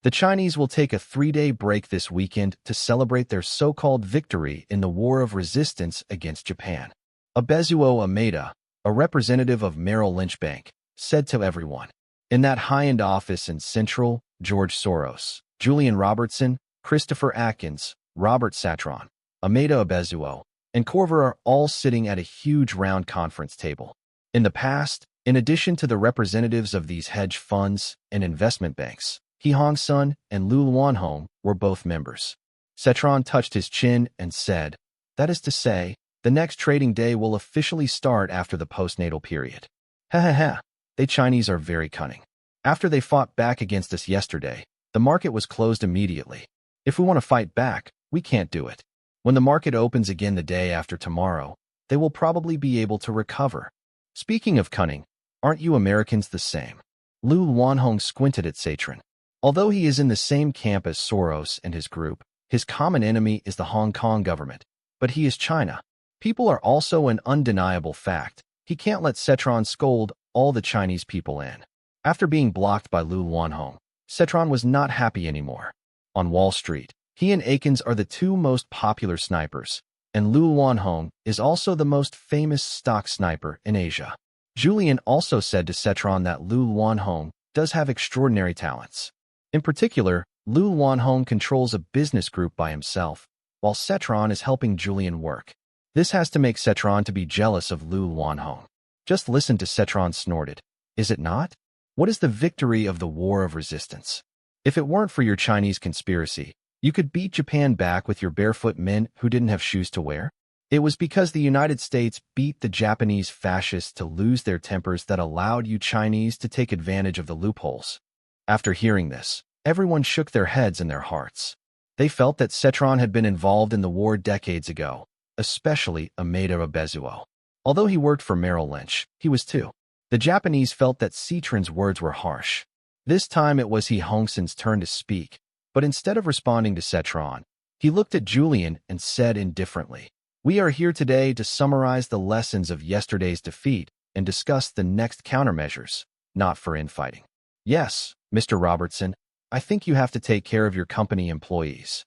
The Chinese will take a 3-day break this weekend to celebrate their so-called victory in the war of resistance against Japan. Abezuo Ameda, a representative of Merrill Lynch Bank, said to everyone. In that high-end office in Central, George Soros, Julian Robertson, Christopher Atkins, Robert Satron, Ameda Abezuo, and Corver are all sitting at a huge round conference table. In the past, in addition to the representatives of these hedge funds and investment banks, He Hong-sun and Lu Wanhong were both members. Cetron touched his chin and said, "That is to say, the next trading day will officially start after the postnatal period. Ha ha ha, they Chinese are very cunning. After they fought back against us yesterday, the market was closed immediately. If we want to fight back, we can't do it. When the market opens again the day after tomorrow, they will probably be able to recover. Speaking of cunning, aren't you Americans the same?" Lu Wanhong squinted at Satron. Although he is in the same camp as Soros and his group, his common enemy is the Hong Kong government. But he is China. People are also an undeniable fact. He can't let Cetron scold all the Chinese people in. After being blocked by Lu Wanhong, Cetron was not happy anymore. On Wall Street, he and Akins are the two most popular snipers, and Lu Wanhong is also the most famous stock sniper in Asia. Julian also said to Cetron that Lu Wanhong does have extraordinary talents. In particular, Lu Wanhong controls a business group by himself, while Cetron is helping Julian work. This has to make Cetron to be jealous of Lu Wanhong. Just listen to Cetron snorted. Is it not? What is the victory of the war of resistance? If it weren't for your Chinese conspiracy, you could beat Japan back with your barefoot men who didn't have shoes to wear? It was because the United States beat the Japanese fascists to lose their tempers that allowed you Chinese to take advantage of the loopholes. After hearing this, everyone shook their heads and their hearts. They felt that Cetron had been involved in the war decades ago, especially Ameda Abezuo. Although he worked for Merrill Lynch, he was too. The Japanese felt that Cetron's words were harsh. This time it was He Hong-sun's turn to speak, but instead of responding to Cetron, he looked at Julian and said indifferently, "We are here today to summarize the lessons of yesterday's defeat and discuss the next countermeasures, not for infighting. Yes, Mr. Robertson, I think you have to take care of your company employees."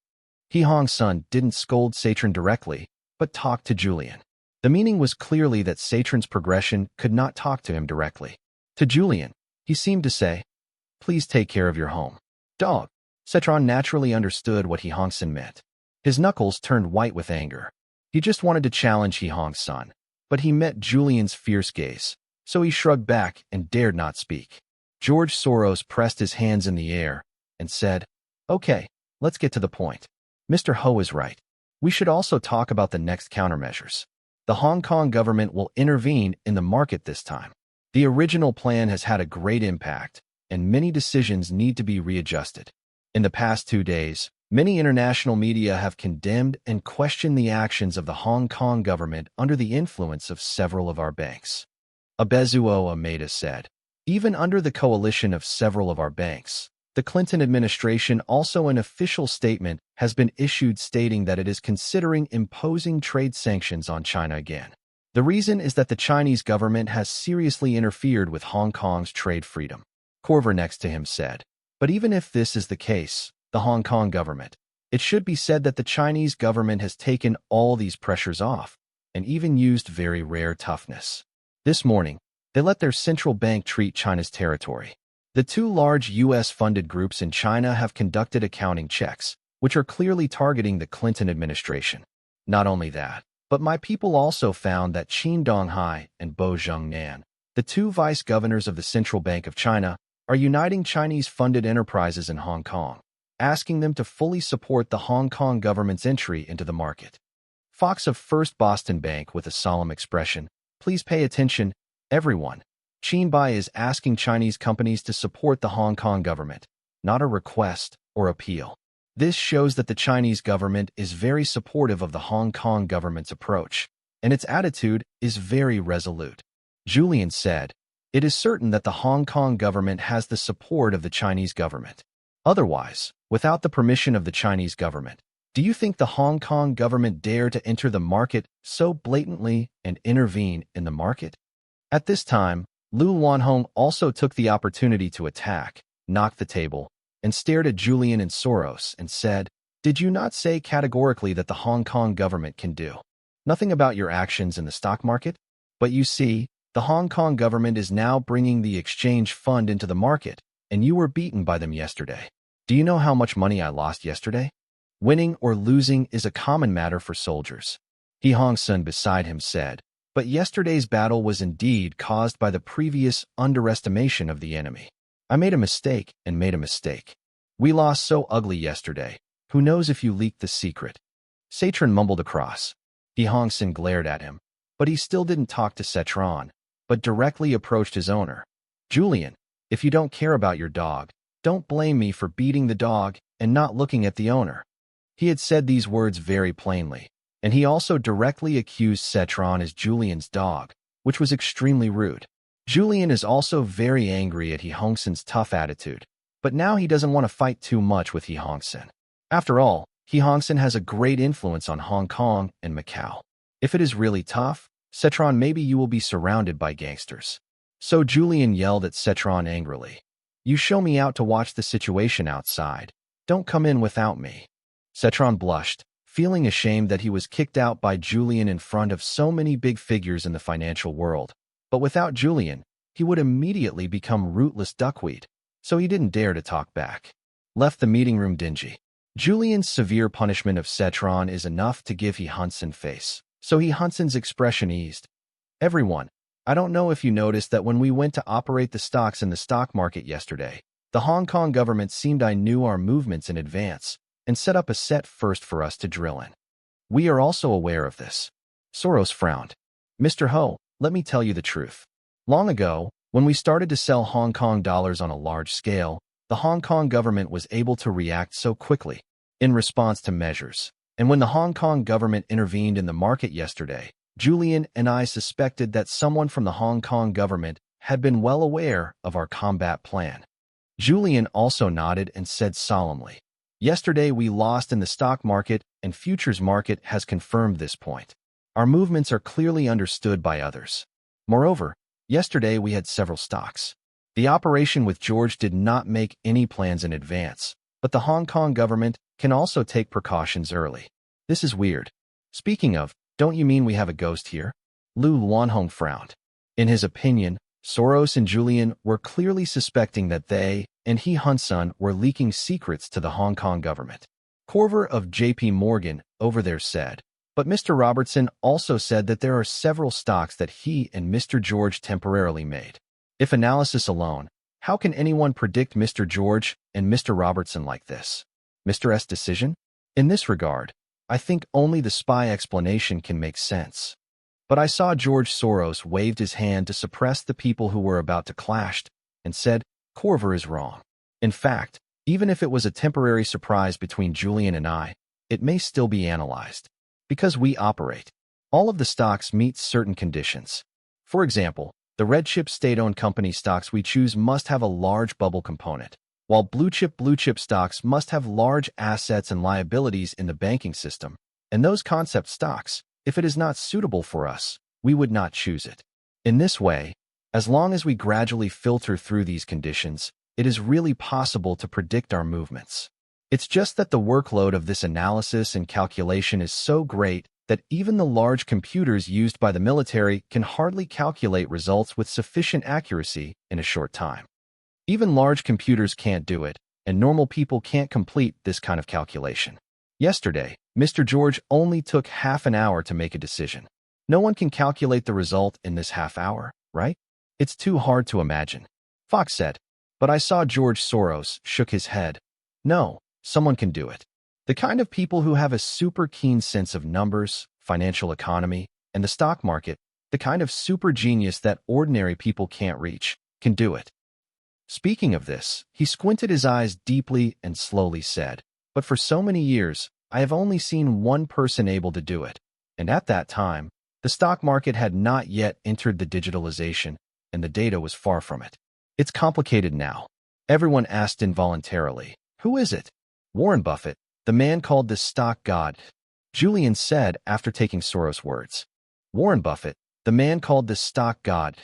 He Hong-sun didn't scold Cetron directly, but talked to Julian. The meaning was clearly that Satron's progression could not talk to him directly. To Julian, he seemed to say, "Please take care of your home, dog." Cetron naturally understood what He Hong-sun meant. His knuckles turned white with anger. He just wanted to challenge He Hong-sun, but he met Julian's fierce gaze, so he shrugged back and dared not speak. George Soros pressed his hands in the air and said, "Okay, let's get to the point. Mr. Ho is right. We should also talk about the next countermeasures. The Hong Kong government will intervene in the market this time. The original plan has had a great impact, and many decisions need to be readjusted. In the past 2 days, many international media have condemned and questioned the actions of the Hong Kong government under the influence of several of our banks." Abezuo Ameda said, "Even under the coalition of several of our banks, the Clinton administration also an official statement has been issued stating that it is considering imposing trade sanctions on China again. The reason is that the Chinese government has seriously interfered with Hong Kong's trade freedom." Corver next to him said, "But even if this is the case, the Hong Kong government, it should be said that the Chinese government has taken all these pressures off and even used very rare toughness. This morning, they let their central bank treat China's territory. The 2 large U.S.-funded groups in China have conducted accounting checks, which are clearly targeting the Clinton administration. Not only that, but my people also found that Qin Donghai and Bo Zhongnan, the 2 vice governors of the Central Bank of China, are uniting Chinese-funded enterprises in Hong Kong, asking them to fully support the Hong Kong government's entry into the market." Fox of First Boston Bank with a solemn expression, "Please pay attention, everyone. Qin Bai is asking Chinese companies to support the Hong Kong government, not a request or appeal. This shows that the Chinese government is very supportive of the Hong Kong government's approach, and its attitude is very resolute." Julian said, "It is certain that the Hong Kong government has the support of the Chinese government. Otherwise, without the permission of the Chinese government, do you think the Hong Kong government dare to enter the market so blatantly and intervene in the market?" At this time, Lu Wanhong also took the opportunity to attack, knock the table, and stared at Julian and Soros and said, "Did you not say categorically that the Hong Kong government can do nothing about your actions in the stock market? But you see, the Hong Kong government is now bringing the exchange fund into the market, and you were beaten by them yesterday. Do you know how much money I lost yesterday? Winning or losing is a common matter for soldiers." He Hong Sun beside him said, "But yesterday's battle was indeed caused by the previous underestimation of the enemy. I made a mistake and made a mistake. We lost so ugly yesterday. Who knows if you leaked the secret?" Satron mumbled across. He Hong Sun glared at him, but he still didn't talk to Setron, but directly approached his owner. "Julian, if you don't care about your dog, don't blame me for beating the dog and not looking at the owner." He had said these words very plainly, and he also directly accused Setron as Julian's dog, which was extremely rude. Julian is also very angry at He Hong Sun's tough attitude, but now he doesn't want to fight too much with He Hong Sun. After all, He Hong Sun has a great influence on Hong Kong and Macau. If it is really tough, Setron, maybe you will be surrounded by gangsters. So Julian yelled at Setron angrily, "You show me out to watch the situation outside. Don't come in without me." Setron blushed, feeling ashamed that he was kicked out by Julian in front of so many big figures in the financial world. But without Julian, he would immediately become rootless duckweed, so he didn't dare to talk back. Left the meeting room dingy. Julian's severe punishment of Setron is enough to give He Hong Sun face, so He Hong Sun's expression eased. "Everyone, I don't know if you noticed that when we went to operate the stocks in the stock market yesterday, the Hong Kong government seemed I knew our movements in advance and set up a set first for us to drill in. We are also aware of this." Soros frowned. "Mr. Ho, let me tell you the truth. Long ago, when we started to sell Hong Kong dollars on a large scale, the Hong Kong government was able to react so quickly in response to measures. And when the Hong Kong government intervened in the market yesterday, Julian and I suspected that someone from the Hong Kong government had been well aware of our combat plan." Julian also nodded and said solemnly, "Yesterday we lost in the stock market, and futures market has confirmed this point. Our movements are clearly understood by others. Moreover, yesterday we had several stocks. The operation with George did not make any plans in advance, but the Hong Kong government can also take precautions early. This is weird. Speaking of, don't you mean we have a ghost here?" Lu Luanhong frowned. In his opinion, Soros and Julian were clearly suspecting that they and He Hong Sun were leaking secrets to the Hong Kong government. Corver of JP Morgan over there said, "But Mr. Robertson also said that there are several stocks that he and Mr. George temporarily made. If analysis alone, how can anyone predict Mr. George and Mr. Robertson like this? Mr. S. decision? In this regard, I think only the spy explanation can make sense. But I saw George Soros waved his hand to suppress the people who were about to clash and said, Corver is wrong. In fact, even if it was a temporary surprise between Julian and I, it may still be analyzed. Because we operate. All of the stocks meet certain conditions. For example, the red chip state-owned company stocks we choose must have a large bubble component, while blue chip stocks must have large assets and liabilities in the banking system. And those concept stocks, if it is not suitable for us, we would not choose it. In this way, as long as we gradually filter through these conditions, it is really possible to predict our movements. It's just that the workload of this analysis and calculation is so great that even the large computers used by the military can hardly calculate results with sufficient accuracy in a short time. Even large computers can't do it, and normal people can't complete this kind of calculation. Yesterday, Mr. George only took half an hour to make a decision. No one can calculate the result in this half hour, right? It's too hard to imagine. Fox said, but I saw George Soros shook his head. No, someone can do it. The kind of people who have a super keen sense of numbers, financial economy, and the stock market, the kind of super genius that ordinary people can't reach, can do it. Speaking of this, he squinted his eyes deeply and slowly said, but for so many years, I have only seen one person able to do it. And at that time, the stock market had not yet entered the digitalization, and the data was far from it. It's complicated now. Everyone asked involuntarily, who is it? Warren Buffett, the man called the stock god. Julian said after taking Soros' words. Warren Buffett, the man called the stock god.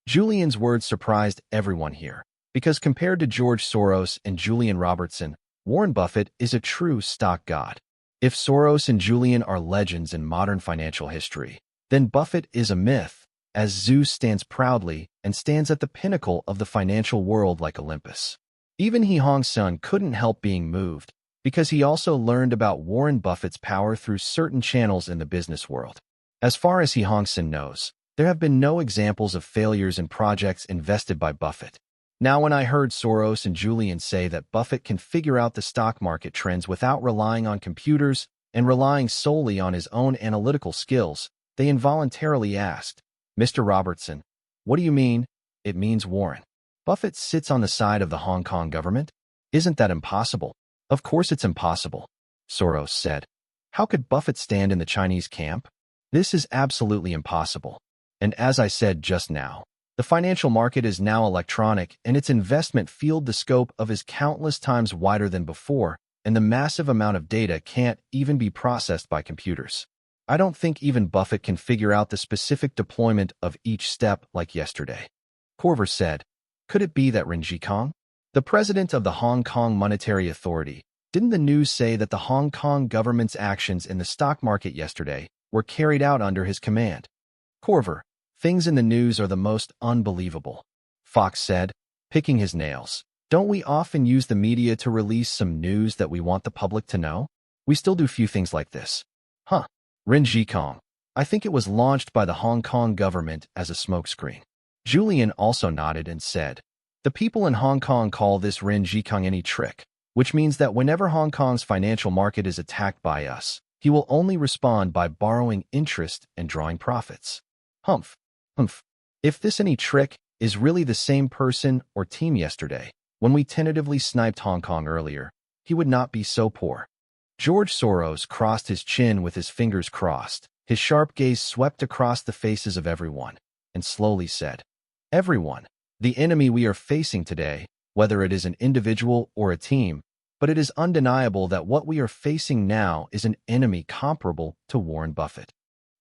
Julian's words surprised everyone here. Because compared to George Soros and Julian Robertson, Warren Buffett is a true stock god. If Soros and Julian are legends in modern financial history, then Buffett is a myth, as Zeus stands proudly and stands at the pinnacle of the financial world like Olympus. Even He Hong-sun couldn't help being moved, because he also learned about Warren Buffett's power through certain channels in the business world. As far as He Hong-sun knows, there have been no examples of failures in projects invested by Buffett. Now, when I heard Soros and Julian say that Buffett can figure out the stock market trends without relying on computers and relying solely on his own analytical skills, they involuntarily asked, "Mr. Robertson, what do you mean?" "It means Warren Buffett sits on the side of the Hong Kong government? Isn't that impossible?" "Of course it's impossible," Soros said. "How could Buffett stand in the Chinese camp? This is absolutely impossible. And as I said just now, the financial market is now electronic, and its investment field, the scope of, is countless times wider than before, and the massive amount of data can't even be processed by computers. I don't think even Buffett can figure out the specific deployment of each step like yesterday." Corver said, "Could it be that Ren Zhikong, the president of the Hong Kong Monetary Authority, didn't the news say that the Hong Kong government's actions in the stock market yesterday were carried out under his command?" Corver, "Things in the news are the most unbelievable," Fox said, picking his nails. "Don't we often use the media to release some news that we want the public to know? We still do few things like this." "Huh. Ren Zhikong. I think it was launched by the Hong Kong government as a smokescreen." Julian also nodded and said, "The people in Hong Kong call this Ren Zhikong any trick, which means that whenever Hong Kong's financial market is attacked by us, he will only respond by borrowing interest and drawing profits." Humph. If this any trick is really the same person or team yesterday, when we tentatively sniped Hong Kong earlier, he would not be so poor. George Soros crossed his chin with his fingers crossed. His sharp gaze swept across the faces of everyone, and slowly said, "Everyone, the enemy we are facing today, whether it is an individual or a team, but it is undeniable that what we are facing now is an enemy comparable to Warren Buffett."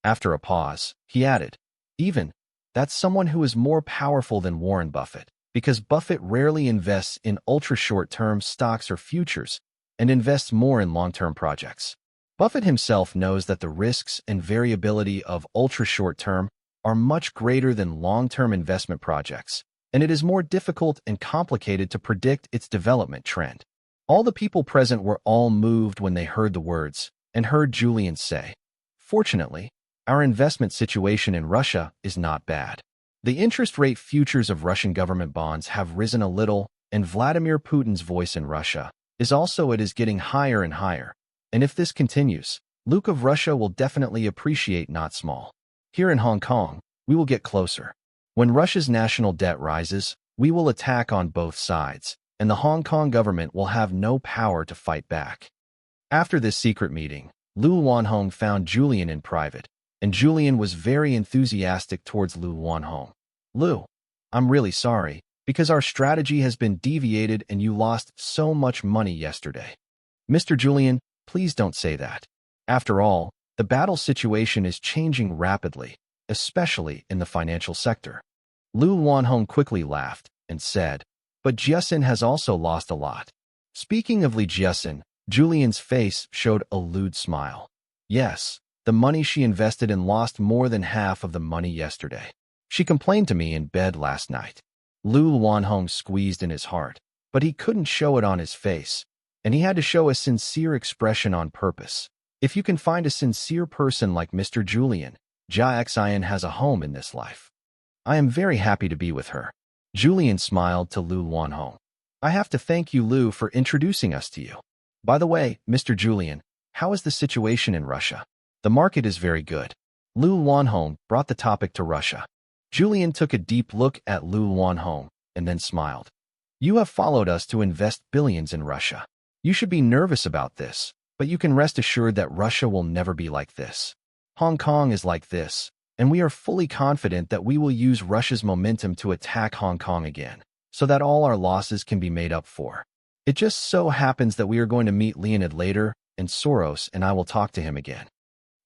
After a pause, he added, "Even, that's someone who is more powerful than Warren Buffett, because Buffett rarely invests in ultra-short-term stocks or futures and invests more in long-term projects. Buffett himself knows that the risks and variability of ultra-short-term are much greater than long-term investment projects, and it is more difficult and complicated to predict its development trend." All the people present were all moved when they heard the words and heard Julian say, "Fortunately, our investment situation in Russia is not bad. The interest rate futures of Russian government bonds have risen a little, and Vladimir Putin's voice in Russia is also it is getting higher and higher. And if this continues, Luke of Russia will definitely appreciate not small. Here in Hong Kong, we will get closer. When Russia's national debt rises, we will attack on both sides, and the Hong Kong government will have no power to fight back." After this secret meeting, Lu Wanhong found Julian in private, and Julian was very enthusiastic towards Lu Wanhong. "Lu, I'm really sorry, because our strategy has been deviated and you lost so much money yesterday." "Mr. Julian, please don't say that. After all, the battle situation is changing rapidly, especially in the financial sector." Lu Wanhong quickly laughed and said, "But Jiasin has also lost a lot." Speaking of Li Jiasin, Julian's face showed a lewd smile. "Yes, the money she invested in lost more than half of the money yesterday. She complained to me in bed last night." Lu Wanhong squeezed in his heart, but he couldn't show it on his face, and he had to show a sincere expression on purpose. If you can find a sincere person like Mr. Julian, Jia Xian has a home in this life. I am very happy to be with her." Julian smiled to Lu Wanhong. "I have to thank you, Lu, for introducing us to you. By the way, Mr. Julian, how is the situation in Russia?" "The market is very good." Lu Wanhong brought the topic to Russia. Julian took a deep look at Lu Wanhong and then smiled. "You have followed us to invest billions in Russia. You should be nervous about this, but you can rest assured that Russia will never be like this. Hong Kong is like this, and we are fully confident that we will use Russia's momentum to attack Hong Kong again, so that all our losses can be made up for. It just so happens that we are going to meet Leonid later, and Soros and I will talk to him again."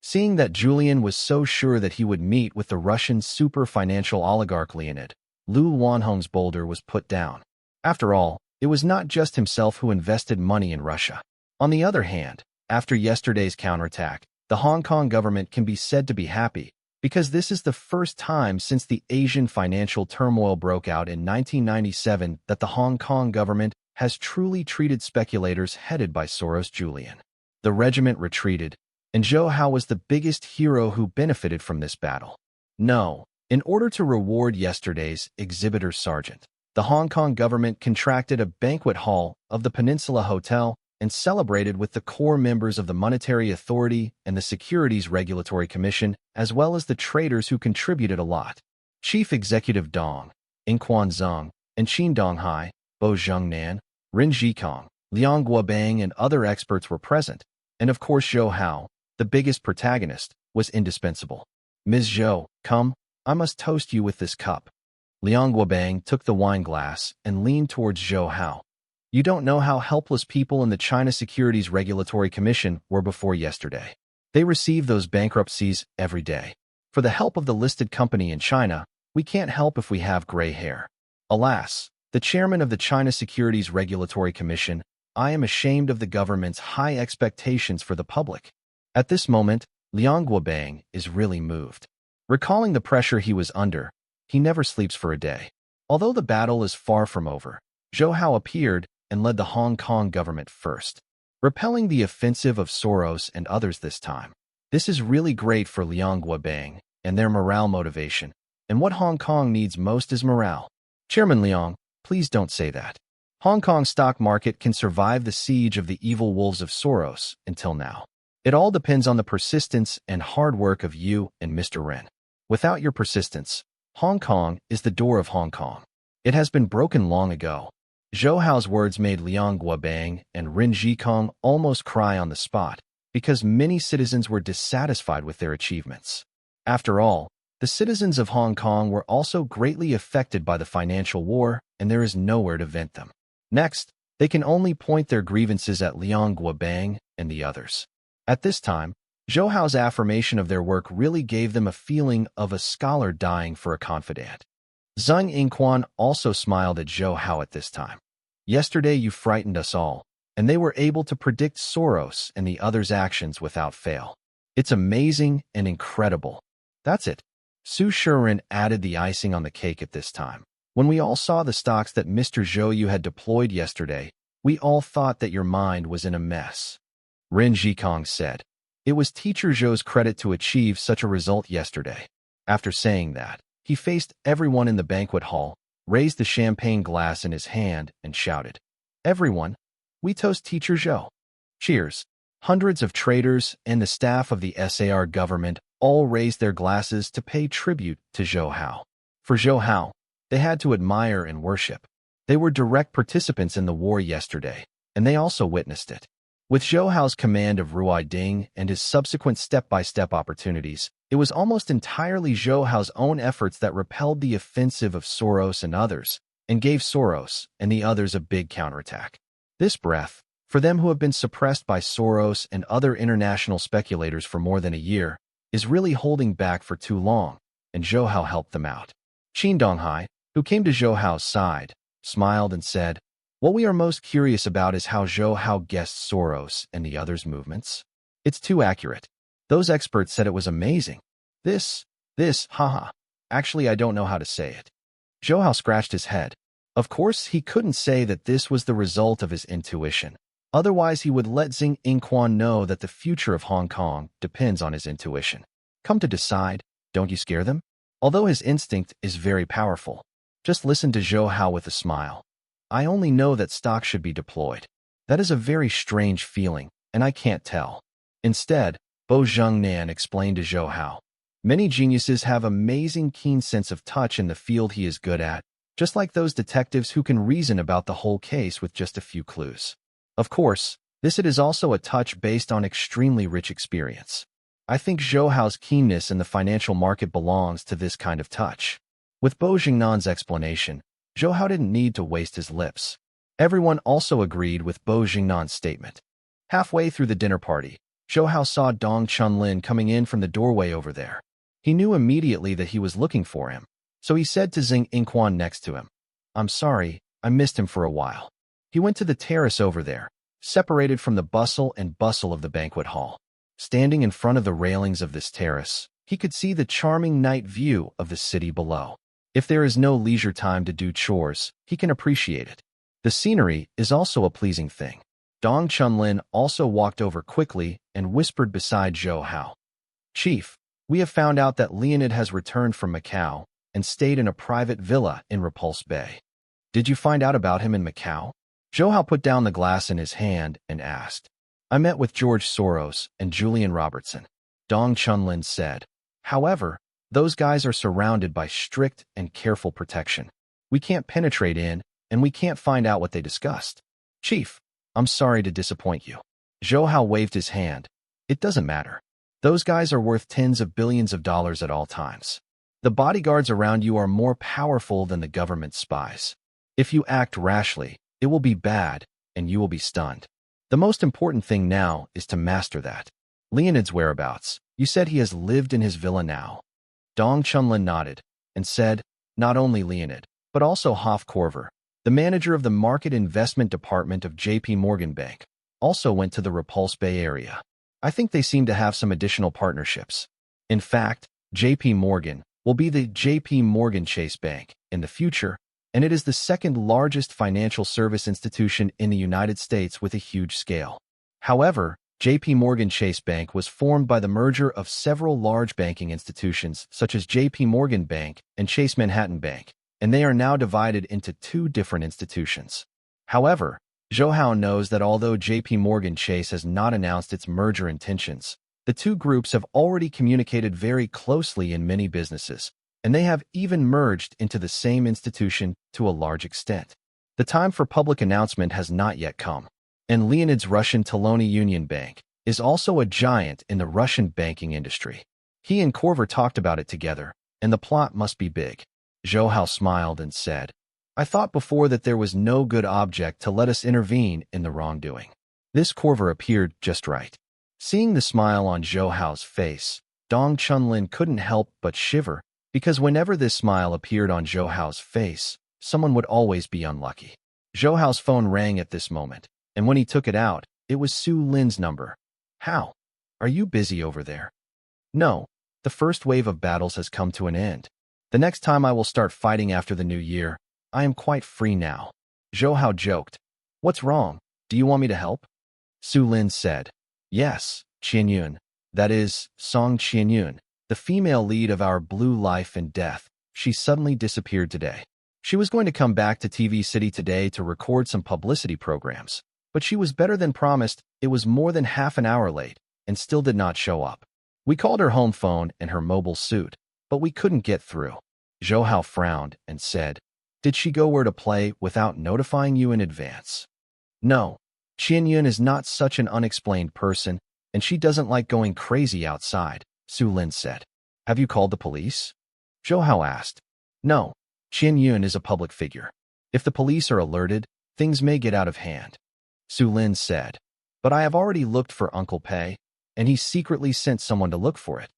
Seeing that Julian was so sure that he would meet with the Russian super financial oligarch Leonid, Lu Wanhong's boulder was put down. After all, it was not just himself who invested money in Russia. On the other hand, after yesterday's counterattack, the Hong Kong government can be said to be happy, because this is the first time since the Asian financial turmoil broke out in 1997 that the Hong Kong government has truly treated speculators headed by Soros Julian. The regiment retreated, and Zhou Hao was the biggest hero who benefited from this battle. No, in order to reward yesterday's exhibitor sergeant, the Hong Kong government contracted a banquet hall of the Peninsula Hotel and celebrated with the core members of the Monetary Authority and the Securities Regulatory Commission, as well as the traders who contributed a lot. Chief Executive Dong, Inquan Zeng, and Qin Donghai, Bo Zhengnan, Rin Zhikong, Liang Guobang, and other experts were present, and of course Zhou Hao, the biggest protagonist, was indispensable. Ms. Zhou, come, I must toast you with this cup. Liang Guobang took the wine glass and leaned towards Zhou Hao. You don't know how helpless people in the China Securities Regulatory Commission were before yesterday. They receive those bankruptcies every day. For the help of the listed company in China, we can't help if we have gray hair. Alas, the chairman of the China Securities Regulatory Commission, I am ashamed of the government's high expectations for the public. At this moment, Liang Guobang is really moved. Recalling the pressure he was under, he never sleeps for a day. Although the battle is far from over, Zhou Hao appeared and led the Hong Kong government first, repelling the offensive of Soros and others this time. This is really great for Liang Guobang and their morale motivation, and what Hong Kong needs most is morale. Chairman Liang, please don't say that. Hong Kong's stock market can survive the siege of the evil wolves of Soros until now. It all depends on the persistence and hard work of you and Mr. Ren. Without your persistence, Hong Kong is the door of Hong Kong. It has been broken long ago. Zhou Hao's words made Liang Guobang and Rin Zhikong almost cry on the spot, because many citizens were dissatisfied with their achievements. After all, the citizens of Hong Kong were also greatly affected by the financial war, and there is nowhere to vent them. Next, they can only point their grievances at Liang Guobang and the others. At this time, Zhou Hao's affirmation of their work really gave them a feeling of a scholar dying for a confidant. Zeng Yingquan also smiled at Zhou Hao at this time. Yesterday you frightened us all, and they were able to predict Soros and the others' actions without fail. It's amazing and incredible. That's it. Su Shiren added the icing on the cake at this time. When we all saw the stocks that Mr. Zhou you had deployed yesterday, we all thought that your mind was in a mess. Rin Zhikong said. It was Teacher Zhou's credit to achieve such a result yesterday. After saying that, he faced everyone in the banquet hall, raised the champagne glass in his hand, and shouted, "Everyone, we toast Teacher Zhou." Cheers. Hundreds of traders and the staff of the SAR government all raised their glasses to pay tribute to Zhou Hao. For Zhou Hao, they had to admire and worship. They were direct participants in the war yesterday, and they also witnessed it. With Zhou Hao's command of Ruai Ding and his subsequent step-by-step opportunities, it was almost entirely Zhou Hao's own efforts that repelled the offensive of Soros and others, and gave Soros and the others a big counterattack. This breath, for them who have been suppressed by Soros and other international speculators for more than a year, is really holding back for too long, and Zhou Hao helped them out. Qin Donghai, who came to Zhou Hao's side, smiled and said, "What we are most curious about is how Zhou Hao guessed Soros and the others' movements. It's too accurate. Those experts said it was amazing. Haha. Actually, I don't know how to say it." Zhou Hao scratched his head. Of course, he couldn't say that this was the result of his intuition. Otherwise, he would let Zeng Yingquan know that the future of Hong Kong depends on his intuition. Come to decide, don't you scare them? Although his instinct is very powerful, just listen to Zhou Hao with a smile. I only know that stocks should be deployed. That is a very strange feeling, and I can't tell. Instead, Bo Zhengnan explained to Zhou Hao. Many geniuses have amazing keen sense of touch in the field he is good at, just like those detectives who can reason about the whole case with just a few clues. Of course, it is also a touch based on extremely rich experience. I think Zhou Hao's keenness in the financial market belongs to this kind of touch. With Bo Zhengnan's explanation, Zhou Hao didn't need to waste his lips. Everyone also agreed with Bo Zhengnan's statement. Halfway through the dinner party, Zhou Hao saw Dong Chunlin coming in from the doorway over there. He knew immediately that he was looking for him, so he said to Zeng Yingquan next to him, "I'm sorry, I missed him for a while. He went to the terrace over there, separated from the bustle and bustle of the banquet hall. Standing in front of the railings of this terrace, he could see the charming night view of the city below. If there is no leisure time to do chores, he can appreciate it. The scenery is also a pleasing thing. Dong Chunlin also walked over quickly and whispered beside Zhou Hao. Chief, we have found out that Leonid has returned from Macau and stayed in a private villa in Repulse Bay. Did you find out about him in Macau? Zhou Hao put down the glass in his hand and asked. I met with George Soros and Julian Robertson, Dong Chunlin said. However, those guys are surrounded by strict and careful protection. We can't penetrate in, and we can't find out what they discussed. Chief, I'm sorry to disappoint you. Zhou Hao waved his hand. It doesn't matter. Those guys are worth tens of billions of dollars at all times. The bodyguards around you are more powerful than the government spies. If you act rashly, it will be bad, and you will be stunned. The most important thing now is to master that. Leonid's whereabouts. You said he has lived in his villa now. Dong Chunlin nodded and said, not only Leonid, but also Hoff Corver, the manager of the market investment department of J.P. Morgan Bank, also went to the Repulse Bay area. I think they seem to have some additional partnerships. In fact, J.P. Morgan will be the J.P. Morgan Chase Bank in the future, and it is the second largest financial service institution in the United States with a huge scale. However, J.P. Morgan Chase Bank was formed by the merger of several large banking institutions such as J.P. Morgan Bank and Chase Manhattan Bank, and they are now divided into two different institutions. However, Zhou Hao knows that although J.P. Morgan Chase has not announced its merger intentions, the two groups have already communicated very closely in many businesses, and they have even merged into the same institution to a large extent. The time for public announcement has not yet come, and Leonid's Russian Telony Union Bank is also a giant in the Russian banking industry. He and Corver talked about it together, and the plot must be big. Zhou Hao smiled and said, I thought before that there was no good object to let us intervene in the wrongdoing. This Corver appeared just right. Seeing the smile on Zhou Hao's face, Dong Chunlin couldn't help but shiver, because whenever this smile appeared on Zhou Hao's face, someone would always be unlucky. Zhou Hao's phone rang at this moment, and when he took it out, it was Su Lin's number. How? Are you busy over there? No, the first wave of battles has come to an end. The next time I will start fighting after the new year. I am quite free now. Zhou Hao joked. What's wrong? Do you want me to help? Su Lin said. Yes, Qianyun. That is, Song Qianyun, the female lead of our Blue Life and Death. She suddenly disappeared today. She was going to come back to TV City today to record some publicity programs, but she was better than promised. It was more than half an hour late and still did not show up. We called her home phone and her mobile suit, but we couldn't get through. Zhou Hao frowned and said, Did she go where to play without notifying you in advance? No, Qianyun is not such an unexplained person, and she doesn't like going crazy outside, Su Lin said. Have you called the police? Zhou Hao asked. No, Qianyun is a public figure. If the police are alerted, things may get out of hand. Su Lin said. But I have already looked for Uncle Pei, and he secretly sent someone to look for it.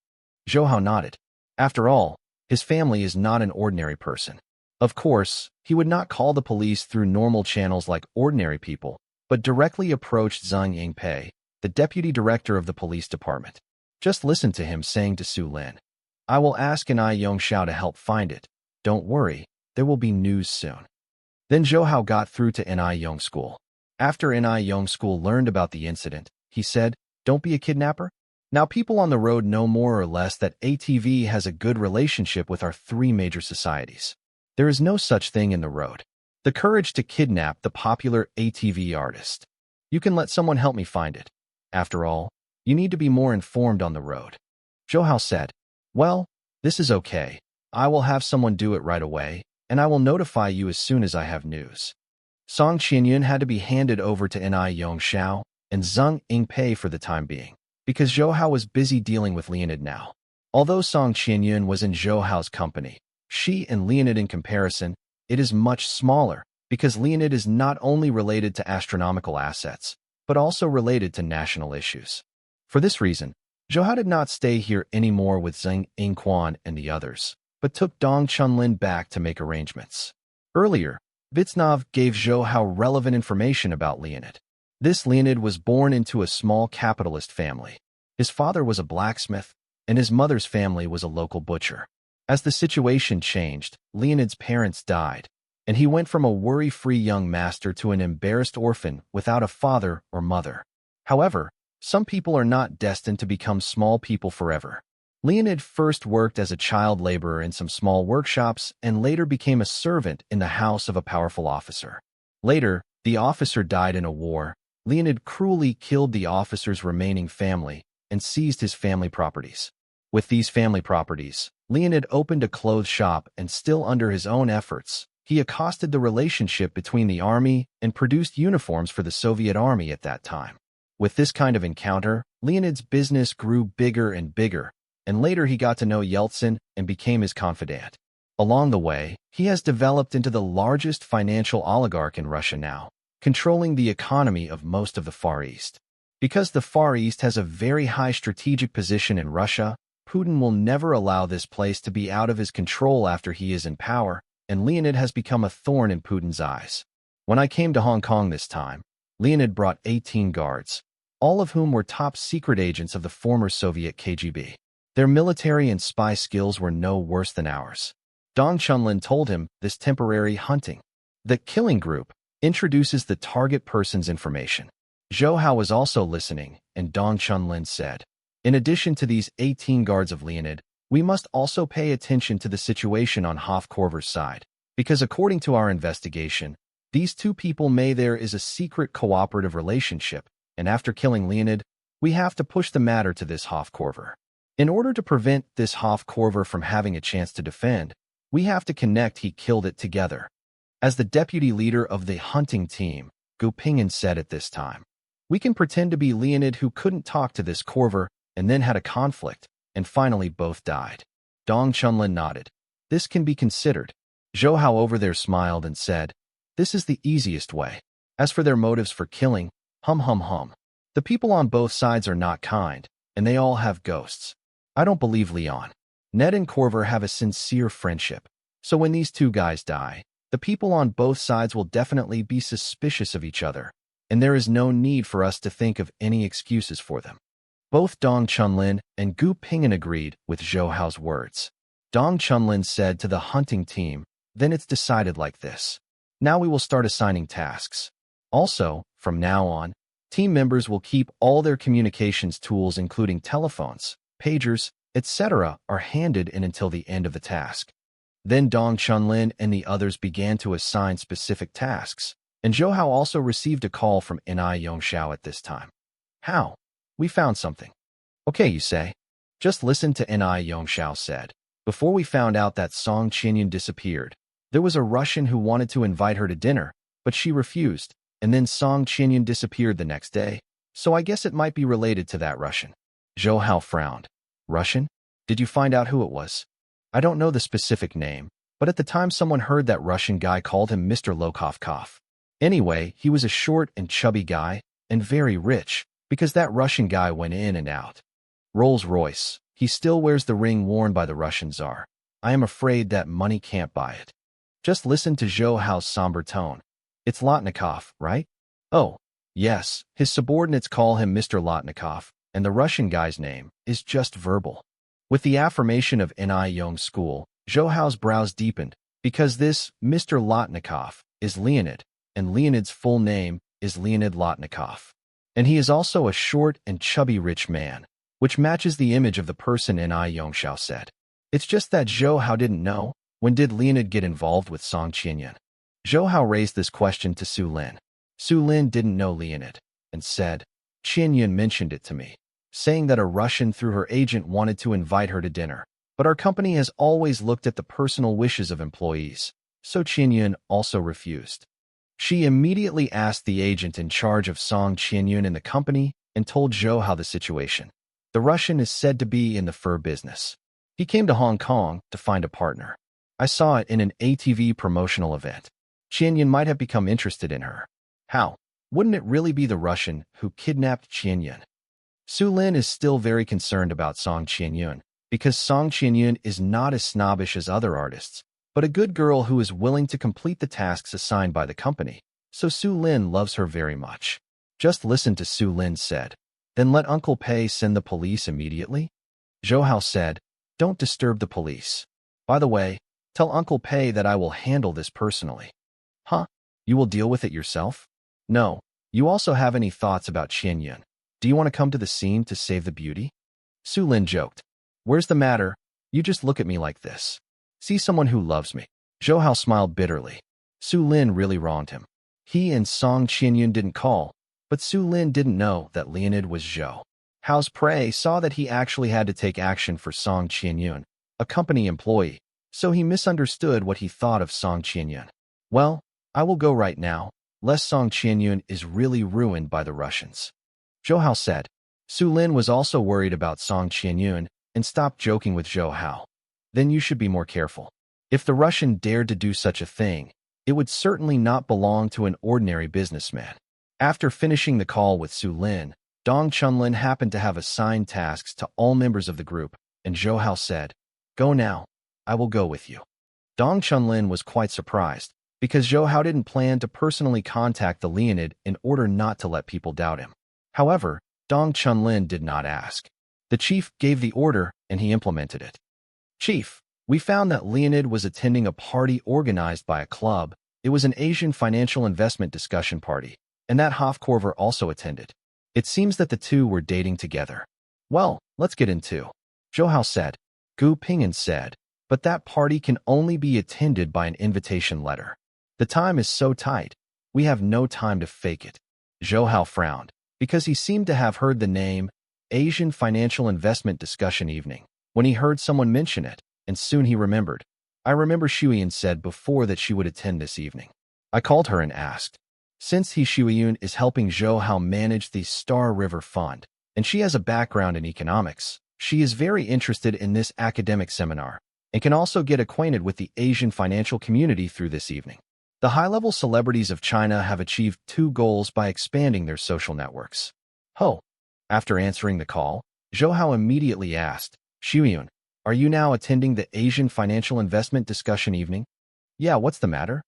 Zhou Hao nodded. After all, his family is not an ordinary person. Of course, he would not call the police through normal channels like ordinary people, but directly approached Zhang Yingpei, the deputy director of the police department. Just listen to him saying to Su Lin, I will ask Ni Yongxiao to help find it. Don't worry, there will be news soon. Then Zhou Hao got through to Ni Yong School. After Ni Yong School learned about the incident, he said, Don't be a kidnapper. Now people on the road know more or less that ATV has a good relationship with our three major societies. There is no such thing in the road. The courage to kidnap the popular ATV artist. You can let someone help me find it. After all, you need to be more informed on the road. Zhou Hao said, Well, this is okay. I will have someone do it right away, and I will notify you as soon as I have news. Song Qianyun had to be handed over to Ni Yongxiao and Zhang Yingpei for the time being, because Zhou Hao was busy dealing with Leonid now. Although Song Qianyun was in Zhou Hao's company, she and Leonid in comparison, it is much smaller, because Leonid is not only related to astronomical assets, but also related to national issues. For this reason, Zhou Hao did not stay here anymore with Zhang Yingquan and the others, but took Dong Chunlin back to make arrangements. Earlier, Vitsnov gave Zhou Hao relevant information about Leonid. This Leonid was born into a small capitalist family. His father was a blacksmith, and his mother's family was a local butcher. As the situation changed, Leonid's parents died, and he went from a worry-free young master to an embarrassed orphan without a father or mother. However, some people are not destined to become small people forever. Leonid first worked as a child laborer in some small workshops and later became a servant in the house of a powerful officer. Later, the officer died in a war. Leonid cruelly killed the officer's remaining family and seized his family properties. With these family properties, Leonid opened a clothes shop and, still under his own efforts, he accosted the relationship between the army and produced uniforms for the Soviet army at that time. With this kind of encounter, Leonid's business grew bigger and bigger, and later he got to know Yeltsin and became his confidant. Along the way, he has developed into the largest financial oligarch in Russia now, controlling the economy of most of the Far East. Because the Far East has a very high strategic position in Russia, Putin will never allow this place to be out of his control after he is in power, and Leonid has become a thorn in Putin's eyes. When I came to Hong Kong this time, Leonid brought 18 guards, all of whom were top secret agents of the former Soviet KGB. Their military and spy skills were no worse than ours. Dong Chunlin told him this temporary hunting, the killing group, introduces the target person's information. Zhou Hao was also listening, and Dong Chunlin said, in addition to these 18 guards of Leonid, we must also pay attention to the situation on Hofkorver's side, because according to our investigation, these two people there is a secret cooperative relationship, and after killing Leonid, we have to push the matter to this Hofkorver. In order to prevent this Hofkorver from having a chance to defend, we have to connect he killed it together. As the deputy leader of the hunting team, Gu Ping'an said at this time, we can pretend to be Leonid who couldn't talk to this Korver and then had a conflict, and finally both died. Dong Chunlin nodded. This can be considered. Zhou Hao over there smiled and said, this is the easiest way. As for their motives for killing, the people on both sides are not kind, and they all have ghosts. I don't believe Leon. Ned and Korver have a sincere friendship, so when these two guys die, the people on both sides will definitely be suspicious of each other, and there is no need for us to think of any excuses for them. Both Dong Chunlin and Gu Ping'an agreed with Zhou Hao's words. Dong Chunlin said to the hunting team, then it's decided like this. Now we will start assigning tasks. Also, from now on, team members will keep all their communications tools including telephones, pagers, etc. are handed in until the end of the task. Then Dong Chunlin and the others began to assign specific tasks, and Zhou Hao also received a call from Ni Yongxiao at this time. How? We found something. Okay, you say? Just listen to Ni Yongxiao said. Before we found out that Song Qinyun disappeared, there was a Russian who wanted to invite her to dinner, but she refused, and then Song Qinyun disappeared the next day, so I guess it might be related to that Russian. Zhou Hao frowned. Russian? Did you find out who it was? I don't know the specific name, but at the time someone heard that Russian guy called him Mr. Lokovkov. Anyway, he was a short and chubby guy, and very rich, because that Russian guy went in and out. Rolls-Royce. He still wears the ring worn by the Russian Tsar. I am afraid that money can't buy it. Just listen to Zhou Hao's somber tone. It's Lotnikov, right? Oh, yes, his subordinates call him Mr. Lotnikov, and the Russian guy's name is just verbal. With the affirmation of Ni Yong's school, Zhou Hao's brows deepened, because this Mr. Lotnikov is Leonid, and Leonid's full name is Leonid Lotnikov. And he is also a short and chubby rich man, which matches the image of the person Ni Yongxiao said. It's just that Zhou Hao didn't know, when did Leonid get involved with Song Qinyun? Zhou Hao raised this question to Su Lin. Su Lin didn't know Leonid, and said, Qinyun mentioned it to me, saying that a Russian through her agent wanted to invite her to dinner, but our company has always looked at the personal wishes of employees, so Qinyun also refused. She immediately asked the agent in charge of Song Qinyun in the company and told Zhou Hao the situation. The Russian is said to be in the fur business. He came to Hong Kong to find a partner. I saw it in an ATV promotional event. Qinyun might have become interested in her. How? Wouldn't it really be the Russian who kidnapped Qinyun? Su Lin is still very concerned about Song Qinyun, because Song Qinyun is not as snobbish as other artists, but a good girl who is willing to complete the tasks assigned by the company. So Su Lin loves her very much. Just listen to Su Lin said. Then let Uncle Pei send the police immediately? Zhou Hao said, don't disturb the police. By the way, tell Uncle Pei that I will handle this personally. Huh? You will deal with it yourself? No. You also have any thoughts about Qian Yun? Do you want to come to the scene to save the beauty? Su Lin joked. Where's the matter? You just look at me like this. See someone who loves me. Zhou Hao smiled bitterly. Su Lin really wronged him. He and Song Qianyun didn't call, but Su Lin didn't know that Leonid was Zhou Hao's prey saw that he actually had to take action for Song Qianyun, a company employee, so he misunderstood what he thought of Song Qianyun. Well, I will go right now, lest Song Qianyun is really ruined by the Russians. Zhou Hao said. Su Lin was also worried about Song Qianyun and stopped joking with Zhou Hao. Then you should be more careful. If the Russian dared to do such a thing, it would certainly not belong to an ordinary businessman. After finishing the call with Su Lin, Dong Chunlin happened to have assigned tasks to all members of the group, and Zhou Hao said, Go now, I will go with you. Dong Chunlin was quite surprised, because Zhou Hao didn't plan to personally contact the Leonid in order not to let people doubt him. However, Dong Chunlin did not ask. The chief gave the order, and he implemented it. Chief, we found that Leonid was attending a party organized by a club. It was an Asian financial investment discussion party, and that Hofkorver also attended. It seems that the two were dating together. Well, let's get into. Zhou Hao said. Gu Ping'an said, but that party can only be attended by an invitation letter. The time is so tight, we have no time to fake it. Zhou Hao frowned, because he seemed to have heard the name Asian Financial Investment Discussion Evening when he heard someone mention it, and soon he remembered. I remember Shuiyun said before that she would attend this evening. I called her and asked. Since Shuiyun is helping Zhou Hao manage the Star River Fund, and she has a background in economics, she is very interested in this academic seminar, and can also get acquainted with the Asian financial community through this evening. The high-level celebrities of China have achieved 2 goals by expanding their social networks. Ho! After answering the call, Zhou Hao immediately asked, Shuiyun, are you now attending the Asian Financial Investment Discussion Evening? Yeah, what's the matter?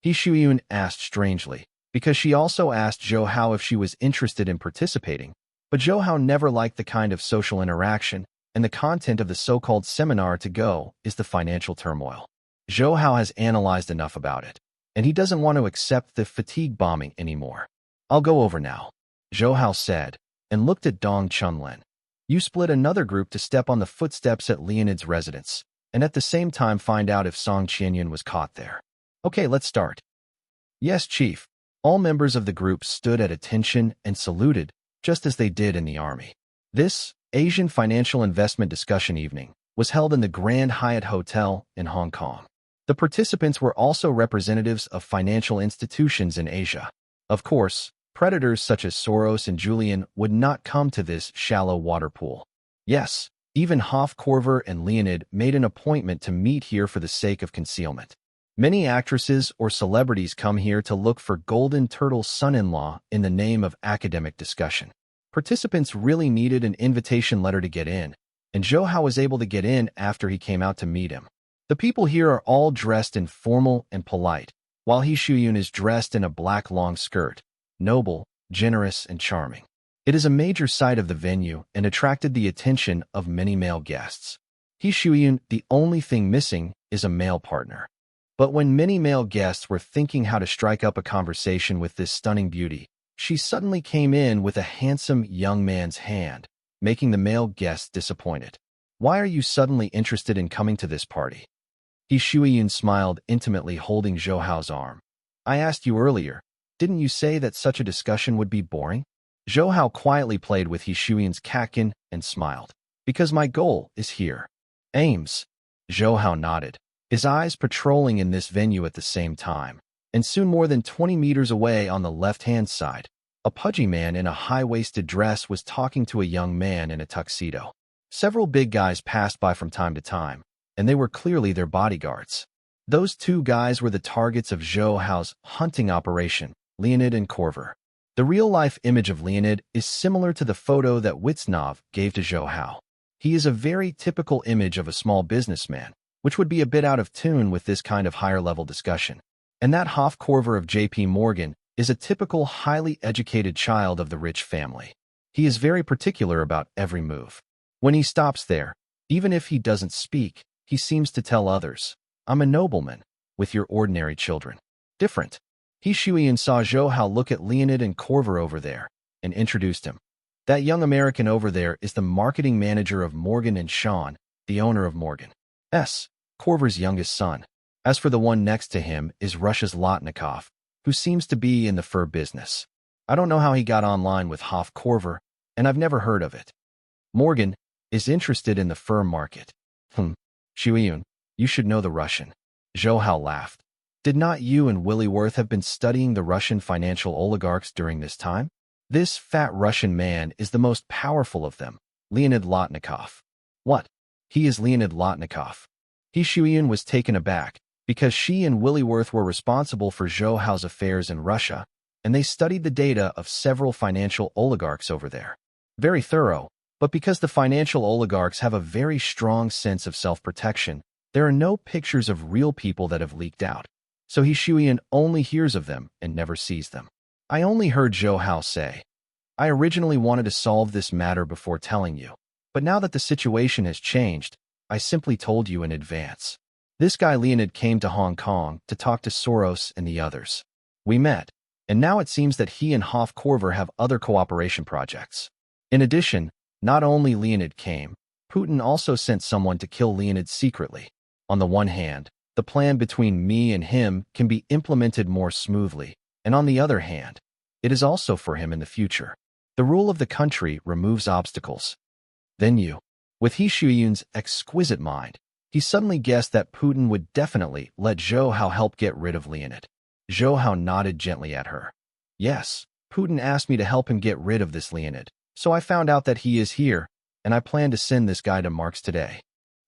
Shuiyun asked strangely, because she also asked Zhou Hao if she was interested in participating, but Zhou Hao never liked the kind of social interaction, and the content of the so-called seminar to go is the financial turmoil. Zhou Hao has analyzed enough about it, and he doesn't want to accept the fatigue bombing anymore. I'll go over now, Zhou Hao said, and looked at Dong Chunlin. You split another group to step on the footsteps at Leonid's residence, and at the same time find out if Song Qianyun was caught there. Okay, let's start. Yes, Chief. All members of the group stood at attention and saluted, just as they did in the army. This Asian Financial Investment Discussion Evening was held in the Grand Hyatt Hotel in Hong Kong. The participants were also representatives of financial institutions in Asia. Of course, predators such as Soros and Julian would not come to this shallow water pool. Yes, even Hofkorver and Leonid made an appointment to meet here for the sake of concealment. Many actresses or celebrities come here to look for Golden Turtle's son-in-law in the name of academic discussion. Participants really needed an invitation letter to get in, and Zhou Hao was able to get in after he came out to meet him. The people here are all dressed in formal and polite, while Shuiyun is dressed in a black long skirt, noble, generous, and charming. It is a major site of the venue and attracted the attention of many male guests. Shuiyun, the only thing missing, is a male partner. But when many male guests were thinking how to strike up a conversation with this stunning beauty, she suddenly came in with a handsome young man's hand, making the male guests disappointed. Why are you suddenly interested in coming to this party? Shuiyun smiled intimately, holding Zhou Hao's arm. I asked you earlier, didn't you say that such a discussion would be boring? Zhou Hao quietly played with Shuiyun's catkin and smiled. Because my goal is here. Aims. Zhou Hao nodded, his eyes patrolling in this venue at the same time, and soon more than 20 meters away on the left-hand side, a pudgy man in a high-waisted dress was talking to a young man in a tuxedo. Several big guys passed by from time to time, and they were clearly their bodyguards. Those 2 guys were the targets of Zhou Hao's hunting operation, Leonid and Korver. The real-life image of Leonid is similar to the photo that Witsnov gave to Zhou Hao. He is a very typical image of a small businessman, which would be a bit out of tune with this kind of higher-level discussion. And that Hofkorver of J.P. Morgan is a typical highly educated child of the rich family. He is very particular about every move. When he stops there, even if he doesn't speak, he seems to tell others, "I'm a nobleman, with your ordinary children." Different. He Shuiyin saw Zhou Hao look at Leonid and Korver over there, and introduced him. That young American over there is the marketing manager of Morgan & Sean, the owner of Morgan S. Korver's youngest son. As for the one next to him is Russia's Lotnikov, who seems to be in the fur business. I don't know how he got online with Hofkorver, and I've never heard of it. Morgan is interested in the fur market. Shuiyun, you should know the Russian. Zhou Hao laughed. Did not you and Willyworth have been studying the Russian financial oligarchs during this time? This fat Russian man is the most powerful of them, Leonid Lotnikov. What? He is Leonid Lotnikov. He Shuiyun was taken aback, because she and Willyworth were responsible for Zhou Hao's affairs in Russia, and they studied the data of several financial oligarchs over there. Very thorough, but because the financial oligarchs have a very strong sense of self-protection, there are no pictures of real people that have leaked out. So He Shuiyin only hears of them and never sees them. I only heard Zhou Hao say, I originally wanted to solve this matter before telling you, but now that the situation has changed, I simply told you in advance. This guy Leonid came to Hong Kong to talk to Soros and the others. We met, and now it seems that he and Hofkorver have other cooperation projects. In addition, not only Leonid came, Putin also sent someone to kill Leonid secretly. On the one hand, the plan between me and him can be implemented more smoothly, and on the other hand, it is also for him in the future. The rule of the country removes obstacles. Then you. With He Shuyun's exquisite mind, he suddenly guessed that Putin would definitely let Zhou Hao help get rid of Leonid. Zhou Hao nodded gently at her. Yes, Putin asked me to help him get rid of this Leonid, so I found out that he is here, and I plan to send this guy to Marx today.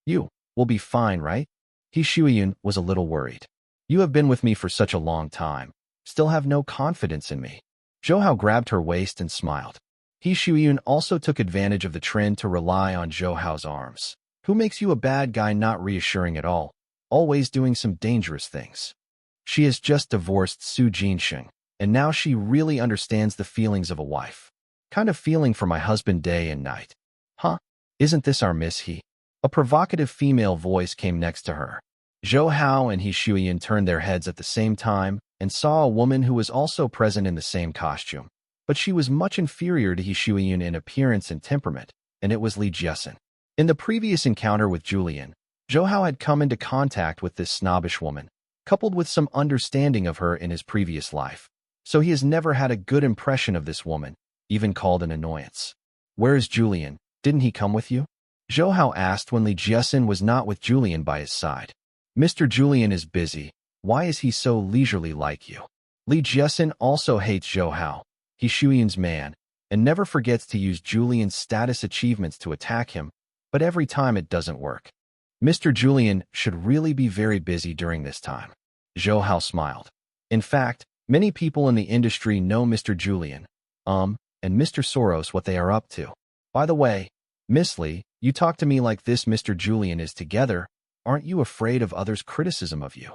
You will be fine, right? He Shuyun was a little worried. You have been with me for such a long time, still have no confidence in me. Zhou Hao grabbed her waist and smiled. He Shuyun also took advantage of the trend to rely on Zhou Hao's arms. Who makes you a bad guy? Not reassuring at all, always doing some dangerous things. She has just divorced Su Jinsheng, and now she really understands the feelings of a wife. Kind of feeling for my husband day and night. Huh? Isn't this our Miss He? A provocative female voice came next to her. Zhou Hao and He Shuiyin turned their heads at the same time and saw a woman who was also present in the same costume. But she was much inferior to He Shuiyin in appearance and temperament, and it was Li Jiasen. In the previous encounter with Julian, Zhou Hao had come into contact with this snobbish woman, coupled with some understanding of her in his previous life. So he has never had a good impression of this woman, even called an annoyance. Where is Julian? Didn't he come with you? Zhou Hao asked when Li Jiasen was not with Julian by his side. Mr. Julian is busy. Why is he so leisurely like you? Li Jiasen also hates Zhou Hao, He Shuyin's man, and never forgets to use Julian's status achievements to attack him, but every time it doesn't work. Mr. Julian should really be very busy during this time. Zhou Hao smiled. In fact, many people in the industry know Mr. Julian, and Mr. Soros what they are up to. By the way, Miss Li, you talk to me like this Mr. Julian is together. Aren't you afraid of others' criticism of you?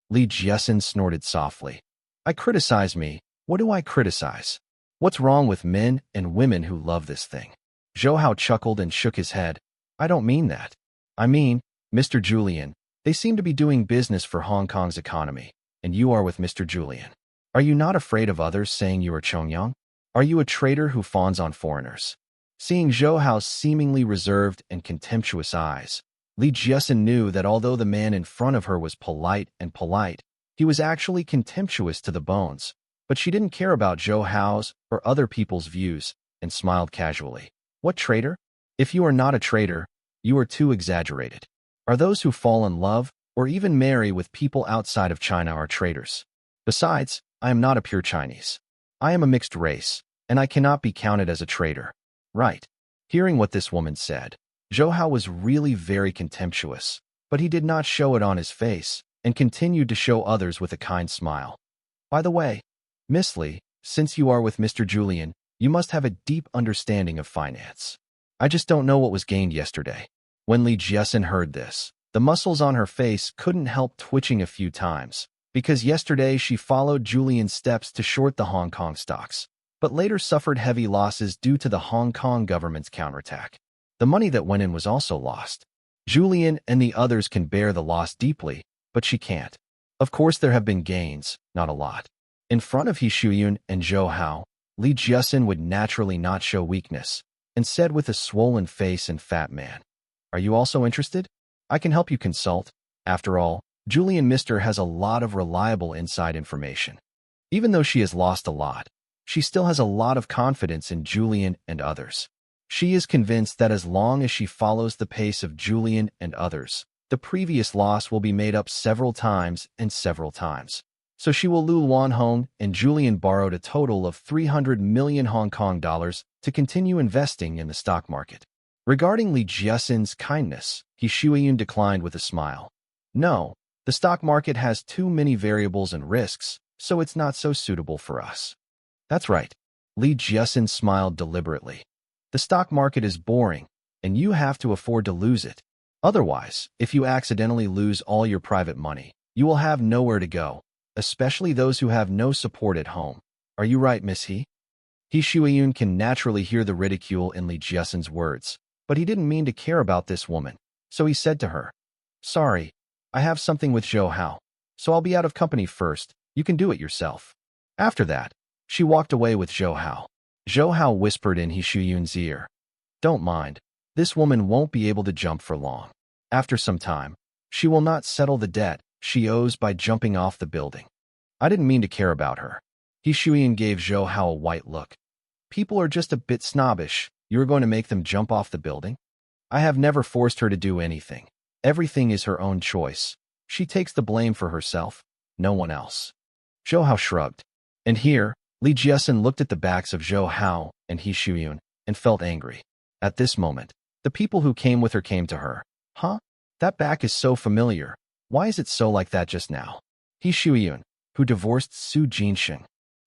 Li Jiasen snorted softly. I criticize me? What do I criticize? What's wrong with men and women who love this thing? Zhou Hao chuckled and shook his head. I don't mean that. I mean, Mr. Julian, they seem to be doing business for Hong Kong's economy, and you are with Mr. Julian. Are you not afraid of others saying you are Chongyang? Are you a traitor who fawns on foreigners? Seeing Zhou Hao's seemingly reserved and contemptuous eyes, Li Jiasen knew that although the man in front of her was polite, he was actually contemptuous to the bones. But she didn't care about Zhou Hao's or other people's views, and smiled casually. What traitor? If you are not a traitor, you are too exaggerated. Are those who fall in love or even marry with people outside of China are traitors? Besides, I am not a pure Chinese. I am a mixed race, and I cannot be counted as a traitor. Right. Hearing what this woman said, Zhou Hao was really very contemptuous, but he did not show it on his face and continued to show others with a kind smile. By the way, Miss Li, since you are with Mr. Julian, you must have a deep understanding of finance. I just don't know what was gained yesterday. When Li Jiasen heard this, The muscles on her face couldn't help twitching a few times, because yesterday she followed Julian's steps to short the Hong Kong stocks, but later suffered heavy losses due to the Hong Kong government's counterattack. The money that went in was also lost. Julian and the others can bear the loss deeply, but she can't. Of course there have been gains, not a lot. In front of He Shuyun and Zhou Hao, Li Jiasin would naturally not show weakness, and said with a swollen face and fat man, "Are you also interested? I can help you consult. After all, Julian Mister has a lot of reliable inside information. Even though she has lost a lot, she still has a lot of confidence in Julian and others. She is convinced that as long as she follows the pace of Julian and others, the previous loss will be made up several times and several times. So she will Lu Wanhong and Julian borrowed a total of 300 million Hong Kong dollars to continue investing in the stock market." Regarding Li Jiasin's kindness, He Shuyun declined with a smile. "No, the stock market has too many variables and risks, so it's not so suitable for us." "That's right." Li Jiasin smiled deliberately. "The stock market is boring, and you have to afford to lose it. Otherwise, if you accidentally lose all your private money, you will have nowhere to go, especially those who have no support at home. Are you right, Miss He?" He Shuyun can naturally hear the ridicule in Li Jiasin's words, but he didn't mean to care about this woman, so he said to her, "Sorry, I have something with Zhou Hao, so I'll be out of company first. You can do it yourself." After that, she walked away with Zhou Hao. Zhou Hao whispered in He Shuyun's ear, "Don't mind. This woman won't be able to jump for long. After some time, she will not settle the debt she owes by jumping off the building." I didn't mean to care about her. He Shuyun gave Zhou Hao a white look. "People are just a bit snobbish. You're going to make them jump off the building? I have never forced her to do anything. Everything is her own choice. She takes the blame for herself, no one else." Zhou Hao shrugged. And here, Li Jiasin looked at the backs of Zhou Hao and He Shuyun and felt angry. At this moment, the people who came with her came to her. "Huh? That back is so familiar. Why is it so like that just now?" He Shuyun, who divorced Su Jinxing.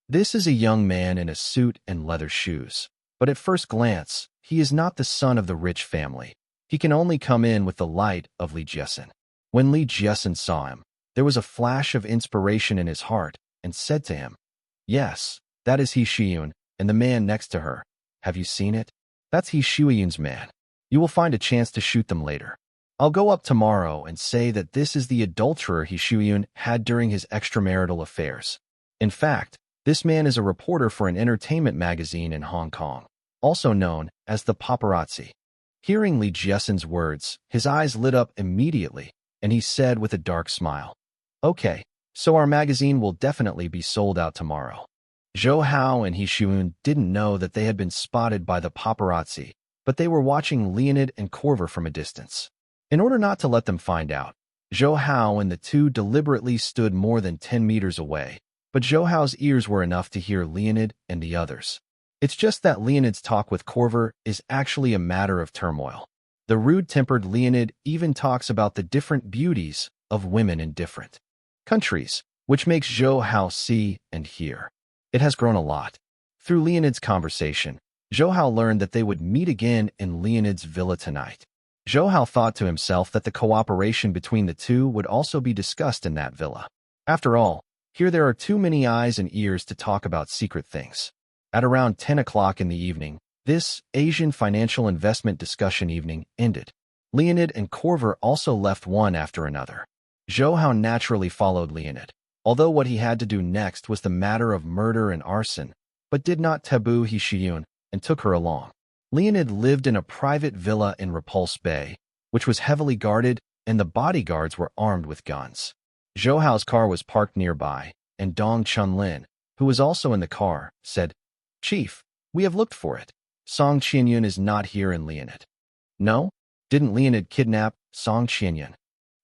This is a young man in a suit and leather shoes. But at first glance, he is not the son of the rich family. He can only come in with the light of Li Jiasin. When Li Jiasin saw him, there was a flash of inspiration in his heart and said to him, "Yes, that is He Shuyun and the man next to her. Have you seen it? That's He Shuyun's man. You will find a chance to shoot them later. I'll go up tomorrow and say that this is the adulterer He Shuyun had during his extramarital affairs. In fact, this man is a reporter for an entertainment magazine in Hong Kong, also known as the Paparazzi." Hearing Li Jiasin's words, his eyes lit up immediately, and he said with a dark smile, "Okay, so our magazine will definitely be sold out tomorrow." Zhou Hao and He Shuyun didn't know that they had been spotted by the paparazzi, but they were watching Leonid and Corver from a distance. In order not to let them find out, Zhou Hao and the two deliberately stood more than 10 meters away, but Zhou Hao's ears were enough to hear Leonid and the others. It's just that Leonid's talk with Corver is actually a matter of turmoil. The rude-tempered Leonid even talks about the different beauties of women in different countries, which makes Zhou Hao see and hear. It has grown a lot. Through Leonid's conversation, Zhou Hao learned that they would meet again in Leonid's villa tonight. Zhou Hao thought to himself that the cooperation between the two would also be discussed in that villa. After all, here there are too many eyes and ears to talk about secret things. At around 10 o'clock in the evening, this Asian financial investment discussion evening ended. Leonid and Corver also left one after another. Zhou Hao naturally followed Leonid, although what he had to do next was the matter of murder and arson, but did not taboo He Shuyun and took her along. Leonid lived in a private villa in Repulse Bay, which was heavily guarded, and the bodyguards were armed with guns. Zhou Hao's car was parked nearby, and Dong Chunlin, who was also in the car, said, "Chief, we have looked for it. Song Qianyun is not here in Leonid." "No? Didn't Leonid kidnap Song Qianyun?"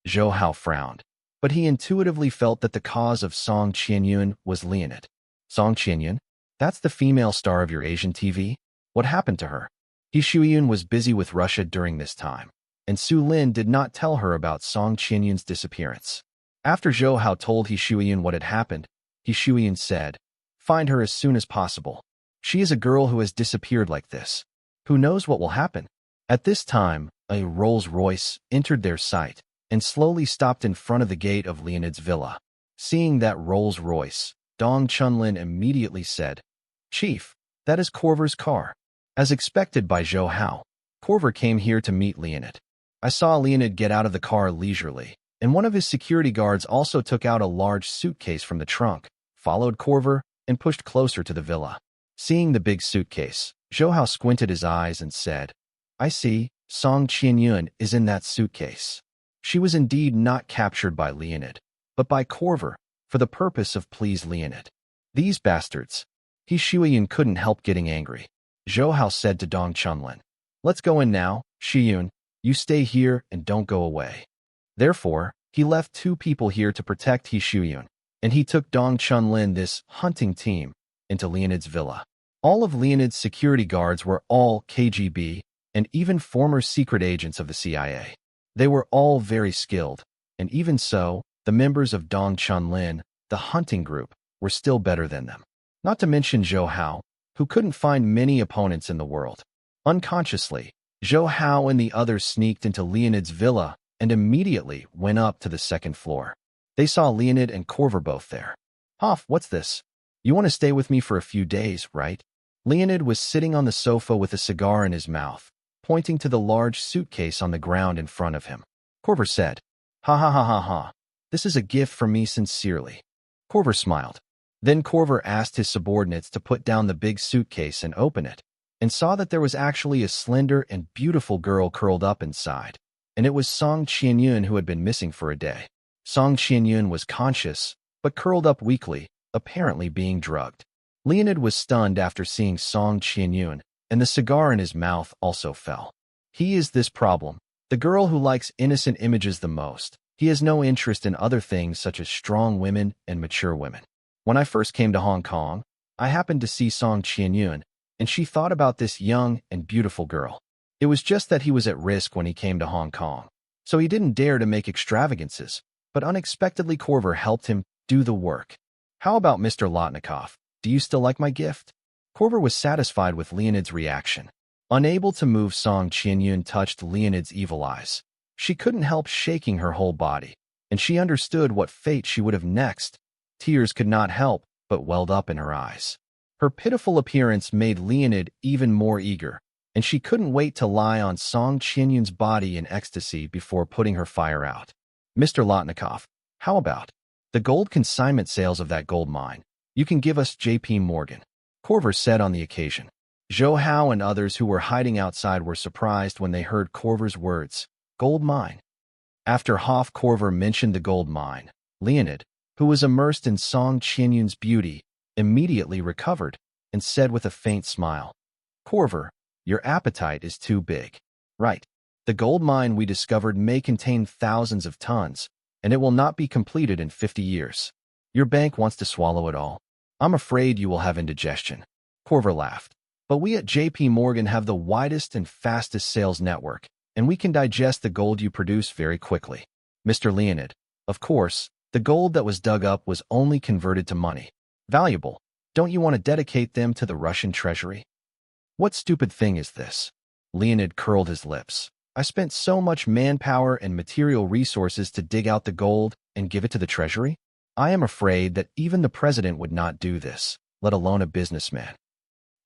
Zhou Hao frowned, but he intuitively felt that the cause of Song Qianyun was Leonid. "Song Qianyun? That's the female star of your Asian TV? What happened to her?" He Shuyun was busy with Russia during this time, and Su Lin did not tell her about Song Qianyun's disappearance. After Zhou Hao told He Shuyun what had happened, He Shuyun said, "Find her as soon as possible. She is a girl who has disappeared like this. Who knows what will happen?" At this time, a Rolls-Royce entered their sight, and slowly stopped in front of the gate of Leonid's villa. Seeing that Rolls-Royce, Dong Chunlin immediately said, "Chief, that is Corver's car." As expected by Zhou Hao, Corver came here to meet Leonid. I saw Leonid get out of the car leisurely, and one of his security guards also took out a large suitcase from the trunk, followed Corver, and pushed closer to the villa. Seeing the big suitcase, Zhou Hao squinted his eyes and said, "I see, Song Qianyun is in that suitcase." She was indeed not captured by Leonid, but by Corver, for the purpose of please Leonid. These bastards. He Shiyun couldn't help getting angry. Zhou Hao said to Dong Chunlin, "Let's go in now, Shiyun. You stay here and don't go away." Therefore, he left 2 people here to protect He Shiyun, and he took Dong Chunlin, this hunting team, into Leonid's villa. All of Leonid's security guards were all KGB and even former secret agents of the CIA. They were all very skilled, and even so, the members of Dong Chunlin, the hunting group, were still better than them. Not to mention Zhou Hao, who couldn't find many opponents in the world. Unconsciously, Zhou Hao and the others sneaked into Leonid's villa and immediately went up to the 2nd floor. They saw Leonid and Corver both there. "Hoff, what's this? You want to stay with me for a few days, right?" Leonid was sitting on the sofa with a cigar in his mouth, pointing to the large suitcase on the ground in front of him. Corver said, "Ha ha ha ha ha. This is a gift from me sincerely." Corver smiled. Then Corver asked his subordinates to put down the big suitcase and open it, and saw that there was actually a slender and beautiful girl curled up inside, and it was Song Qianyun who had been missing for a day. Song Qianyun was conscious, but curled up weakly, apparently being drugged. Leonid was stunned after seeing Song Qianyun, and the cigar in his mouth also fell. He is this problem, the girl who likes innocent images the most. He has no interest in other things such as strong women and mature women. When I first came to Hong Kong, I happened to see Song Qianyun, and she thought about this young and beautiful girl. It was just that he was at risk when he came to Hong Kong, so he didn't dare to make extravagances, but unexpectedly Corver helped him do the work. "How about Mr. Lotnikov? Do you still like my gift?" Corver was satisfied with Leonid's reaction. Unable to move, Song Qianyun touched Leonid's evil eyes. She couldn't help shaking her whole body, and she understood what fate she would have next. Tears could not help but welled up in her eyes. Her pitiful appearance made Leonid even more eager, and she couldn't wait to lie on Song Qianyun's body in ecstasy before putting her fire out. "Mr. Lotnikov, how about the gold consignment sales of that gold mine? You can give us J.P. Morgan," Corver said on the occasion. Zhou Hao and others who were hiding outside were surprised when they heard Corver's words, "Gold mine." After Hoff Corver mentioned the gold mine, Leonid, who was immersed in Song Qianyun's beauty, immediately recovered and said with a faint smile, "Corver, your appetite is too big. Right. The gold mine we discovered may contain thousands of tons, and it will not be completed in 50 years. Your bank wants to swallow it all. I'm afraid you will have indigestion." Corver laughed. "But we at J.P. Morgan have the widest and fastest sales network, and we can digest the gold you produce very quickly. Mr. Leonid, of course, the gold that was dug up was only converted to money. Valuable. Don't you want to dedicate them to the Russian treasury?" "What stupid thing is this?" Leonid curled his lips. "I spent so much manpower and material resources to dig out the gold and give it to the treasury? I am afraid that even the president would not do this, let alone a businessman."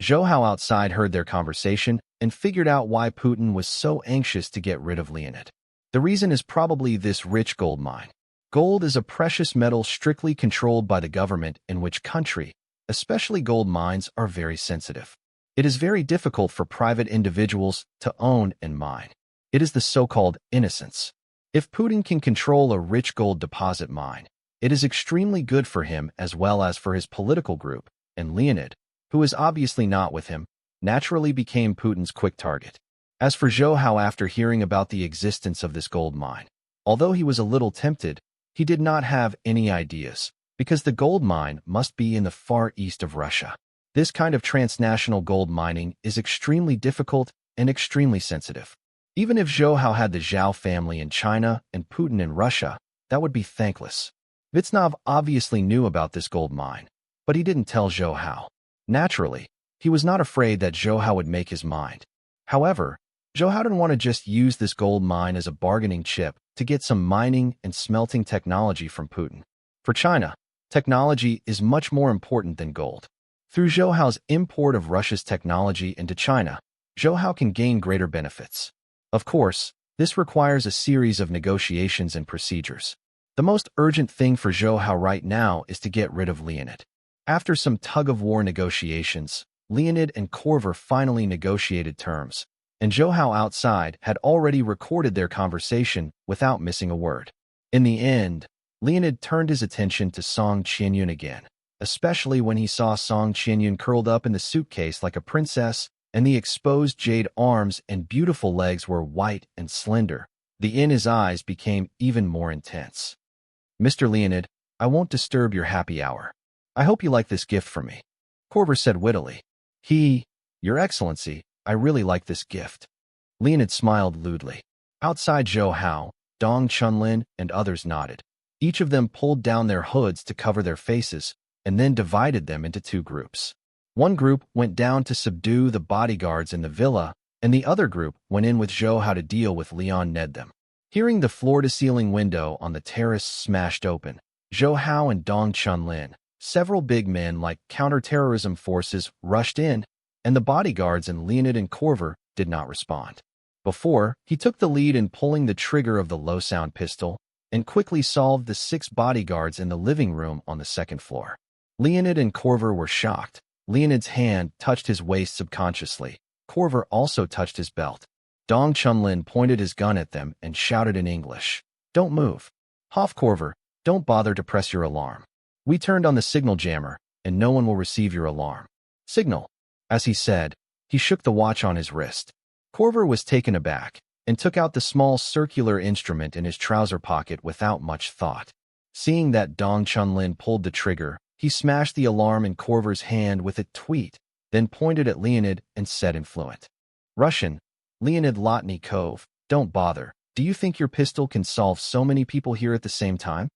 Zhou Hao outside heard their conversation and figured out why Putin was so anxious to get rid of Leonid. The reason is probably this rich gold mine. Gold is a precious metal strictly controlled by the government in which country, especially gold mines, are very sensitive. It is very difficult for private individuals to own and mine. It is the so-called innocence. If Putin can control a rich gold deposit mine, it is extremely good for him as well as for his political group, and Leonid, who is obviously not with him, naturally became Putin's quick target. As for Zhou Hao, after hearing about the existence of this gold mine, although he was a little tempted, he did not have any ideas, because the gold mine must be in the far east of Russia. This kind of transnational gold mining is extremely difficult and extremely sensitive. Even if Zhou Hao had the Zhao family in China and Putin in Russia, that would be thankless. Vitsnov obviously knew about this gold mine, but he didn't tell Zhou Hao. Naturally, he was not afraid that Zhou Hao would make his mind. However, Zhou Hao didn't want to just use this gold mine as a bargaining chip to get some mining and smelting technology from Putin. For China, technology is much more important than gold. Through Zhou Hao's import of Russia's technology into China, Zhou Hao can gain greater benefits. Of course, this requires a series of negotiations and procedures. The most urgent thing for Zhou Hao right now is to get rid of Leonid. After some tug-of-war negotiations, Leonid and Korver finally negotiated terms, and Zhou Hao outside had already recorded their conversation without missing a word. In the end, Leonid turned his attention to Song Qianyun again, especially when he saw Song Qianyun curled up in the suitcase like a princess, and the exposed jade arms and beautiful legs were white and slender. The in his eyes became even more intense. "Mr. Leonid, I won't disturb your happy hour. I hope you like this gift from me," Korver said wittily. "Your Excellency, I really like this gift." Leonid smiled lewdly. Outside Zhou Hao, Dong Chunlin and others nodded. Each of them pulled down their hoods to cover their faces, and then divided them into two groups. One group went down to subdue the bodyguards in the villa, and the other group went in with Zhou Hao to deal with Leon Ned them. Hearing the floor-to-ceiling window on the terrace smashed open, Zhou Hao and Dong Chunlin, several big men like counterterrorism forces, rushed in, and the bodyguards and Leonid and Korver did not respond. Before, he took the lead in pulling the trigger of the low-sound pistol and quickly solved the 6 bodyguards in the living room on the second floor. Leonid and Korver were shocked. Leonid's hand touched his waist subconsciously. Korver also touched his belt. Dong Chunlin pointed his gun at them and shouted in English, "Don't move. Hoff Korver, don't bother to press your alarm. We turned on the signal jammer, and no one will receive your alarm." "Signal." As he said, he shook the watch on his wrist. Korver was taken aback and took out the small circular instrument in his trouser pocket without much thought. Seeing that Dong Chunlin pulled the trigger, he smashed the alarm in Korver's hand with a tweet, then pointed at Leonid and said in fluent Russian, "Leonid Lotnikov, don't bother. Do you think your pistol can solve so many people here at the same time?"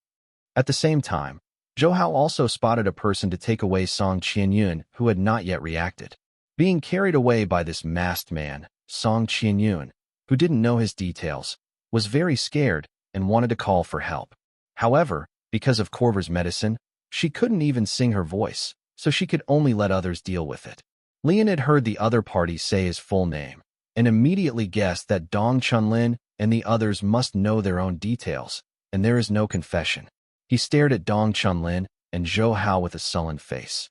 At the same time, Zhou Hao also spotted a person to take away Song Qianyun who had not yet reacted. Being carried away by this masked man, Song Qianyun, who didn't know his details, was very scared and wanted to call for help. However, because of Korver's medicine, she couldn't even sing her voice, so she could only let others deal with it. Leonid heard the other party say his full name, and immediately guessed that Dong Chunlin and the others must know their own details, and there is no confession. He stared at Dong Chunlin and Zhou Hao with a sullen face.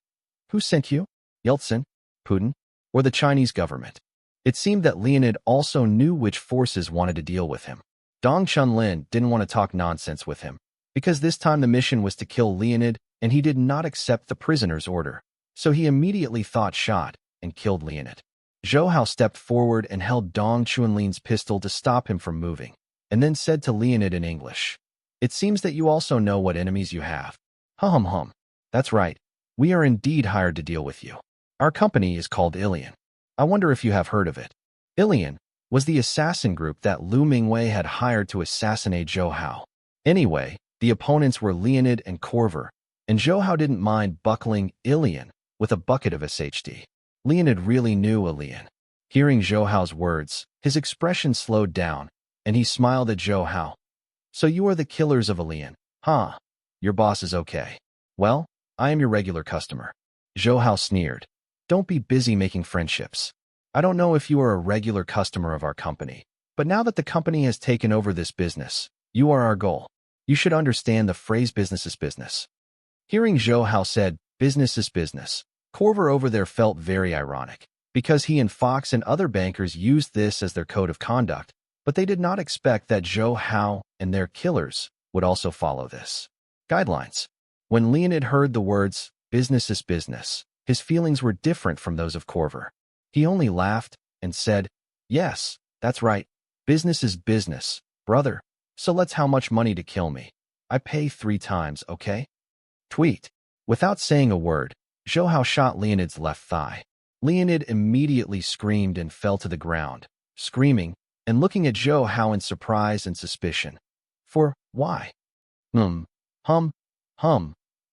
"Who sent you? Yeltsin? Putin? Or the Chinese government?" It seemed that Leonid also knew which forces wanted to deal with him. Dong Chunlin didn't want to talk nonsense with him, because this time the mission was to kill Leonid, and he did not accept the prisoner's order, so he immediately thought shot and killed Leonid. Zhou Hao stepped forward and held Dong Chunlin's pistol to stop him from moving, and then said to Leonid in English, "It seems that you also know what enemies you have." Hum. That's right. We are indeed hired to deal with you. Our company is called Ilion. I wonder if you have heard of it. Ilion was the assassin group that Lu Mingwei had hired to assassinate Zhou Hao. Anyway, the opponents were Leonid and Korver, and Zhou Hao didn't mind buckling Ilion with a bucket of SHD. Leonid really knew Ilion. Hearing Zhou Hao's words, his expression slowed down, and he smiled at Zhou Hao. "So you are the killers of Ilion, huh? Your boss is okay. Well, I am your regular customer." Zhou Hao sneered. "Don't be busy making friendships. I don't know if you are a regular customer of our company, but now that the company has taken over this business, you are our goal. You should understand the phrase business is business." Hearing Zhou Hao said, "Business is business," Korver over there felt very ironic, because he and Fox and other bankers used this as their code of conduct, but they did not expect that Zhou Hao and their killers would also follow this guidelines. When Leonid heard the words, "business is business," his feelings were different from those of Korver. He only laughed and said, "Yes, that's right. Business is business, brother. So let's how much money to kill me. I pay 3 times, okay?" Tweet. Without saying a word, Zhou Hao shot Leonid's left thigh. Leonid immediately screamed and fell to the ground, screaming and looking at Zhou Hao in surprise and suspicion. "For why?" Hum.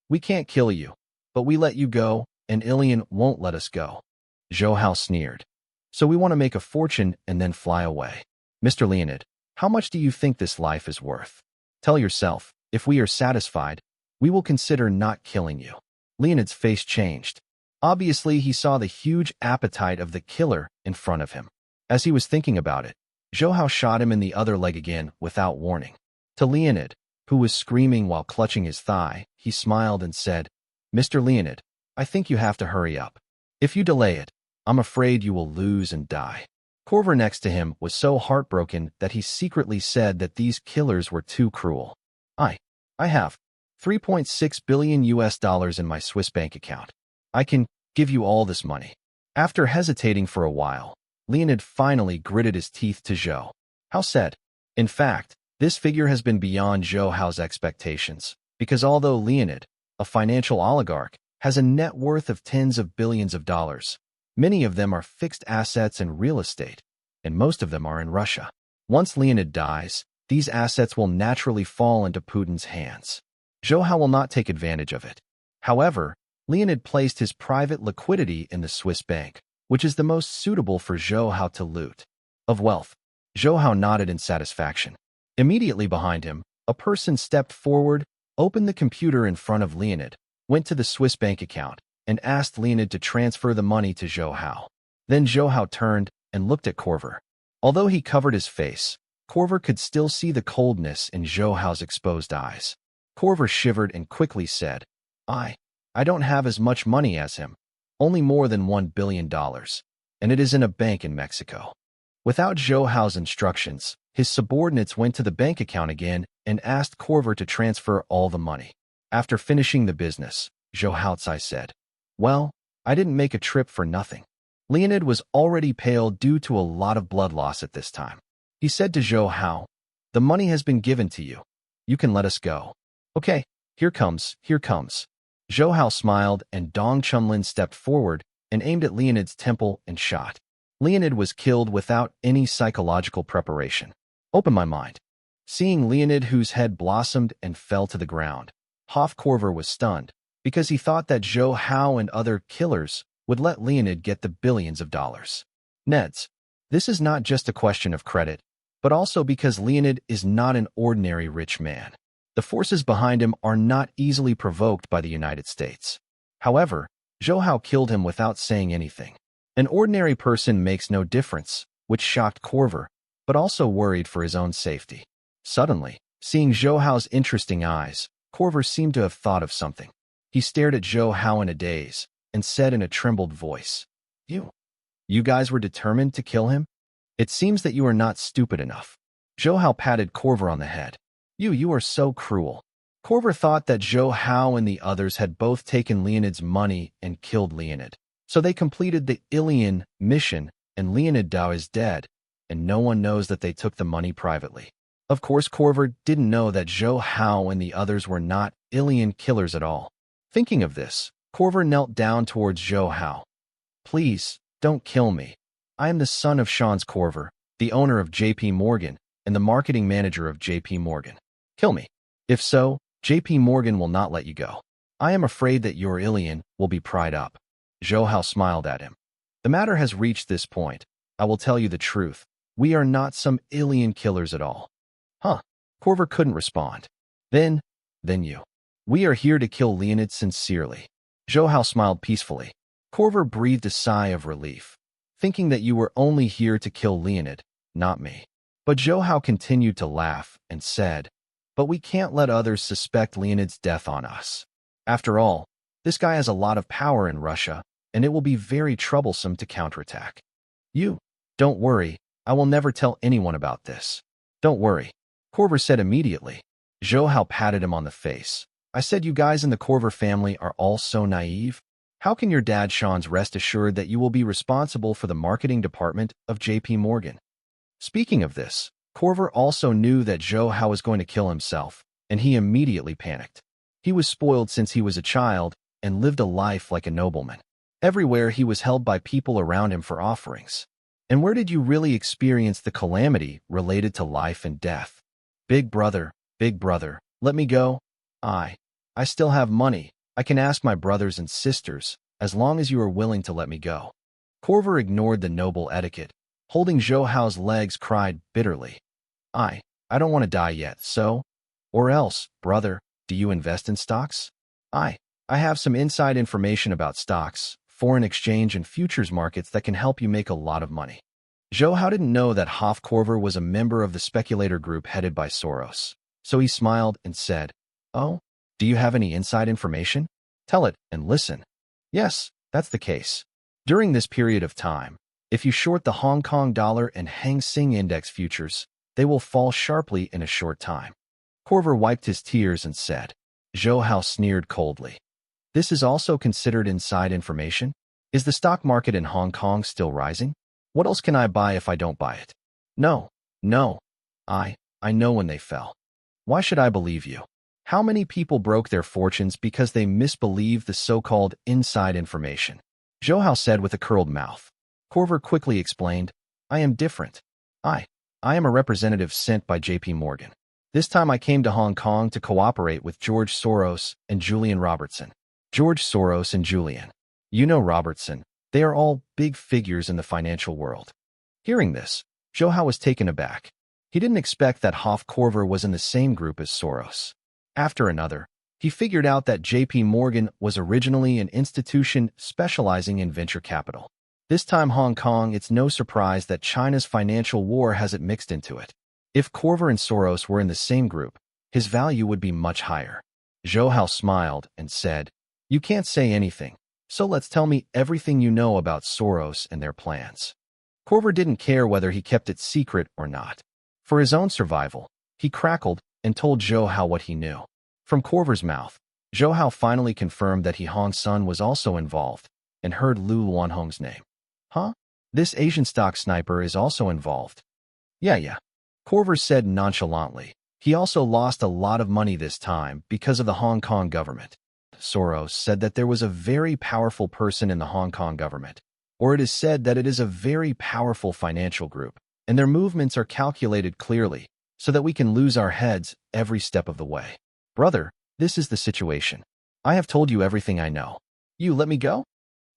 We can't kill you, but we let you go, and Ilion won't let us go." Zhou Hao sneered. "So we want to make a fortune and then fly away. Mr. Leonid, How much do you think this life is worth? Tell yourself, if we are satisfied, we will consider not killing you. Leonid's face changed. Obviously, he saw the huge appetite of the killer in front of him. As he was thinking about it, Zhou Hao shot him in the other leg again without warning. To Leonid, who was screaming while clutching his thigh, he smiled and said, "Mr. Leonid, I think you have to hurry up. If you delay it, I'm afraid you will lose and die." Corver next to him was so heartbroken that he secretly said that these killers were too cruel. I have $3.6 billion in my Swiss bank account. I can give you all this money. After hesitating for a while, Leonid finally gritted his teeth to Zhou Hao said. In fact, this figure has been beyond Zhou Hao's expectations, because although Leonid, a financial oligarch, has a net worth of tens of billions of dollars, many of them are fixed assets and real estate, and most of them are in Russia. Once Leonid dies, these assets will naturally fall into Putin's hands. Zhou Hao will not take advantage of it. However, Leonid placed his private liquidity in the Swiss bank, which is the most suitable for Zhou Hao to loot. Of wealth, Zhou Hao nodded in satisfaction. Immediately behind him, a person stepped forward, opened the computer in front of Leonid, went to the Swiss bank account, and asked Leonid to transfer the money to Zhou Hao. Then Zhou Hao turned and looked at Corver. Although he covered his face, Corver could still see the coldness in Zhou Hao's exposed eyes. Corver shivered and quickly said, I don't have as much money as him, only more than $1 billion, and it is in a bank in Mexico. Without Zhou Hao's instructions, his subordinates went to the bank account again and asked Corver to transfer all the money. After finishing the business, Zhou Hao said, Well, I didn't make a trip for nothing. Leonid was already pale due to a lot of blood loss at this time. He said to Zhou Hao, The money has been given to you. You can let us go. Okay, here comes. Zhou Hao smiled and Dong Chunlin stepped forward and aimed at Leonid's temple and shot. Leonid was killed without any psychological preparation. Open my mind. Seeing Leonid, whose head blossomed and fell to the ground, Hoff Corver was stunned because he thought that Zhou Hao and other killers would let Leonid get the billions of dollars. Neds, this is not just a question of credit, but also because Leonid is not an ordinary rich man. The forces behind him are not easily provoked by the United States. However, Zhou Hao killed him without saying anything. An ordinary person makes no difference, which shocked Corver, but also worried for his own safety. Suddenly, seeing Zhou Hao's interesting eyes, Corver seemed to have thought of something. He stared at Zhou Hao in a daze and said in a trembled voice, You guys were determined to kill him? It seems that you are not stupid enough. Zhou Hao patted Corver on the head. You are so cruel. Corver thought that Zhou Hao and the others had both taken Leonid's money and killed Leonid. So they completed the Ilian mission, and Leonid Dao is dead, and no one knows that they took the money privately. Of course, Corver didn't know that Zhou Hao and the others were not Ilian killers at all. Thinking of this, Corver knelt down towards Zhou Hao. Please, don't kill me. I am the son of Shans Corver, the owner of J.P. Morgan, and the marketing manager of J.P. Morgan. Kill me. If so, J.P. Morgan will not let you go. I am afraid that your Ilian will be pried up. Zhou Hao smiled at him. The matter has reached this point. I will tell you the truth. We are not some Ilian killers at all. Huh. Corver couldn't respond. Then you. We are here to kill Leonid sincerely. Zhou Hao smiled peacefully. Corver breathed a sigh of relief, thinking that you were only here to kill Leonid, not me. But Zhou Hao continued to laugh and said, But we can't let others suspect Leonid's death on us. After all, this guy has a lot of power in Russia, and it will be very troublesome to counterattack. Don't worry, I will never tell anyone about this. Don't worry, Corver said immediately. Zhou Hao patted him on the face. I said you guys in the Corver family are all so naive. How can your dad Shans rest assured that you will be responsible for the marketing department of J.P. Morgan? Speaking of this, Corver also knew that Zhou Hao was going to kill himself, and he immediately panicked. He was spoiled since he was a child and lived a life like a nobleman. Everywhere he was held by people around him for offerings. And where did you really experience the calamity related to life and death? Big brother, let me go. I still have money. I can ask my brothers and sisters, as long as you are willing to let me go. Corver ignored the noble etiquette. Holding Zhou Hao's legs, cried bitterly. I don't want to die yet, so? Or else, brother, do you invest in stocks? I, I have some inside information about stocks, foreign exchange, and futures markets that can help you make a lot of money. Zhou Hao didn't know that Hofkorver was a member of the speculator group headed by Soros, so he smiled and said, "Oh, do you have any inside information? Tell it and listen." Yes, that's the case. During this period of time, if you short the Hong Kong dollar and Hang Seng Index futures, they will fall sharply in a short time. Korver wiped his tears and said. Zhou Hao sneered coldly. This is also considered inside information? Is the stock market in Hong Kong still rising? What else can I buy if I don't buy it? No, no. I know when they fell. Why should I believe you? How many people broke their fortunes because they misbelieved the so-called inside information? Zhou Hao said with a curled mouth. Korver quickly explained, I am different. I am a representative sent by J.P. Morgan. This time I came to Hong Kong to cooperate with George Soros and Julian Robertson. George Soros and Julian. You know Robertson. They are all big figures in the financial world. Hearing this, Zhou Hao was taken aback. He didn't expect that Hofkorver was in the same group as Soros. After another, he figured out that J.P. Morgan was originally an institution specializing in venture capital. This time Hong Kong, it's no surprise that China's financial war has it mixed into it. If Korver and Soros were in the same group, his value would be much higher. Zhou Hao smiled and said, You can't say anything, so let's tell me everything you know about Soros and their plans. Korver didn't care whether he kept it secret or not. For his own survival, he crackled and told Zhou Hao what he knew. From Korver's mouth, Zhou Hao finally confirmed that Hong Sun was also involved and heard Lu Luanhong's name. Huh? This Asian stock sniper is also involved. Yeah. Korver said nonchalantly. He also lost a lot of money this time because of the Hong Kong government. Soros said that there was a very powerful person in the Hong Kong government, or it is said that it is a very powerful financial group, and their movements are calculated clearly so that we can lose our heads every step of the way. Brother, this is the situation. I have told you everything I know. You let me go?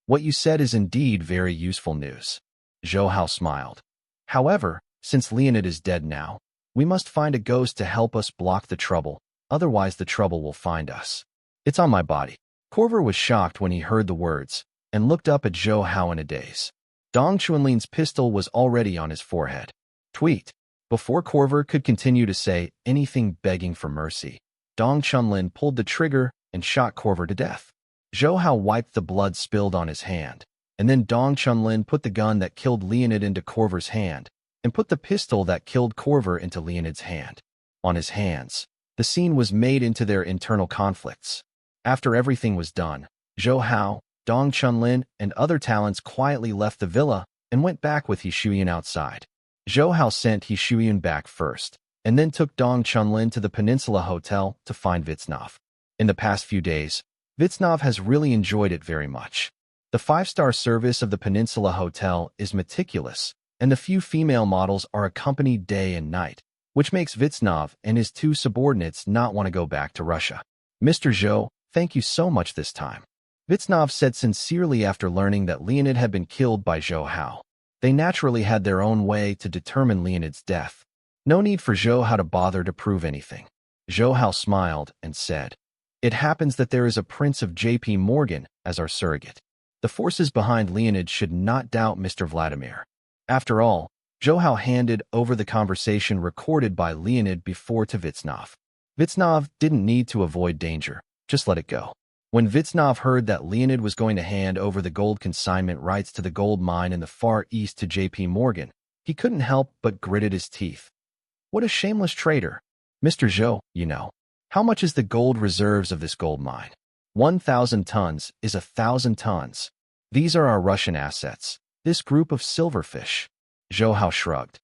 What you said is indeed very useful news. Zhou Hao smiled. However, since Leonid is dead now, we must find a ghost to help us block the trouble, otherwise the trouble will find us. It's on my body. Korver was shocked when he heard the words and looked up at Zhou Hao in a daze. Dong Chunlin's pistol was already on his forehead. Tweet. Before Korver could continue to say anything begging for mercy, Dong Chunlin pulled the trigger and shot Korver to death. Zhou Hao wiped the blood spilled on his hand, and then Dong Chunlin put the gun that killed Leonid into Korver's hand and put the pistol that killed Korver into Leonid's hand. On his hands, the scene was made into their internal conflicts. After everything was done, Zhou Hao, Dong Chunlin, and other talents quietly left the villa and went back with He Shuyan outside. Zhou Hao sent He Shuyan back first, and then took Dong Chunlin to the Peninsula Hotel to find Vitsnov. In the past few days, Vitsnov has really enjoyed it very much. The 5-star service of the Peninsula Hotel is meticulous, and the few female models are accompanied day and night, which makes Vitsnov and his 2 subordinates not want to go back to Russia. Mr. Zhou, thank you so much this time. Vitsnov said sincerely after learning that Leonid had been killed by Zhou Hao. They naturally had their own way to determine Leonid's death. No need for Zhou Hao to bother to prove anything. Zhou Hao smiled and said, It happens that there is a prince of J.P. Morgan as our surrogate. The forces behind Leonid should not doubt Mr. Vladimir. After all, Zhou Hao handed over the conversation recorded by Leonid before to Vitsnov. Vitsnov didn't need to avoid danger, just let it go. When Vitsnov heard that Leonid was going to hand over the gold consignment rights to the gold mine in the Far East to J.P. Morgan, he couldn't help but gritted his teeth. What a shameless traitor. Mr. Zhou, you know. How much is the gold reserves of this gold mine? 1,000 tons is 1,000 tons. These are our Russian assets. This group of silverfish. Zhou Hao shrugged.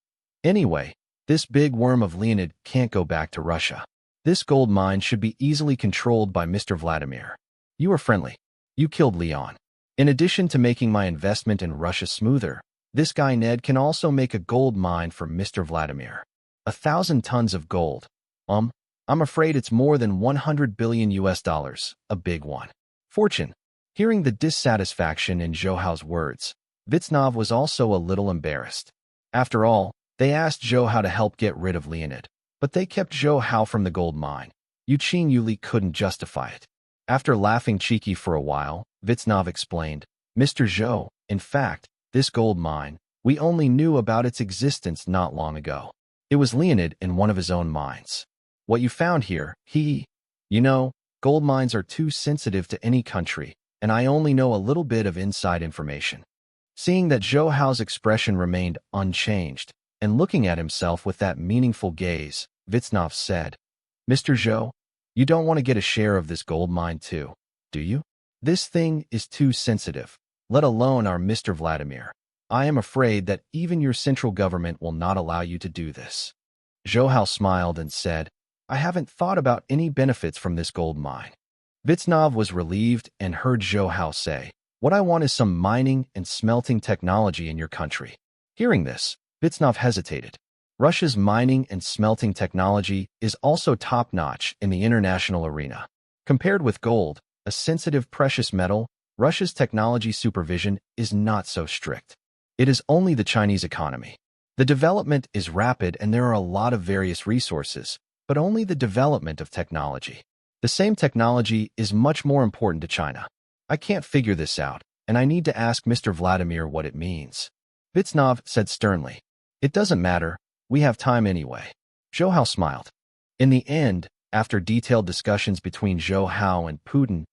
Anyway, this big worm of Leonid can't go back to Russia. This gold mine should be easily controlled by Mr. Vladimir. You are friendly. You killed Leon. In addition to making my investment in Russia smoother, this guy Ned can also make a gold mine for Mr. Vladimir. 1,000 tons of gold. I'm afraid it's more than 100 billion US dollars, a big one. Fortune. Hearing the dissatisfaction in Zhou Hao's words, Vitsnov was also a little embarrassed. After all, They asked Zhou Hao to help get rid of Leonid, but they kept Zhou Hao from the gold mine. Yuqing Yuli couldn't justify it. After laughing cheeky for a while, Vitsnov explained, Mr. Zhou, in fact, this gold mine, we only knew about its existence not long ago. It was Leonid in one of his own mines. What you found here, you know, gold mines are too sensitive to any country, and I only know a little bit of inside information. Seeing that Zhou Hao's expression remained unchanged, and looking at himself with that meaningful gaze, Vitsnov said, Mr. Zhou, you don't want to get a share of this gold mine too, do you? This thing is too sensitive, let alone our Mr. Vladimir. I am afraid that even your central government will not allow you to do this. Zhou Hao smiled and said, I haven't thought about any benefits from this gold mine. Vitsnov was relieved and heard Zhou Hao say, What I want is some mining and smelting technology in your country. Hearing this, Vitsnov hesitated. Russia's mining and smelting technology is also top-notch in the international arena. Compared with gold, a sensitive precious metal, Russia's technology supervision is not so strict. It is only the Chinese economy. The development is rapid and there are a lot of various resources, but only the development of technology. The same technology is much more important to China. I can't figure this out, and I need to ask Mr. Vladimir what it means. Vitsnov said sternly, It doesn't matter, we have time anyway. Zhou Hao smiled. In the end, after detailed discussions between Zhou Hao and Putin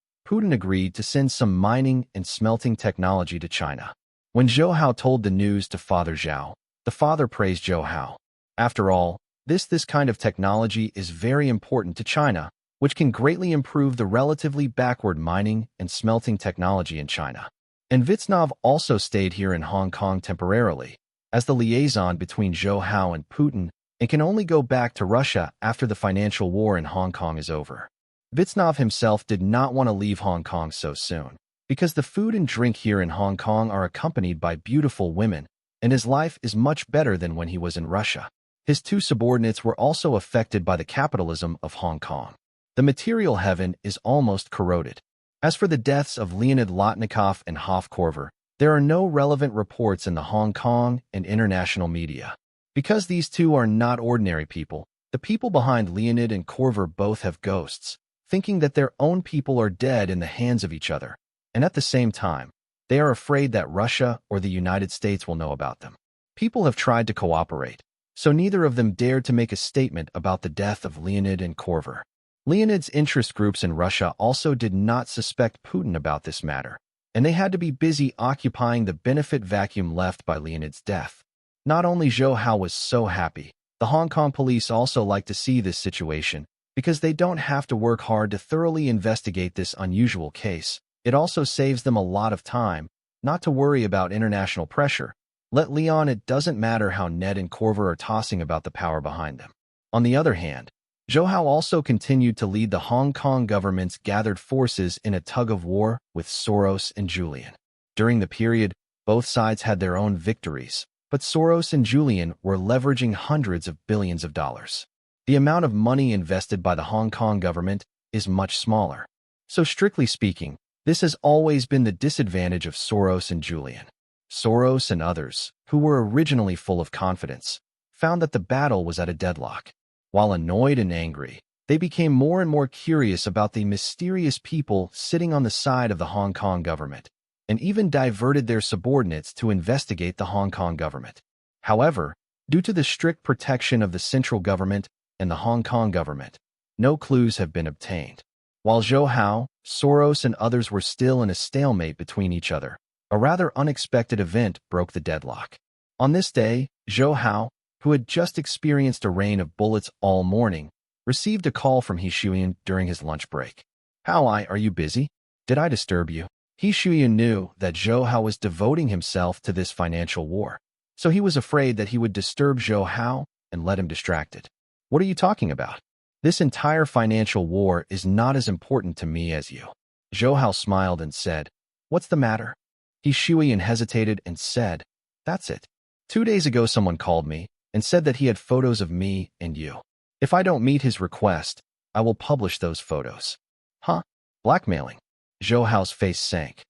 agreed to send some mining and smelting technology to China. When Zhou Hao told the news to Father Zhao, the father praised Zhou Hao. After all, this kind of technology is very important to China, which can greatly improve the relatively backward mining and smelting technology in China. And Vitsnov also stayed here in Hong Kong temporarily, as the liaison between Zhou Hao and Putin, and can only go back to Russia after the financial war in Hong Kong is over. Vitsnov himself did not want to leave Hong Kong so soon, because the food and drink here in Hong Kong are accompanied by beautiful women, and his life is much better than when he was in Russia. His two subordinates were also affected by the capitalism of Hong Kong. The material heaven is almost corroded. As for the deaths of Leonid Lotnikov and Hoff Korver, there are no relevant reports in the Hong Kong and international media. Because these two are not ordinary people, the people behind Leonid and Korver both have ghosts, thinking that their own people are dead in the hands of each other, and at the same time, they are afraid that Russia or the United States will know about them. People have tried to cooperate, so neither of them dared to make a statement about the death of Leonid and Korver. Leonid's interest groups in Russia also did not suspect Putin about this matter, and they had to be busy occupying the benefit vacuum left by Leonid's death. Not only Zhou Hao was so happy, the Hong Kong police also like to see this situation, because they don't have to work hard to thoroughly investigate this unusual case. It also saves them a lot of time, not to worry about international pressure. Let Leon, it doesn't matter how Ned and Korver are tossing about the power behind them. On the other hand, Zhou Hao also continued to lead the Hong Kong government's gathered forces in a tug-of-war with Soros and Julian. During the period, both sides had their own victories, but Soros and Julian were leveraging hundreds of billions of dollars. The amount of money invested by the Hong Kong government is much smaller. So strictly speaking, this has always been the disadvantage of Soros and Julian. Soros and others, who were originally full of confidence, found that the battle was at a deadlock. While annoyed and angry, they became more and more curious about the mysterious people sitting on the side of the Hong Kong government, and even diverted their subordinates to investigate the Hong Kong government. However, due to the strict protection of the central government and the Hong Kong government, no clues have been obtained. While Zhou Hao, Soros, and others were still in a stalemate between each other, a rather unexpected event broke the deadlock. On this day, Zhou Hao, who had just experienced a rain of bullets all morning, received a call from He Shuyan during his lunch break. How are you busy? Did I disturb you? He Shuyan knew that Zhou Hao was devoting himself to this financial war, so he was afraid that he would disturb Zhou Hao and let him distracted. What are you talking about? This entire financial war is not as important to me as you. Zhou Hao smiled and said, What's the matter? He Shuyan hesitated and said, That's it. 2 days ago someone called me and said that he had photos of me and you. If I don't meet his request, I will publish those photos. Huh? Blackmailing? Zhou Hao's face sank.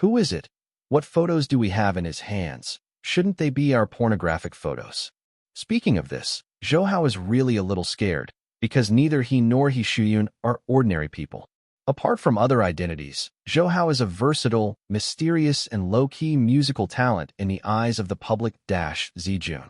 Who is it? What photos do we have in his hands? Shouldn't they be our pornographic photos? Speaking of this, Zhou Hao is really a little scared, because neither he nor He Shuyun are ordinary people. Apart from other identities, Zhou Hao is a versatile, mysterious, and low-key musical talent in the eyes of the public. Zijun.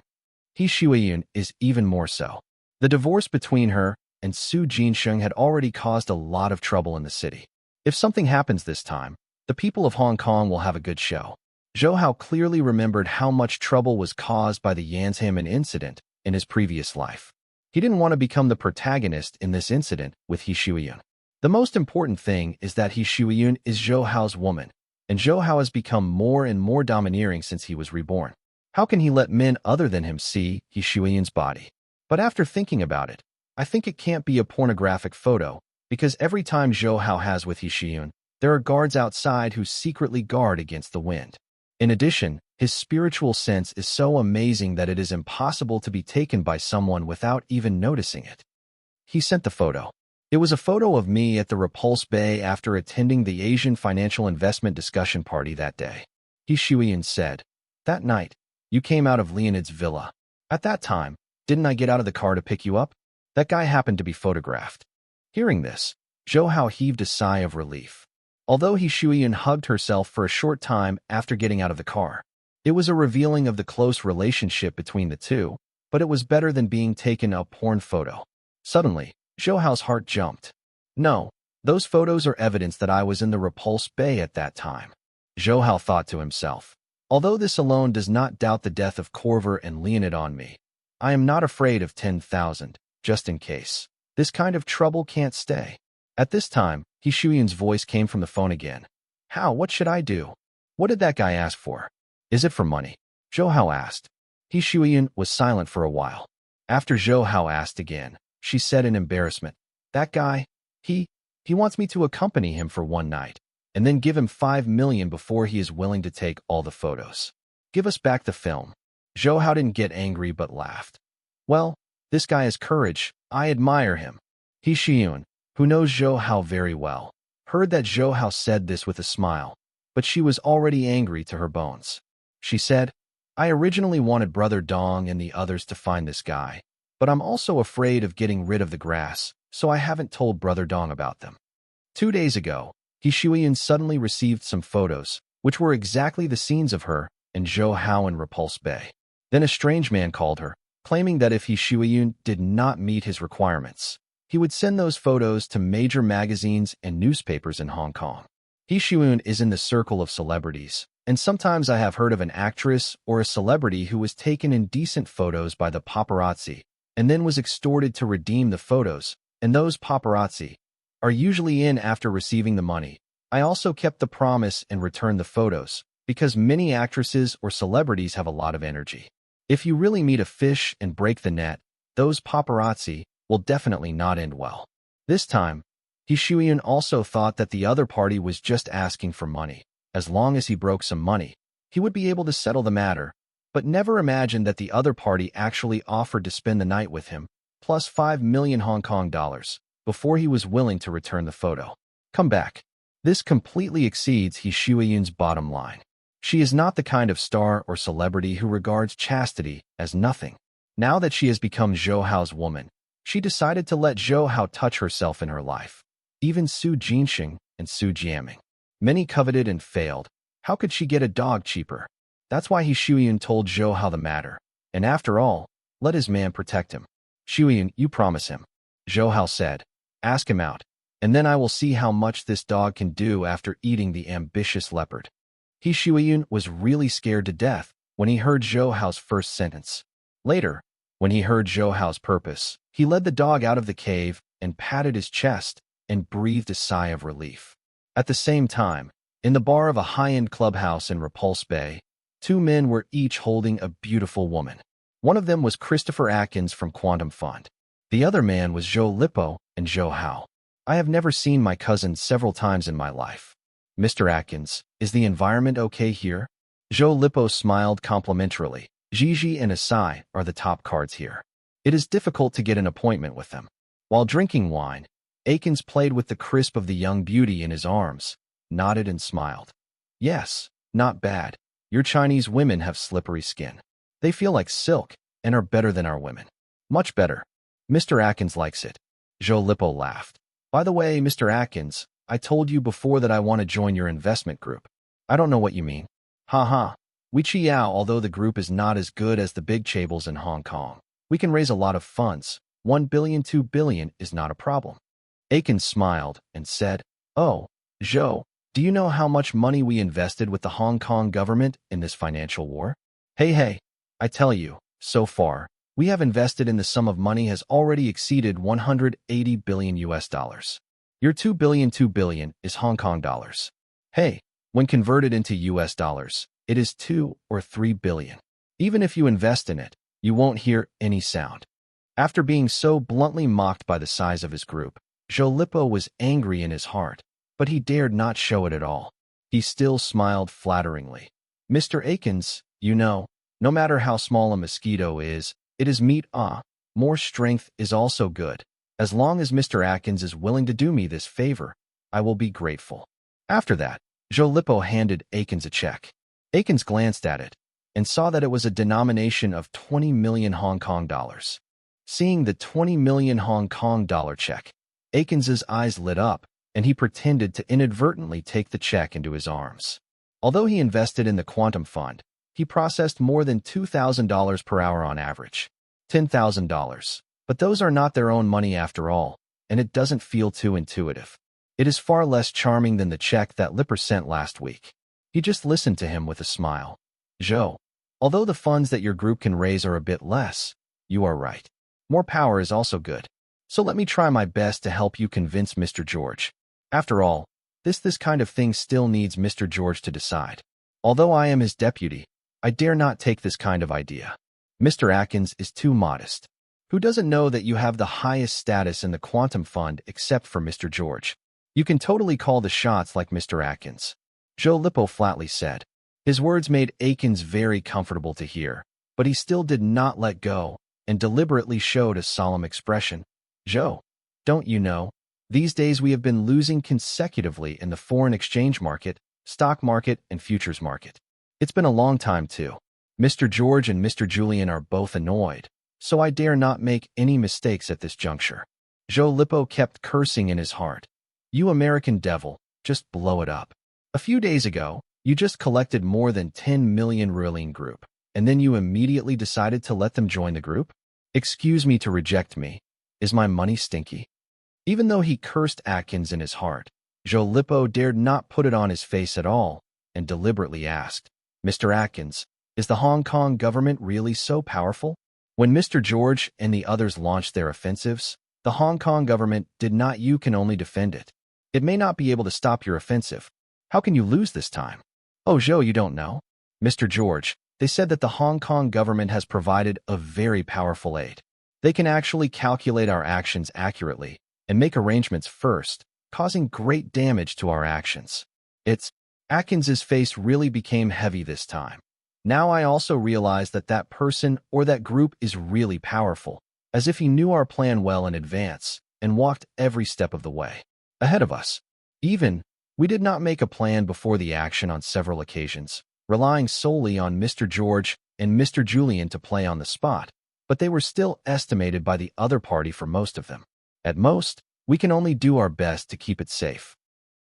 He Shuyun is even more so. The divorce between her and Su Jinsheng had already caused a lot of trouble in the city. If something happens this time, the people of Hong Kong will have a good show. Zhou Hao clearly remembered how much trouble was caused by the Yanshamen incident in his previous life. He didn't want to become the protagonist in this incident with He Shuyun. The most important thing is that He Shuyun is Zhou Hao's woman, and Zhou Hao has become more and more domineering since he was reborn. How can he let men other than him see He Shuyun's body? But after thinking about it, I think it can't be a pornographic photo, because every time Zhou Hao has with He Shuyun, there are guards outside who secretly guard against the wind. In addition, his spiritual sense is so amazing that it is impossible to be taken by someone without even noticing it. He sent the photo. It was a photo of me at the Repulse Bay after attending the Asian Financial Investment Discussion Party that day. He Shuyun said, "That night, you came out of Leonid's villa. At that time, didn't I get out of the car to pick you up? That guy happened to be photographed." Hearing this, Zhou Hao heaved a sigh of relief. Although He Shuyun hugged herself for a short time after getting out of the car, it was a revealing of the close relationship between the two, but it was better than being taken a porn photo. Suddenly, Zhou Hao's heart jumped. No, those photos are evidence that I was in the Repulse Bay at that time. Zhou Hao thought to himself. Although this alone does not doubt the death of Corver and Leonid on me, I am not afraid of 10,000, just in case. This kind of trouble can't stay. At this time, He Shuyun's voice came from the phone again. "How? What should I do? What did that guy ask for? Is it for money?" Zhou Hao asked. He Shuyun was silent for a while. After Zhou Hao asked again, she said in embarrassment, "That guy, he wants me to accompany him for one night, and then give him 5 million before he is willing to take all the photos. Give us back the film." Zhou Hao didn't get angry but laughed. "Well, this guy has courage. I admire him." He Shuyun, who knows Zhou Hao very well, heard that Zhou Hao said this with a smile, but she was already angry to her bones. She said, "I originally wanted Brother Dong and the others to find this guy, but I'm also afraid of getting rid of the grass, so I haven't told Brother Dong about them." 2 days ago, He Shuyun suddenly received some photos, which were exactly the scenes of her and Zhou Hao in Repulse Bay. Then a strange man called her, claiming that if He Shuyun did not meet his requirements, he would send those photos to major magazines and newspapers in Hong Kong. He Shuyun is in the circle of celebrities, and sometimes I have heard of an actress or a celebrity who was taken indecent photos by the paparazzi and then was extorted to redeem the photos, and those paparazzi are usually in after receiving the money. I also kept the promise and returned the photos, because many actresses or celebrities have a lot of energy. If you really meet a fish and break the net, those paparazzi will definitely not end well. This time, He Shuyun also thought that the other party was just asking for money. As long as he broke some money, he would be able to settle the matter, but never imagined that the other party actually offered to spend the night with him, plus 5 million Hong Kong dollars, before he was willing to return the photo. Come back. This completely exceeds He Shuyun's bottom line. She is not the kind of star or celebrity who regards chastity as nothing. Now that she has become Zhou Hao's woman, she decided to let Zhou Hao touch herself in her life. Even Su Jinsheng and Su Jiaming. Many coveted and failed. How could she get a dog cheaper? That's why He Shuyun told Zhou Hao the matter. And after all, let his man protect him. "Shuyun, you promise him," Zhou Hao said. "Ask him out, and then I will see how much this dog can do after eating the ambitious leopard." He Shuyun was really scared to death when he heard Zhou Hao's first sentence. Later, when he heard Zhou Hao's purpose, he led the dog out of the cave and patted his chest and breathed a sigh of relief. At the same time, in the bar of a high-end clubhouse in Repulse Bay, 2 men were each holding a beautiful woman. One of them was Christopher Atkins from Quantum Fund. The other man was Zhou Lipo and Zhou Hao. I have never seen my cousin several times in my life. "Mr. Atkins, is the environment okay here?" Zhou Lipo smiled complimentarily. "Gigi and Asai are the top cards here. It is difficult to get an appointment with them." While drinking wine, Akins played with the crisp of the young beauty in his arms, nodded and smiled. "Yes, not bad. Your Chinese women have slippery skin. They feel like silk. and are better than our women. Much better. Mr. Atkins likes it. Joe Lippo laughed. By the way, Mr. Atkins, I told you before that I want to join your investment group. I don't know what you mean. Ha ha. We Chiao, although the group is not as good as the big chaebol in Hong Kong. We can raise a lot of funds. 1 billion, 2 billion is not a problem. Atkins smiled and said, Oh, Joe, do you know how much money we invested with the Hong Kong government in this financial war? Hey, I tell you, so far, we have invested in the sum of money has already exceeded 180 billion US dollars. Your 2 billion is Hong Kong dollars. Hey, when converted into US dollars, it is 2 or 3 billion. Even if you invest in it, you won't hear any sound. After being so bluntly mocked by the size of his group, Joe Lippo was angry in his heart, but he dared not show it at all. He still smiled flatteringly. Mr. Atkins, you know, no matter how small a mosquito is, it is meat. More strength is also good. As long as Mr. Atkins is willing to do me this favor, I will be grateful. After that, Joe Lippo handed Atkins a check. Atkins glanced at it and saw that it was a denomination of 20 million Hong Kong dollars. Seeing the 20 million Hong Kong dollar check, Atkins's eyes lit up, and he pretended to inadvertently take the check into his arms. Although he invested in the quantum fund, he processed more than $2,000 per hour on average. $10,000. But those are not their own money after all, and it doesn't feel too intuitive. It is far less charming than the check that Lipper sent last week. He just listened to him with a smile. Joe, although the funds that your group can raise are a bit less, you are right. More power is also good. So let me try my best to help you convince Mr. George. After all, this kind of thing still needs Mr. George to decide. Although I am his deputy, I dare not take this kind of idea. Mr. Atkins is too modest. Who doesn't know that you have the highest status in the quantum fund except for Mr. George? You can totally call the shots like Mr. Atkins. Joe Lippo flatly said. His words made Atkins very comfortable to hear, but he still did not let go and deliberately showed a solemn expression. Joe, don't you know, these days we have been losing consecutively in the foreign exchange market, stock market, and futures market. It's been a long time too. Mr. George and Mr. Julian are both annoyed, so I dare not make any mistakes at this juncture. Joe Lippo kept cursing in his heart. You American devil, just blow it up. A few days ago, you just collected more than 10 million Ruling group, and then you immediately decided to let them join the group? Excuse me to reject me. Is my money stinky? Even though he cursed Atkins in his heart, Joe Lippo dared not put it on his face at all and deliberately asked, Mr. Atkins, is the Hong Kong government really so powerful? When Mr. George and the others launched their offensives, the Hong Kong government did not. You can only defend it. It may not be able to stop your offensive. How can you lose this time? Oh, Joe, you don't know? Mr. George, they said that the Hong Kong government has provided a very powerful aid. They can actually calculate our actions accurately and make arrangements first, causing great damage to our actions. Atkins's face really became heavy this time. Now I also realize that that person or that group is really powerful, as if he knew our plan well in advance and walked every step of the way ahead of us. Even, we did not make a plan before the action on several occasions, relying solely on Mr. George and Mr. Julian to play on the spot, but they were still estimated by the other party for most of them. At most, we can only do our best to keep it safe.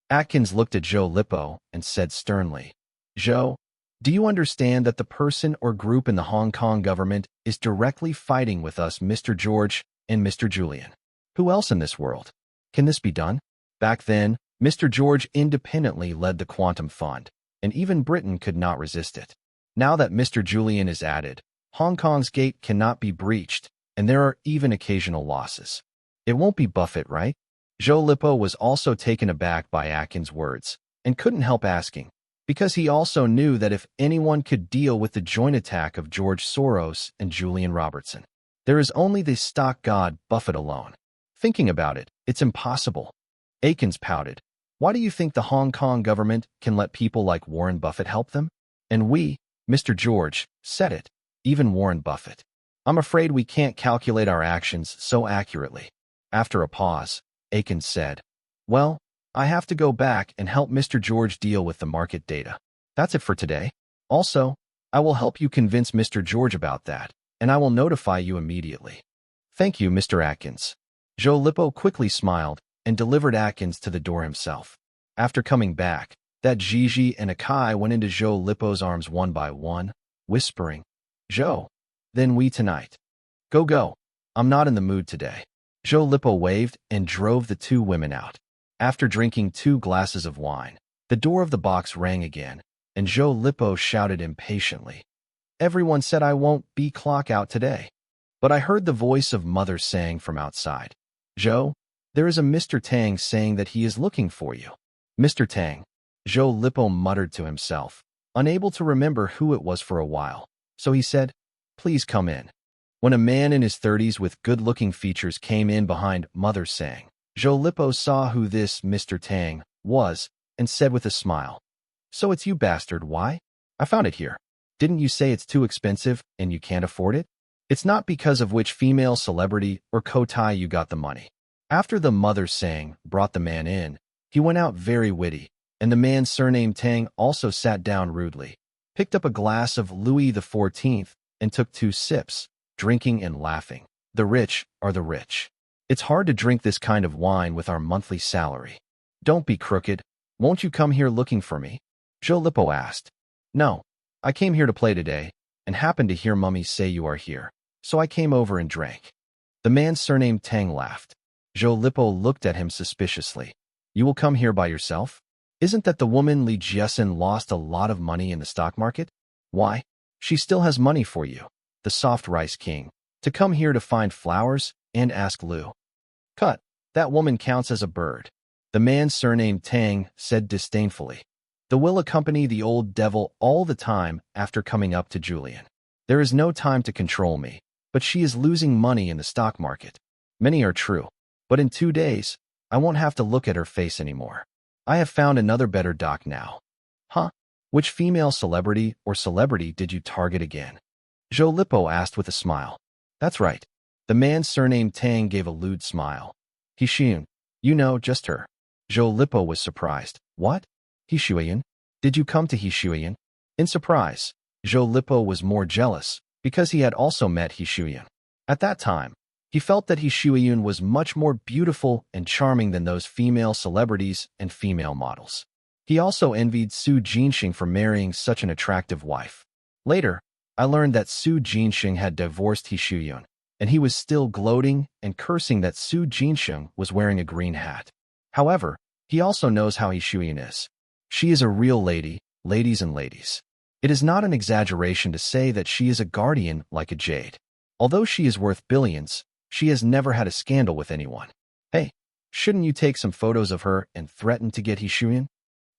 Atkins looked at Joe Lippo and said sternly, Joe, do you understand that the person or group in the Hong Kong government is directly fighting with us, Mr. George and Mr. Julian? Who else in this world? Can this be done? Back then, Mr. George independently led the quantum fund, and even Britain could not resist it. Now that Mr. Julian is added, Hong Kong's gate cannot be breached, and there are even occasional losses. It won't be Buffett, right? Joe Lippo was also taken aback by Atkins' words, and couldn't help asking, because he also knew that if anyone could deal with the joint attack of George Soros and Julian Robertson, there is only the stock god Buffett alone. Thinking about it, it's impossible. Atkins pouted. Why do you think the Hong Kong government can let people like Warren Buffett help them? And we, Mr. George, said it, even Warren Buffett. I'm afraid we can't calculate our actions so accurately. After a pause, Atkins said, Well, I have to go back and help Mr. George deal with the market data. That's it for today. Also, I will help you convince Mr. George about that, and I will notify you immediately. Thank you, Mr. Atkins. Zhou Lipo quickly smiled and delivered Atkins to the door himself. After coming back, that Gigi and Akai went into Zhou Lipo's arms one by one, whispering, Zhou, then we tonight. Go, go. I'm not in the mood today. Zhou Lipo waved and drove the two women out. After drinking 2 glasses of wine, the door of the box rang again, and Zhou Lipo shouted impatiently, Everyone said I won't be clock out today. But I heard the voice of Mother saying from outside, Zhou, there is a Mr. Tang saying that he is looking for you. Mr. Tang, Zhou Lipo muttered to himself, unable to remember who it was for a while. So he said, Please come in. When a man in his 30s with good-looking features came in behind Mother saying, Zhou Lipo saw who this Mr. Tang was and said with a smile, So it's you, bastard, why? I found it here. Didn't you say it's too expensive and you can't afford it? It's not because of which female celebrity or Kotai you got the money. After the Mother saying brought the man in, he went out very witty, and the man surnamed Tang also sat down rudely, picked up a glass of Louis XIV, and took 2 sips, drinking and laughing. The rich are the rich. It's hard to drink this kind of wine with our monthly salary. Don't be crooked. Won't you come here looking for me? Zhou Lipo asked. No, I came here to play today, and happened to hear Mummy say you are here, so I came over and drank. The man surnamed Tang laughed. Zhou Lipo looked at him suspiciously. You will come here by yourself? Isn't that the woman Li Jiasen lost a lot of money in the stock market? Why? She still has money for you, the soft rice king, to come here to find flowers and ask Lu. Cut, that woman counts as a bird. The man surnamed Tang said disdainfully. The will accompany the old devil all the time after coming up to Julian. There is no time to control me, but she is losing money in the stock market. Many are true, but in 2 days, I won't have to look at her face anymore. I have found another better doc now. Huh? Which female celebrity or celebrity did you target again? Zhou Lipo asked with a smile. That's right. The man surnamed Tang gave a lewd smile. Hixun, you know, just her. Zhou Lipo was surprised. What? Hixuan? Did you come to Hixuan? In surprise, Zhou Lipo was more jealous because he had also met Hixuan. At that time, he felt that Hixuan was much more beautiful and charming than those female celebrities and female models. He also envied Su Jinxing for marrying such an attractive wife. Later, I learned that Su Jinxing had divorced Hixuan, and he was still gloating and cursing that Su Jinxing was wearing a green hat. However, he also knows how Hixuan is. She is a real lady, ladies and ladies. It is not an exaggeration to say that she is a guardian like a jade. Although she is worth billions, she has never had a scandal with anyone. Hey, shouldn't you take some photos of her and threaten to get Hixuan?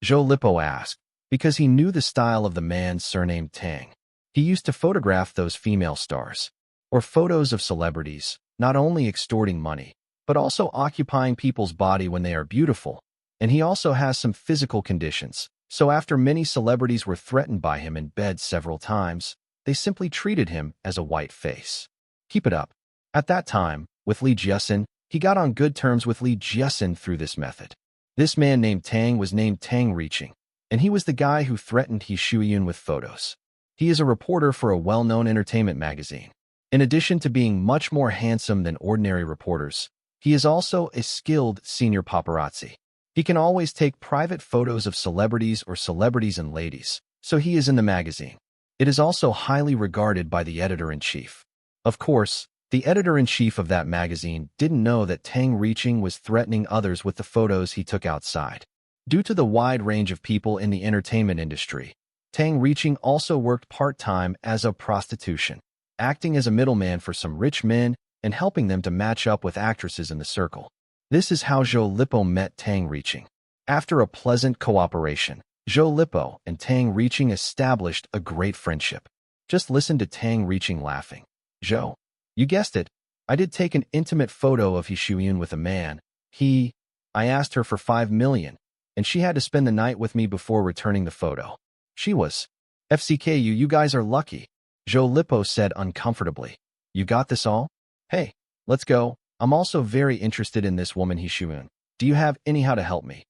Zhou Lipo asked, because he knew the style of the man surnamed Tang. He used to photograph those female stars, or photos of celebrities, not only extorting money, but also occupying people's body when they are beautiful. And he also has some physical conditions, so after many celebrities were threatened by him in bed several times, they simply treated him as a white face. Keep it up. At that time, with Li Jiasen, he got on good terms with Li Jiasen through this method. This man named Tang was named Tang Reaching, and he was the guy who threatened Hixuan with photos. He is a reporter for a well-known entertainment magazine. In addition to being much more handsome than ordinary reporters, he is also a skilled senior paparazzi. He can always take private photos of celebrities or celebrities and ladies, so he is in the magazine. It is also highly regarded by the editor-in-chief. Of course, the editor-in-chief of that magazine didn't know that Tang Reaching was threatening others with the photos he took outside. Due to the wide range of people in the entertainment industry, Tang Reaching also worked part-time as a prostitution, acting as a middleman for some rich men and helping them to match up with actresses in the circle. This is how Zhou Lipo met Tang Reaching. After a pleasant cooperation, Zhou Lipo and Tang Reaching established a great friendship. Just listen to Tang Reaching laughing. Zhou, you guessed it. I did take an intimate photo of Hixuan with a man. I asked her for 5 million, and she had to spend the night with me before returning the photo. She was. FCKU, you guys are lucky. Zhou Lipo said uncomfortably. You got this all? Hey, let's go. I'm also very interested in this woman Hixuan. Do you have anyhow to help me?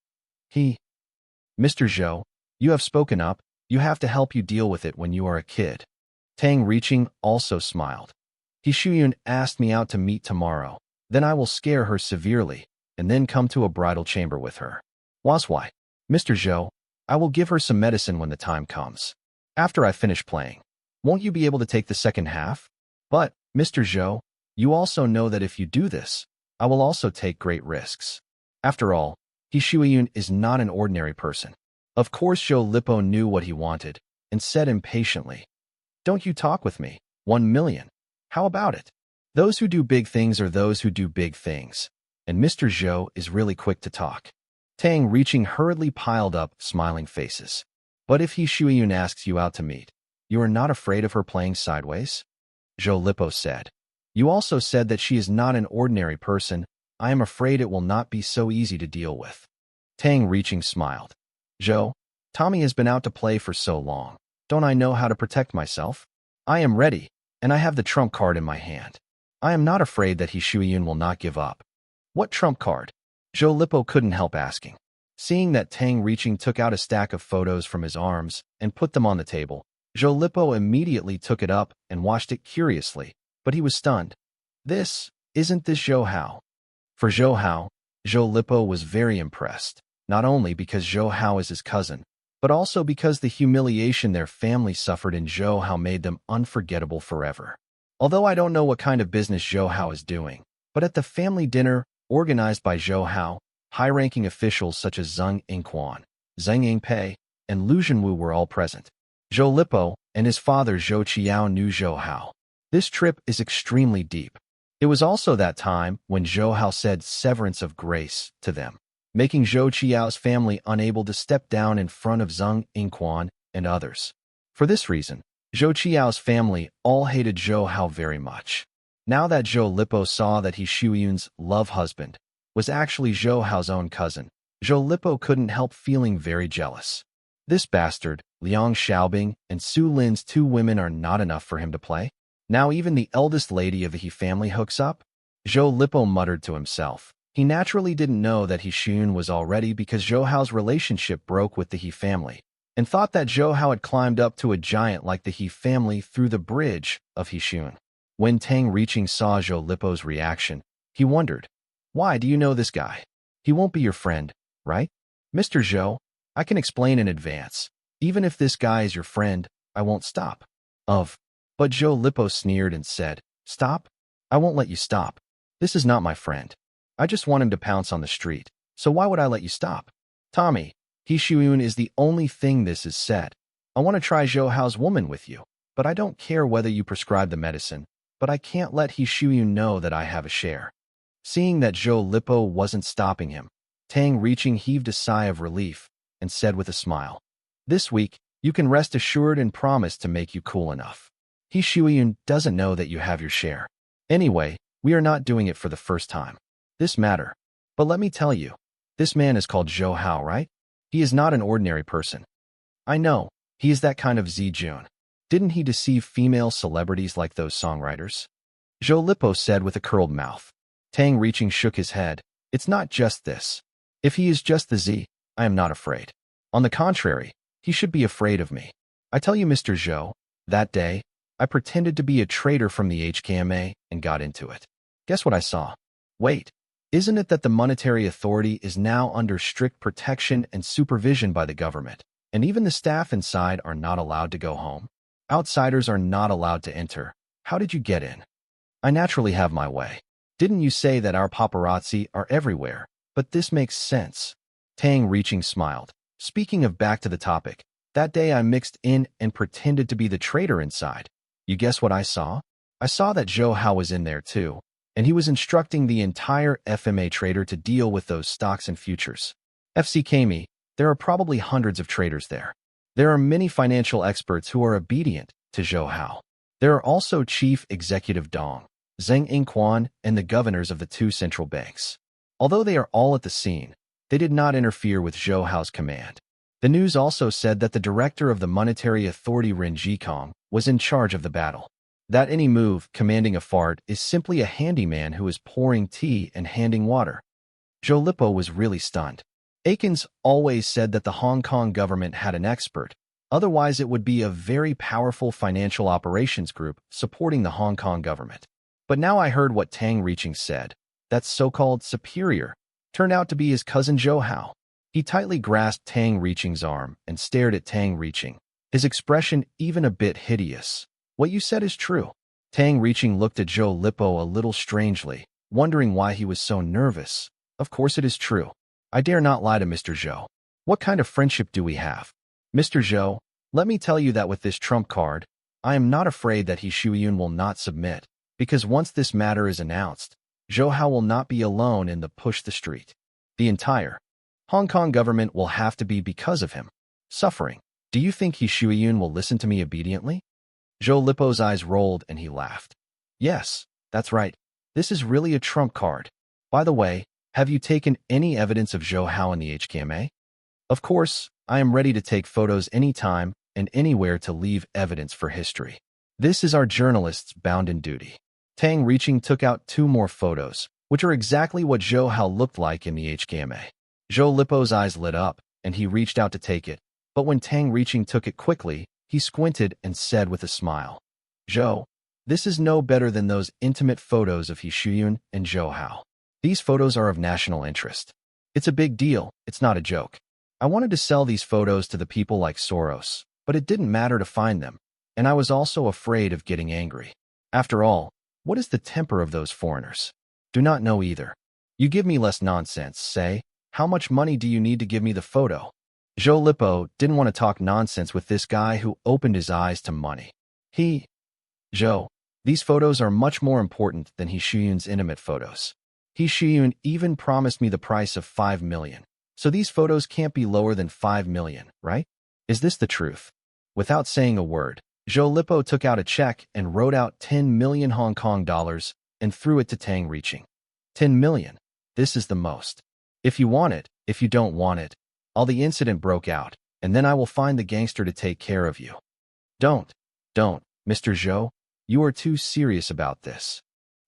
Mr. Zhou, you have spoken up. You have to help you deal with it when you are a kid. Tang Reaching also smiled. He Shuyun asked me out to meet tomorrow. Then I will scare her severely, and then come to a bridal chamber with her. Was why? Mr. Zhou, I will give her some medicine when the time comes. After I finish playing. Won't you be able to take the second half? But, Mr. Zhou, you also know that if you do this, I will also take great risks. After all, He Shuyun is not an ordinary person. Of course Zhou Lipo knew what he wanted, and said impatiently, Don't you talk with me, 1 million. How about it? Those who do big things are those who do big things. And Mr. Zhou is really quick to talk. Tang reaching hurriedly piled up smiling faces. But if He Shuyun asks you out to meet, you are not afraid of her playing sideways? Zhou Lipo said. You also said that she is not an ordinary person. I am afraid it will not be so easy to deal with. Tang reaching smiled. Zhou, Tommy has been out to play for so long. Don't I know how to protect myself? I am ready, and I have the trump card in my hand. I am not afraid that He Shuyun will not give up. What trump card? Zhou Lipo couldn't help asking. Seeing that Tang reaching took out a stack of photos from his arms and put them on the table, Zhou Lipo immediately took it up and watched it curiously, but he was stunned. Isn't this Zhou Hao? For Zhou Hao, Zhou Lipo was very impressed, not only because Zhou Hao is his cousin, but also because the humiliation their family suffered in Zhou Hao made them unforgettable forever. Although I don't know what kind of business Zhou Hao is doing, but at the family dinner organized by Zhou Hao, high-ranking officials such as Zheng Yingquan, Zheng Yingpei, and Lu Zhenwu were all present. Zhou Lipo and his father Zhou Qiao knew Zhou Hao. This trip is extremely deep. It was also that time when Zhou Hao said severance of grace to them, making Zhou Qiao's family unable to step down in front of Zheng Yingquan and others. For this reason, Zhou Qiao's family all hated Zhou Hao very much. Now that Zhou Lipo saw that He Shuyun's love husband was actually Zhou Hao's own cousin, Zhou Lipo couldn't help feeling very jealous. This bastard, Liang Xiaobing and Su Lin's 2 women are not enough for him to play? Now even the eldest lady of the He family hooks up? Zhou Lipo muttered to himself. He naturally didn't know that He Shuyun was already because Zhou Hao's relationship broke with the He family, and thought that Zhou Hao had climbed up to a giant like the He family through the bridge of He Shuyun. When Tang reaching saw Zhou Lipo's reaction, he wondered, Why do you know this guy? He won't be your friend, right? Mr. Zhou, I can explain in advance. Even if this guy is your friend, I won't stop. But Zhou Lipo sneered and said, Stop? I won't let you stop. This is not my friend. I just want him to pounce on the street, so why would I let you stop? Tommy, He Shuyun is the only thing this is said. I want to try Zhou Hao's woman with you, but I don't care whether you prescribe the medicine, but I can't let He Shuyun know that I have a share. Seeing that Zhou Lipo wasn't stopping him, Tang reaching heaved a sigh of relief and said with a smile, This week, you can rest assured and promise to make you cool enough. He Shuyun doesn't know that you have your share. Anyway, we are not doing it for the first time. This matter. But let me tell you, this man is called Zhou Hao, right? He is not an ordinary person. I know, he is that kind of Zijun. Didn't he deceive female celebrities like those songwriters? Zhou Lipo said with a curled mouth. Tang reaching shook his head. It's not just this. If he is just the Z, I am not afraid. On the contrary, he should be afraid of me. I tell you, Mr. Zhou, that day, I pretended to be a traitor from the HKMA and got into it. Guess what I saw? Wait, isn't it that the monetary authority is now under strict protection and supervision by the government, and even the staff inside are not allowed to go home? Outsiders are not allowed to enter. How did you get in? I naturally have my way. Didn't you say that our paparazzi are everywhere? But this makes sense. Tang reaching smiled. Speaking of back to the topic, that day I mixed in and pretended to be the traitor inside. You guess what I saw? I saw that Zhou Hao was in there too, and he was instructing the entire FMA trader to deal with those stocks and futures. FCKME, there are probably hundreds of traders there. There are many financial experts who are obedient to Zhou Hao. There are also Chief Executive Dong, Zheng Yingquan, and the governors of the 2 central banks. Although they are all at the scene, they did not interfere with Zhou Hao's command. The news also said that the director of the monetary authority Ren Jikong was in charge of the battle. That any move commanding a fart is simply a handyman who is pouring tea and handing water. Zhou Lipo was really stunned. Akins always said that the Hong Kong government had an expert, otherwise it would be a very powerful financial operations group supporting the Hong Kong government. But now I heard what Tang Reaching said. That so-called superior turned out to be his cousin Zhou Hao. He tightly grasped Tang Reaching's arm and stared at Tang Reaching, his expression even a bit hideous. What you said is true. Tang Reaching looked at Zhou Lipo a little strangely, wondering why he was so nervous. Of course it is true. I dare not lie to Mr. Zhou. What kind of friendship do we have? Mr. Zhou, let me tell you that with this trump card, I am not afraid that He Shuiyun will not submit, because once this matter is announced, Zhou Hao will not be alone in the push the street. The entire Hong Kong government will have to be because of him. Suffering. Do you think He Shuiyun will listen to me obediently? Zhou Lipo's eyes rolled and he laughed. Yes, that's right. This is really a trump card. By the way, have you taken any evidence of Zhou Hao in the HKMA? Of course, I am ready to take photos anytime and anywhere to leave evidence for history. This is our journalists bound in duty. Tang Reaching took out 2 more photos, which are exactly what Zhou Hao looked like in the HKMA. Zhou Lipo's eyes lit up, and he reached out to take it, but when Tang Reaching took it quickly, he squinted and said with a smile, Zhou, this is no better than those intimate photos of He Shuiyun and Zhou Hao. These photos are of national interest. It's a big deal, it's not a joke. I wanted to sell these photos to the people like Soros, but it didn't matter to find them, and I was also afraid of getting angry. After all, what is the temper of those foreigners? Do not know either. You give me less nonsense, say, how much money do you need to give me the photo? Zhou Lipo didn't want to talk nonsense with this guy who opened his eyes to money. Zhou, these photos are much more important than He Shuiyun's intimate photos. He Shuiyun even promised me the price of 5 million. So these photos can't be lower than 5 million, right? Is this the truth? Without saying a word, Zhou Lipo took out a check and wrote out 10 million Hong Kong dollars and threw it to Tang Reaching. 10 million. This is the most. If you want it, if you don't want it, all the incident broke out, and then I will find the gangster to take care of you. Don't, Mr. Zhou, you are too serious about this.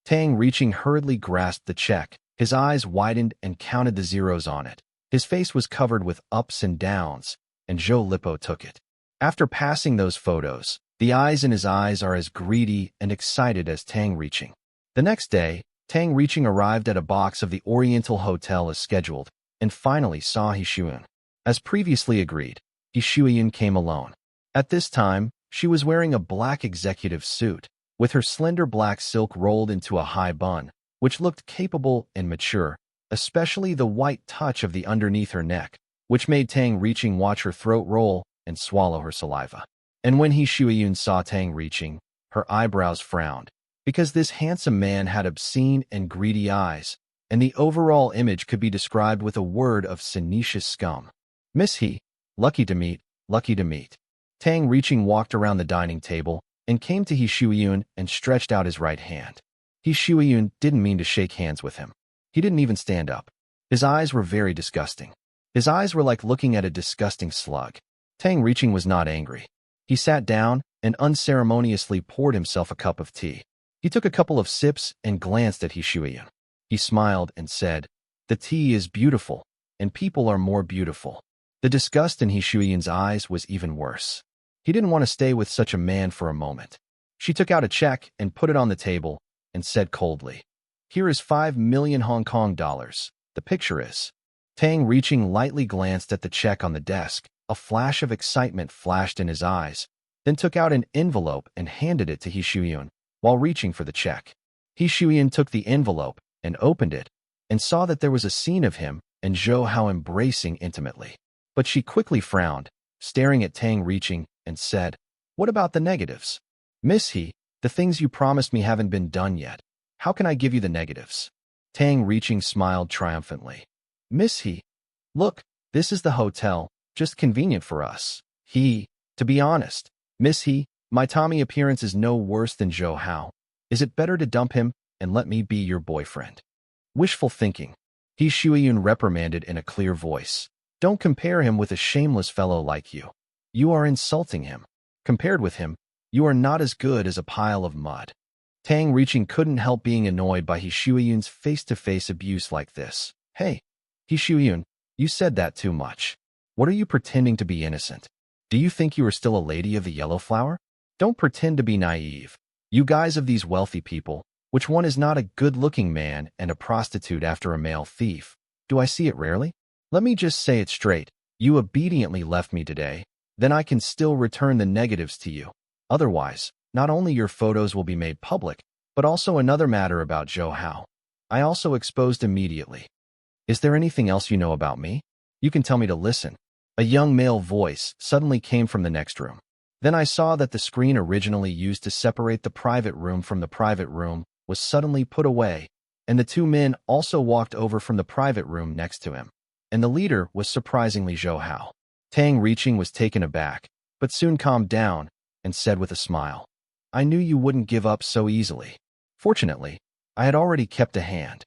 Tang Reaching hurriedly grasped the check, his eyes widened and counted the zeros on it. His face was covered with ups and downs, and Zhou Lipo took it. After passing those photos, the eyes in his eyes are as greedy and excited as Tang Reaching. The next day, Tang Reaching arrived at a box of the Oriental Hotel as scheduled, and finally saw He Shuiyun. As previously agreed, He Shuiyun came alone. At this time, she was wearing a black executive suit, with her slender black silk rolled into a high bun, which looked capable and mature, especially the white touch of the underneath her neck, which made Tang Reaching watch her throat roll and swallow her saliva. And when He Shuiyun saw Tang Reaching, her eyebrows frowned, because this handsome man had obscene and greedy eyes, and the overall image could be described with a word of senecio scum. Miss He, lucky to meet, lucky to meet. Tang Reaching walked around the dining table and came to He Shuiyun and stretched out his right hand. He Shuiyun didn't mean to shake hands with him. He didn't even stand up. His eyes were very disgusting. His eyes were like looking at a disgusting slug. Tang Reaching was not angry. He sat down and unceremoniously poured himself a cup of tea. He took a couple of sips and glanced at He Shuiyun. He smiled and said, "The tea is beautiful, and people are more beautiful." The disgust in He Shuiyun's eyes was even worse. He didn't want to stay with such a man for a moment. She took out a check and put it on the table and said coldly, "Here is 5 million Hong Kong dollars. The picture is." Tang Reaching lightly glanced at the check on the desk. A flash of excitement flashed in his eyes, then took out an envelope and handed it to He Shuiyun while reaching for the check. He Shuiyun took the envelope and opened it and saw that there was a scene of him and Zhou Hao embracing intimately. But she quickly frowned, staring at Tang Reaching, and said, "What about the negatives? Miss He, the things you promised me haven't been done yet. How can I give you the negatives?" Tang Reaching smiled triumphantly. "Miss He, look, this is the hotel, just convenient for us. To be honest, Miss He, my Tommy appearance is no worse than Zhou Hao. Is it better to dump him and let me be your boyfriend?" "Wishful thinking," He Shuiyun reprimanded in a clear voice. "Don't compare him with a shameless fellow like you. You are insulting him. Compared with him, you are not as good as a pile of mud." Tang Reaching couldn't help being annoyed by He Shuiyun's face-to-face abuse like this. "Hey, He Shuiyun, you said that too much. What are you pretending to be innocent? Do you think you are still a lady of the yellow flower? Don't pretend to be naive. You guys of these wealthy people, Which one is not a good-looking man and a prostitute after a male thief? Do I see it rarely? Let me just say it straight. You obediently left me today. Then I can still return the negatives to you. Otherwise, not only your photos will be made public, but also another matter about Zhou Hao. I also exposed immediately. Is there anything else you know about me? You can tell me to listen. A young male voice suddenly came from the next room. Then I saw that the screen originally used to separate the private room from the private room was suddenly put away, and the two men also walked over from the private room next to him. And the leader was surprisingly Zhou Hao. Tang Reaching was taken aback, but soon calmed down and said with a smile, I knew you wouldn't give up so easily. Fortunately, I had already kept a hand.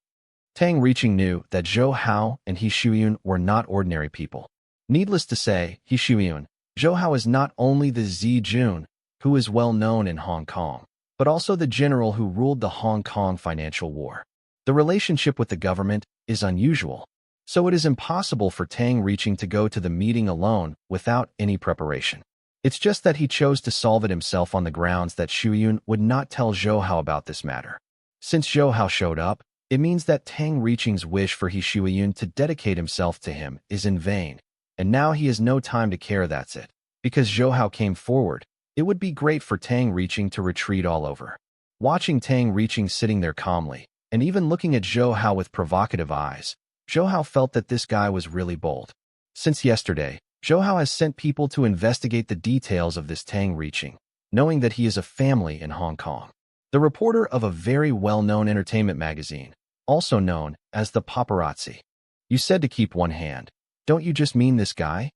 Tang Reaching knew that Zhou Hao and He Shuyun were not ordinary people. Needless to say, He Shuyun, Zhou Hao is not only the Zi Jun, who is well known in Hong Kong, but also the general who ruled the Hong Kong financial war. The relationship with the government is unusual, so it is impossible for Tang Reaching to go to the meeting alone without any preparation. It's just that he chose to solve it himself on the grounds that Shuyun would not tell Zhou Hao about this matter. Since Zhou Hao showed up, it means that Tang Reaching's wish for He Shuyun to dedicate himself to him is in vain, and now he has no time to care, that's it. Because Zhou Hao came forward, it would be great for Tang Reaching to retreat all over. Watching Tang Reaching sitting there calmly, and even looking at Zhou Hao with provocative eyes, Zhou Hao felt that this guy was really bold. Since yesterday, Zhou Hao has sent people to investigate the details of this Tang Reaching, knowing that he is a family in Hong Kong. The reporter of a very well-known entertainment magazine, also known as the paparazzi. You said to keep one hand. Don't you just mean this guy?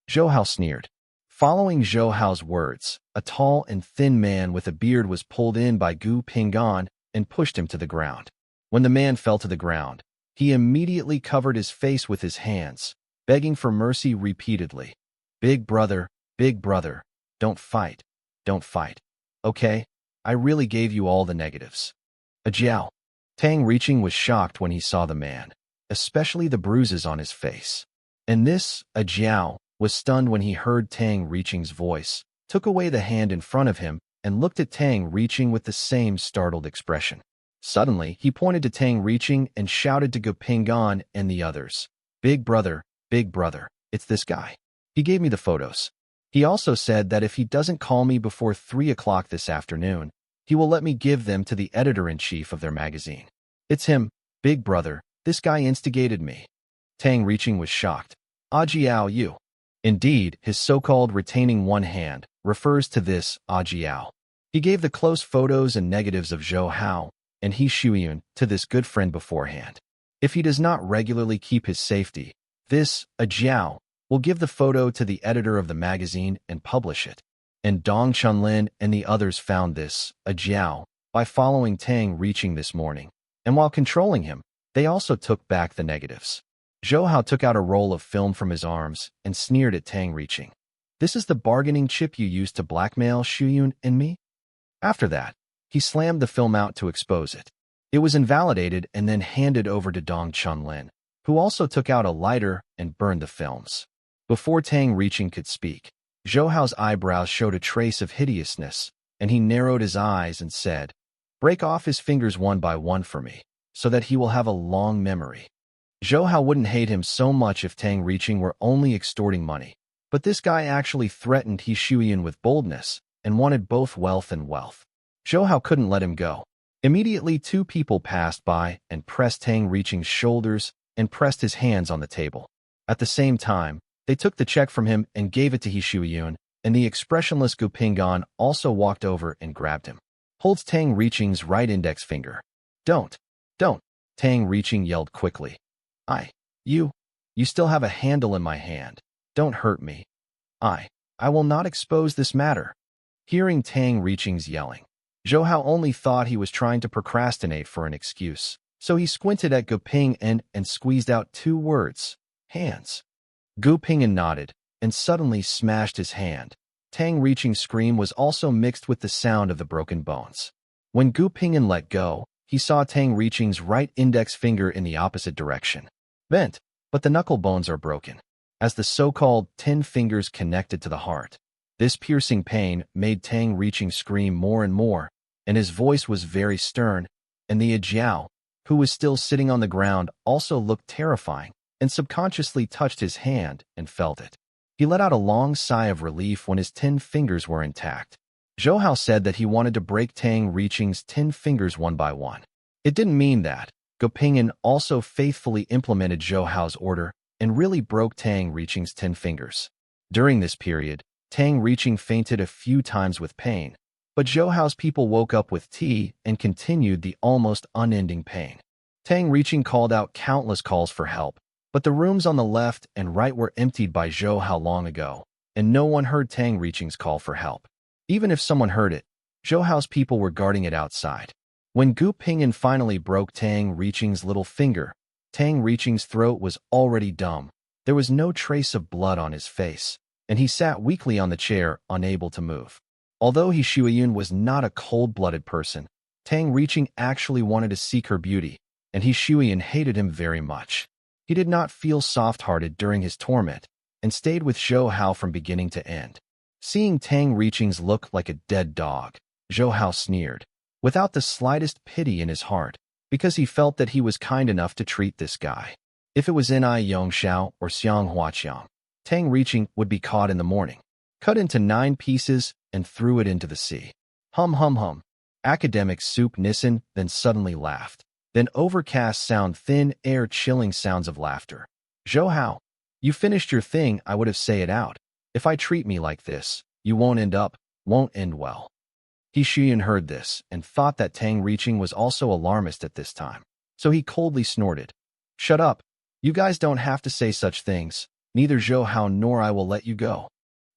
Zhou Hao sneered. Following Zhou Hao's words, a tall and thin man with a beard was pulled in by Gu Pinggan and pushed him to the ground. When the man fell to the ground, he immediately covered his face with his hands, begging for mercy repeatedly. Big brother, don't fight, don't fight. Okay, I really gave you all the negatives. Ajiao. Tang Reaching was shocked when he saw the man, especially the bruises on his face. And this, Ajiao, was stunned when he heard Tang Reaching's voice, took away the hand in front of him, and looked at Tang Reaching with the same startled expression. Suddenly, he pointed to Tang Reaching and shouted to Gu Pinggan and the others, big brother, it's this guy. He gave me the photos. He also said that if he doesn't call me before 3 o'clock this afternoon, he will let me give them to the editor-in-chief of their magazine. It's him, big brother, this guy instigated me. Tang Reaching was shocked. Ajiao you. Indeed, his so-called retaining one hand refers to this Ajiao. He gave the close photos and negatives of Zhou Hao and He Shuyun to this good friend beforehand. If he does not regularly keep his safety, this Ajiao will give the photo to the editor of the magazine and publish it. And Dong Chunlin and the others found this Ajiao by following Tang Reaching this morning, and while controlling him, they also took back the negatives. Zhou Hao took out a roll of film from his arms and sneered at Tang Reaching. This is the bargaining chip you used to blackmail Shuyun and me? After that, he slammed the film out to expose it. It was invalidated and then handed over to Dong Chunlin, who also took out a lighter and burned the films. Before Tang Reaching could speak, Zhou Hao's eyebrows showed a trace of hideousness, and he narrowed his eyes and said, break off his fingers one by one for me, so that he will have a long memory. Zhou Hao wouldn't hate him so much if Tang Reaching were only extorting money, but this guy actually threatened He Shuyun with boldness and wanted both wealth and wealth. Zhou Hao couldn't let him go. Immediately, two people passed by and pressed Tang Reaching's shoulders and pressed his hands on the table. At the same time, they took the check from him and gave it to He Shuyun, and the expressionless Gu Pinggan also walked over and grabbed him. Holds Tang Reaching's right index finger. Don't. Tang Reaching yelled quickly. You still have a handle in my hand. Don't hurt me. I will not expose this matter. Hearing Tang Reaching's yelling, Zhou Hao only thought he was trying to procrastinate for an excuse, so he squinted at Gu Pinggan and squeezed out 2 words, hands. Gu Pinggan nodded and suddenly smashed his hand. Tang Reaching's scream was also mixed with the sound of the broken bones. When Gu Pinggan let go, he saw Tang Reaching's right index finger in the opposite direction. Bent, but the knuckle bones are broken, as the so-called 10 fingers connected to the heart. This piercing pain made Tang Reaching scream more and more, and his voice was very stern. and the Jiao, who was still sitting on the ground, also looked terrifying and subconsciously touched his hand and felt it. He let out a long sigh of relief when his 10 fingers were intact. Zhou Hao said that he wanted to break Tang Reaching's 10 fingers one by one. It didn't mean that. Gu Pingyan also faithfully implemented Zhou Hao's order and really broke Tang Reaching's 10 fingers. During this period, Tang Reaching fainted a few times with pain, but Zhou Hao's people woke up with tea and continued the almost unending pain. Tang Reaching called out countless calls for help, but the rooms on the left and right were emptied by Zhou Hao long ago, and no one heard Tang Reaching's call for help. Even if someone heard it, Zhou Hao's people were guarding it outside. When Gu Pingyan finally broke Tang Reaching's little finger, Tang Reaching's throat was already dumb. There was no trace of blood on his face, and he sat weakly on the chair, unable to move. Although He Shuiyun was not a cold-blooded person, Tang Reaching actually wanted to seek her beauty, and He Shuiyun hated him very much. He did not feel soft-hearted during his torment, and stayed with Zhou Hao from beginning to end. Seeing Tang Reaching's look like a dead dog, Zhou Hao sneered, without the slightest pity in his heart, because he felt that he was kind enough to treat this guy. If it was Ni Yongxiao or Xiang Huaqiang, Tang Reaching would be caught in the morning, cut into 9 pieces, and threw it into the sea. Hum hum hum. Academic Soup Nissen then suddenly laughed. Then overcast sound thin air chilling sounds of laughter. Zhou Hao, you finished your thing, I would have say it out. If I treat me like this, you won't end well. He Shuiyun heard this and thought that Tang Reaching was also alarmist at this time, so he coldly snorted. Shut up. You guys don't have to say such things. Neither Zhou Hao nor I will let you go.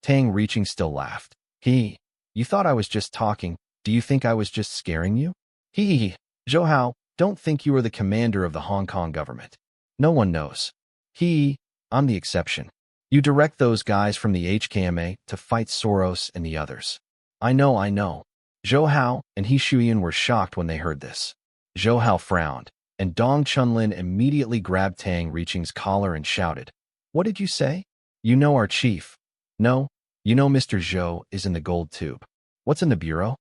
Tang Reaching still laughed. You thought I was just talking. Do you think I was just scaring you? Zhou Hao, don't think you are the commander of the Hong Kong government. No one knows. I'm the exception. You direct those guys from the HKMA to fight Soros and the others. I know. Zhou Hao and He Shuiyun were shocked when they heard this. Zhou Hao frowned, and Dong Chunlin immediately grabbed Tang Reaching's collar and shouted, What did you say? You know our chief. No, you know Mr. Zhou is in the gold tube. What's in the bureau?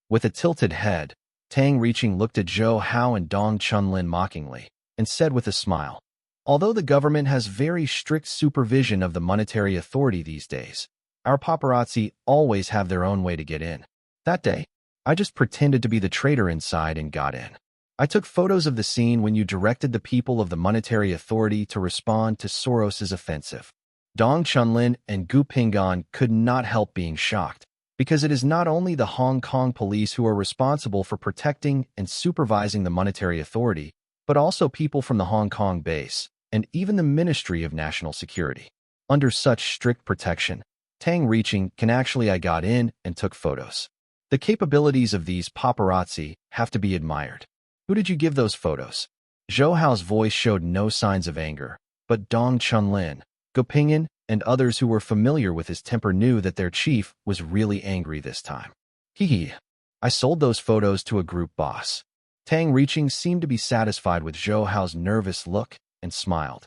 With a tilted head, Tang Reaching looked at Zhou Hao and Dong Chunlin mockingly, and said with a smile, Although the government has very strict supervision of the monetary authority these days, our paparazzi always have their own way to get in. That day, I just pretended to be the traitor inside and got in. I took photos of the scene when you directed the people of the monetary authority to respond to Soros's offensive. Dong Chunlin and Gu Pingyan could not help being shocked, because it is not only the Hong Kong police who are responsible for protecting and supervising the monetary authority, but also people from the Hong Kong base, and even the Ministry of National Security. Under such strict protection, Tang Reaching can I got in and took photos. The capabilities of these paparazzi have to be admired. Who did you give those photos? Zhou Hao's voice showed no signs of anger, but Dong Chunlin, Gu Pingyan, and others who were familiar with his temper knew that their chief was really angry this time. I sold those photos to a group boss. Tang Reaching seemed to be satisfied with Zhou Hao's nervous look and smiled.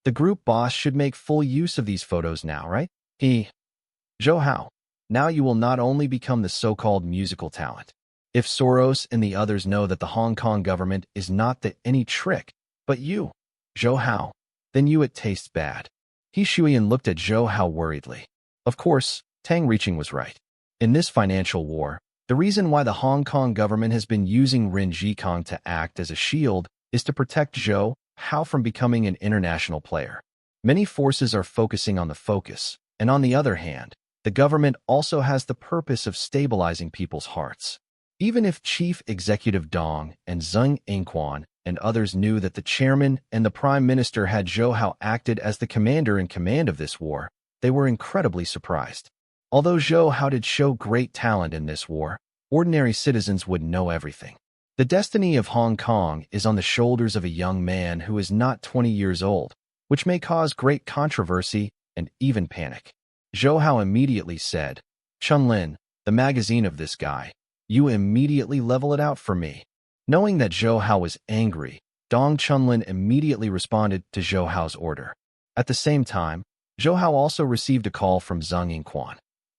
The group boss should make full use of these photos now, right? Zhou Hao, now you will not only become the so-called musical talent. If Soros and the others know that the Hong Kong government is not any trick, but you, Zhou Hao, then it tastes bad. He Shuiyun looked at Zhou Hao worriedly. Of course, Tang Reaching was right. In this financial war, the reason why the Hong Kong government has been using Ren Jikong to act as a shield is to protect Zhou Hao from becoming an international player. Many forces are focusing on the focus, and on the other hand, the government also has the purpose of stabilizing people's hearts. Even if Chief Executive Dong and Zheng Yingquan and others knew that the chairman and the prime minister had Zhou Hao acted as the commander in command of this war, they were incredibly surprised. Although Zhou Hao did show great talent in this war, ordinary citizens would know everything. The destiny of Hong Kong is on the shoulders of a young man who is not 20 years old, which may cause great controversy and even panic. Zhou Hao immediately said, Chunlin, the magazine of this guy, you immediately level it out for me. Knowing that Zhou Hao was angry, Dong Chunlin immediately responded to Zhou Hao's order. At the same time, Zhou Hao also received a call from Zheng Yingquan.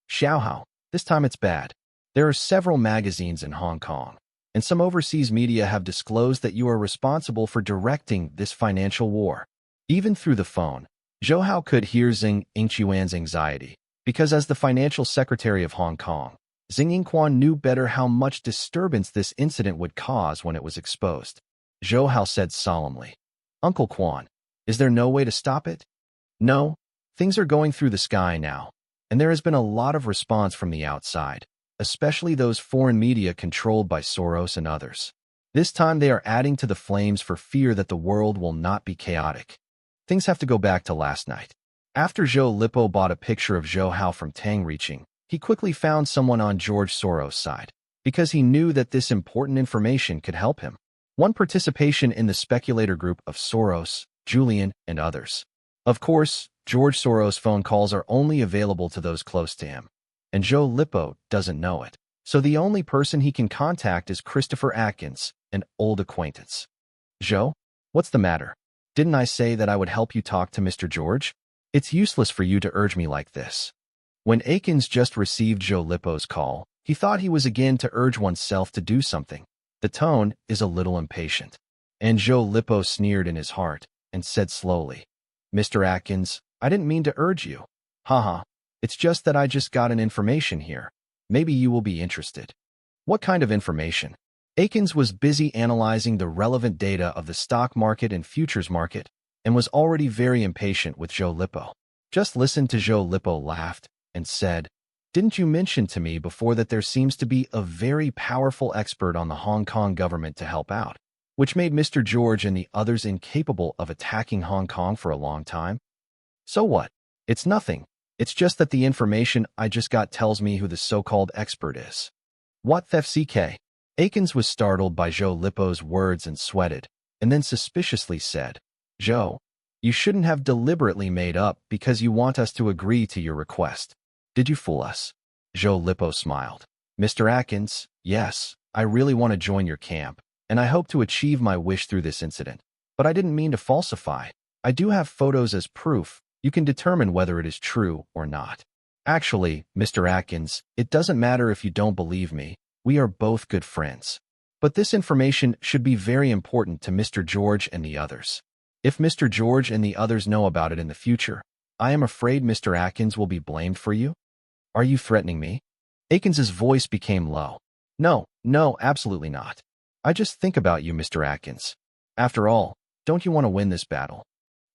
Xiao Hao, this time it's bad. There are several magazines in Hong Kong. and some overseas media have disclosed that you are responsible for directing this financial war. Even through the phone, Zhou Hao could hear Xing Yingquan's anxiety, because as the financial secretary of Hong Kong, Xing Yingquan knew better how much disturbance this incident would cause when it was exposed. Zhou Hao said solemnly, "Uncle Quan, is there no way to stop it?" "No, things are going through the sky now, and there has been a lot of response from the outside, especially those foreign media controlled by Soros and others. This time they are adding to the flames for fear that the world will not be chaotic. Things have to go back to last night." After Zhou Lipo bought a picture of Zhou Hao from Tang Reaching, he quickly found someone on George Soros' side, because he knew that this important information could help him. One, participation in the speculator group of Soros, Julian, and others. Of course, George Soros' phone calls are only available to those close to him, and Zhou Lipo doesn't know it. So the only person he can contact is Christopher Atkins, an old acquaintance. "Zhou, what's the matter? Didn't I say that I would help you talk to Mr. George? It's useless for you to urge me like this." When Atkins just received Zhou Lipo's call, he thought he was again to urge oneself to do something. The tone is a little impatient. And Zhou Lipo sneered in his heart and said slowly, "Mr. Atkins, I didn't mean to urge you. Haha, it's just that I just got an information here. Maybe you will be interested." "What kind of information?" Atkins was busy analyzing the relevant data of the stock market and futures market and was already very impatient with Zhou Lipo. Just listen to Zhou Lipo laughed and said, "Didn't you mention to me before that there seems to be a very powerful expert on the Hong Kong government to help out, which made Mr. George and the others incapable of attacking Hong Kong for a long time? So what? It's nothing. It's just that the information I just got tells me who the so-called expert is." "What the FCK?" Atkins was startled by Zhou Lipo's words and sweated, and then suspiciously said, "Zhou, you shouldn't have deliberately made up because you want us to agree to your request. Did you fool us?" Zhou Lipo smiled. "Mr. Atkins, yes, I really want to join your camp, and I hope to achieve my wish through this incident. But I didn't mean to falsify. I do have photos as proof. You can determine whether it is true or not." "Actually, Mr. Atkins, it doesn't matter if you don't believe me. We are both good friends. But this information should be very important to Mr. George and the others. If Mr. George and the others know about it in the future, I am afraid Mr. Atkins will be blamed for you." "Are you threatening me?" Atkins's voice became low. No, absolutely not. I just think about you, Mr. Atkins. After all, don't you want to win this battle?"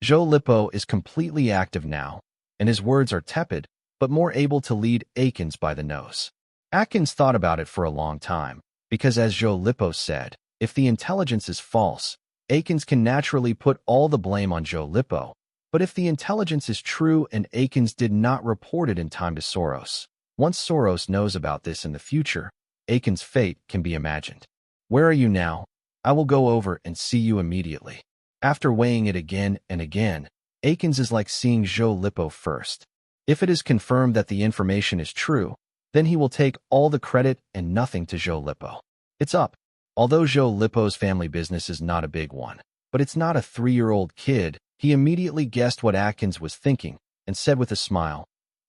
Zhou Lipo is completely active now, and his words are tepid, but more able to lead Atkins by the nose. Atkins thought about it for a long time, because as Zhou Lipo said, if the intelligence is false, Atkins can naturally put all the blame on Zhou Lipo. But if the intelligence is true and Atkins did not report it in time to Soros, once Soros knows about this in the future, Atkins' fate can be imagined. "Where are you now? I will go over and see you immediately." After weighing it again and again, Atkins is like seeing Zhou Lipo first. If it is confirmed that the information is true, then he will take all the credit and nothing to Zhou Lipo. It's up. Although Zhou Lipo's family business is not a big one, but it's not a 3-year-old kid, he immediately guessed what Atkins was thinking and said with a smile,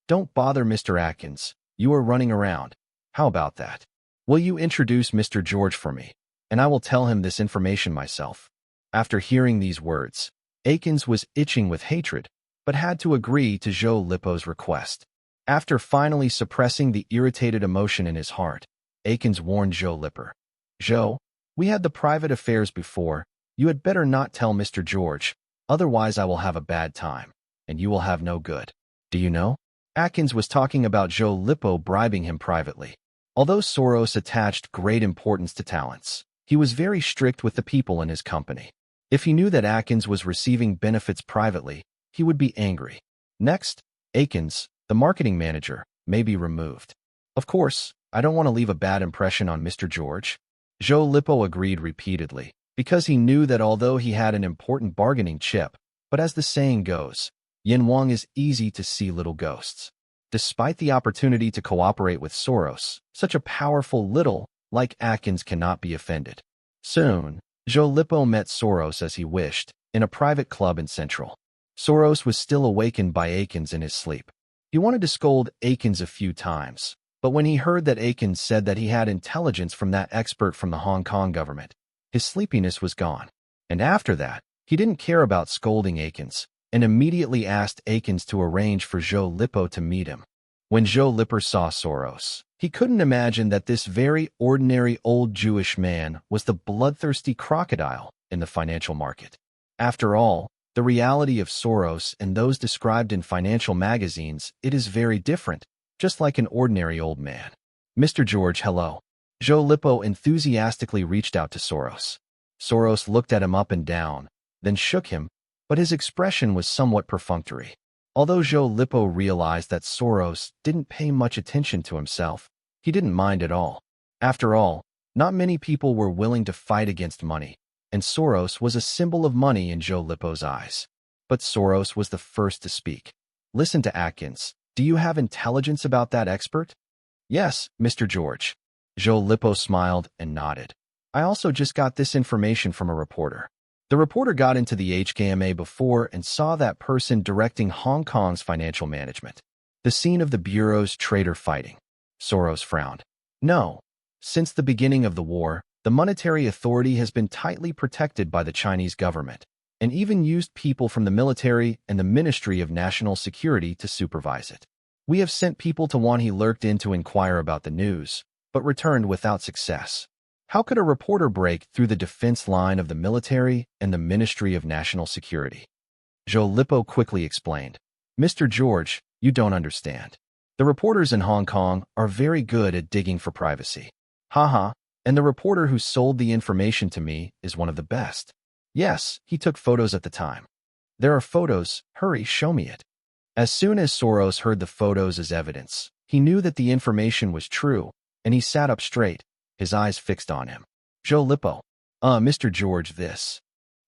"Don't bother, Mr. Atkins. You are running around. How about that? Will you introduce Mr. George for me, and I will tell him this information myself?" After hearing these words, Atkins was itching with hatred, but had to agree to Zhou Lipo's request. After finally suppressing the irritated emotion in his heart, Atkins warned Zhou Lipo, "Zhou, we had the private affairs before. You had better not tell Mr. George, otherwise I will have a bad time, and you will have no good. Do you know?" Atkins was talking about Zhou Lipo bribing him privately. Although Soros attached great importance to talents, he was very strict with the people in his company. If he knew that Atkins was receiving benefits privately, he would be angry. Next, Atkins, the marketing manager, may be removed. "Of course, I don't want to leave a bad impression on Mr. George." Zhou Lipo agreed repeatedly, because he knew that although he had an important bargaining chip, but as the saying goes, Yin Wang is easy to see little ghosts. Despite the opportunity to cooperate with Soros, such a powerful little like Atkins cannot be offended. Soon, Zhou Lipo met Soros as he wished, in a private club in Central. Soros was still awakened by Atkins in his sleep. He wanted to scold Atkins a few times, But when he heard that Akins said that he had intelligence from that expert from the Hong Kong government, his sleepiness was gone. And after that, he didn't care about scolding Akins, and immediately asked Akins to arrange for Zhou Lipo to meet him. When Zhou Lipo saw Soros, he couldn't imagine that this very ordinary old Jewish man was the bloodthirsty crocodile in the financial market. After all, the reality of Soros and those described in financial magazines, it is very different, just like an ordinary old man. Mr. George, hello. Zhou Lipo enthusiastically reached out to Soros. Soros looked at him up and down, then shook him, but his expression was somewhat perfunctory. Although Zhou Lipo realized that Soros didn't pay much attention to himself, he didn't mind at all. After all, not many people were willing to fight against money, and Soros was a symbol of money in Zhou Lipo's eyes. But Soros was the first to speak. Listen to Atkins. Do you have intelligence about that expert? Yes, Mr. George. Zhou Lipo smiled and nodded. I also just got this information from a reporter. The reporter got into the HKMA before and saw that person directing Hong Kong's financial management. The scene of the Bureau's trader fighting. Soros frowned. No. Since the beginning of the war, the monetary authority has been tightly protected by the Chinese government, and even used people from the military and the Ministry of National Security to supervise it. We have sent people to Wanhe lurked in to inquire about the news, but returned without success. How could a reporter break through the defense line of the military and the Ministry of National Security? Zhou Lipo quickly explained. Mr. George, you don't understand. The reporters in Hong Kong are very good at digging for privacy. Haha, and the reporter who sold the information to me is one of the best. Yes, he took photos at the time. There are photos, hurry, show me it. As soon as Soros heard the photos as evidence, he knew that the information was true, and he sat up straight, his eyes fixed on him. Zhou Lipo. Mr. George, this.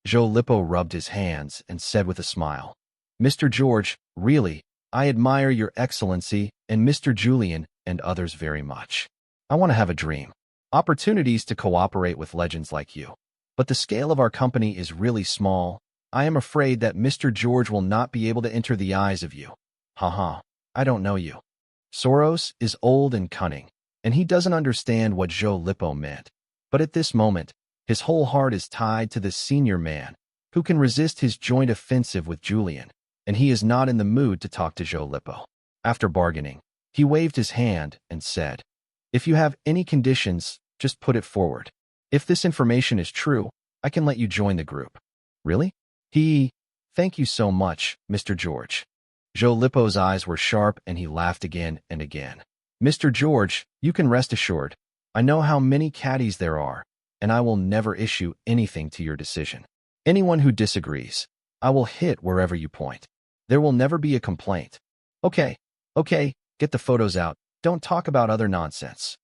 Zhou Lipo rubbed his hands and said with a smile. Mr. George, really, I admire your excellency and Mr. Julian and others very much. I want to have a dream. Opportunities to cooperate with legends like you. But the scale of our company is really small. I am afraid that Mr. George will not be able to enter the eyes of you. Haha, I don't know you. Soros is old and cunning, and he doesn't understand what Zhou Lipo meant. But at this moment, his whole heart is tied to this senior man, who can resist his joint offensive with Julian, and he is not in the mood to talk to Zhou Lipo. After bargaining, he waved his hand and said, if you have any conditions, just put it forward. If this information is true, I can let you join the group. Really? Thank you so much, Mr. George. Zhou Lipo's eyes were sharp and he laughed again and again. Mr. George, you can rest assured. I know how many caddies there are, and I will never issue anything to your decision. Anyone who disagrees, I will hit wherever you point. There will never be a complaint. Okay, get the photos out. Don't talk about other nonsense.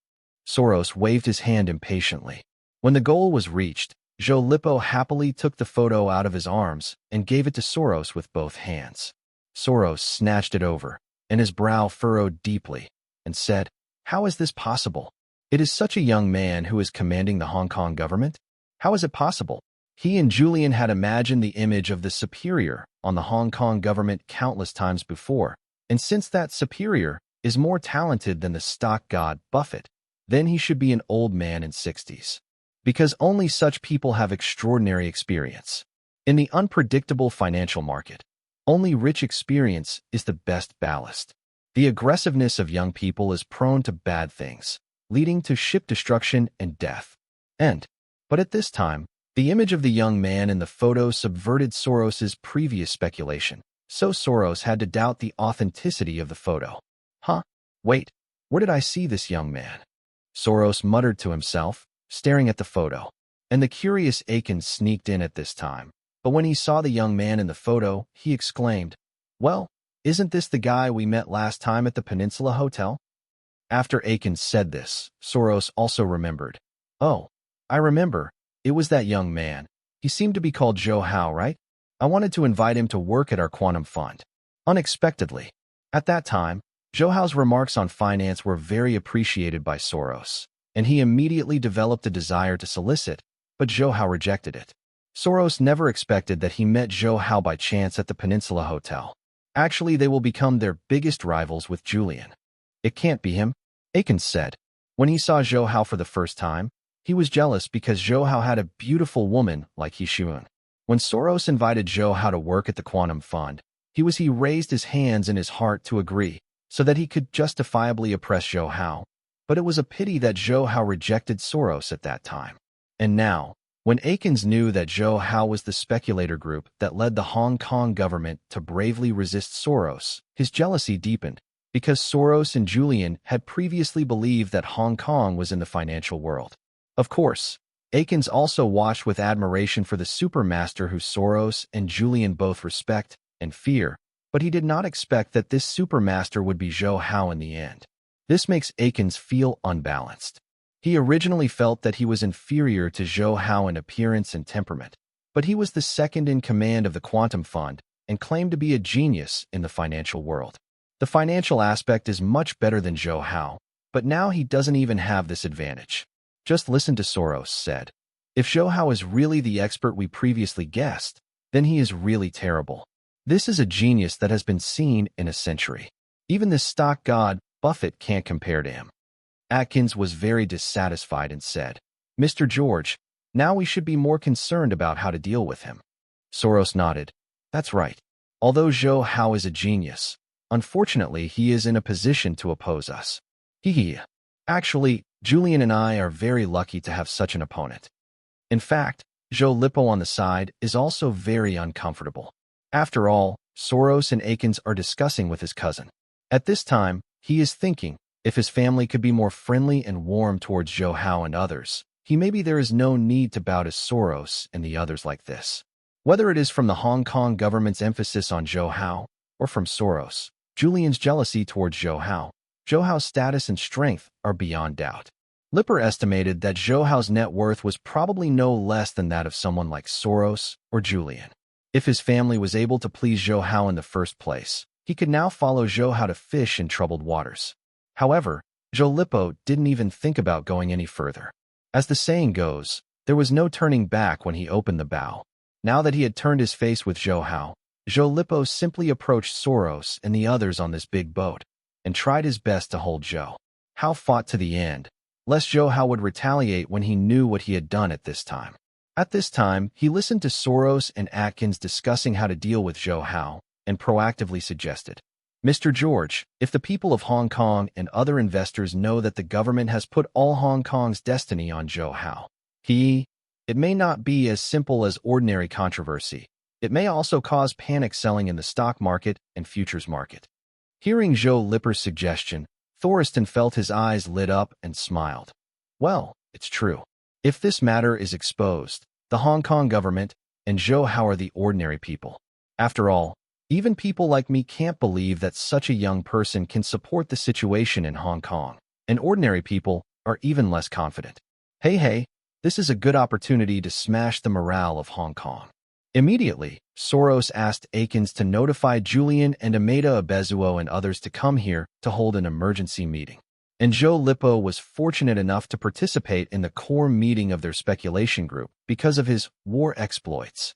Soros waved his hand impatiently. When the goal was reached, Zhou Lipo happily took the photo out of his arms and gave it to Soros with both hands. Soros snatched it over, and his brow furrowed deeply, and said, how is this possible? It is such a young man who is commanding the Hong Kong government? How is it possible? He and Julian had imagined the image of the superior on the Hong Kong government countless times before, and since that superior is more talented than the stock god Buffett, then he should be an old man in 60s. Because only such people have extraordinary experience. In the unpredictable financial market, only rich experience is the best ballast. The aggressiveness of young people is prone to bad things, leading to ship destruction and death. But at this time, the image of the young man in the photo subverted Soros's previous speculation, so Soros had to doubt the authenticity of the photo. Wait, where did I see this young man? Soros muttered to himself, staring at the photo, and the curious Akins sneaked in at this time. But when he saw the young man in the photo, he exclaimed, well, isn't this the guy we met last time at the Peninsula Hotel? After Akins said this, Soros also remembered. Oh, I remember. It was that young man. He seemed to be called Zhou Hao, right? I wanted to invite him to work at our quantum fund. Unexpectedly. At that time, Zhou Hao's remarks on finance were very appreciated by Soros, and he immediately developed a desire to solicit, but Zhou Hao rejected it. Soros never expected that he met Zhou Hao by chance at the Peninsula Hotel. Actually, they will become their biggest rivals with Julian. It can't be him. Akins said. When he saw Zhou Hao for the first time, he was jealous because Zhou Hao had a beautiful woman like Hixuan. When Soros invited Zhou Hao to work at the Quantum Fund, he raised his hands in his heart to agree, so that he could justifiably oppress Zhou Hao. But it was a pity that Zhou Hao rejected Soros at that time. And now, when Akins knew that Zhou Hao was the speculator group that led the Hong Kong government to bravely resist Soros, his jealousy deepened, because Soros and Julian had previously believed that Hong Kong was in the financial world. Of course, Akins also watched with admiration for the supermaster who Soros and Julian both respect and fear, but he did not expect that this supermaster would be Zhou Hao in the end. This makes Akins feel unbalanced. He originally felt that he was inferior to Zhou Hao in appearance and temperament, but he was the second in command of the Quantum Fund and claimed to be a genius in the financial world. The financial aspect is much better than Zhou Hao, but now he doesn't even have this advantage. Just listen to Soros said. If Zhou Hao is really the expert we previously guessed, then he is really terrible. This is a genius that has been seen in a century. Even the stock god, Buffett, can't compare to him. Atkins was very dissatisfied and said, Mr. George, now we should be more concerned about how to deal with him. Soros nodded. That's right. Although Zhou Hao is a genius, unfortunately he is in a position to oppose us. Actually, Julian and I are very lucky to have such an opponent. In fact, Zhou Lipo on the side is also very uncomfortable. After all, Soros and Akins are discussing with his cousin. At this time, he is thinking, if his family could be more friendly and warm towards Zhou Hao and others, maybe there is no need to bow to Soros and the others like this. Whether it is from the Hong Kong government's emphasis on Zhou Hao, or from Soros, Julian's jealousy towards Zhou Hao's status and strength are beyond doubt. Lipper estimated that Zhou Hao's net worth was probably no less than that of someone like Soros or Julian. If his family was able to please Zhou Hao in the first place, he could now follow Zhou Hao to fish in troubled waters. However, Zhou Lipo didn't even think about going any further. As the saying goes, there was no turning back when he opened the bow. Now that he had turned his face with Zhou Hao, Zhou Lipo simply approached Soros and the others on this big boat, and tried his best to hold Zhou Hao fought to the end, lest Zhou Hao would retaliate when he knew what he had done at this time. At this time, he listened to Soros and Atkins discussing how to deal with Zhou Hao, and proactively suggested, Mr. George, if the people of Hong Kong and other investors know that the government has put all Hong Kong's destiny on Zhou Hao, it may not be as simple as ordinary controversy. It may also cause panic selling in the stock market and futures market. Hearing Zhou Lipper's suggestion, Thoriston felt his eyes lit up and smiled. Well, it's true. If this matter is exposed, the Hong Kong government and Zhou Hao are the ordinary people. After all, even people like me can't believe that such a young person can support the situation in Hong Kong, and ordinary people are even less confident. Hey, this is a good opportunity to smash the morale of Hong Kong. Immediately, Soros asked Akins to notify Julian and Ameda Abezuo and others to come here to hold an emergency meeting. And Zhou Lipo was fortunate enough to participate in the core meeting of their speculation group because of his war exploits.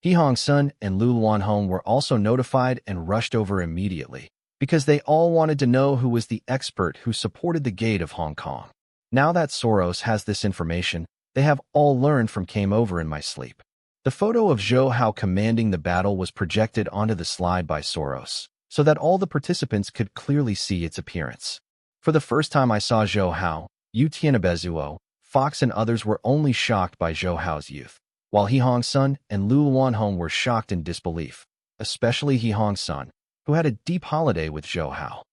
He Hongsun and Lu Luanhong were also notified and rushed over immediately, because they all wanted to know who was the expert who supported the gate of Hong Kong. Now that Soros has this information, they have all learned from came over in my sleep. The photo of Zhou Hao commanding the battle was projected onto the slide by Soros, so that all the participants could clearly see its appearance. For the first time I saw Zhou Hao, Yu Tianabezuo, Fox and others were only shocked by Zhou Hao's youth, while He Hongsun and Lu Luanhong were shocked in disbelief, especially He Hongsun, who had a deep holiday with Zhou Hao.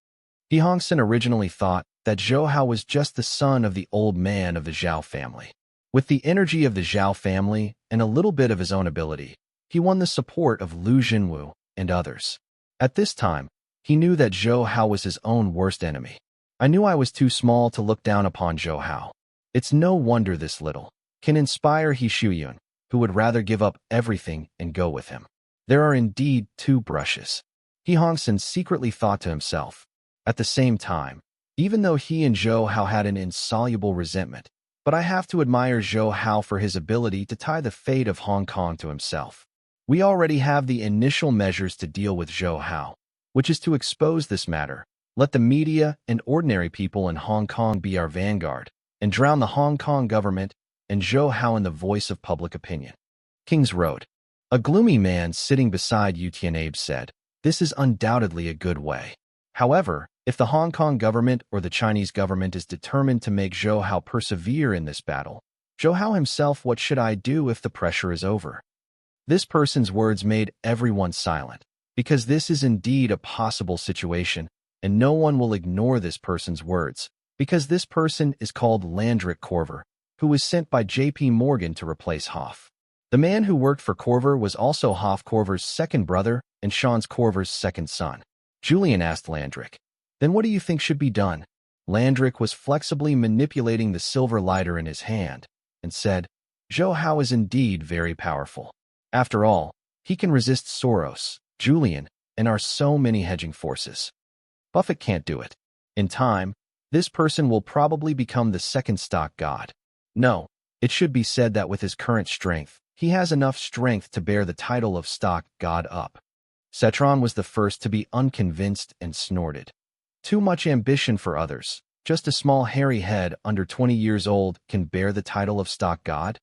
He Hongsun originally thought that Zhou Hao was just the son of the old man of the Zhao family. With the energy of the Zhao family and a little bit of his own ability, he won the support of Lu Jinwu and others. At this time, he knew that Zhou Hao was his own worst enemy. I knew I was too small to look down upon Zhou Hao. It's no wonder this little can inspire He Shuyun, who would rather give up everything and go with him. There are indeed two brushes. He Hongsun secretly thought to himself. At the same time, even though he and Zhou Hao had an insoluble resentment, but I have to admire Zhou Hao for his ability to tie the fate of Hong Kong to himself. We already have the initial measures to deal with Zhou Hao, which is to expose this matter, Let the media and ordinary people in Hong Kong be our vanguard, and drown the Hong Kong government and Zhou Hao in the voice of public opinion. King's Road. A gloomy man sitting beside Yu Tianabe said, "This is undoubtedly a good way. However, if the Hong Kong government or the Chinese government is determined to make Zhou Hao persevere in this battle, Zhou Hao himself, what should I do if the pressure is over?" This person's words made everyone silent, because this is indeed a possible situation, and no one will ignore this person's words, because this person is called Landrick Corver, who was sent by J.P. Morgan to replace Hoff. The man who worked for Corver was also Hoff Corver's second brother and Sean's Corver's second son. Julian asked Landrick, "Then what do you think should be done?" Landrick was flexibly manipulating the silver lighter in his hand and said, "Zhou Hao is indeed very powerful. After all, he can resist Soros, Julian, and our so many hedging forces. Buffett can't do it. In time, this person will probably become the second stock god. No, it should be said that with his current strength, he has enough strength to bear the title of stock god up." Cetron was the first to be unconvinced and snorted. "Too much ambition for others. Just a small hairy head under 20 years old can bear the title of stock god?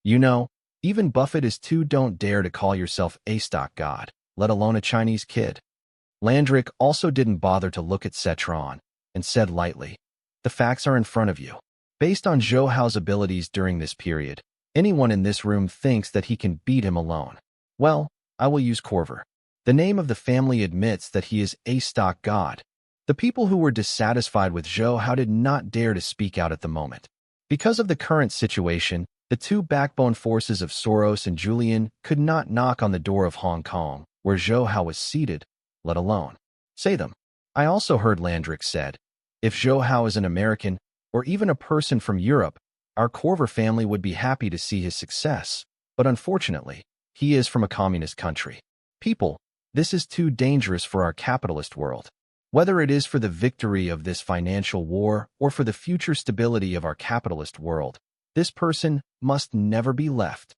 You know, even Buffett is too. Don't dare to call yourself a stock god, let alone a Chinese kid." Landrick also didn't bother to look at Cetron and said lightly, "The facts are in front of you. Based on Zhou Hao's abilities during this period, anyone in this room thinks that he can beat him alone. Well, I will use Corver. The name of the family admits that he is a stock god." The people who were dissatisfied with Zhou Hao did not dare to speak out at the moment. Because of the current situation, the two backbone forces of Soros and Julian could not knock on the door of Hong Kong, where Zhou Hao was seated, let alone say them. I also heard Landrick said, "If Zhou Hao is an American, or even a person from Europe, our Corver family would be happy to see his success, but unfortunately, he is from a communist country. People, this is too dangerous for our capitalist world. Whether it is for the victory of this financial war or for the future stability of our capitalist world, this person must never be left."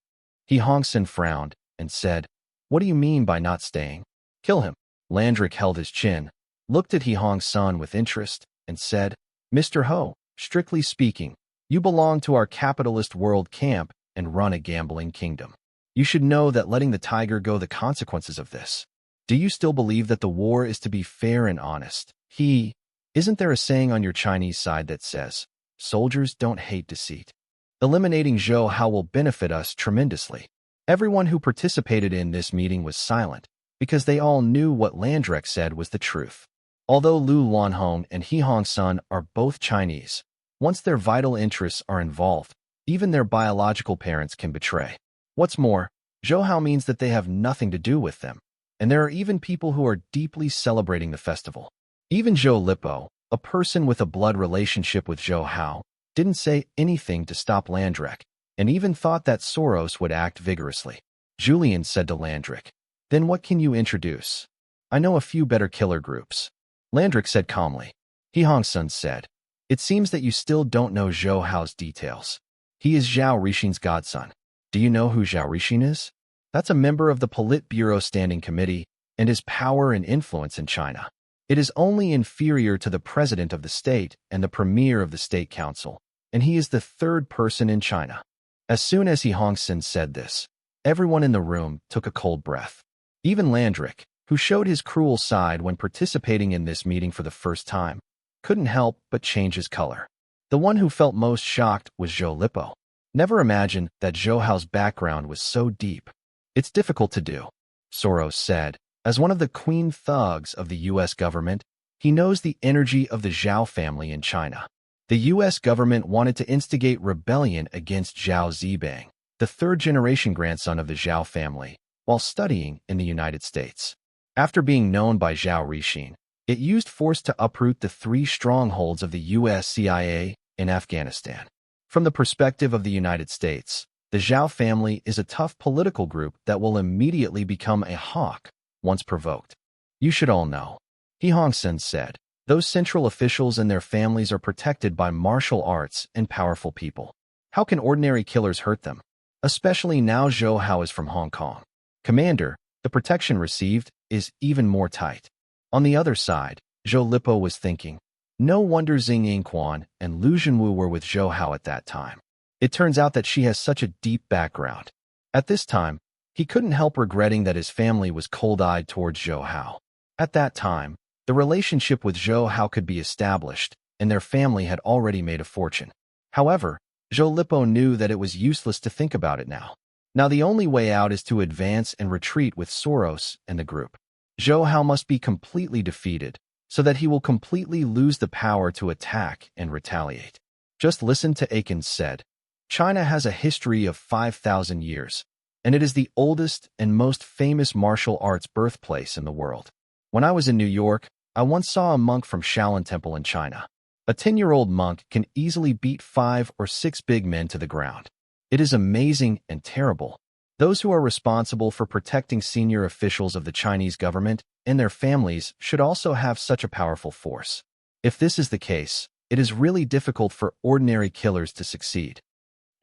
He Hongsen frowned and said, "What do you mean by not staying? Kill him." Landrick held his chin, looked at He Hongsun with interest, and said, "Mr. Ho, strictly speaking, you belong to our capitalist world camp and run a gambling kingdom. You should know that letting the tiger go the consequences of this. Do you still believe that the war is to be fair and honest? Isn't there a saying on your Chinese side that says, 'Soldiers don't hate deceit'? Eliminating Zhou Hao will benefit us tremendously." Everyone who participated in this meeting was silent, because they all knew what Landrick said was the truth. Although Lu Luanhong and He Hongsun are both Chinese, once their vital interests are involved, even their biological parents can betray. What's more, Zhou Hao means that they have nothing to do with them, and there are even people who are deeply celebrating the festival. Even Zhou Lipo, a person with a blood relationship with Zhou Hao, didn't say anything to stop Landrick, and even thought that Soros would act vigorously. Julian said to Landrick, "Then what can you introduce? I know a few better killer groups." Landrick said calmly. He Hongsun said, "It seems that you still don't know Zhou Hao's details. He is Zhao Rixin's godson. Do you know who Zhao Rixin is? That's a member of the Politburo Standing Committee and his power and influence in China. It is only inferior to the president of the state and the premier of the state council, and he is the third person in China." As soon as He Hongsun said this, everyone in the room took a cold breath. Even Landrick, who showed his cruel side when participating in this meeting for the first time, couldn't help but change his color. The one who felt most shocked was Zhou Lipo. Never imagined that Zhou Hao's background was so deep. "It's difficult to do," Soros said. As one of the queen thugs of the U.S. government, he knows the energy of the Zhao family in China. The U.S. government wanted to instigate rebellion against Zhao Zibang, the third-generation grandson of the Zhao family, while studying in the United States. After being known by Zhao Rixin, it used force to uproot the 3 strongholds of the U.S. CIA in Afghanistan. From the perspective of the United States, the Zhao family is a tough political group that will immediately become a hawk once provoked. "You should all know," He Hongsun said, "those central officials and their families are protected by martial arts and powerful people. How can ordinary killers hurt them? Especially now Zhou Hao is from Hong Kong. Commander, the protection received is even more tight. On the other side, Zhou Lipo was thinking. No wonder Xing Yingquan and Lu Zhenwu were with Zhou Hao at that time. It turns out that she has such a deep background. At this time, he couldn't help regretting that his family was cold-eyed towards Zhou Hao. At that time, the relationship with Zhou Hao could be established, and their family had already made a fortune. However, Zhou Lipo knew that it was useless to think about it now. Now the only way out is to advance and retreat with Soros and the group. Zhou Hao must be completely defeated, so that he will completely lose the power to attack and retaliate. Just listen to Aiken said. China has a history of 5,000 years, and it is the oldest and most famous martial arts birthplace in the world. When I was in New York, I once saw a monk from Shaolin Temple in China. A 10-year-old monk can easily beat 5 or 6 big men to the ground. It is amazing and terrible. Those who are responsible for protecting senior officials of the Chinese government and their families should also have such a powerful force. If this is the case, it is really difficult for ordinary killers to succeed.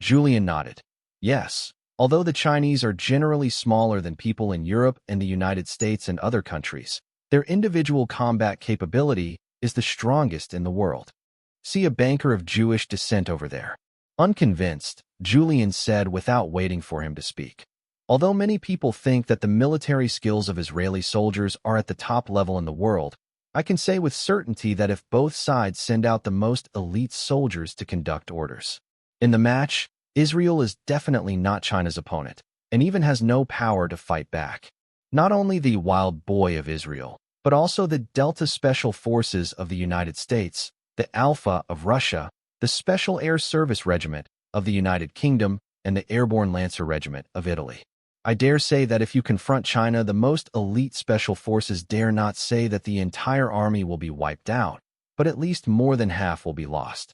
Julian nodded. Yes, although the Chinese are generally smaller than people in Europe and the United States and other countries, their individual combat capability is the strongest in the world. See a banker of Jewish descent over there. Unconvinced, Julian said without waiting for him to speak. Although many people think that the military skills of Israeli soldiers are at the top level in the world, I can say with certainty that if both sides send out the most elite soldiers to conduct orders. In the match, Israel is definitely not China's opponent, and even has no power to fight back. Not only the Wild Boy of Israel, but also the Delta Special Forces of the United States, the Alpha of Russia, the Special Air Service Regiment of the United Kingdom, and the Airborne Lancer Regiment of Italy. I dare say that if you confront China, the most elite special forces dare not say that the entire army will be wiped out, but at least more than half will be lost.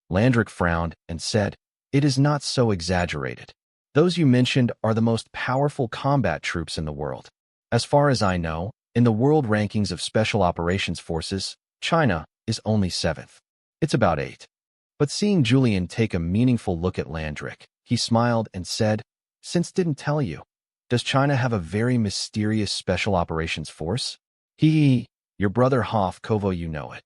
Landrick frowned and said, "It is not so exaggerated. Those you mentioned are the most powerful combat troops in the world. As far as I know, in the world rankings of Special Operations Forces, China is only 7th. It's about 8. But seeing Julian take a meaningful look at Landrick, he smiled and said, "Since didn't tell you. Does China have a very mysterious Special Operations Force?" Your brother Hoff Kovo, you know it."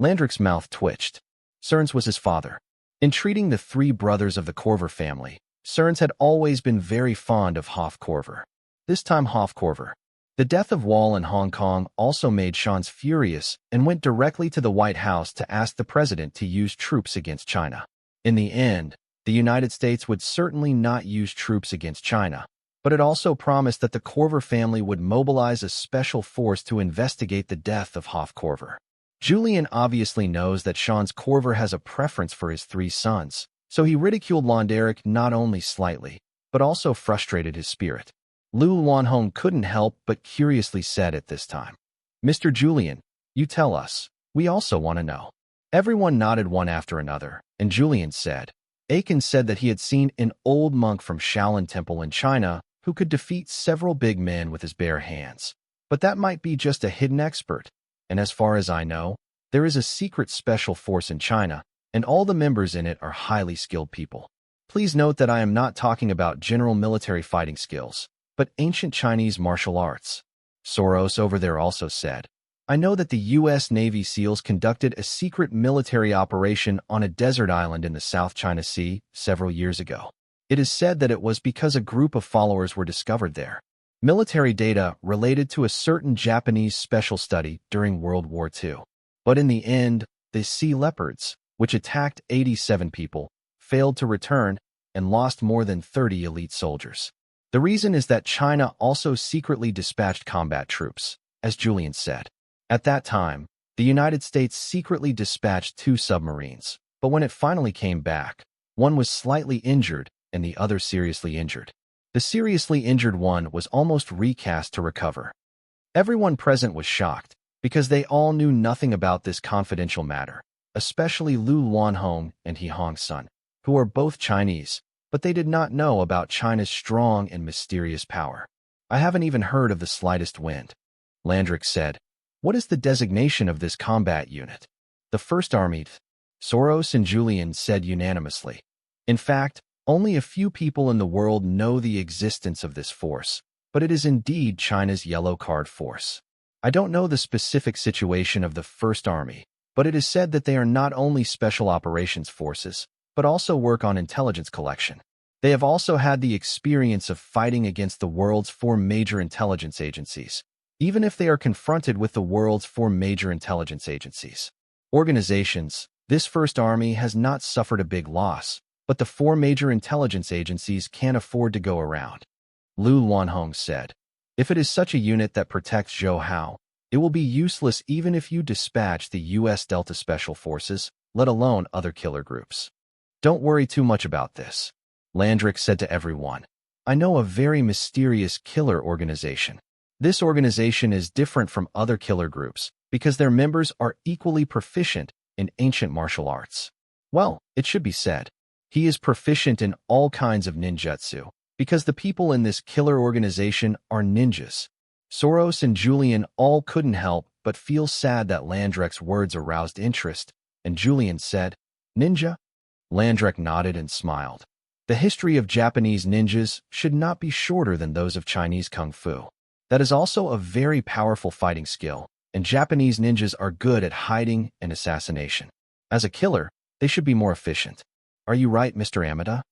Landrick's mouth twitched. Cerns was his father. In treating the 3 brothers of the Korver family, Cerns had always been very fond of Hoff Korver. This time Hoff Korver. The death of Wall in Hong Kong also made Shans furious and went directly to the White House to ask the president to use troops against China. In the end, the United States would certainly not use troops against China, but it also promised that the Korver family would mobilize a special force to investigate the death of Hoff Korver. Julian obviously knows that Shans Korver has a preference for his 3 sons, so he ridiculed Landeric not only slightly, but also frustrated his spirit. Lu Wanhong couldn't help but curiously said at this time, "Mr. Julian, you tell us. We also want to know." Everyone nodded one after another, and Julian said. Aiken said that he had seen an old monk from Shaolin Temple in China who could defeat several big men with his bare hands. But that might be just a hidden expert, and as far as I know, there is a secret special force in China, and all the members in it are highly skilled people. Please note that I am not talking about general military fighting skills, but ancient Chinese martial arts. Soros over there also said, "I know that the U.S. Navy SEALs conducted a secret military operation on a desert island in the South China Sea several years ago. It is said that it was because a group of followers were discovered there. Military data related to a certain Japanese special study during World War II. But in the end, the sea leopards, which attacked 87 people, failed to return and lost more than 30 elite soldiers. The reason is that China also secretly dispatched combat troops, as Julian said. At that time, the United States secretly dispatched 2 submarines, but when it finally came back, one was slightly injured and the other seriously injured. The seriously injured one was almost recast to recover. Everyone present was shocked, because they all knew nothing about this confidential matter, especially Lu Wanhong and He Hongsun, who are both Chinese, but they did not know about China's strong and mysterious power. "I haven't even heard of the slightest wind." Landrick said, "What is the designation of this combat unit?" "The First Army." Soros and Julian said unanimously. In fact, only a few people in the world know the existence of this force, but it is indeed China's Yellow Card Force. I don't know the specific situation of the First Army, but it is said that they are not only special operations forces, but also work on intelligence collection. They have also had the experience of fighting against the world's 4 major intelligence agencies, even if they are confronted with the world's 4 major intelligence agencies. Organizations, this First Army has not suffered a big loss, but the 4 major intelligence agencies can't afford to go around. Lu Luanhong said, if it is such a unit that protects Zhou Hao, it will be useless even if you dispatch the U.S. Delta Special Forces, let alone other killer groups. Don't worry too much about this, Landrick said to everyone. I know a very mysterious killer organization. This organization is different from other killer groups because their members are equally proficient in ancient martial arts. Well, it should be said, he is proficient in all kinds of ninjutsu, because the people in this killer organization are ninjas. Soros and Julian all couldn't help but feel sad that Landrek's words aroused interest, and Julian said, Ninja? Landrek nodded and smiled. The history of Japanese ninjas should not be shorter than those of Chinese kung fu. That is also a very powerful fighting skill, and Japanese ninjas are good at hiding and assassination. As a killer, they should be more efficient. Are you right, Mr. Amada?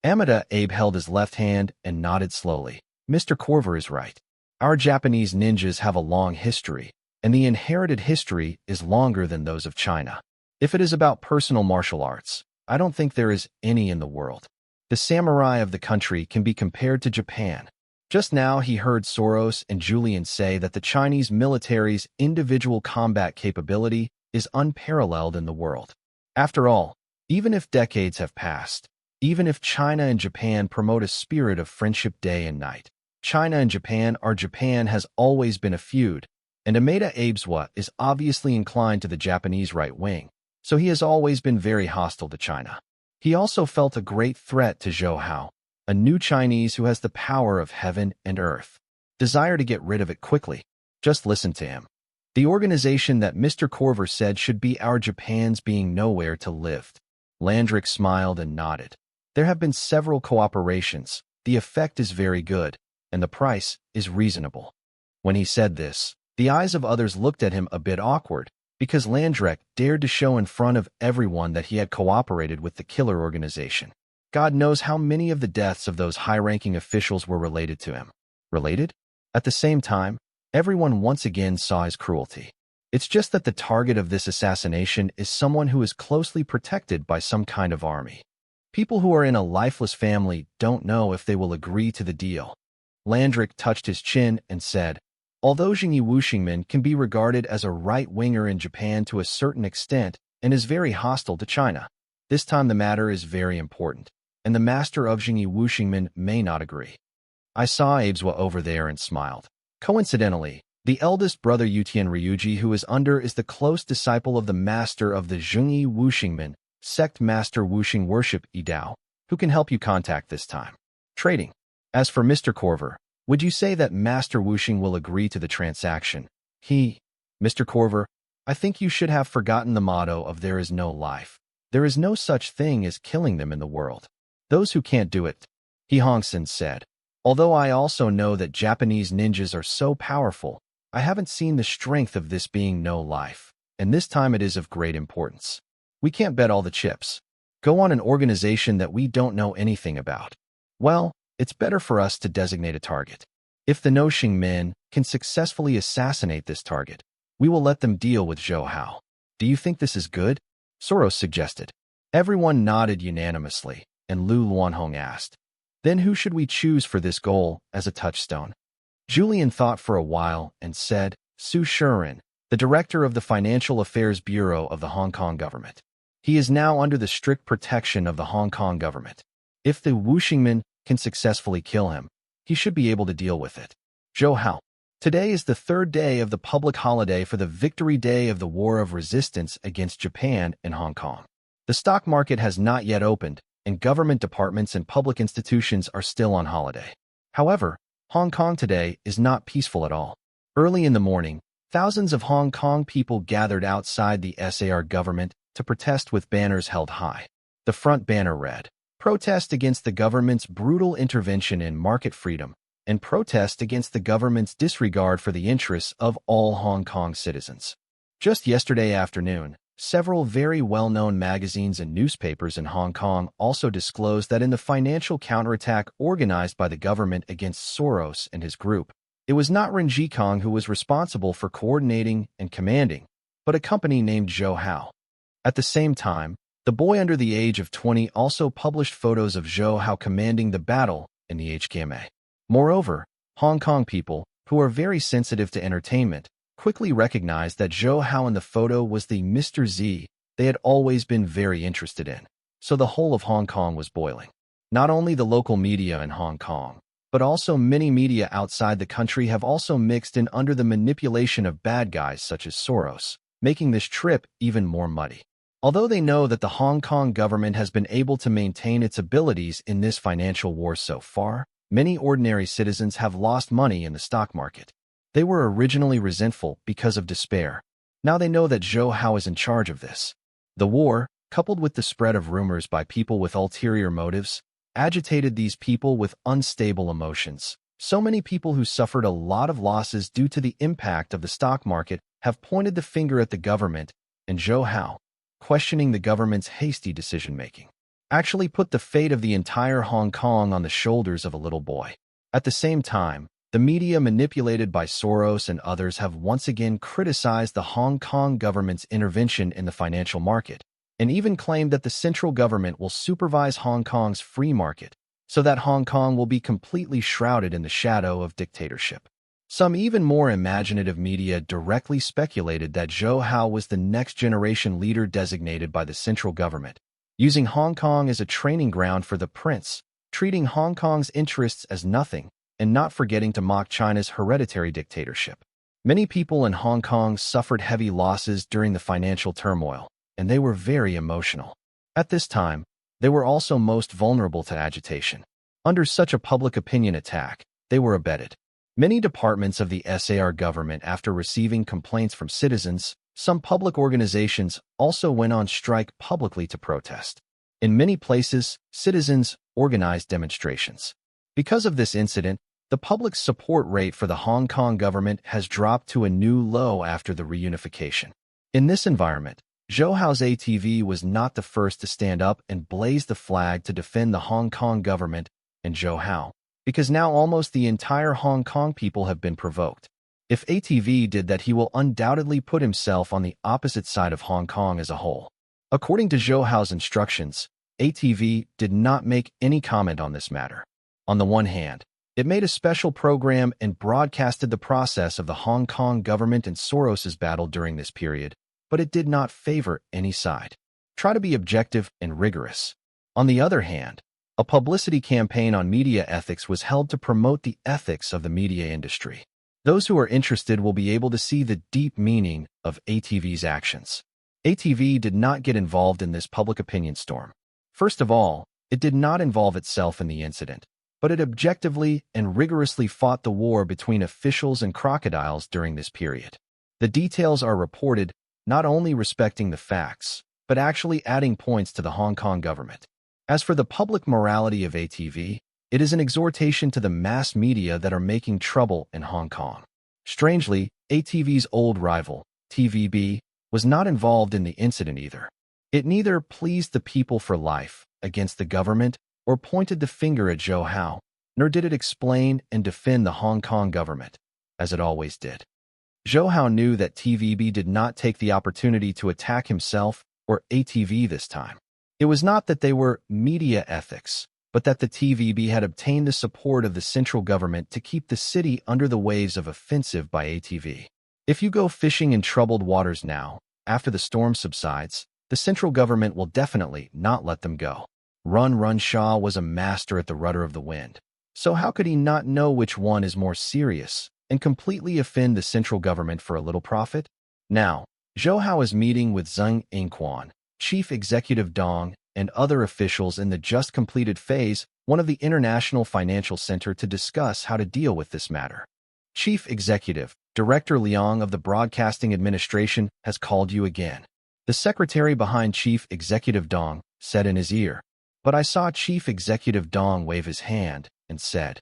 Amada Abe held his left hand and nodded slowly. Mr. Corver is right. Our Japanese ninjas have a long history, and the inherited history is longer than those of China. If it is about personal martial arts, I don't think there is any in the world. The samurai of the country can be compared to Japan. Just now he heard Soros and Julian say that the Chinese military's individual combat capability is unparalleled in the world. After all, even if decades have passed, even if China and Japan promote a spirit of friendship day and night, China and Japan has always been a feud, and Amada Abeswa is obviously inclined to the Japanese right wing, so he has always been very hostile to China. He also felt a great threat to Zhou Hao, a new Chinese who has the power of heaven and earth. Desire to get rid of it quickly. Just listen to him. The organization that Mr. Corver said should be our Japan's being nowhere to live. Landrick smiled and nodded. There have been several cooperations. The effect is very good, and the price is reasonable. When he said this, the eyes of others looked at him a bit awkward, because Landrick dared to show in front of everyone that he had cooperated with the killer organization. God knows how many of the deaths of those high-ranking officials were related to him. Related? At the same time, everyone once again saw his cruelty. It's just that the target of this assassination is someone who is closely protected by some kind of army. People who are in a lifeless family don't know if they will agree to the deal. Landrick touched his chin and said, although Jingyi Wuxingmin can be regarded as a right-winger in Japan to a certain extent and is very hostile to China, this time the matter is very important, and the master of Jingyi Wuxingmin may not agree. I saw Abeswa over there and smiled. Coincidentally, the eldest brother Yutian Ryuji who is under is the close disciple of the master of the Jingyi Wuxingmin, sect master Wuxing worship Idao, who can help you contact this time. Trading. As for Mr. Corver, would you say that Master Wuxing will agree to the transaction? Mr. Corver, I think you should have forgotten the motto of there is no life. There is no such thing as killing them in the world. Those who can't do it, He Hongsen said. Although I also know that Japanese ninjas are so powerful, I haven't seen the strength of this being no life, and this time it is of great importance. We can't bet all the chips. Go on an organization that we don't know anything about. Well, it's better for us to designate a target. If the Noshing men can successfully assassinate this target, we will let them deal with Zhou Hao. Do you think this is good? Soros suggested. Everyone nodded unanimously, and Lu Luanhong asked, then who should we choose for this goal as a touchstone? Julian thought for a while and said, Su Shiren, the director of the Financial Affairs Bureau of the Hong Kong government. He is now under the strict protection of the Hong Kong government. If the Wuxingmen can successfully kill him, he should be able to deal with it. Zhou Hao. Today is the 3rd day of the public holiday for the Victory Day of the War of Resistance against Japan in Hong Kong. The stock market has not yet opened, and government departments and public institutions are still on holiday. However, Hong Kong today is not peaceful at all. Early in the morning, thousands of Hong Kong people gathered outside the SAR government to protest with banners held high. The front banner read, Protest against the government's brutal intervention in market freedom, and protest against the government's disregard for the interests of all Hong Kong citizens. Just yesterday afternoon, several very well-known magazines and newspapers in Hong Kong also disclosed that in the financial counterattack organized by the government against Soros and his group, it was not Ren Jikong who was responsible for coordinating and commanding, but a company named Zhou Hao. At the same time, the boy under the age of 20 also published photos of Zhou Hao commanding the battle in the HKMA. Moreover, Hong Kong people, who are very sensitive to entertainment, quickly recognized that Zhou Hao in the photo was the Mr. Z they had always been very interested in. So the whole of Hong Kong was boiling. Not only the local media in Hong Kong, but also many media outside the country have also mixed in under the manipulation of bad guys such as Soros, making this trip even more muddy. Although they know that the Hong Kong government has been able to maintain its abilities in this financial war so far, many ordinary citizens have lost money in the stock market. They were originally resentful because of despair. Now they know that Zhou Hao is in charge of this. The war, coupled with the spread of rumors by people with ulterior motives, agitated these people with unstable emotions. So many people who suffered a lot of losses due to the impact of the stock market have pointed the finger at the government, and Zhou Hao, questioning the government's hasty decision-making, actually put the fate of the entire Hong Kong on the shoulders of a little boy. At the same time, the media manipulated by Soros and others have once again criticized the Hong Kong government's intervention in the financial market, and even claimed that the central government will supervise Hong Kong's free market, so that Hong Kong will be completely shrouded in the shadow of dictatorship. Some even more imaginative media directly speculated that Zhou Hao was the next-generation leader designated by the central government, using Hong Kong as a training ground for the prince, treating Hong Kong's interests as nothing, and not forgetting to mock China's hereditary dictatorship. Many people in Hong Kong suffered heavy losses during the financial turmoil, and they were very emotional. At this time, they were also most vulnerable to agitation. Under such a public opinion attack, they were abetted. Many departments of the SAR government, after receiving complaints from citizens, some public organizations also went on strike publicly to protest. In many places, citizens organized demonstrations. Because of this incident, the public's support rate for the Hong Kong government has dropped to a new low after the reunification. In this environment, Zhou Hao's ATV was not the first to stand up and blaze the flag to defend the Hong Kong government and Zhou Hao, because now almost the entire Hong Kong people have been provoked. If ATV did that, he will undoubtedly put himself on the opposite side of Hong Kong as a whole. According to Zhou Hao's instructions, ATV did not make any comment on this matter. On the one hand, it made a special program and broadcasted the process of the Hong Kong government and Soros's battle during this period, but it did not favor any side. Try to be objective and rigorous. On the other hand, a publicity campaign on media ethics was held to promote the ethics of the media industry. Those who are interested will be able to see the deep meaning of ATV's actions. ATV did not get involved in this public opinion storm. First of all, it did not involve itself in the incident, but it objectively and rigorously fought the war between officials and crocodiles during this period. The details are reported, not only respecting the facts, but actually adding points to the Hong Kong government. As for the public morality of ATV, it is an exhortation to the mass media that are making trouble in Hong Kong. Strangely, ATV's old rival, TVB, was not involved in the incident either. It neither pleased the people for life against the government or pointed the finger at Zhou Hao, nor did it explain and defend the Hong Kong government, as it always did. Zhou Hao knew that TVB did not take the opportunity to attack himself or ATV this time. It was not that they were media ethics, but that the TVB had obtained the support of the central government to keep the city under the waves of offensive by ATV. If you go fishing in troubled waters now, after the storm subsides, the central government will definitely not let them go. Run Shaw was a master at the rudder of the wind. So how could he not know which one is more serious and completely offend the central government for a little profit? Now, Zhou Hao is meeting with Zheng Yingquan, Chief Executive Dong, and other officials in the just completed phase 1 of the International Financial Center to discuss how to deal with this matter. Chief Executive, Director Liang of the Broadcasting Administration has called you again. The secretary behind Chief Executive Dong said in his ear, but I saw Chief Executive Dong wave his hand and said,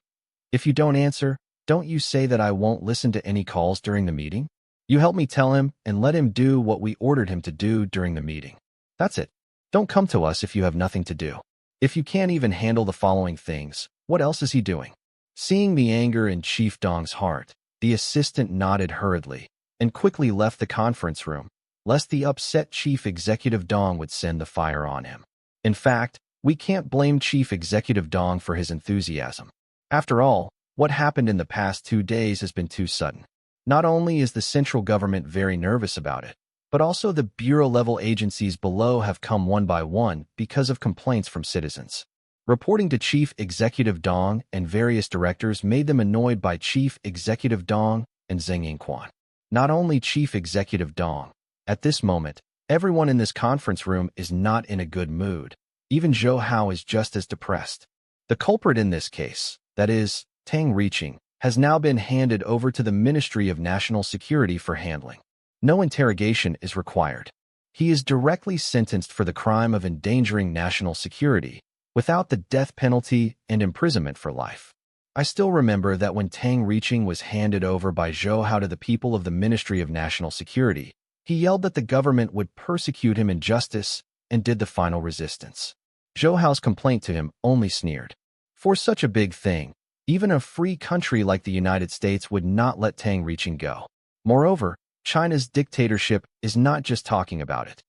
If you don't answer, don't you say that I won't listen to any calls during the meeting? You help me tell him and let him do what we ordered him to do during the meeting. That's it. Don't come to us if you have nothing to do. If you can't even handle the following things, what else is he doing? Seeing the anger in Chief Dong's heart, the assistant nodded hurriedly and quickly left the conference room, lest the upset Chief Executive Dong would send the fire on him. In fact, we can't blame Chief Executive Dong for his enthusiasm. After all, what happened in the past 2 days has been too sudden. Not only is the central government very nervous about it, but also the bureau-level agencies below have come one by one because of complaints from citizens. Reporting to Chief Executive Dong and various directors made them annoyed by Chief Executive Dong and Zheng Yingquan. Not only Chief Executive Dong. At this moment, everyone in this conference room is not in a good mood. Even Zhou Hao is just as depressed. The culprit in this case, that is, Tang Reaching, has now been handed over to the Ministry of National Security for handling. No interrogation is required. He is directly sentenced for the crime of endangering national security, without the death penalty and imprisonment for life. I still remember that when Tang Reaching was handed over by Zhou Hao to the people of the Ministry of National Security, he yelled that the government would persecute him in justice and did the final resistance. Zhou Hao's complaint to him only sneered. For such a big thing, even a free country like the United States would not let Tang Reaching go. Moreover, China's dictatorship is not just talking about it.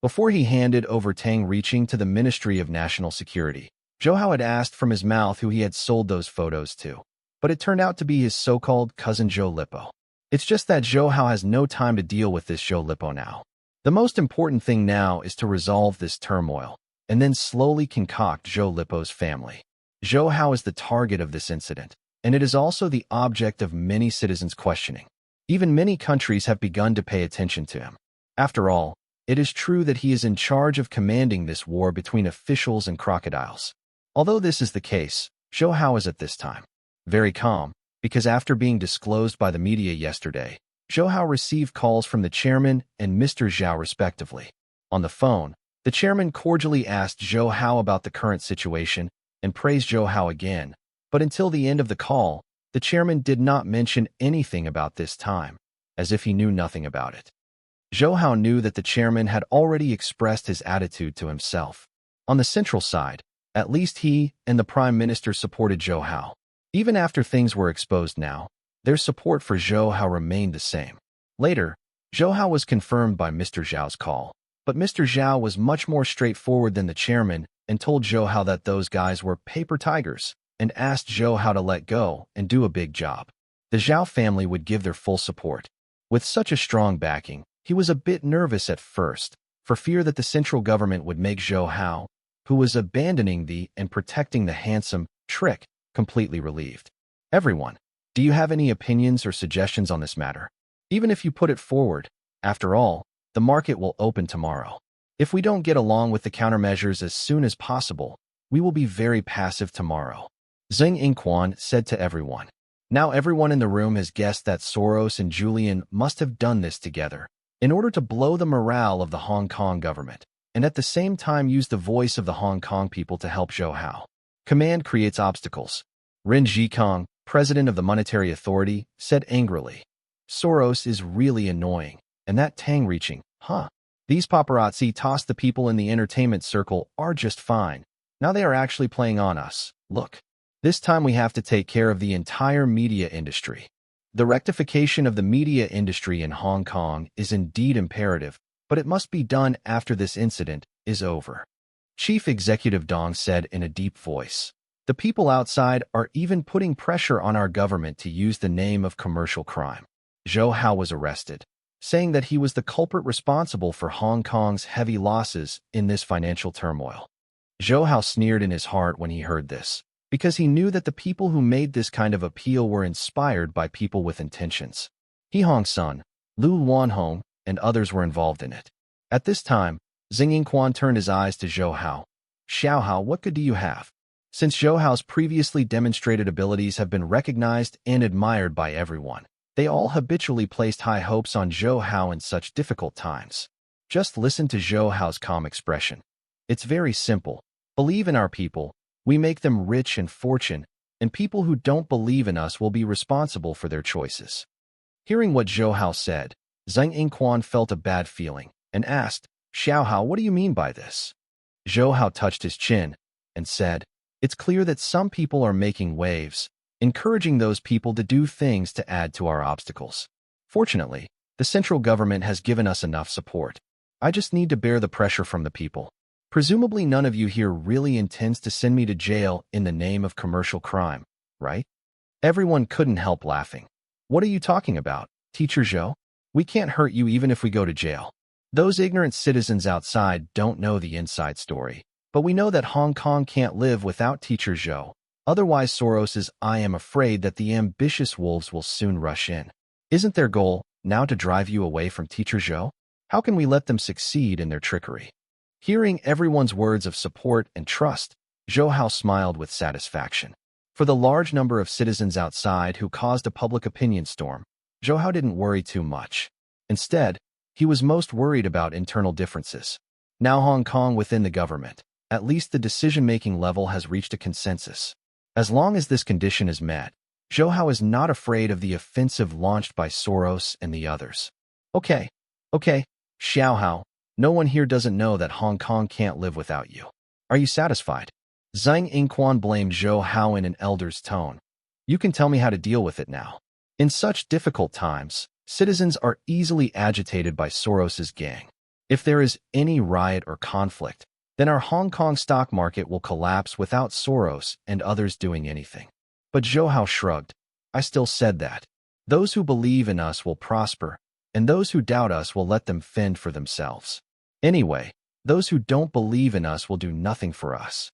Before he handed over Tang Reaching to the Ministry of National Security, Zhou Hao had asked from his mouth who he had sold those photos to, but it turned out to be his so-called cousin Zhou Lipo. It's just that Zhou Hao has no time to deal with this Zhou Lipo now. The most important thing now is to resolve this turmoil, and then slowly concoct Zhou Lipo's family. Zhou Hao is the target of this incident, and it is also the object of many citizens' questioning. Even many countries have begun to pay attention to him. After all, it is true that he is in charge of commanding this war between officials and crocodiles. Although this is the case, Zhou Hao is at this time very calm, because after being disclosed by the media yesterday, Zhou Hao received calls from the chairman and Mr. Zhao respectively. On the phone, the chairman cordially asked Zhou Hao about the current situation and praised Zhou Hao again, but until the end of the call, the chairman did not mention anything about this time, as if he knew nothing about it. Zhou Hao knew that the chairman had already expressed his attitude to himself. On the central side, at least he and the prime minister supported Zhou Hao. Even after things were exposed now, their support for Zhou Hao remained the same. Later, Zhou Hao was confirmed by Mr. Zhao's call, but Mr. Zhao was much more straightforward than the chairman and told Zhou Hao that those guys were paper tigers and asked Zhou Hao to let go and do a big job. The Zhao family would give their full support. With such a strong backing, he was a bit nervous at first, for fear that the central government would make Zhou Hao, who was abandoning the and protecting the handsome trick, completely relieved. Everyone, do you have any opinions or suggestions on this matter? Even if you put it forward, after all, the market will open tomorrow. If we don't get along with the countermeasures as soon as possible, we will be very passive tomorrow. Zheng Yingquan said to everyone. Now everyone in the room has guessed that Soros and Julian must have done this together, in order to blow the morale of the Hong Kong government, and at the same time use the voice of the Hong Kong people to help Zhou Hao. Command creates obstacles. Ren Zhikong, president of the Monetary Authority, said angrily. Soros is really annoying, and that Tang Reaching, These paparazzi tossed the people in the entertainment circle are just fine. Now they are actually playing on us. Look. This time we have to take care of the entire media industry. The rectification of the media industry in Hong Kong is indeed imperative, but it must be done after this incident is over. Chief Executive Dong said in a deep voice. The people outside are even putting pressure on our government to use the name of commercial crime. Zhou Hao was arrested, saying that he was the culprit responsible for Hong Kong's heavy losses in this financial turmoil. Zhou Hao sneered in his heart when he heard this, because he knew that the people who made this kind of appeal were inspired by people with intentions. He Hong-sun, Lu Wanhong, and others were involved in it. At this time, Zheng Yingquan turned his eyes to Zhou Hao. Xiao Hao, what good do you have? Since Zhou Hao's previously demonstrated abilities have been recognized and admired by everyone, they all habitually placed high hopes on Zhou Hao in such difficult times. Just listen to Zhou Hao's calm expression. It's very simple. Believe in our people. We make them rich and fortune, and people who don't believe in us will be responsible for their choices. Hearing what Zhou Hao said, Zhang Yingquan felt a bad feeling and asked, Xiao Hao, what do you mean by this? Zhou Hao touched his chin and said, it's clear that some people are making waves, encouraging those people to do things to add to our obstacles. Fortunately, the central government has given us enough support. I just need to bear the pressure from the people. Presumably none of you here really intends to send me to jail in the name of commercial crime, right? Everyone couldn't help laughing. What are you talking about, Teacher Zhou? We can't hurt you even if we go to jail. Those ignorant citizens outside don't know the inside story, but we know that Hong Kong can't live without Teacher Zhou. Otherwise, Soros's I am afraid that the ambitious wolves will soon rush in. Isn't their goal now to drive you away from Teacher Zhou? How can we let them succeed in their trickery? Hearing everyone's words of support and trust, Zhou Hao smiled with satisfaction. For the large number of citizens outside who caused a public opinion storm, Zhou Hao didn't worry too much. Instead, he was most worried about internal differences. Now Hong Kong within the government, at least the decision-making level has reached a consensus. As long as this condition is met, Zhou Hao is not afraid of the offensive launched by Soros and the others. Okay, Xiao Hao, no one here doesn't know that Hong Kong can't live without you. Are you satisfied? Zhang Yingquan blamed Zhou Hao in an elder's tone. You can tell me how to deal with it now. In such difficult times, citizens are easily agitated by Soros's gang. If there is any riot or conflict, then our Hong Kong stock market will collapse without Soros and others doing anything. But Zhou Hao shrugged. I still said that. Those who believe in us will prosper, and those who doubt us will let them fend for themselves. Anyway, those who don't believe in us will do nothing for us.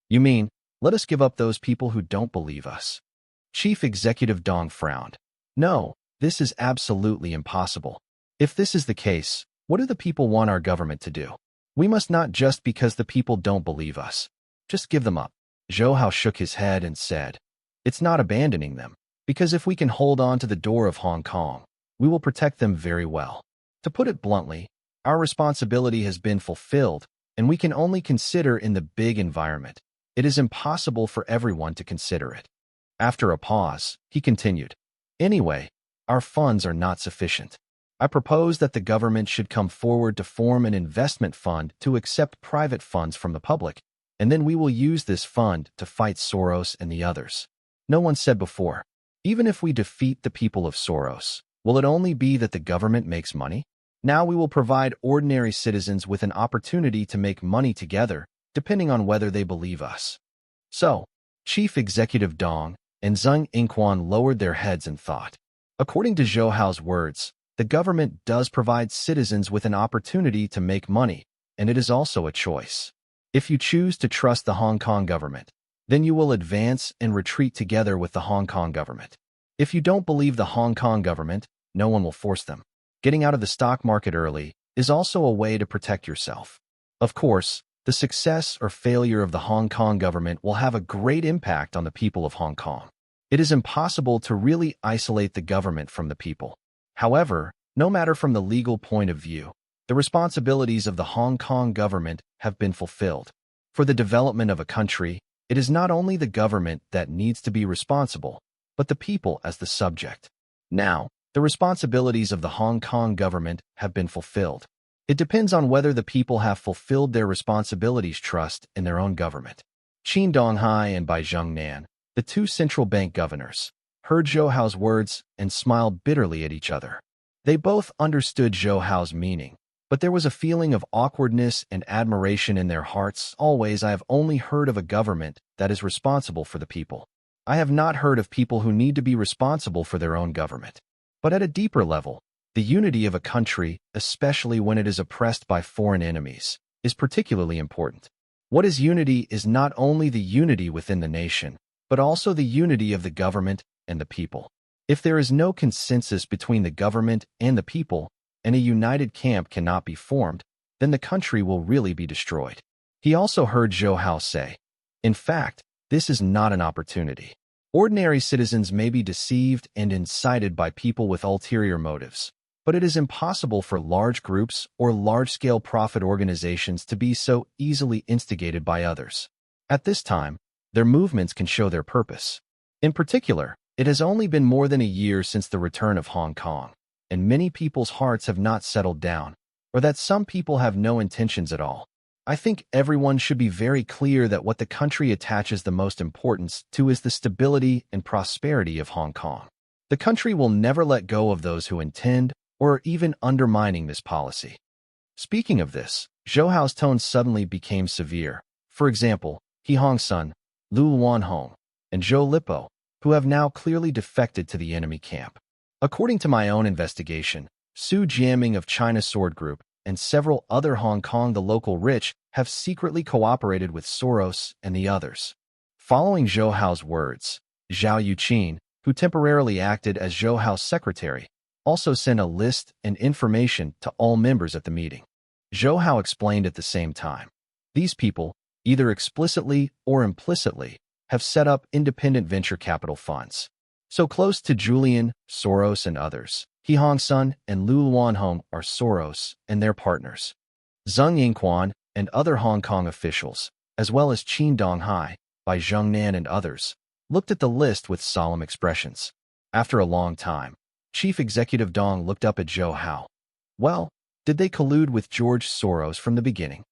You mean, let us give up those people who don't believe us? Chief Executive Dong frowned. No, this is absolutely impossible. If this is the case, what do the people want our government to do? We must not just because the people don't believe us. Just give them up. Zhou Hao shook his head and said, it's not abandoning them, because if we can hold on to the door of Hong Kong, we will protect them very well. To put it bluntly, our responsibility has been fulfilled, and we can only consider in the big environment. It is impossible for everyone to consider it. After a pause, he continued, anyway, our funds are not sufficient. I propose that the government should come forward to form an investment fund to accept private funds from the public, and then we will use this fund to fight Soros and the others. No one said before, even if we defeat the people of Soros, will it only be that the government makes money? Now we will provide ordinary citizens with an opportunity to make money together, depending on whether they believe us. So, Chief Executive Dong and Zhang Yingquan lowered their heads and thought. According to Zhou Hao's words, the government does provide citizens with an opportunity to make money, and it is also a choice. If you choose to trust the Hong Kong government, then you will advance and retreat together with the Hong Kong government. If you don't believe the Hong Kong government, no one will force them. Getting out of the stock market early is also a way to protect yourself. Of course, the success or failure of the Hong Kong government will have a great impact on the people of Hong Kong. It is impossible to really isolate the government from the people. However, no matter from the legal point of view, the responsibilities of the Hong Kong government have been fulfilled. For the development of a country, it is not only the government that needs to be responsible, but the people as the subject. Now, the responsibilities of the Hong Kong government have been fulfilled. It depends on whether the people have fulfilled their responsibilities. Trust in their own government. Qin Donghai and Bai Zhengnan, the two central bank governors, heard Zhou Hao's words and smiled bitterly at each other. They both understood Zhou Hao's meaning, but there was a feeling of awkwardness and admiration in their hearts. Always I have only heard of a government that is responsible for the people. I have not heard of people who need to be responsible for their own government. But at a deeper level, the unity of a country, especially when it is oppressed by foreign enemies, is particularly important. What is unity is not only the unity within the nation, but also the unity of the government and the people. If there is no consensus between the government and the people, and a united camp cannot be formed, then the country will really be destroyed. He also heard Zhou Hao say, in fact, this is not an opportunity. Ordinary citizens may be deceived and incited by people with ulterior motives, but it is impossible for large groups or large-scale profit organizations to be so easily instigated by others. At this time, their movements can show their purpose. In particular, it has only been more than a year since the return of Hong Kong, and many people's hearts have not settled down, or that some people have no intentions at all. I think everyone should be very clear that what the country attaches the most importance to is the stability and prosperity of Hong Kong. The country will never let go of those who intend or are even undermining this policy. Speaking of this, Zhou Hao's tone suddenly became severe. For example, He Hongsun, Lu Wanhong, and Zhou Lipo, who have now clearly defected to the enemy camp. According to my own investigation, Su Jiaming of China Sword Group and several other Hong Kong the local rich have secretly cooperated with Soros and the others. Following Zhou Hao's words, Zhao Yuqin, who temporarily acted as Zhou Hao's secretary, also sent a list and information to all members at the meeting. Zhou Hao explained at the same time, these people, either explicitly or implicitly, have set up independent venture capital funds. So close to Julian, Soros, and others, He Hongsun and Lu Wanhong are Soros and their partners. Zheng Yingquan and other Hong Kong officials, as well as Qin Donghai, by Zheng Nan and others, looked at the list with solemn expressions. After a long time, Chief Executive Dong looked up at Zhou Hao. Well, did they collude with George Soros from the beginning?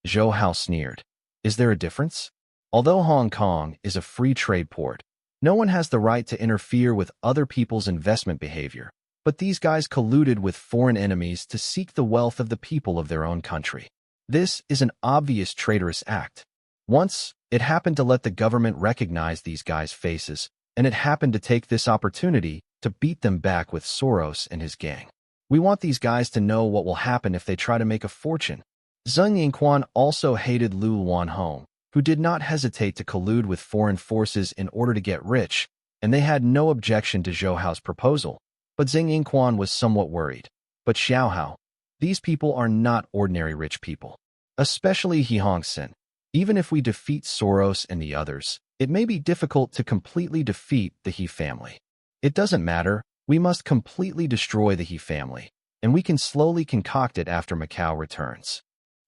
Zhou Hao sneered. Is there a difference? Although Hong Kong is a free trade port, no one has the right to interfere with other people's investment behavior, but these guys colluded with foreign enemies to seek the wealth of the people of their own country. This is an obvious traitorous act. Once, it happened to let the government recognize these guys' faces, and it happened to take this opportunity to beat them back with Soros and his gang. We want these guys to know what will happen if they try to make a fortune. Zheng Yingquan also hated Lu Wanhong, who did not hesitate to collude with foreign forces in order to get rich, and they had no objection to Zhou Hao's proposal. But Zheng Yingquan was somewhat worried. But Xiao Hao, these people are not ordinary rich people. Especially He Hongsun. Even if we defeat Soros and the others, it may be difficult to completely defeat the He family. It doesn't matter, we must completely destroy the He family, and we can slowly concoct it after Macau returns.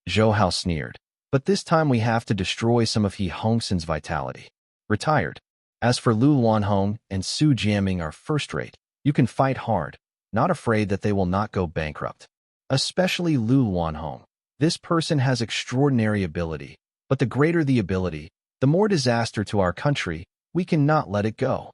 Zhou Hao sneered. But this time we have to destroy some of He Hongsun's vitality. Retired. As for Lu Wanhong and Su Jiaming are first-rate. You can fight hard, not afraid that they will not go bankrupt. Especially Lu Wanhong. This person has extraordinary ability, but the greater the ability, the more disaster to our country, we cannot let it go.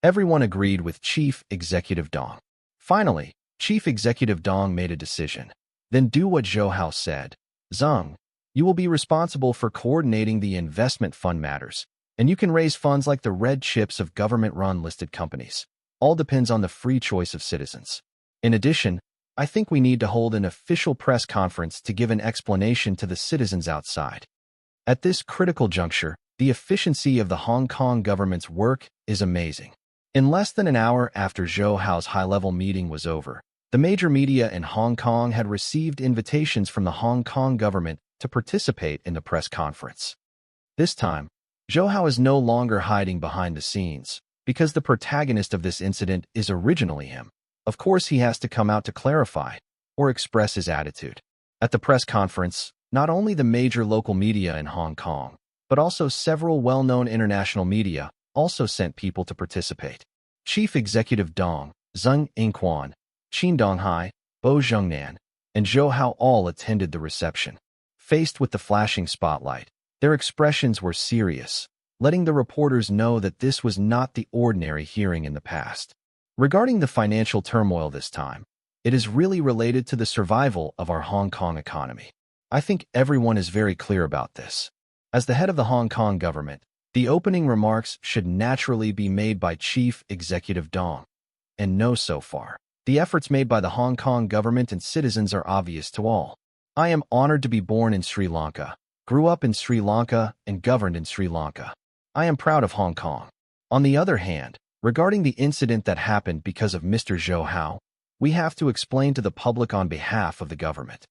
Everyone agreed with Chief Executive Dong. Finally, Chief Executive Dong made a decision. Then do what Zhou Hao said. Zheng, you will be responsible for coordinating the investment fund matters, and you can raise funds like the red chips of government-run listed companies. All depends on the free choice of citizens. In addition, I think we need to hold an official press conference to give an explanation to the citizens outside. At this critical juncture, the efficiency of the Hong Kong government's work is amazing. In less than an hour after Zhou Hao's high-level meeting was over, the major media in Hong Kong had received invitations from the Hong Kong government to participate in the press conference. This time, Zhou Hao is no longer hiding behind the scenes, because the protagonist of this incident is originally him. Of course, he has to come out to clarify or express his attitude. At the press conference, not only the major local media in Hong Kong, but also several well-known international media also sent people to participate. Chief Executive Dong, Zheng Yingquan, Qin Donghai, Bo Zhengnan, and Zhou Hao all attended the reception. Faced with the flashing spotlight, their expressions were serious, letting the reporters know that this was not the ordinary hearing in the past. Regarding the financial turmoil this time, it is really related to the survival of our Hong Kong economy. I think everyone is very clear about this. As the head of the Hong Kong government, the opening remarks should naturally be made by Chief Executive Dong. And no, so far, the efforts made by the Hong Kong government and citizens are obvious to all. I am honored to be born in Sri Lanka, grew up in Sri Lanka, and governed in Sri Lanka. I am proud of Hong Kong. On the other hand, regarding the incident that happened because of Mr. Zhou Hao, we have to explain to the public on behalf of the government.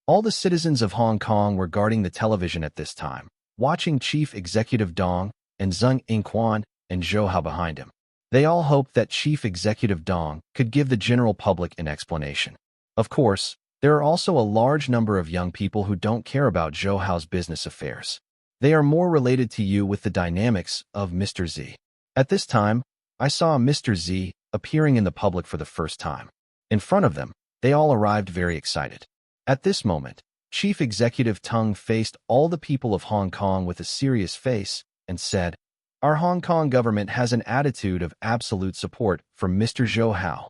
All the citizens of Hong Kong were guarding the television at this time, watching Chief Executive Dong and Zheng Yingquan and Zhou Hao behind him. They all hoped that Chief Executive Dong could give the general public an explanation. Of course, there are also a large number of young people who don't care about Zhou Hao's business affairs. They are more related to you with the dynamics of Mr. Z. At this time, I saw Mr. Z appearing in the public for the first time. In front of them, they all arrived very excited. At this moment, Chief Executive Tung faced all the people of Hong Kong with a serious face and said, "Our Hong Kong government has an attitude of absolute support for Mr. Zhou Hao."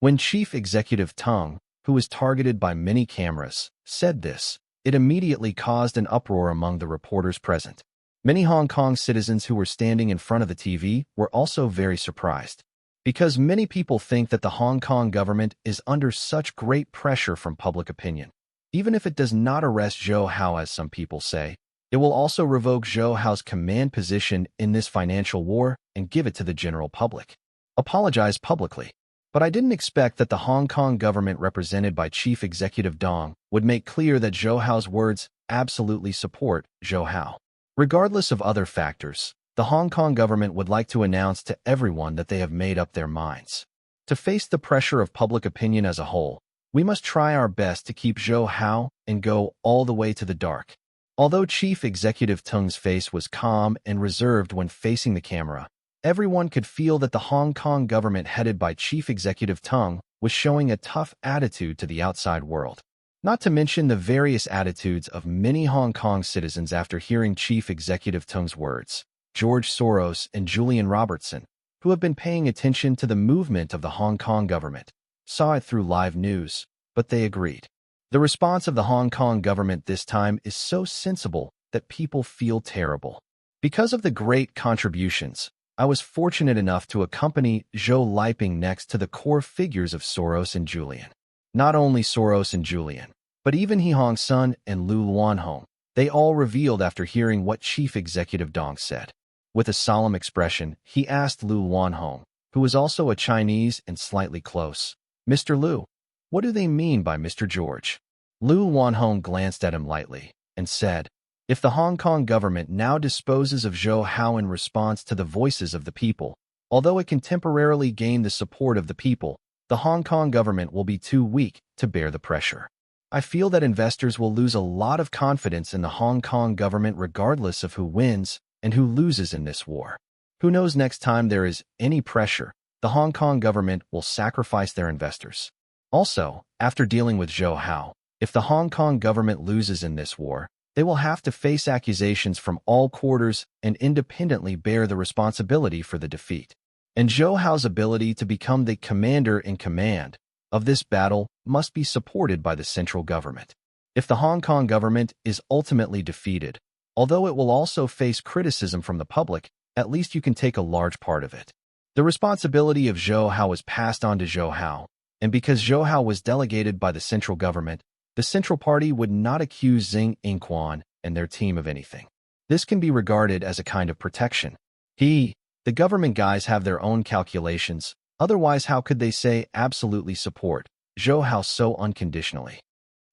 When Chief Executive Tung, who was targeted by many cameras, said this, it immediately caused an uproar among the reporters present. Many Hong Kong citizens who were standing in front of the TV were also very surprised, because many people think that the Hong Kong government is under such great pressure from public opinion. Even if it does not arrest Zhou Hao, as some people say, it will also revoke Zhou Hao's command position in this financial war and give it to the general public. Apologize publicly. But I didn't expect that the Hong Kong government represented by Chief Executive Dong would make clear that Zhou Hao's words absolutely support Zhou Hao. Regardless of other factors, the Hong Kong government would like to announce to everyone that they have made up their minds. To face the pressure of public opinion as a whole, we must try our best to keep Zhou Hao and go all the way to the dark. Although Chief Executive Tung's face was calm and reserved when facing the camera, everyone could feel that the Hong Kong government headed by Chief Executive Tung was showing a tough attitude to the outside world. Not to mention the various attitudes of many Hong Kong citizens after hearing Chief Executive Tung's words. George Soros and Julian Robertson, who have been paying attention to the movement of the Hong Kong government, saw it through live news, but they agreed. The response of the Hong Kong government this time is so sensible that people feel terrible. Because of the great contributions, I was fortunate enough to accompany Zhou Liping next to the core figures of Soros and Julian. Not only Soros and Julian, but even He Hong-sun and Lu Luanhong, they all revealed after hearing what Chief Executive Dong said. With a solemn expression, he asked Lu Luanhong, who was also a Chinese and slightly close, "Mr. Lu, what do they mean by Mr. George?" Lu Luanhong glanced at him lightly and said, "If the Hong Kong government now disposes of Zhou Hao in response to the voices of the people, although it can temporarily gain the support of the people, the Hong Kong government will be too weak to bear the pressure. I feel that investors will lose a lot of confidence in the Hong Kong government regardless of who wins and who loses in this war. Who knows, next time there is any pressure, the Hong Kong government will sacrifice their investors. Also, after dealing with Zhou Hao, if the Hong Kong government loses in this war, they will have to face accusations from all quarters and independently bear the responsibility for the defeat. And Zhou Hao's ability to become the commander-in-command of this battle must be supported by the central government. If the Hong Kong government is ultimately defeated, although it will also face criticism from the public, at least you can take a large part of it. The responsibility of Zhou Hao was passed on to Zhou Hao, and because Zhou Hao was delegated by the central government, the Central Party would not accuse Xing Yingquan and their team of anything. This can be regarded as a kind of protection. The government guys have their own calculations, otherwise how could they say absolutely support Zhou Hao so unconditionally?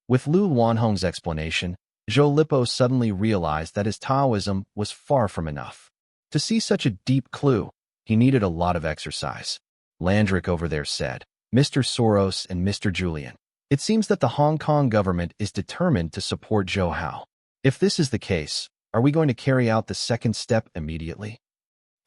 With Lu Luanhong's explanation, Zhou Lipo suddenly realized that his Taoism was far from enough. To see such a deep clue, he needed a lot of exercise. Landrick over there said, "Mr. Soros and Mr. Julian, it seems that the Hong Kong government is determined to support Zhou Hao. If this is the case, are we going to carry out the second step immediately?"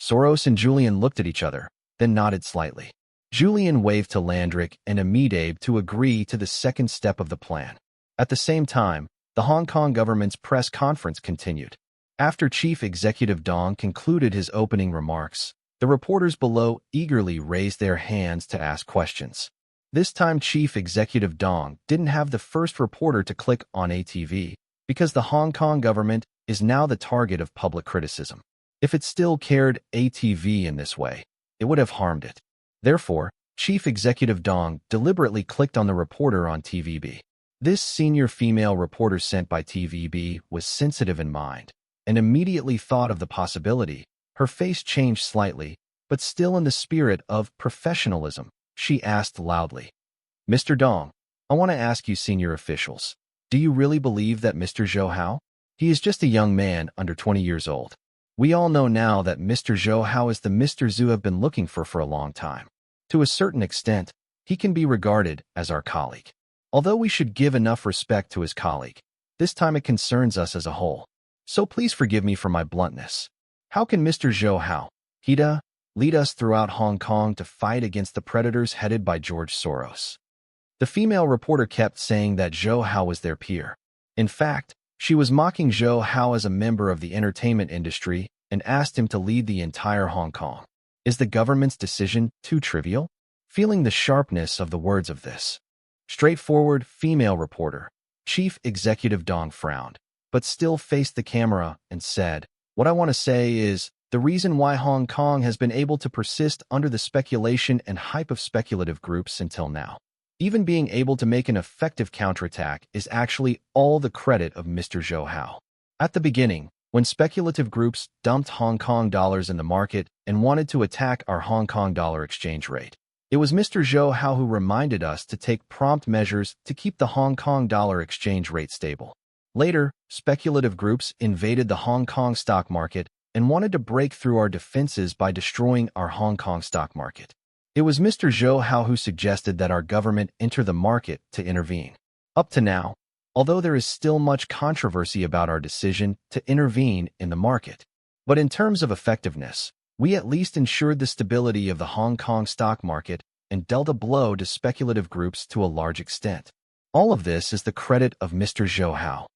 Soros and Julian looked at each other, then nodded slightly. Julian waved to Landrick and Amidabe to agree to the second step of the plan. At the same time, the Hong Kong government's press conference continued. After Chief Executive Dong concluded his opening remarks, the reporters below eagerly raised their hands to ask questions. This time Chief Executive Dong didn't have the first reporter to click on ATV, because the Hong Kong government is now the target of public criticism. If it still cared ATV in this way, it would have harmed it. Therefore, Chief Executive Dong deliberately clicked on the reporter on TVB. This senior female reporter sent by TVB was sensitive in mind, and immediately thought of the possibility. Her face changed slightly, but still in the spirit of professionalism, she asked loudly, "Mr. Dong, I want to ask you senior officials, do you really believe that Mr. Zhou Hao? He is just a young man under 20 years old. We all know now that Mr. Zhou Hao is the Mr. Zhu have been looking for a long time. To a certain extent, he can be regarded as our colleague. Although we should give enough respect to his colleague, this time it concerns us as a whole. So please forgive me for my bluntness. How can Mr. Zhou Hao, Hida, lead us throughout Hong Kong to fight against the predators headed by George Soros. The female reporter kept saying that Zhou Hao was their peer. In fact, she was mocking Zhou Hao as a member of the entertainment industry and asked him to lead the entire Hong Kong. Is the government's decision too trivial? Feeling the sharpness of the words of this straightforward female reporter, Chief Executive Dong frowned, but still faced the camera and said, "What I want to say is, the reason why Hong Kong has been able to persist under the speculation and hype of speculative groups until now, even being able to make an effective counterattack, is actually all the credit of Mr. Zhou Hao. At the beginning, when speculative groups dumped Hong Kong dollars in the market and wanted to attack our Hong Kong dollar exchange rate, it was Mr. Zhou Hao who reminded us to take prompt measures to keep the Hong Kong dollar exchange rate stable. Later, speculative groups invaded the Hong Kong stock market and wanted to break through our defenses by destroying our Hong Kong stock market. It was Mr. Zhou Hao who suggested that our government enter the market to intervene. Up to now, although there is still much controversy about our decision to intervene in the market, but in terms of effectiveness, we at least ensured the stability of the Hong Kong stock market and dealt a blow to speculative groups to a large extent. All of this is the credit of Mr. Zhou Hao."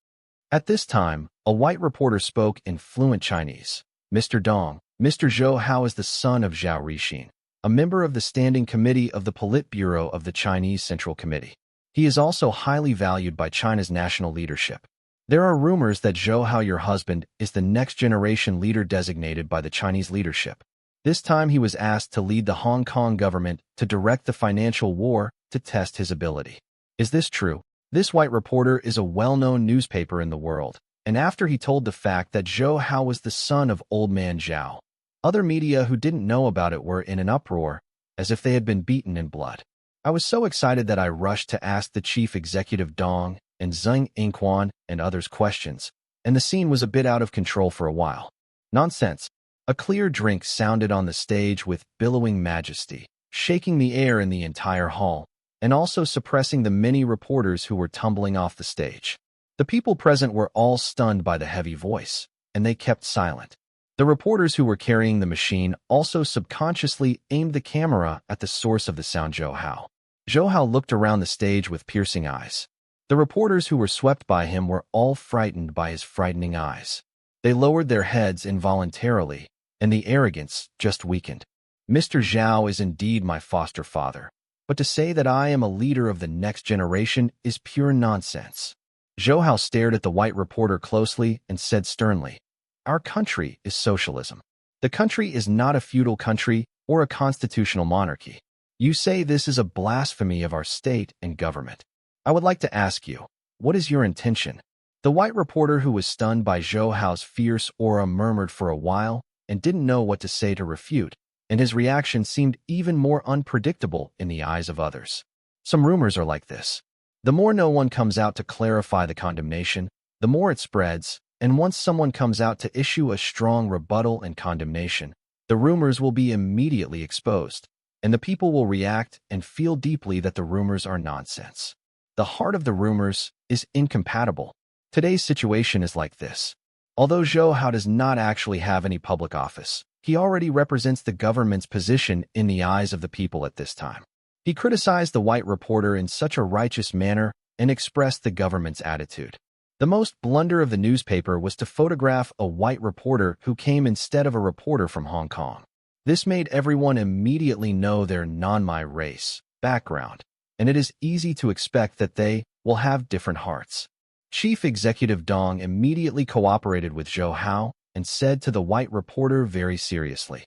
At this time, a white reporter spoke in fluent Chinese. "Mr. Dong, Mr. Zhou Hao is the son of Zhao Rixin, a member of the Standing Committee of the Politburo of the Chinese Central Committee. He is also highly valued by China's national leadership. There are rumors that Zhou Hao, your husband, is the next-generation leader designated by the Chinese leadership. This time he was asked to lead the Hong Kong government to direct the financial war to test his ability. Is this true?" This white reporter is a well-known newspaper in the world, and after he told the fact that Zhou Hao was the son of Old Man Zhao, other media who didn't know about it were in an uproar, as if they had been beaten in blood. I was so excited that I rushed to ask the chief executive Dong and Zheng Yingquan and others questions, and the scene was a bit out of control for a while. Nonsense. A clear drink sounded on the stage with billowing majesty, shaking the air in the entire hall, and also suppressing the many reporters who were tumbling off the stage. The people present were all stunned by the heavy voice, and they kept silent. The reporters who were carrying the machine also subconsciously aimed the camera at the source of the sound, Zhou Hao. Zhou Hao looked around the stage with piercing eyes. The reporters who were swept by him were all frightened by his frightening eyes. They lowered their heads involuntarily, and the arrogance just weakened. "Mr. Zhao is indeed my foster father, but to say that I am a leader of the next generation is pure nonsense." Zhou Hao stared at the white reporter closely and said sternly, "Our country is socialism. The country is not a feudal country or a constitutional monarchy. You say this is a blasphemy of our state and government. I would like to ask you, what is your intention?" The white reporter, who was stunned by Zhou Hao's fierce aura, murmured for a while and didn't know what to say to refute, and his reaction seemed even more unpredictable in the eyes of others. Some rumors are like this. The more no one comes out to clarify the condemnation, the more it spreads, and once someone comes out to issue a strong rebuttal and condemnation, the rumors will be immediately exposed, and the people will react and feel deeply that the rumors are nonsense. The heart of the rumors is incompatible. Today's situation is like this. Although Zhou Hao does not actually have any public office, he already represents the government's position in the eyes of the people at this time. He criticized the white reporter in such a righteous manner and expressed the government's attitude. The most blunder of the newspaper was to photograph a white reporter who came instead of a reporter from Hong Kong. This made everyone immediately know their non-my race background, and it is easy to expect that they will have different hearts. Chief Executive Dong immediately cooperated with Zhou Hao and said to the white reporter very seriously,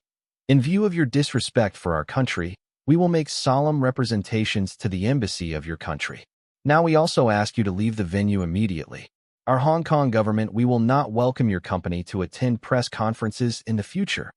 "In view of your disrespect for our country, we will make solemn representations to the embassy of your country. Now we also ask you to leave the venue immediately. Our Hong Kong government, we will not welcome your company to attend press conferences in the future."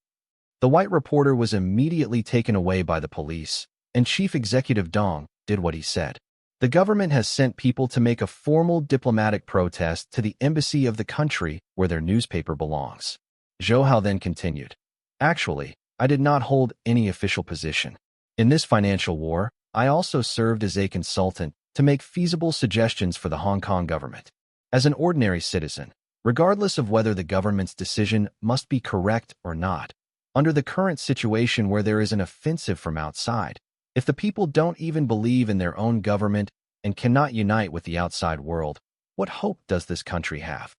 The white reporter was immediately taken away by the police, and Chief Executive Dong did what he said. The government has sent people to make a formal diplomatic protest to the embassy of the country where their newspaper belongs. Zhou Hao then continued, "Actually, I did not hold any official position. In this financial war, I also served as a consultant to make feasible suggestions for the Hong Kong government. As an ordinary citizen, regardless of whether the government's decision must be correct or not, Under the current situation where there is an offensive from outside, if the people don't even believe in their own government and cannot unite with the outside world, what hope does this country have?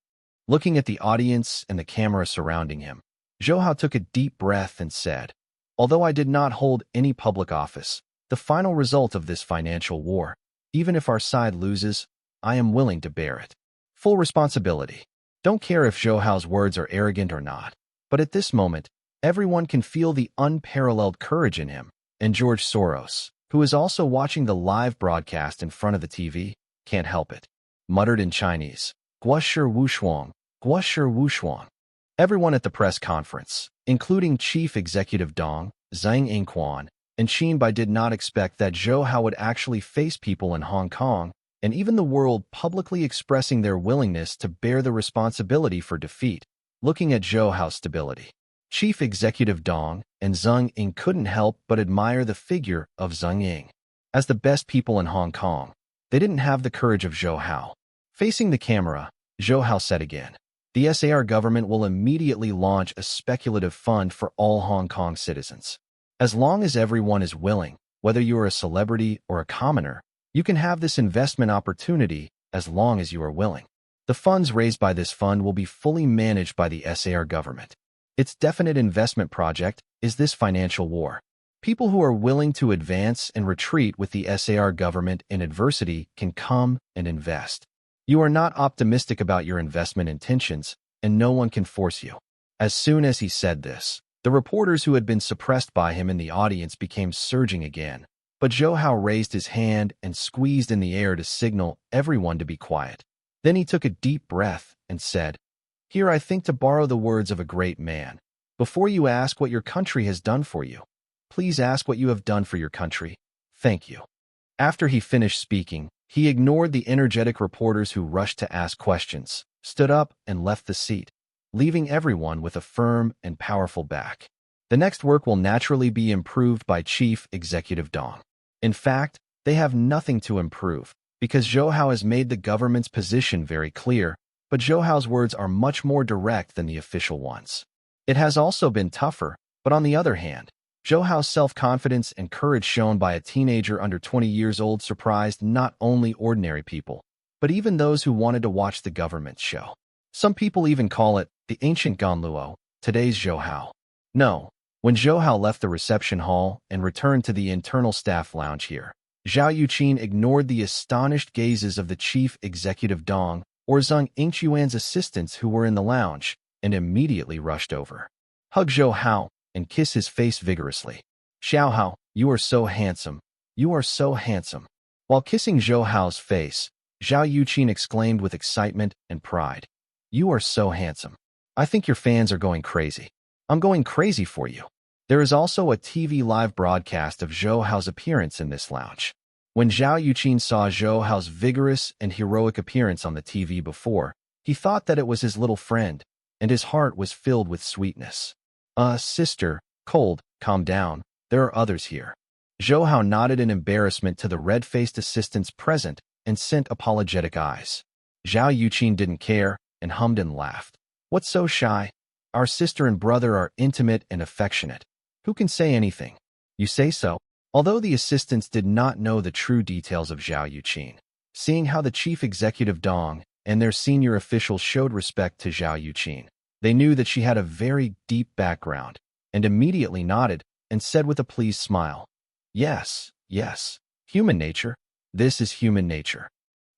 Looking at the audience and the camera surrounding him, Zhou Hao took a deep breath and said, "Although I did not hold any public office, the final result of this financial war, even if our side loses, I am willing to bear it. Full responsibility. Don't care if Zhou Hao's words are arrogant or not, but at this moment, everyone can feel the unparalleled courage in him, and George Soros, who is also watching the live broadcast in front of the TV, can't help it. Muttered in Chinese, "Guoshi Wushuang, Guoshi Wushuang." Everyone at the press conference, including Chief Executive Dong, Zhang Yingquan, and Qin Bai, did not expect that Zhou Hao would actually face people in Hong Kong and even the world publicly expressing their willingness to bear the responsibility for defeat. Looking at Zhou Hao's stability, Chief Executive Dong and Zhang Ying couldn't help but admire the figure of Zhang Ying. As the best people in Hong Kong, they didn't have the courage of Zhou Hao. Facing the camera, Zhou Hao said again, "The SAR government will immediately launch a speculative fund for all Hong Kong citizens. As long as everyone is willing, whether you are a celebrity or a commoner, you can have this investment opportunity as long as you are willing. The funds raised by this fund will be fully managed by the SAR government. Its definite investment project is this financial war. People who are willing to advance and retreat with the SAR government in adversity can come and invest. You are not optimistic about your investment intentions, and no one can force you." As soon as he said this, the reporters who had been suppressed by him in the audience became surging again. But Zhou Hao raised his hand and squeezed in the air to signal everyone to be quiet. Then he took a deep breath and said, "Here I think to borrow the words of a great man. Before you ask what your country has done for you, please ask what you have done for your country. Thank you." After he finished speaking, he ignored the energetic reporters who rushed to ask questions, stood up, and left the seat, leaving everyone with a firm and powerful back. The next work will naturally be improved by Chief Executive Dong. In fact, they have nothing to improve, because Zhou Hao has made the government's position very clear, but Zhou Hao's words are much more direct than the official ones. It has also been tougher, but on the other hand, Zhou Hao's self-confidence and courage shown by a teenager under 20 years old surprised not only ordinary people, but even those who wanted to watch the government show. Some people even call it the ancient Ganluo, today's Zhou Hao. No. When Zhou Hao left the reception hall and returned to the internal staff lounge here, Zhao Yuqin ignored the astonished gazes of the Chief Executive Dong or Zhang Yingquan's assistants who were in the lounge, and immediately rushed over, hugged Zhou Hao, and kissed his face vigorously. "Xiao Hao, you are so handsome. You are so handsome." While kissing Zhou Hao's face, Zhao Yuqin exclaimed with excitement and pride, "You are so handsome. I think your fans are going crazy. I'm going crazy for you." There is also a TV live broadcast of Zhou Hao's appearance in this lounge. When Zhao Yuqin saw Zhou Hao's vigorous and heroic appearance on the TV before, he thought that it was his little friend, and his heart was filled with sweetness. Sister, cold, calm down, there are others here." Zhou Hao nodded in embarrassment to the red-faced assistants present and sent apologetic eyes. Zhao Yuqin didn't care and hummed and laughed. "What's so shy? Our sister and brother are intimate and affectionate. Who can say anything? You say so." Although the assistants did not know the true details of Zhao Yuqin, seeing how the Chief Executive Dong and their senior officials showed respect to Zhao Yuqin, they knew that she had a very deep background, and immediately nodded and said with a pleased smile, "Yes, yes, human nature. This is human nature."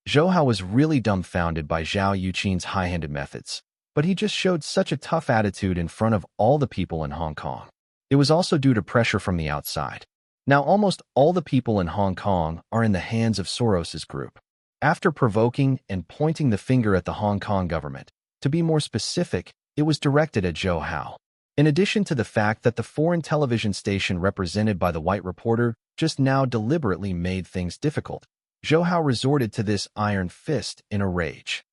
Zhou Hao was really dumbfounded by Zhao Yuqin's high-handed methods, but he just showed such a tough attitude in front of all the people in Hong Kong. It was also due to pressure from the outside. Now almost all the people in Hong Kong are in the hands of Soros's group. After provoking and pointing the finger at the Hong Kong government, to be more specific, it was directed at Zhou Hao. In addition to the fact that the foreign television station represented by the white reporter just now deliberately made things difficult, Zhou Hao resorted to this iron fist in a rage.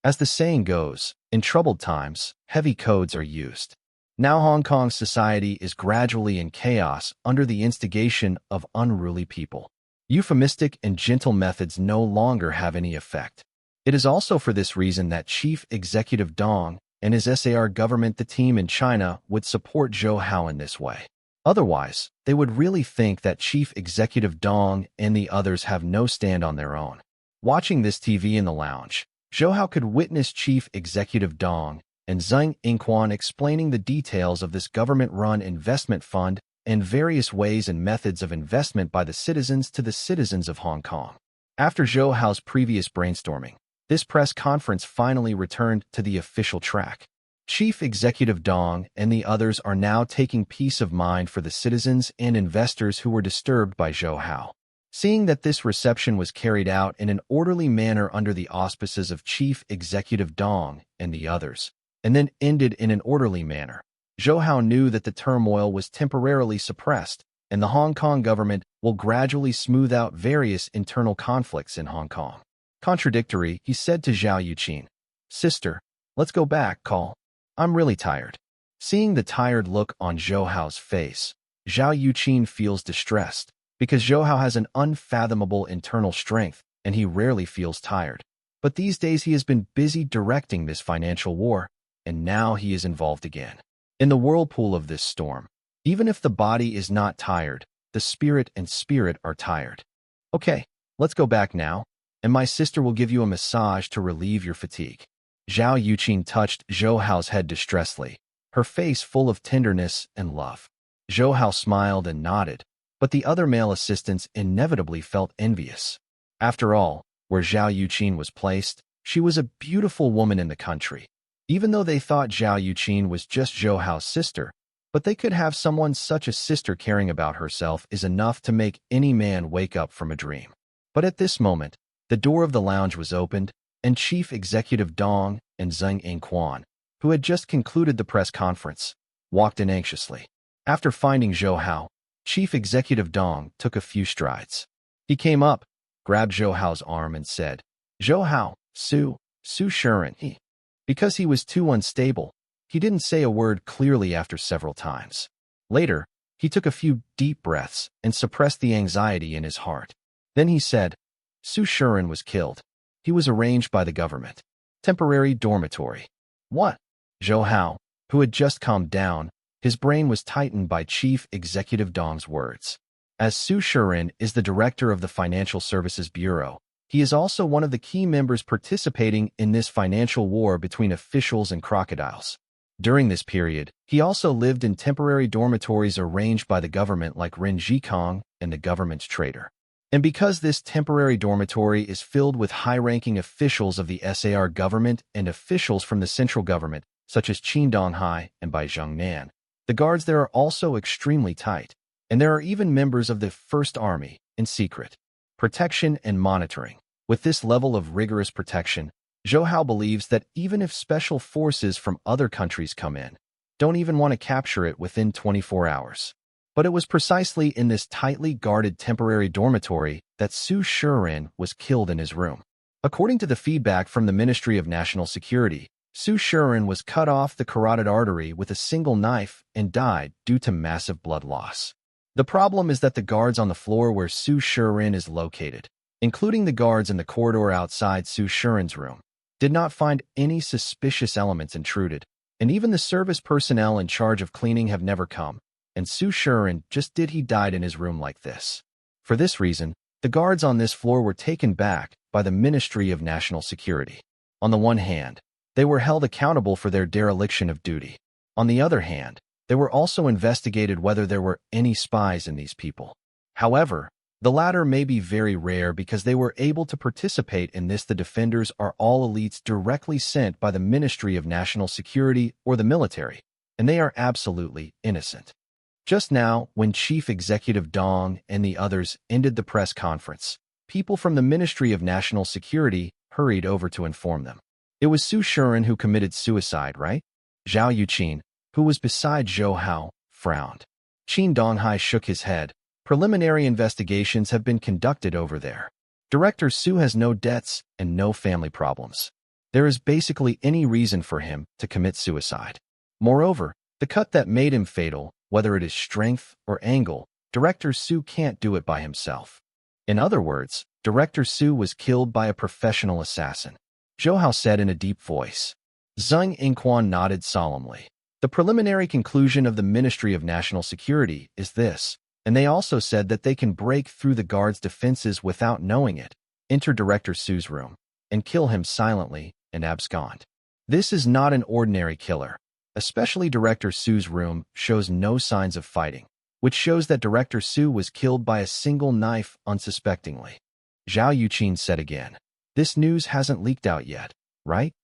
As the saying goes, in troubled times, heavy codes are used. Now Hong Kong's society is gradually in chaos under the instigation of unruly people. Euphemistic and gentle methods no longer have any effect. It is also for this reason that Chief Executive Dong and his SAR government, the team in China, would support Zhou Hao in this way. Otherwise, they would really think that Chief Executive Dong and the others have no stand on their own. Watching this TV in the lounge, Zhou Hao could witness Chief Executive Dong and Zhang Yingquan explaining the details of this government-run investment fund and various ways and methods of investment by the citizens to the citizens of Hong Kong. After Zhou Hao's previous brainstorming, this press conference finally returned to the official track. Chief Executive Dong and the others are now taking peace of mind for the citizens and investors who were disturbed by Zhou Hao. Seeing that this reception was carried out in an orderly manner under the auspices of Chief Executive Dong and the others, and then ended in an orderly manner, Zhou Hao knew that the turmoil was temporarily suppressed, and the Hong Kong government will gradually smooth out various internal conflicts in Hong Kong. Contradictory, he said to Zhao Yuqin, "Sister, let's go back, call. I'm really tired." Seeing the tired look on Zhou Hao's face, Zhao Yuqin feels distressed, because Zhou Hao has an unfathomable internal strength, and he rarely feels tired. But these days he has been busy directing this financial war, and now he is involved again. In the whirlpool of this storm, even if the body is not tired, the spirit and spirit are tired. "Okay, let's go back now, and my sister will give you a massage to relieve your fatigue." Zhao Yuqin touched Zhou Hao's head distressfully, her face full of tenderness and love. Zhou Hao smiled and nodded, but the other male assistants inevitably felt envious. After all, where Zhao Yuqin was placed, she was a beautiful woman in the country. Even though they thought Zhao Yuqin was just Zhou Hao's sister, but they could have someone such a sister caring about herself is enough to make any man wake up from a dream. But at this moment, the door of the lounge was opened, and Chief Executive Dong and Zhang Yingquan, who had just concluded the press conference, walked in anxiously. After finding Zhou Hao, Chief Executive Dong took a few strides. He came up, grabbed Zhou Hao's arm and said, "Zhou Hao, Su Shiren." Because he was too unstable, he didn't say a word clearly after several times. Later, he took a few deep breaths and suppressed the anxiety in his heart. Then he said, "Su Shiren was killed. He was arranged by the government. Temporary dormitory." "What?" Zhou Hao, who had just calmed down, his brain was tightened by Chief Executive Dong's words. As Su Shiren is the director of the Financial Services Bureau, he is also one of the key members participating in this financial war between officials and crocodiles. During this period, he also lived in temporary dormitories arranged by the government like Ren Zhikong and the government's trader. And because this temporary dormitory is filled with high-ranking officials of the SAR government and officials from the central government, such as Qin Donghai and Bai Zhongnan, the guards there are also extremely tight, and there are even members of the First Army in secret. Protection and monitoring. With this level of rigorous protection, Zhou Hao believes that even if special forces from other countries come in, don't even want to capture it within 24 hours. But it was precisely in this tightly guarded temporary dormitory that Su Shiren was killed in his room. According to the feedback from the Ministry of National Security, Su Shiren was cut off the carotid artery with a single knife and died due to massive blood loss. The problem is that the guards on the floor where Su Shiren is located, including the guards in the corridor outside Su Shiren's room, did not find any suspicious elements intruded, and even the service personnel in charge of cleaning have never come, and Su Shiren just died in his room like this. For this reason, the guards on this floor were taken back by the Ministry of National Security. On the one hand, they were held accountable for their dereliction of duty. On the other hand, they were also investigated whether there were any spies in these people. However, the latter may be very rare because they were able to participate in this. The defenders are all elites directly sent by the Ministry of National Security or the military, and they are absolutely innocent. Just now, when Chief Executive Dong and the others ended the press conference, people from the Ministry of National Security hurried over to inform them. It was Su Shiren who committed suicide, right? Zhao Yuqin, who was beside Zhou Hao, frowned. Qin Donghai shook his head. Preliminary investigations have been conducted over there. Director Su has no debts and no family problems. There is basically any reason for him to commit suicide. Moreover, the cut that made him fatal, whether it is strength or angle, Director Su can't do it by himself. In other words, Director Su was killed by a professional assassin. Zhou Hao said in a deep voice. Zhang Yingquan nodded solemnly. The preliminary conclusion of the Ministry of National Security is this, and they also said that they can break through the guard's defenses without knowing it, enter Director Su's room, and kill him silently and abscond. This is not an ordinary killer. Especially Director Su's room shows no signs of fighting, which shows that Director Su was killed by a single knife unsuspectingly. Zhao Yuqin said again, "This news hasn't leaked out yet, right?"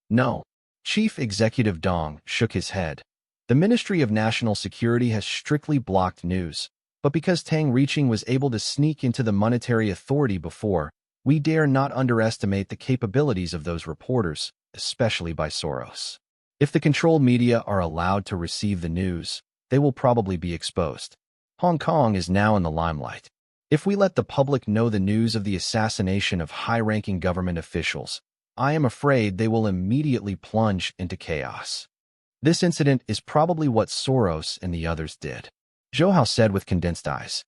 "No." Chief Executive Dong shook his head. "The Ministry of National Security has strictly blocked news, but because Tang Reaching was able to sneak into the monetary authority before, we dare not underestimate the capabilities of those reporters, especially by Soros. If the controlled media are allowed to receive the news, they will probably be exposed. Hong Kong is now in the limelight. If we let the public know the news of the assassination of high-ranking government officials, I am afraid they will immediately plunge into chaos. This incident is probably what Soros and the others did," Zhou Hao said with condensed eyes.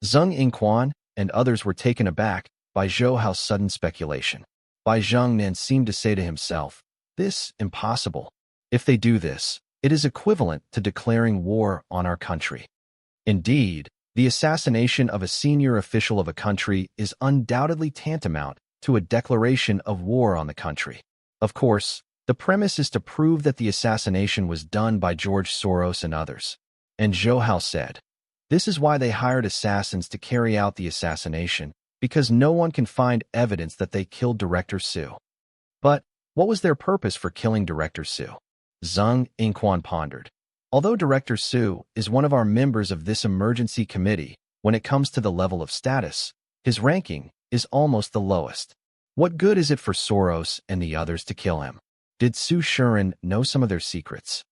Zhang Yingquan and others were taken aback by Zhou Hao's sudden speculation. Bai Zhongnan seemed to say to himself, "This impossible. If they do this, it is equivalent to declaring war on our country." Indeed, the assassination of a senior official of a country is undoubtedly tantamount to a declaration of war on the country. Of course, the premise is to prove that the assassination was done by George Soros and others. And Zhou Hao said, "This is why they hired assassins to carry out the assassination, because no one can find evidence that they killed Director Su." But what was their purpose for killing Director Su? Zhang Yingquan pondered. Although Director Su is one of our members of this emergency committee, when it comes to the level of status, his ranking is almost the lowest. What good is it for Soros and the others to kill him? Did Su Shiren know some of their secrets?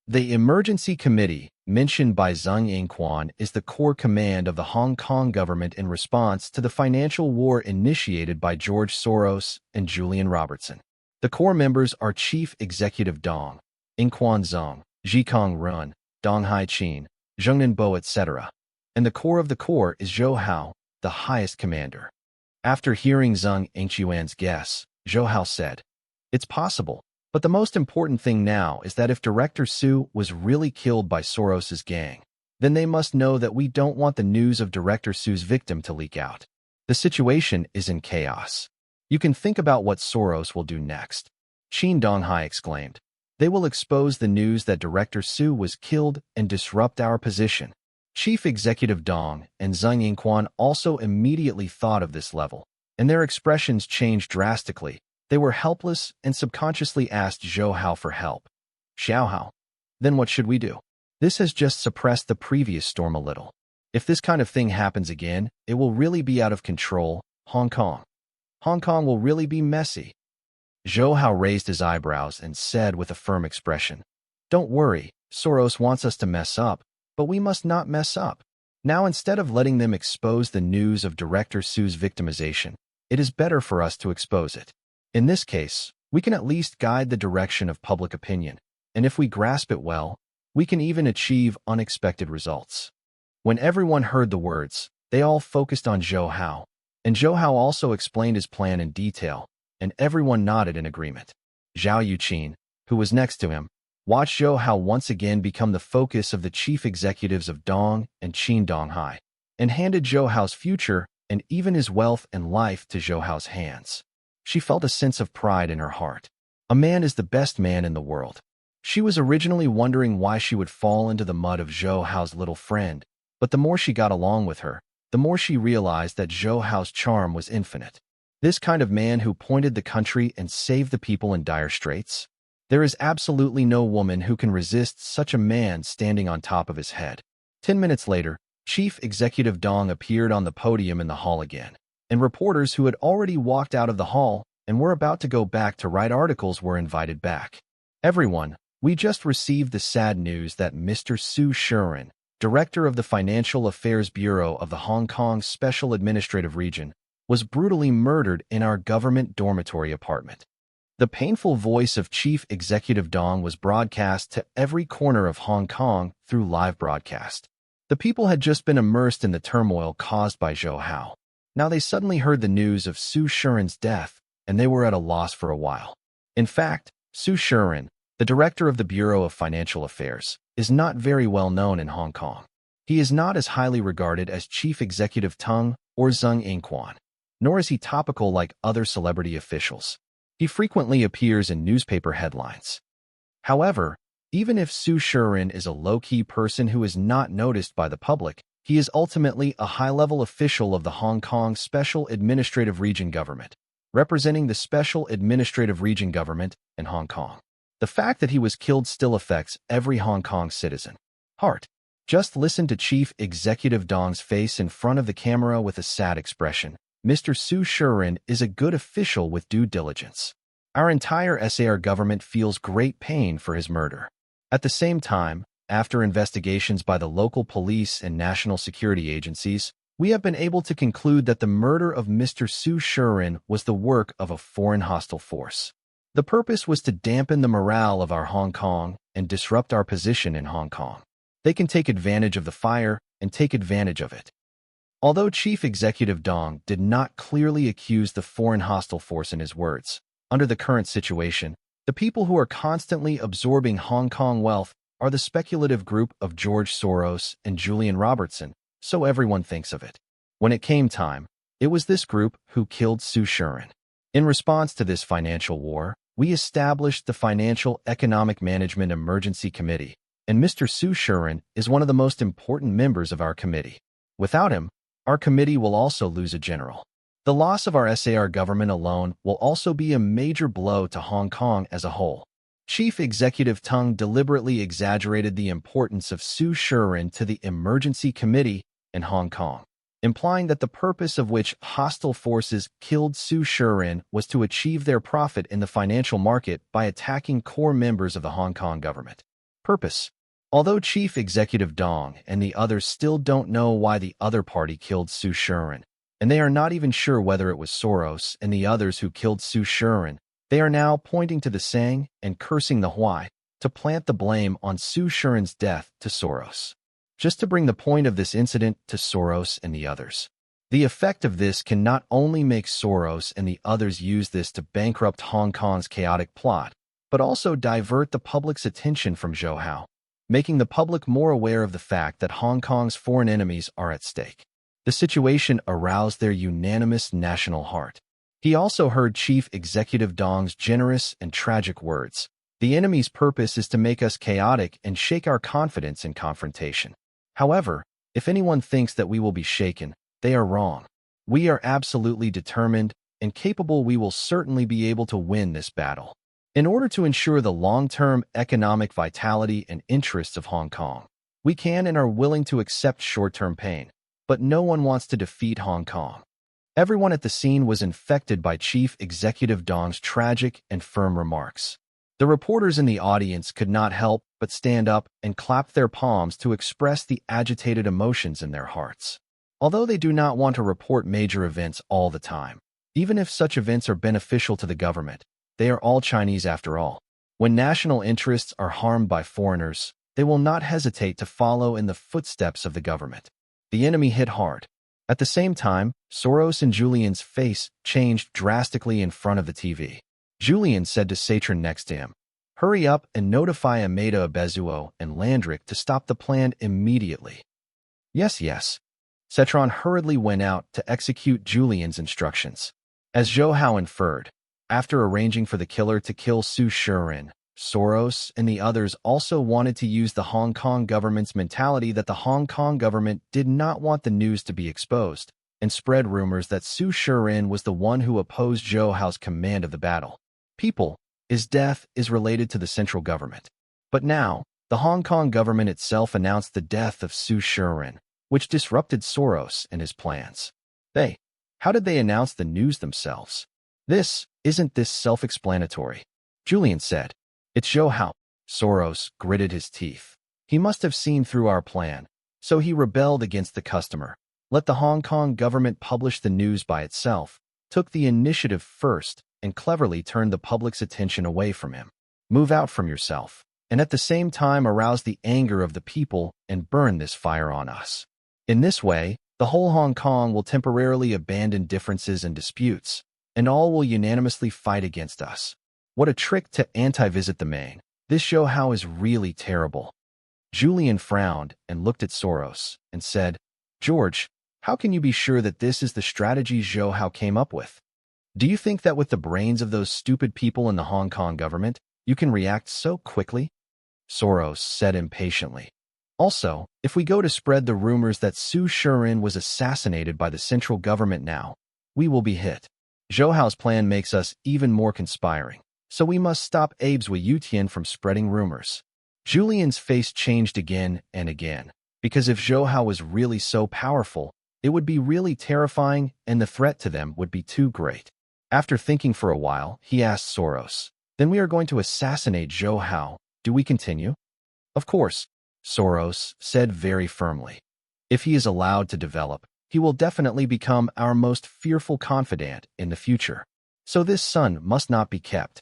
The emergency committee mentioned by Zhang Yingquan is the core command of the Hong Kong government in response to the financial war initiated by George Soros and Julian Robertson. The core members are Chief Executive Dong, Yingquan Zhang, Zhikong Run, Dong Haichin, Zhengnan Bo, etc. And the core of the core is Zhou Hao, the highest commander. After hearing Zhang Yingquan's guess, Zhou Hao said, "It's possible, but the most important thing now is that if Director Su was really killed by Soros's gang, then they must know that we don't want the news of Director Su's victim to leak out. The situation is in chaos. You can think about what Soros will do next." Qin Donghai exclaimed, "They will expose the news that Director Su was killed and disrupt our position." Chief Executive Dong and Zhang Yingquan also immediately thought of this level, and their expressions changed drastically. They were helpless and subconsciously asked Zhou Hao for help. "Xiao Hao, then what should we do? This has just suppressed the previous storm a little. If this kind of thing happens again, it will really be out of control. Hong Kong will really be messy." Zhou Hao raised his eyebrows and said with a firm expression, "Don't worry, Soros wants us to mess up, but we must not mess up. Now, instead of letting them expose the news of Director Su's victimization, it is better for us to expose it. In this case, we can at least guide the direction of public opinion, and if we grasp it well, we can even achieve unexpected results." When everyone heard the words, they all focused on Zhou Hao, and Zhou Hao also explained his plan in detail, and everyone nodded in agreement. Zhao Yuqin, who was next to him, watched Zhou Hao once again become the focus of the chief executives of Dong and Qin Donghai, and handed Zhou Hao's future and even his wealth and life to Zhou Hao's hands. She felt a sense of pride in her heart. A man is the best man in the world. She was originally wondering why she would fall into the mud of Zhou Hao's little friend, but the more she got along with her, the more she realized that Zhou Hao's charm was infinite. This kind of man who pointed the country and saved the people in dire straits? There is absolutely no woman who can resist such a man standing on top of his head. 10 minutes later, Chief Executive Dong appeared on the podium in the hall again, and reporters who had already walked out of the hall and were about to go back to write articles were invited back. "Everyone, we just received the sad news that Mr. Su Shiren, director of the Financial Affairs Bureau of the Hong Kong Special Administrative Region, was brutally murdered in our government dormitory apartment." The painful voice of Chief Executive Dong was broadcast to every corner of Hong Kong through live broadcast. The people had just been immersed in the turmoil caused by Zhou Hao. Now they suddenly heard the news of Su Shiren's death, and they were at a loss for a while. In fact, Su Shiren, the director of the Bureau of Financial Affairs, is not very well known in Hong Kong. He is not as highly regarded as Chief Executive Tung or Zheng Yingquan, nor is he topical like other celebrity officials. He frequently appears in newspaper headlines. However, even if Su Shiren is a low-key person who is not noticed by the public, he is ultimately a high-level official of the Hong Kong Special Administrative Region Government, representing the Special Administrative Region Government in Hong Kong. The fact that he was killed still affects every Hong Kong citizen. Heart. Just listen to Chief Executive Dong's face in front of the camera with a sad expression. Mr. Su Shiren is a good official with due diligence. Our entire SAR government feels great pain for his murder. At the same time, after investigations by the local police and national security agencies, we have been able to conclude that the murder of Mr. Su Shiren was the work of a foreign hostile force. The purpose was to dampen the morale of our Hong Kong and disrupt our position in Hong Kong. They can take advantage of the fire and take advantage of it. Although Chief Executive Dong did not clearly accuse the foreign hostile force in his words, under the current situation, the people who are constantly absorbing Hong Kong wealth are the speculative group of George Soros and Julian Robertson, so everyone thinks of it. When it came time, it was this group who killed Su Shiren. In response to this financial war, we established the Financial Economic Management Emergency Committee, and Mr. Su Shiren is one of the most important members of our committee. Without him, our committee will also lose a general. The loss of our SAR government alone will also be a major blow to Hong Kong as a whole. Chief Executive Tung deliberately exaggerated the importance of Su Shiren to the Emergency Committee in Hong Kong, implying that the purpose of which hostile forces killed Su Shiren was to achieve their profit in the financial market by attacking core members of the Hong Kong government. Purpose. Although Chief Executive Dong and the others still don't know why the other party killed Su Shiren, and they are not even sure whether it was Soros and the others who killed Su Shiren, they are now pointing to the Sang and cursing the Hui to plant the blame on Su Shiren's death to Soros, just to bring the point of this incident to Soros and the others. The effect of this can not only make Soros and the others use this to bankrupt Hong Kong's chaotic plot, but also divert the public's attention from Zhou Hao, making the public more aware of the fact that Hong Kong's foreign enemies are at stake. The situation aroused their unanimous national heart. He also heard Chief Executive Dong's generous and tragic words. The enemy's purpose is to make us chaotic and shake our confidence in confrontation. However, if anyone thinks that we will be shaken, they are wrong. We are absolutely determined and capable. We will certainly be able to win this battle. In order to ensure the long-term economic vitality and interests of Hong Kong, we can and are willing to accept short-term pain, but no one wants to defeat Hong Kong. Everyone at the scene was infected by Chief Executive Dong's tragic and firm remarks. The reporters in the audience could not help but stand up and clap their palms to express the agitated emotions in their hearts. Although they do not want to report major events all the time, even if such events are beneficial to the government, they are all Chinese after all. When national interests are harmed by foreigners, they will not hesitate to follow in the footsteps of the government. The enemy hit hard. At the same time, Soros and Julian's face changed drastically in front of the TV. Julian said to Satran next to him, "Hurry up and notify Ameda Abezuo and Landrick to stop the plan immediately." Yes, yes. Satran hurriedly went out to execute Julian's instructions. As Zhou Hao inferred, after arranging for the killer to kill Su Shiren, Soros and the others also wanted to use the Hong Kong government's mentality that the Hong Kong government did not want the news to be exposed, and spread rumors that Su Shiren was the one who opposed Zhou Hao's command of the battle. His death is related to the central government. But now, the Hong Kong government itself announced the death of Su Shiren, which disrupted Soros and his plans. How did they announce the news themselves? Isn't this self-explanatory? Julian said. It's Zhou Hao. Soros gritted his teeth. He must have seen through our plan, so he rebelled against the customer. Let the Hong Kong government publish the news by itself, took the initiative first, and cleverly turned the public's attention away from him. Move out from yourself, and at the same time arouse the anger of the people and burn this fire on us. In this way, the whole Hong Kong will temporarily abandon differences and disputes, and all will unanimously fight against us. What a trick to anti-visit the main. This Zhou Hao is really terrible. Julian frowned and looked at Soros and said, George, how can you be sure that this is the strategy Zhou Hao came up with? Do you think that with the brains of those stupid people in the Hong Kong government, you can react so quickly? Soros said impatiently. Also, if we go to spread the rumors that Su Shiren was assassinated by the central government now, we will be hit. Zhou Hao's plan makes us even more conspiring, so we must stop Abe's Wei Yutian from spreading rumors. Julian's face changed again and again, because if Zhou Hao was really so powerful, it would be really terrifying and the threat to them would be too great. After thinking for a while, he asked Soros, then we are going to assassinate Zhou Hao. Do we continue? Of course, Soros said very firmly. If he is allowed to develop, he will definitely become our most fearful confidant in the future. So this son must not be kept.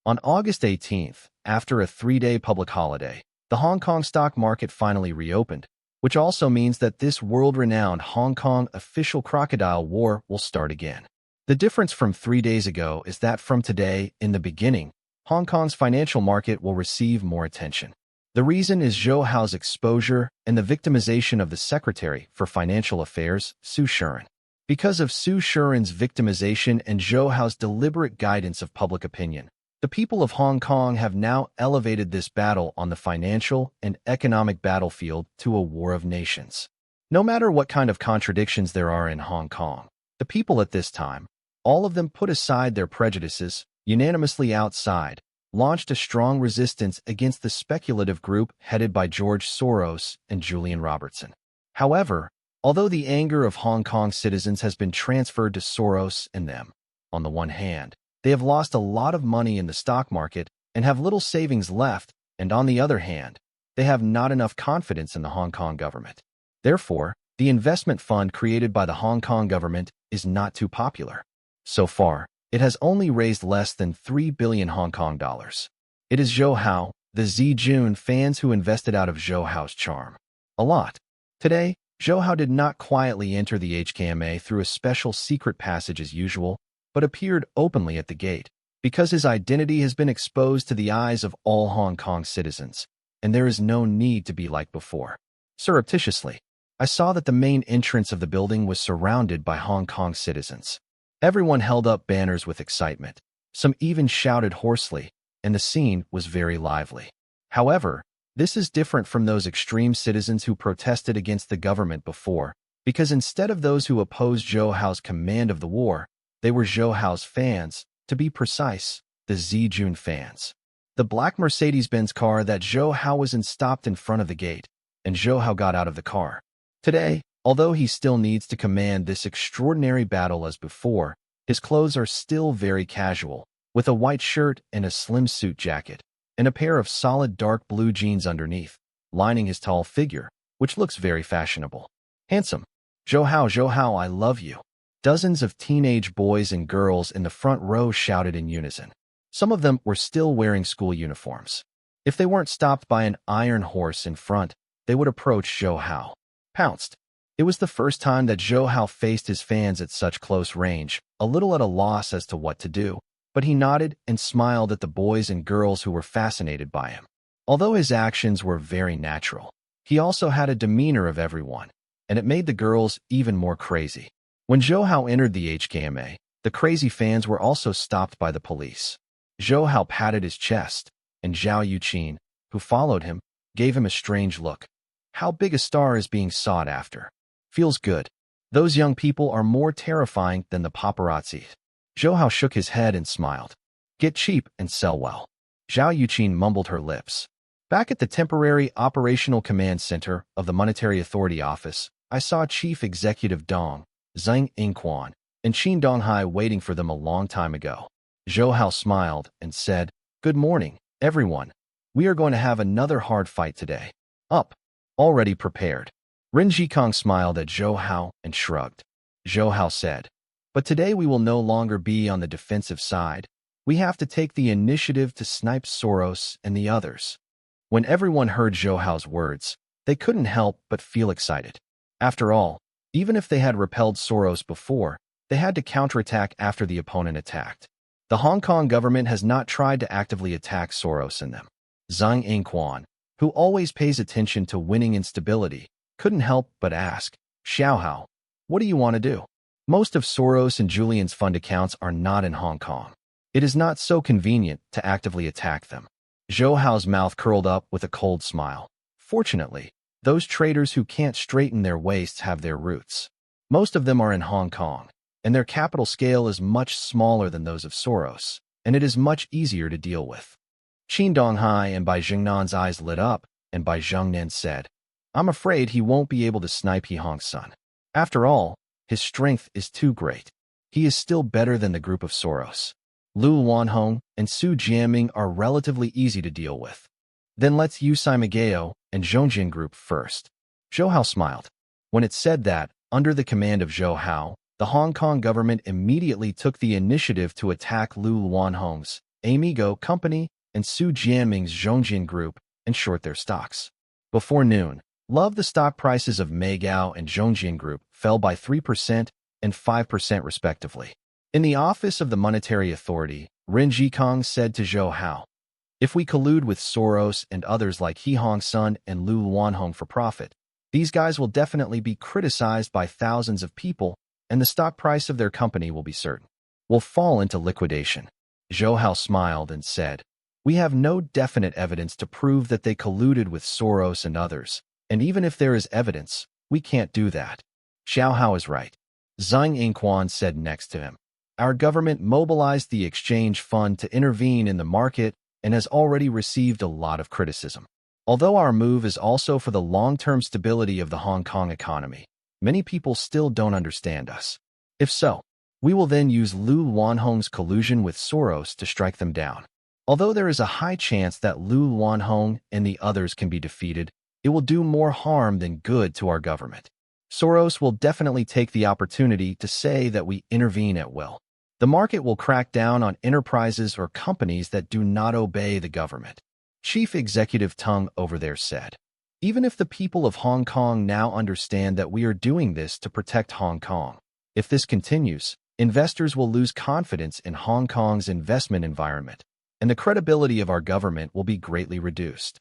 On August 18th, after a 3-day public holiday, the Hong Kong stock market finally reopened, which also means that this world-renowned Hong Kong official crocodile war will start again. The difference from 3 days ago is that from today, in the beginning, Hong Kong's financial market will receive more attention. The reason is Zhou Hao's exposure and the victimization of the Secretary for Financial Affairs, Su Shiren. Because of Su Shiren's victimization and Zhou Hao's deliberate guidance of public opinion, the people of Hong Kong have now elevated this battle on the financial and economic battlefield to a war of nations. No matter what kind of contradictions there are in Hong Kong, the people at this time, all of them put aside their prejudices, unanimously outside, launched a strong resistance against the speculative group headed by George Soros and Julian Robertson. However, although the anger of Hong Kong citizens has been transferred to Soros and them, on the one hand, they have lost a lot of money in the stock market and have little savings left, and on the other hand, they have not enough confidence in the Hong Kong government. Therefore, the investment fund created by the Hong Kong government is not too popular. So far, it has only raised less than 3 billion Hong Kong dollars. It is Zhou Hao, the Zijun fans who invested out of Zhou Hao's charm. A lot. Today, Zhou Hao did not quietly enter the HKMA through a special secret passage as usual, but appeared openly at the gate, because his identity has been exposed to the eyes of all Hong Kong citizens, and there is no need to be like before. Surreptitiously, I saw that the main entrance of the building was surrounded by Hong Kong citizens. Everyone held up banners with excitement. Some even shouted hoarsely, and the scene was very lively. However, this is different from those extreme citizens who protested against the government before, because instead of those who opposed Zhou Hao's command of the war, they were Zhou Hao's fans, to be precise, the Zijun fans. The black Mercedes-Benz car that Zhou Hao was in stopped in front of the gate, and Zhou Hao got out of the car. Today, although he still needs to command this extraordinary battle as before, his clothes are still very casual, with a white shirt and a slim suit jacket, and a pair of solid dark blue jeans underneath, lining his tall figure, which looks very fashionable. Handsome. Zhou Hao, I love you. Dozens of teenage boys and girls in the front row shouted in unison. Some of them were still wearing school uniforms. If they weren't stopped by an iron horse in front, they would approach Zhou Hao. Pounced. It was the first time that Zhou Hao faced his fans at such close range, a little at a loss as to what to do, but he nodded and smiled at the boys and girls who were fascinated by him. Although his actions were very natural, he also had a demeanor of everyone, and it made the girls even more crazy. When Zhou Hao entered the HKMA, the crazy fans were also stopped by the police. Zhou Hao patted his chest, and Zhao Yuqin, who followed him, gave him a strange look. How big a star is being sought after? Feels good. Those young people are more terrifying than the paparazzi. Zhou Hao shook his head and smiled. Get cheap and sell well. Zhao Yuqin mumbled her lips. Back at the temporary operational command center of the Monetary Authority office, I saw Chief Executive Dong, Zhang Yingquan, and Qin Donghai waiting for them a long time ago. Zhou Hao smiled and said, Good morning, everyone. We are going to have another hard fight today. Up. Already prepared. Ren Zhikong smiled at Zhou Hao and shrugged. Zhou Hao said, But today we will no longer be on the defensive side. We have to take the initiative to snipe Soros and the others. When everyone heard Zhou Hao's words, they couldn't help but feel excited. After all, even if they had repelled Soros before, they had to counterattack after the opponent attacked. The Hong Kong government has not tried to actively attack Soros and them. Zhang Yingquan, who always pays attention to winning instability, couldn't help but ask, Xiaohao, what do you want to do? Most of Soros and Julian's fund accounts are not in Hong Kong. It is not so convenient to actively attack them. Zhou Hao's mouth curled up with a cold smile. Fortunately, those traders who can't straighten their waists have their roots. Most of them are in Hong Kong, and their capital scale is much smaller than those of Soros, and it is much easier to deal with. Qin Donghai and Bai Jingnan's eyes lit up, and Bai Zhengnan said, I'm afraid he won't be able to snipe He Hong's son. After all, his strength is too great. He is still better than the group of Soros. Lu Wanhong and Su Jiaming are relatively easy to deal with. Then let's use Simageo and Zhongjin group first. Zhou Hao smiled. When it said that, under the command of Zhou Hao, the Hong Kong government immediately took the initiative to attack Lu Wanhong's Amigo company and Su Jiaming's Zhongjin group and short their stocks. Before noon, the stock prices of Meigao and Zhongjin group fell by 3% and 5% respectively. In the office of the Monetary Authority, Ren Zhikong said to Zhou Hao, if we collude with Soros and others like He Hong's son and Lu Wanhong for profit, these guys will definitely be criticized by thousands of people, and the stock price of their company will be certain. Will fall into liquidation. Zhou Hao smiled and said, we have no definite evidence to prove that they colluded with Soros and others, and even if there is evidence, we can't do that. Xiao Hao is right. Zhang Yingquan said next to him. Our government mobilized the exchange fund to intervene in the market and has already received a lot of criticism. Although our move is also for the long-term stability of the Hong Kong economy, many people still don't understand us. If so, we will then use Lu Wanhong's collusion with Soros to strike them down. Although there is a high chance that Lu Wanhong and the others can be defeated, it will do more harm than good to our government. Soros will definitely take the opportunity to say that we intervene at will. The market will crack down on enterprises or companies that do not obey the government. Chief Executive Tung over there said, even if the people of Hong Kong now understand that we are doing this to protect Hong Kong, if this continues, investors will lose confidence in Hong Kong's investment environment, and the credibility of our government will be greatly reduced.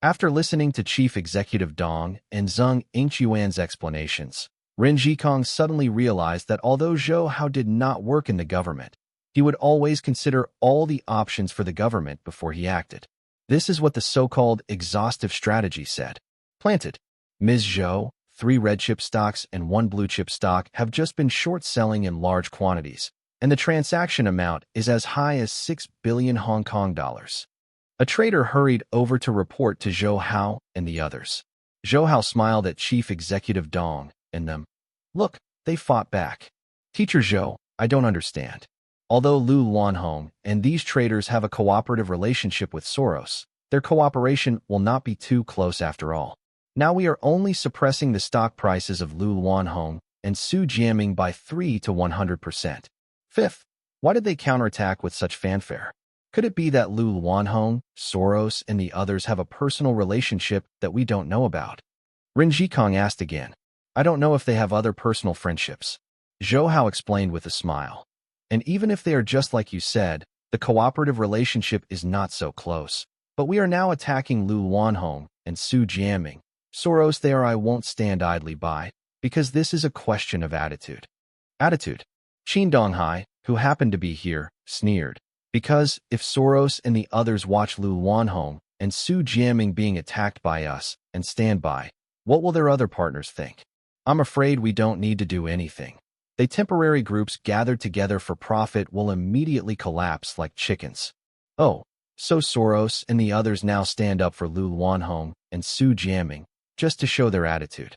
After listening to Chief Executive Dong and Zheng Yingquan's explanations, Ren Zhikong suddenly realized that although Zhou Hao did not work in the government, he would always consider all the options for the government before he acted. This is what the so-called exhaustive strategy said. Planted. Ms. Zhou, 3 red chip stocks and 1 blue chip stock have just been short selling in large quantities, and the transaction amount is as high as 6 billion Hong Kong dollars. A trader hurried over to report to Zhou Hao and the others. Zhou Hao smiled at Chief Executive Dong and them. Look, they fought back. Teacher Zhou, I don't understand. Although Lu Wanhong and these traders have a cooperative relationship with Soros, their cooperation will not be too close after all. Now we are only suppressing the stock prices of Lu Wanhong and Su Jiaming by 3 to 100%. Fifth, why did they counterattack with such fanfare? Could it be that Lu Wanhong, Soros, and the others have a personal relationship that we don't know about? Ren Zhikong asked again. I don't know if they have other personal friendships. Zhou Hao explained with a smile. And even if they are just like you said, the cooperative relationship is not so close. But we are now attacking Lu Wanhong and Su Jiaming. Soros there I won't stand idly by, because this is a question of attitude. Attitude. Qin Donghai, who happened to be here, sneered. Because if Soros and the others watch Lu Wanhong and Su Jiaming being attacked by us and stand by, what will their other partners think? I'm afraid we don't need to do anything. The temporary groups gathered together for profit will immediately collapse like chickens. Oh, so Soros and the others now stand up for Lu Wanhong and Su Jiaming, just to show their attitude.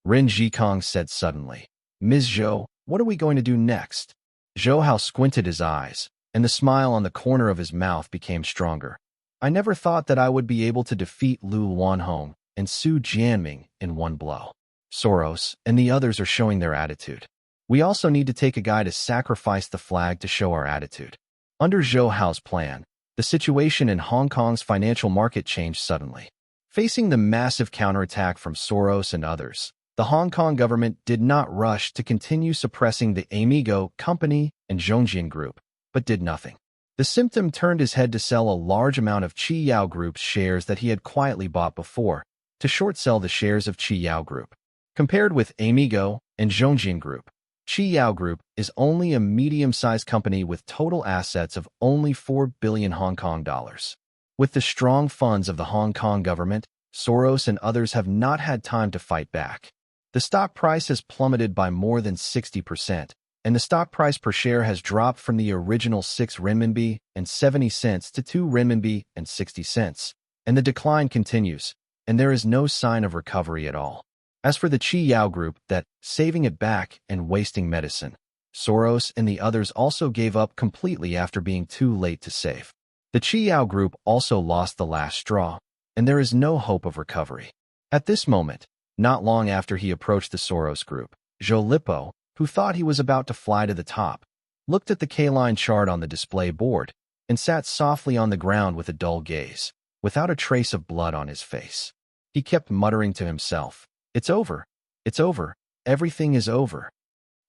Ren Zhikong said suddenly, Ms. Zhou, what are we going to do next? Zhou Hao squinted his eyes, and the smile on the corner of his mouth became stronger. I never thought that I would be able to defeat Lu Wanhong and Su Jiaming in one blow. Soros and the others are showing their attitude. We also need to take a guy to sacrifice the flag to show our attitude. Under Zhou Hao's plan, the situation in Hong Kong's financial market changed suddenly. Facing the massive counterattack from Soros and others, the Hong Kong government did not rush to continue suppressing the Amigo company and Zhongjin group, but did nothing. The symptom turned his head to sell a large amount of Qi Yao Group's shares that he had quietly bought before, to short sell the shares of Qi Yao Group. Compared with Amigo and Zhongjin Group, Qi Yao Group is only a medium-sized company with total assets of only 4 billion Hong Kong dollars. With the strong funds of the Hong Kong government, Soros and others have not had time to fight back. The stock price has plummeted by more than 60%, and the stock price per share has dropped from the original 6 renminbi and 70 cents to 2 renminbi and 60 cents, and the decline continues, and there is no sign of recovery at all. As for the Qi Yao Group, that saving it back and wasting medicine, Soros and the others also gave up completely after being too late to save. The Qi Yao Group also lost the last straw, and there is no hope of recovery. At this moment, not long after he approached the Soros Group, Zhou Lipo, who thought he was about to fly to the top, looked at the K-line chart on the display board and sat softly on the ground with a dull gaze, without a trace of blood on his face. He kept muttering to himself, "It's over. It's over. Everything is over."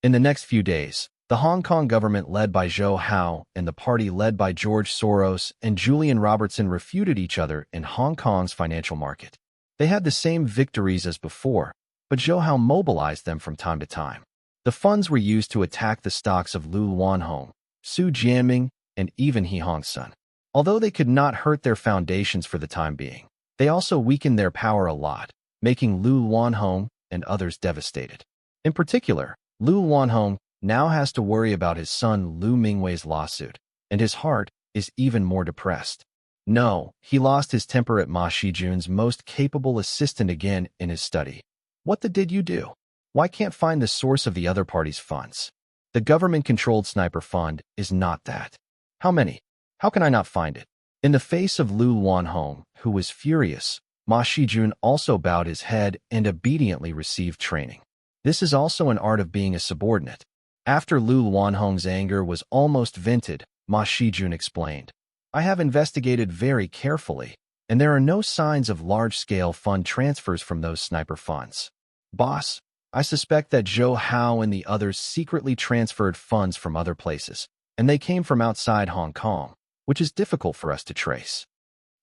In the next few days, the Hong Kong government led by Zhou Hao and the party led by George Soros and Julian Robertson refuted each other in Hong Kong's financial market. They had the same victories as before, but Zhou Hao mobilized them from time to time. The funds were used to attack the stocks of Lu Wanhong, Su Jianming, and even He Hongsun. Although they could not hurt their foundations for the time being, they also weakened their power a lot, making Lu Wanhong and others devastated. In particular, Lu Wanhong now has to worry about his son Lu Mingwei's lawsuit, and his heart is even more depressed. No, he lost his temper at Ma Shijun's most capable assistant again in his study. What did you do? Why can't find the source of the other party's funds? The government-controlled sniper fund is not that. How many? How can I not find it? In the face of Lu Wanhong, who was furious, Ma Shijun also bowed his head and obediently received training. This is also an art of being a subordinate. After Lu Wanhong's anger was almost vented, Ma Shijun explained, "I have investigated very carefully, and there are no signs of large-scale fund transfers from those sniper funds. Boss, I suspect that Zhou Hao and the others secretly transferred funds from other places, and they came from outside Hong Kong, which is difficult for us to trace."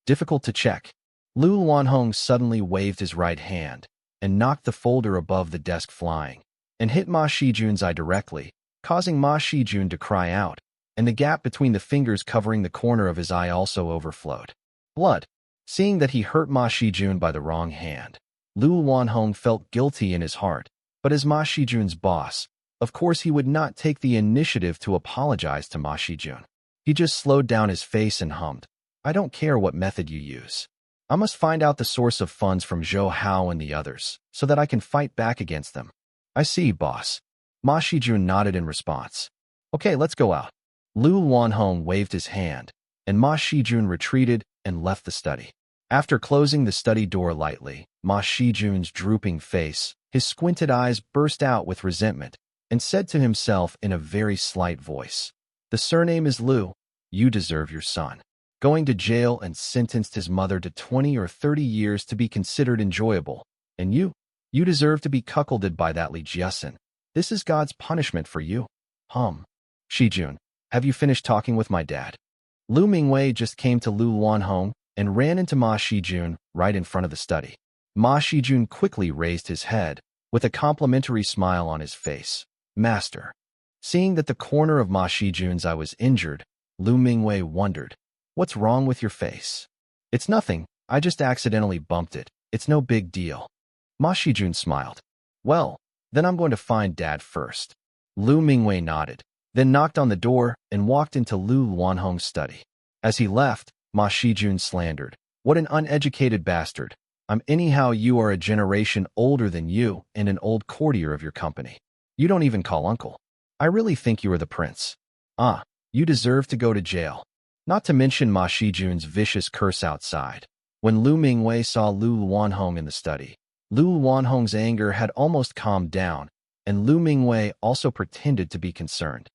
Difficult to check. Lu Wanhong suddenly waved his right hand and knocked the folder above the desk flying, and hit Ma Shijun's eye directly, causing Ma Shijun to cry out, and the gap between the fingers covering the corner of his eye also overflowed. Blood. Seeing that he hurt Ma Shijun by the wrong hand, Lu Wanhong felt guilty in his heart, but as Ma Shijun's boss, of course he would not take the initiative to apologize to Ma Shijun. He just slowed down his face and hummed, "I don't care what method you use. I must find out the source of funds from Zhou Hao and the others, so that I can fight back against them." "I see, boss." Ma Shijun nodded in response. "Okay, let's go out." Lu Wanhong waved his hand, and Ma Shijun retreated and left the study. After closing the study door lightly, Ma Shijun's drooping face, his squinted eyes burst out with resentment, and said to himself in a very slight voice, "The surname is Lu. You deserve your son going to jail and sentenced his mother to 20 or 30 years to be considered enjoyable. And you deserve to be cuckolded by that Li Jiasen. This is God's punishment for you." Shijun, have you finished talking with my dad?" Lu Mingwei just came to Lu Wanhong and ran into Ma Shijun right in front of the study. Ma Shijun quickly raised his head, with a complimentary smile on his face. "Master." Seeing that the corner of Ma Shijun's eye was injured, Lu Mingwei wondered, "What's wrong with your face?" "It's nothing. I just accidentally bumped it. It's no big deal." Ma Shijun smiled. "Well, then I'm going to find Dad first." Lu Mingwei nodded, then knocked on the door and walked into Lu Wanhong's study. As he left, Ma Shijun slandered, "What an uneducated bastard. Anyhow, you are a generation older than you and an old courtier of your company. You don't even call uncle. I really think you are the prince. You deserve to go to jail." Not to mention Ma Shijun's vicious curse outside. When Lu Mingwei saw Lu Wanhong in the study, Lu Wanhong's anger had almost calmed down, and Lu Mingwei also pretended to be concerned.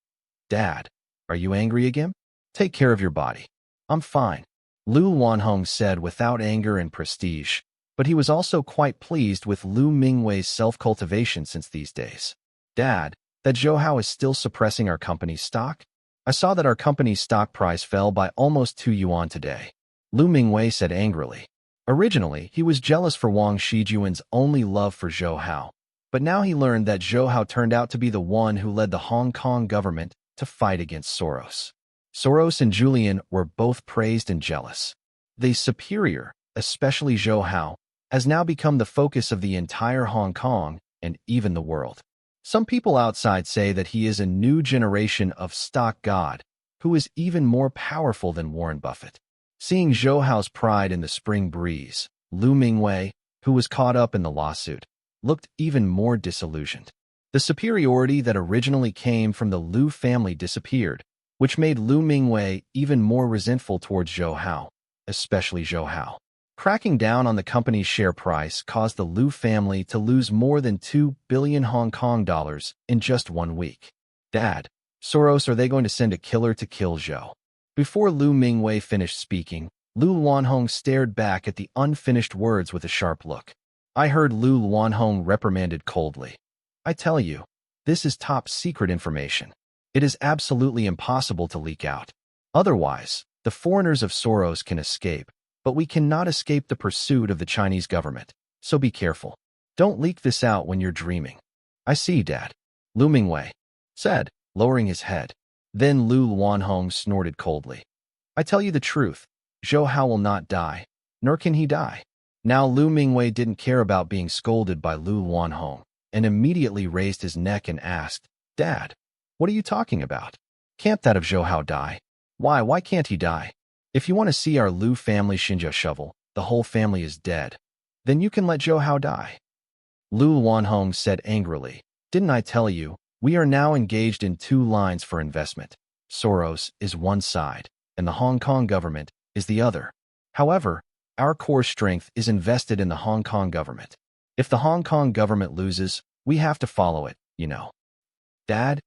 "Dad, are you angry again? Take care of your body." "I'm fine," Lu Wanhong said without anger and prestige, but he was also quite pleased with Lu Mingwei's self-cultivation since these days. "Dad, that Zhou Hao is still suppressing our company's stock? I I saw that our company's stock price fell by almost 2 yuan today, Lu Mingwei said angrily. Originally, he was jealous for Wang Shijuan's only love for Zhou Hao, but now he learned that Zhou Hao turned out to be the one who led the Hong Kong government to fight against Soros. Soros and Julian were both praised and jealous. The superior, especially Zhou Hao, has now become the focus of the entire Hong Kong and even the world. Some people outside say that he is a new generation of stock god who is even more powerful than Warren Buffett. Seeing Zhou Hao's pride in the spring breeze, Lu Mingwei, who was caught up in the lawsuit, looked even more disillusioned. The superiority that originally came from the Lu family disappeared, which made Lu Mingwei even more resentful towards Zhou Hao, especially Zhou Hao. Cracking down on the company's share price caused the Lu family to lose more than 2 billion Hong Kong dollars in just 1 week. Dad, Soros, are they going to send a killer to kill Zhou? Before Lu Mingwei finished speaking, Lu Luanhong stared back at the unfinished words with a sharp look. I heard Lu Luanhong reprimanded coldly. I tell you, this is top secret information. It is absolutely impossible to leak out. Otherwise, the foreigners of Soros can escape, but we cannot escape the pursuit of the Chinese government, so be careful. Don't leak this out when you're dreaming. I see, Dad, Lu Mingwei said, lowering his head. Then Lu Luanhong snorted coldly. I tell you the truth, Zhou Hao will not die, nor can he die. Now Lu Mingwei didn't care about being scolded by Lu Luanhong, and immediately raised his neck and asked, Dad, what are you talking about? Can't that of Zhou Hao die? Why can't he die? If you want to see our Lu family Xinjia shovel, the whole family is dead. Then you can let Zhou Hao die. Lu Luanhong said angrily, didn't I tell you, we are now engaged in 2 lines for investment. Soros is one side, and the Hong Kong government is the other. However, our core strength is invested in the Hong Kong government. If the Hong Kong government loses, we have to follow it, you know. Dad,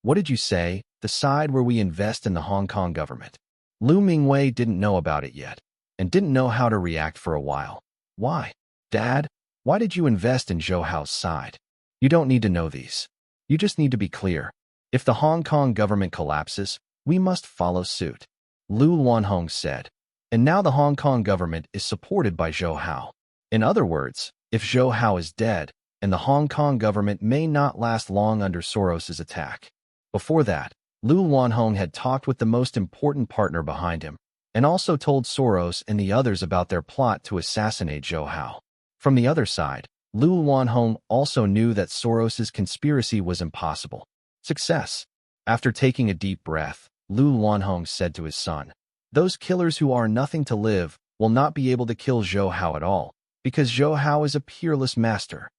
what did you say? The side where we invest in the Hong Kong government. Lu Mingwei didn't know about it yet, and didn't know how to react for a while. Why? Dad, why did you invest in Zhou Hao's side? You don't need to know these. You just need to be clear. If the Hong Kong government collapses, we must follow suit. Lu Luanhong said. And now the Hong Kong government is supported by Zhou Hao. In other words, if Zhou Hao is dead, and the Hong Kong government may not last long under Soros's attack. Before that, Lu Luanhong had talked with the most important partner behind him, and also told Soros and the others about their plot to assassinate Zhou Hao. From the other side, Lu Luanhong also knew that Soros's conspiracy was impossible. Success. After taking a deep breath, Lu Luanhong said to his son, those killers who are nothing to live will not be able to kill Zhou Hao at all, because Zhou Hao is a peerless master.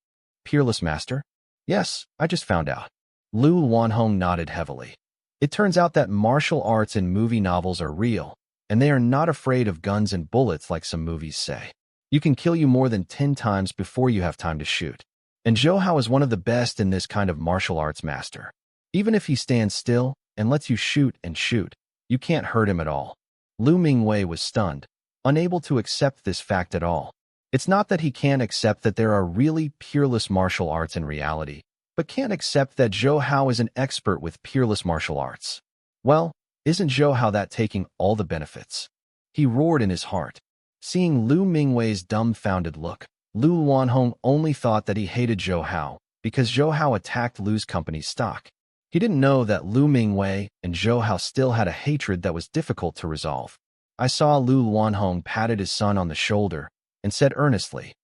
Peerless master? Yes, I just found out. Lu Luanhong nodded heavily. It turns out that martial arts in movie novels are real, and they are not afraid of guns and bullets like some movies say. You can kill you more than 10 times before you have time to shoot. And Zhou Hao is one of the best in this kind of martial arts master. Even if he stands still and lets you shoot and shoot, you can't hurt him at all. Lu Mingwei was stunned, unable to accept this fact at all. It's not that he can't accept that there are really peerless martial arts in reality, but can't accept that Zhou Hao is an expert with peerless martial arts. Well, isn't Zhou Hao that taking all the benefits? He roared in his heart. Seeing Lu Mingwei's dumbfounded look, Lu Luanhong only thought that he hated Zhou Hao because Zhou Hao attacked Lu's company's stock. He didn't know that Lu Mingwei and Zhou Hao still had a hatred that was difficult to resolve. I saw Lu Luanhong patted his son on the shoulder and said earnestly,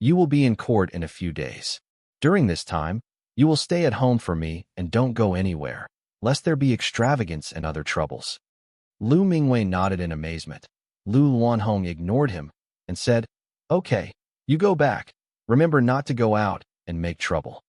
you will be in court in a few days. During this time, you will stay at home for me and don't go anywhere, lest there be extravagance and other troubles. Lu Mingwei nodded in amazement. Lu Luanhong ignored him and said, okay, you go back. Remember not to go out and make trouble.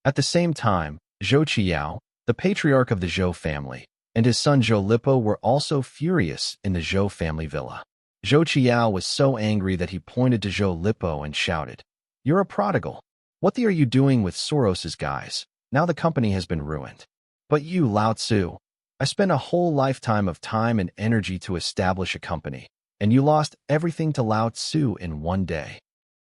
At the same time, Zhou Qiao, the patriarch of the Zhou family, and his son Zhou Lipo were also furious in the Zhou family villa. Zhou Qiao was so angry that he pointed to Zhou Lipo and shouted, you're a prodigal. What are you doing with Soros's guys? Now the company has been ruined. But you, Lao Tzu, I spent a whole lifetime of time and energy to establish a company, and you lost everything to Lao Tzu in 1 day.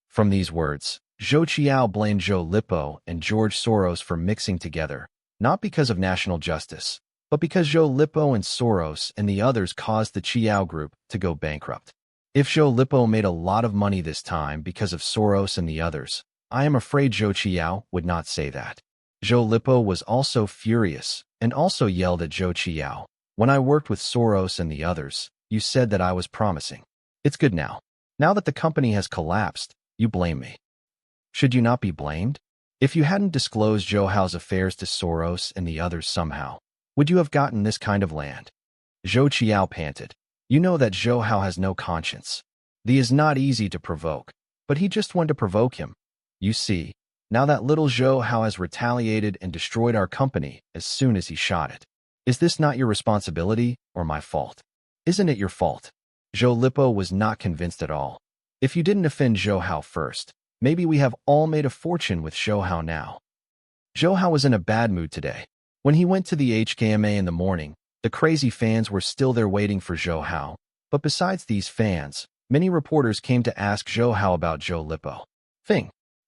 From these words, Zhou Qiao blamed Zhou Lipo and George Soros for mixing together, not because of national justice, but because Zhou Lipo and Soros and the others caused the Qiao Group to go bankrupt. If Zhou Lipo made a lot of money this time because of Soros and the others, I am afraid Zhou Qiao would not say that. Zhou Lipo was also furious and also yelled at Zhou Qiao. When I worked with Soros and the others, you said that I was promising. It's good now. Now that the company has collapsed, you blame me. Should you not be blamed? If you hadn't disclosed Zhou Hao's affairs to Soros and the others somehow, would you have gotten this kind of land? Zhou Qiao panted. You know that Zhou Hao has no conscience. He is not easy to provoke, but he just wanted to provoke him. You see, now that little Zhou Hao has retaliated and destroyed our company as soon as he shot it. Is this not your responsibility or my fault? Isn't it your fault? Zhou Lipo was not convinced at all. If you didn't offend Zhou Hao first, maybe we have all made a fortune with Zhou Hao now. Zhou Hao was in a bad mood today. When he went to the HKMA in the morning, the crazy fans were still there waiting for Zhou Hao. But besides these fans, many reporters came to ask Zhou Hao about Zhou Lipo.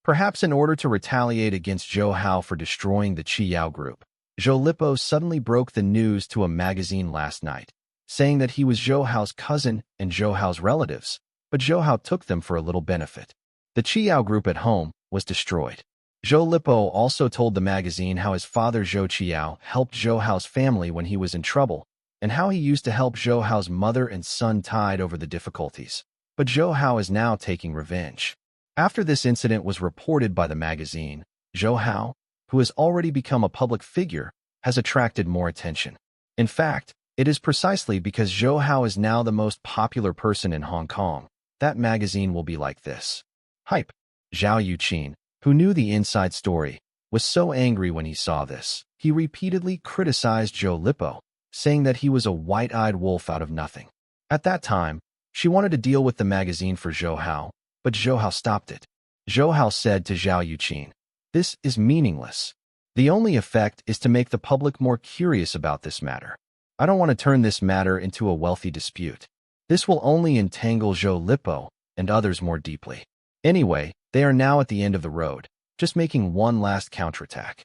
Perhaps in order to retaliate against Zhou Hao for destroying the Qiao Group, Zhou Lipo suddenly broke the news to a magazine last night, saying that he was Zhou Hao's cousin and Zhou Hao's relatives, but Zhou Hao took them for a little benefit. The Qiao Group at home was destroyed. Zhou Lipo also told the magazine how his father Zhou Qiao helped Zhou Hao's family when he was in trouble, and how he used to help Zhou Hao's mother and son tide over the difficulties. But Zhou Hao is now taking revenge. After this incident was reported by the magazine, Zhou Hao, who has already become a public figure, has attracted more attention. In fact, it is precisely because Zhou Hao is now the most popular person in Hong Kong that magazine will be like this. Hype. Zhao Yuqin, who knew the inside story, was so angry when he saw this. He repeatedly criticized Zhou Lipo, saying that he was a white-eyed wolf out of nothing. At that time, she wanted to deal with the magazine for Zhou Hao, but Zhou Hao stopped it. Zhou Hao said to Zhao Yuqin, "This is meaningless. The only effect is to make the public more curious about this matter. I don't want to turn this matter into a wealthy dispute. This will only entangle Zhou Lipo and others more deeply. Anyway, they are now at the end of the road, just making one last counterattack."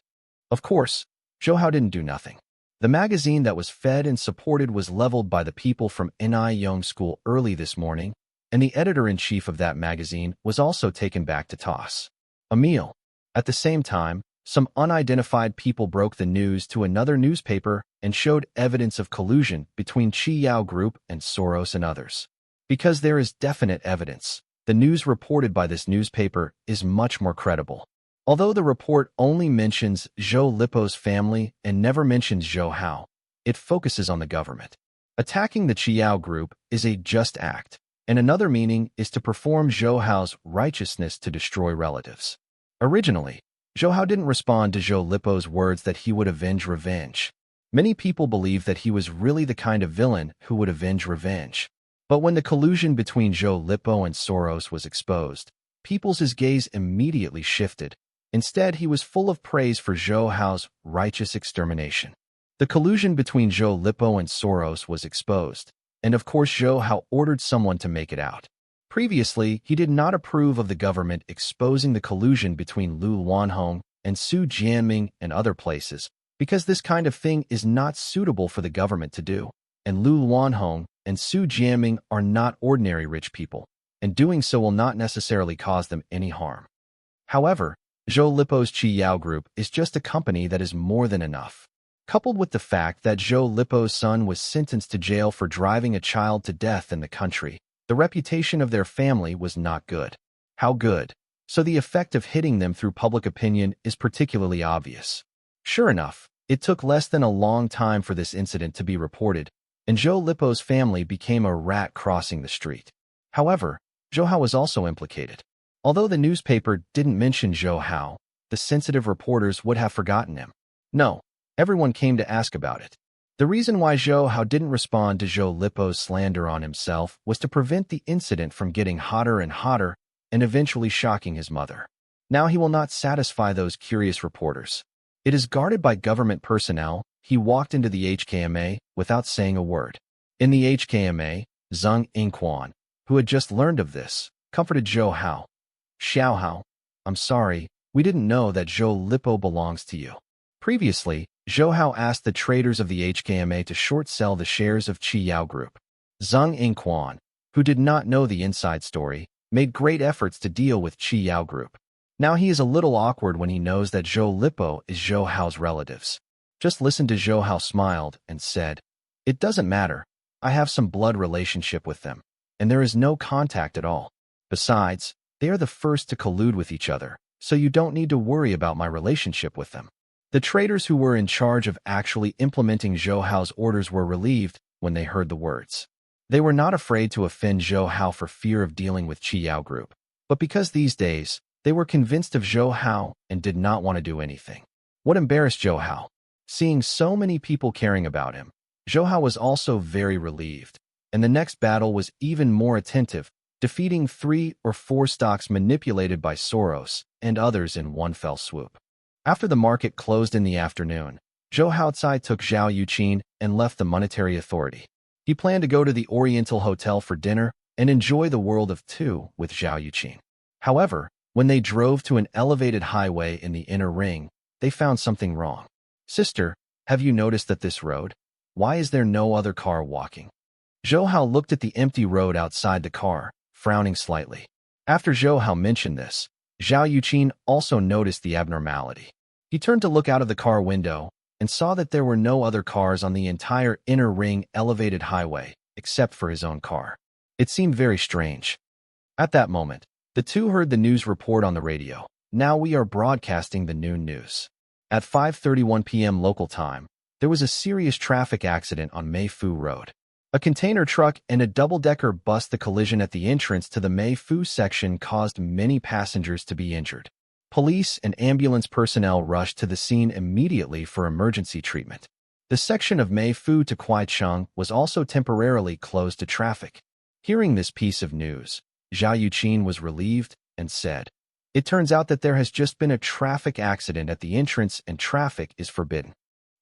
Of course, Zhou Hao didn't do nothing. The magazine that was fed and supported was leveled by the people from Ni Yong School early this morning, and the editor-in-chief of that magazine was also taken back to toss a meal. At the same time, some unidentified people broke the news to another newspaper and showed evidence of collusion between Qiao Group and Soros and others. Because there is definite evidence, the news reported by this newspaper is much more credible. Although the report only mentions Zhou Lipo's family and never mentions Zhou Hao, it focuses on the government. Attacking the Qiao Group is a just act, and another meaning is to perform Zhou Hao's righteousness to destroy relatives. Originally, Zhou Hao didn't respond to Zhou Lipo's words that he would avenge revenge. Many people believe that he was really the kind of villain who would avenge revenge. But when the collusion between Zhou Lipo and Soros was exposed, people's gaze immediately shifted. Instead, he was full of praise for Zhou Hao's righteous extermination. The collusion between Zhou Lipo and Soros was exposed, and of course Zhou Hao ordered someone to make it out. Previously, he did not approve of the government exposing the collusion between Lu Wanhong and Su Jianming and other places, because this kind of thing is not suitable for the government to do, and Lu Wanhong and Su Jianming are not ordinary rich people, and doing so will not necessarily cause them any harm. However, Zhou Lipo's Qiao Group is just a company that is more than enough. Coupled with the fact that Zhou Lipo's son was sentenced to jail for driving a child to death in the country, the reputation of their family was not good. How good? So the effect of hitting them through public opinion is particularly obvious. Sure enough, it took less than a long time for this incident to be reported, and Zhou Lipo's family became a rat crossing the street. However, Zhou Hao was also implicated. Although the newspaper didn't mention Zhou Hao, the sensitive reporters would have forgotten him. No, everyone came to ask about it. The reason why Zhou Hao didn't respond to Zhou Lipo's slander on himself was to prevent the incident from getting hotter and hotter and eventually shocking his mother. Now he will not satisfy those curious reporters. It is guarded by government personnel. He walked into the HKMA without saying a word. In the HKMA, Zhang Yingquan, who had just learned of this, comforted Zhou Hao. "Xiao Hao, I'm sorry, we didn't know that Zhou Lipo belongs to you. Previously, Zhou Hao asked the traders of the HKMA to short sell the shares of Qi Yao Group. Zhang Yingquan, who did not know the inside story, made great efforts to deal with Qi Yao Group. Now he is a little awkward when he knows that Zhou Lipo is Zhou Hao's relatives. Just listen to Zhou Hao smiled and said, "It doesn't matter. I have some blood relationship with them, and there is no contact at all. Besides, they are the first to collude with each other, so you don't need to worry about my relationship with them." The traders who were in charge of actually implementing Zhou Hao's orders were relieved when they heard the words. They were not afraid to offend Zhou Hao for fear of dealing with Qi Yao Group, but because these days, they were convinced of Zhou Hao and did not want to do anything. What embarrassed Zhou Hao? Seeing so many people caring about him, Zhou Hao was also very relieved, and the next battle was even more attentive, defeating 3 or 4 stocks manipulated by Soros and others in one fell swoop. After the market closed in the afternoon, Zhou Haocai took Zhao Yuqin and left the monetary authority. He planned to go to the Oriental Hotel for dinner and enjoy the world of two with Zhao Yuqin. However, when they drove to an elevated highway in the inner ring, they found something wrong. "Sister, have you noticed that this road? Why is there no other car walking?" Zhou Hao looked at the empty road outside the car, frowning slightly. After Zhou Hao mentioned this, Zhao Yuqin also noticed the abnormality. He turned to look out of the car window and saw that there were no other cars on the entire inner ring elevated highway except for his own car. It seemed very strange. At that moment, the two heard the news report on the radio. "Now we are broadcasting the noon news." At 5:31 p.m. local time, there was a serious traffic accident on Meifu Road. A container truck and a double-decker bus. The collision at the entrance to the Meifu section caused many passengers to be injured. Police and ambulance personnel rushed to the scene immediately for emergency treatment. The section of Meifu to Kuaicheng was also temporarily closed to traffic. Hearing this piece of news, Zhao Yuqin was relieved and said, "It turns out that there has just been a traffic accident at the entrance and traffic is forbidden."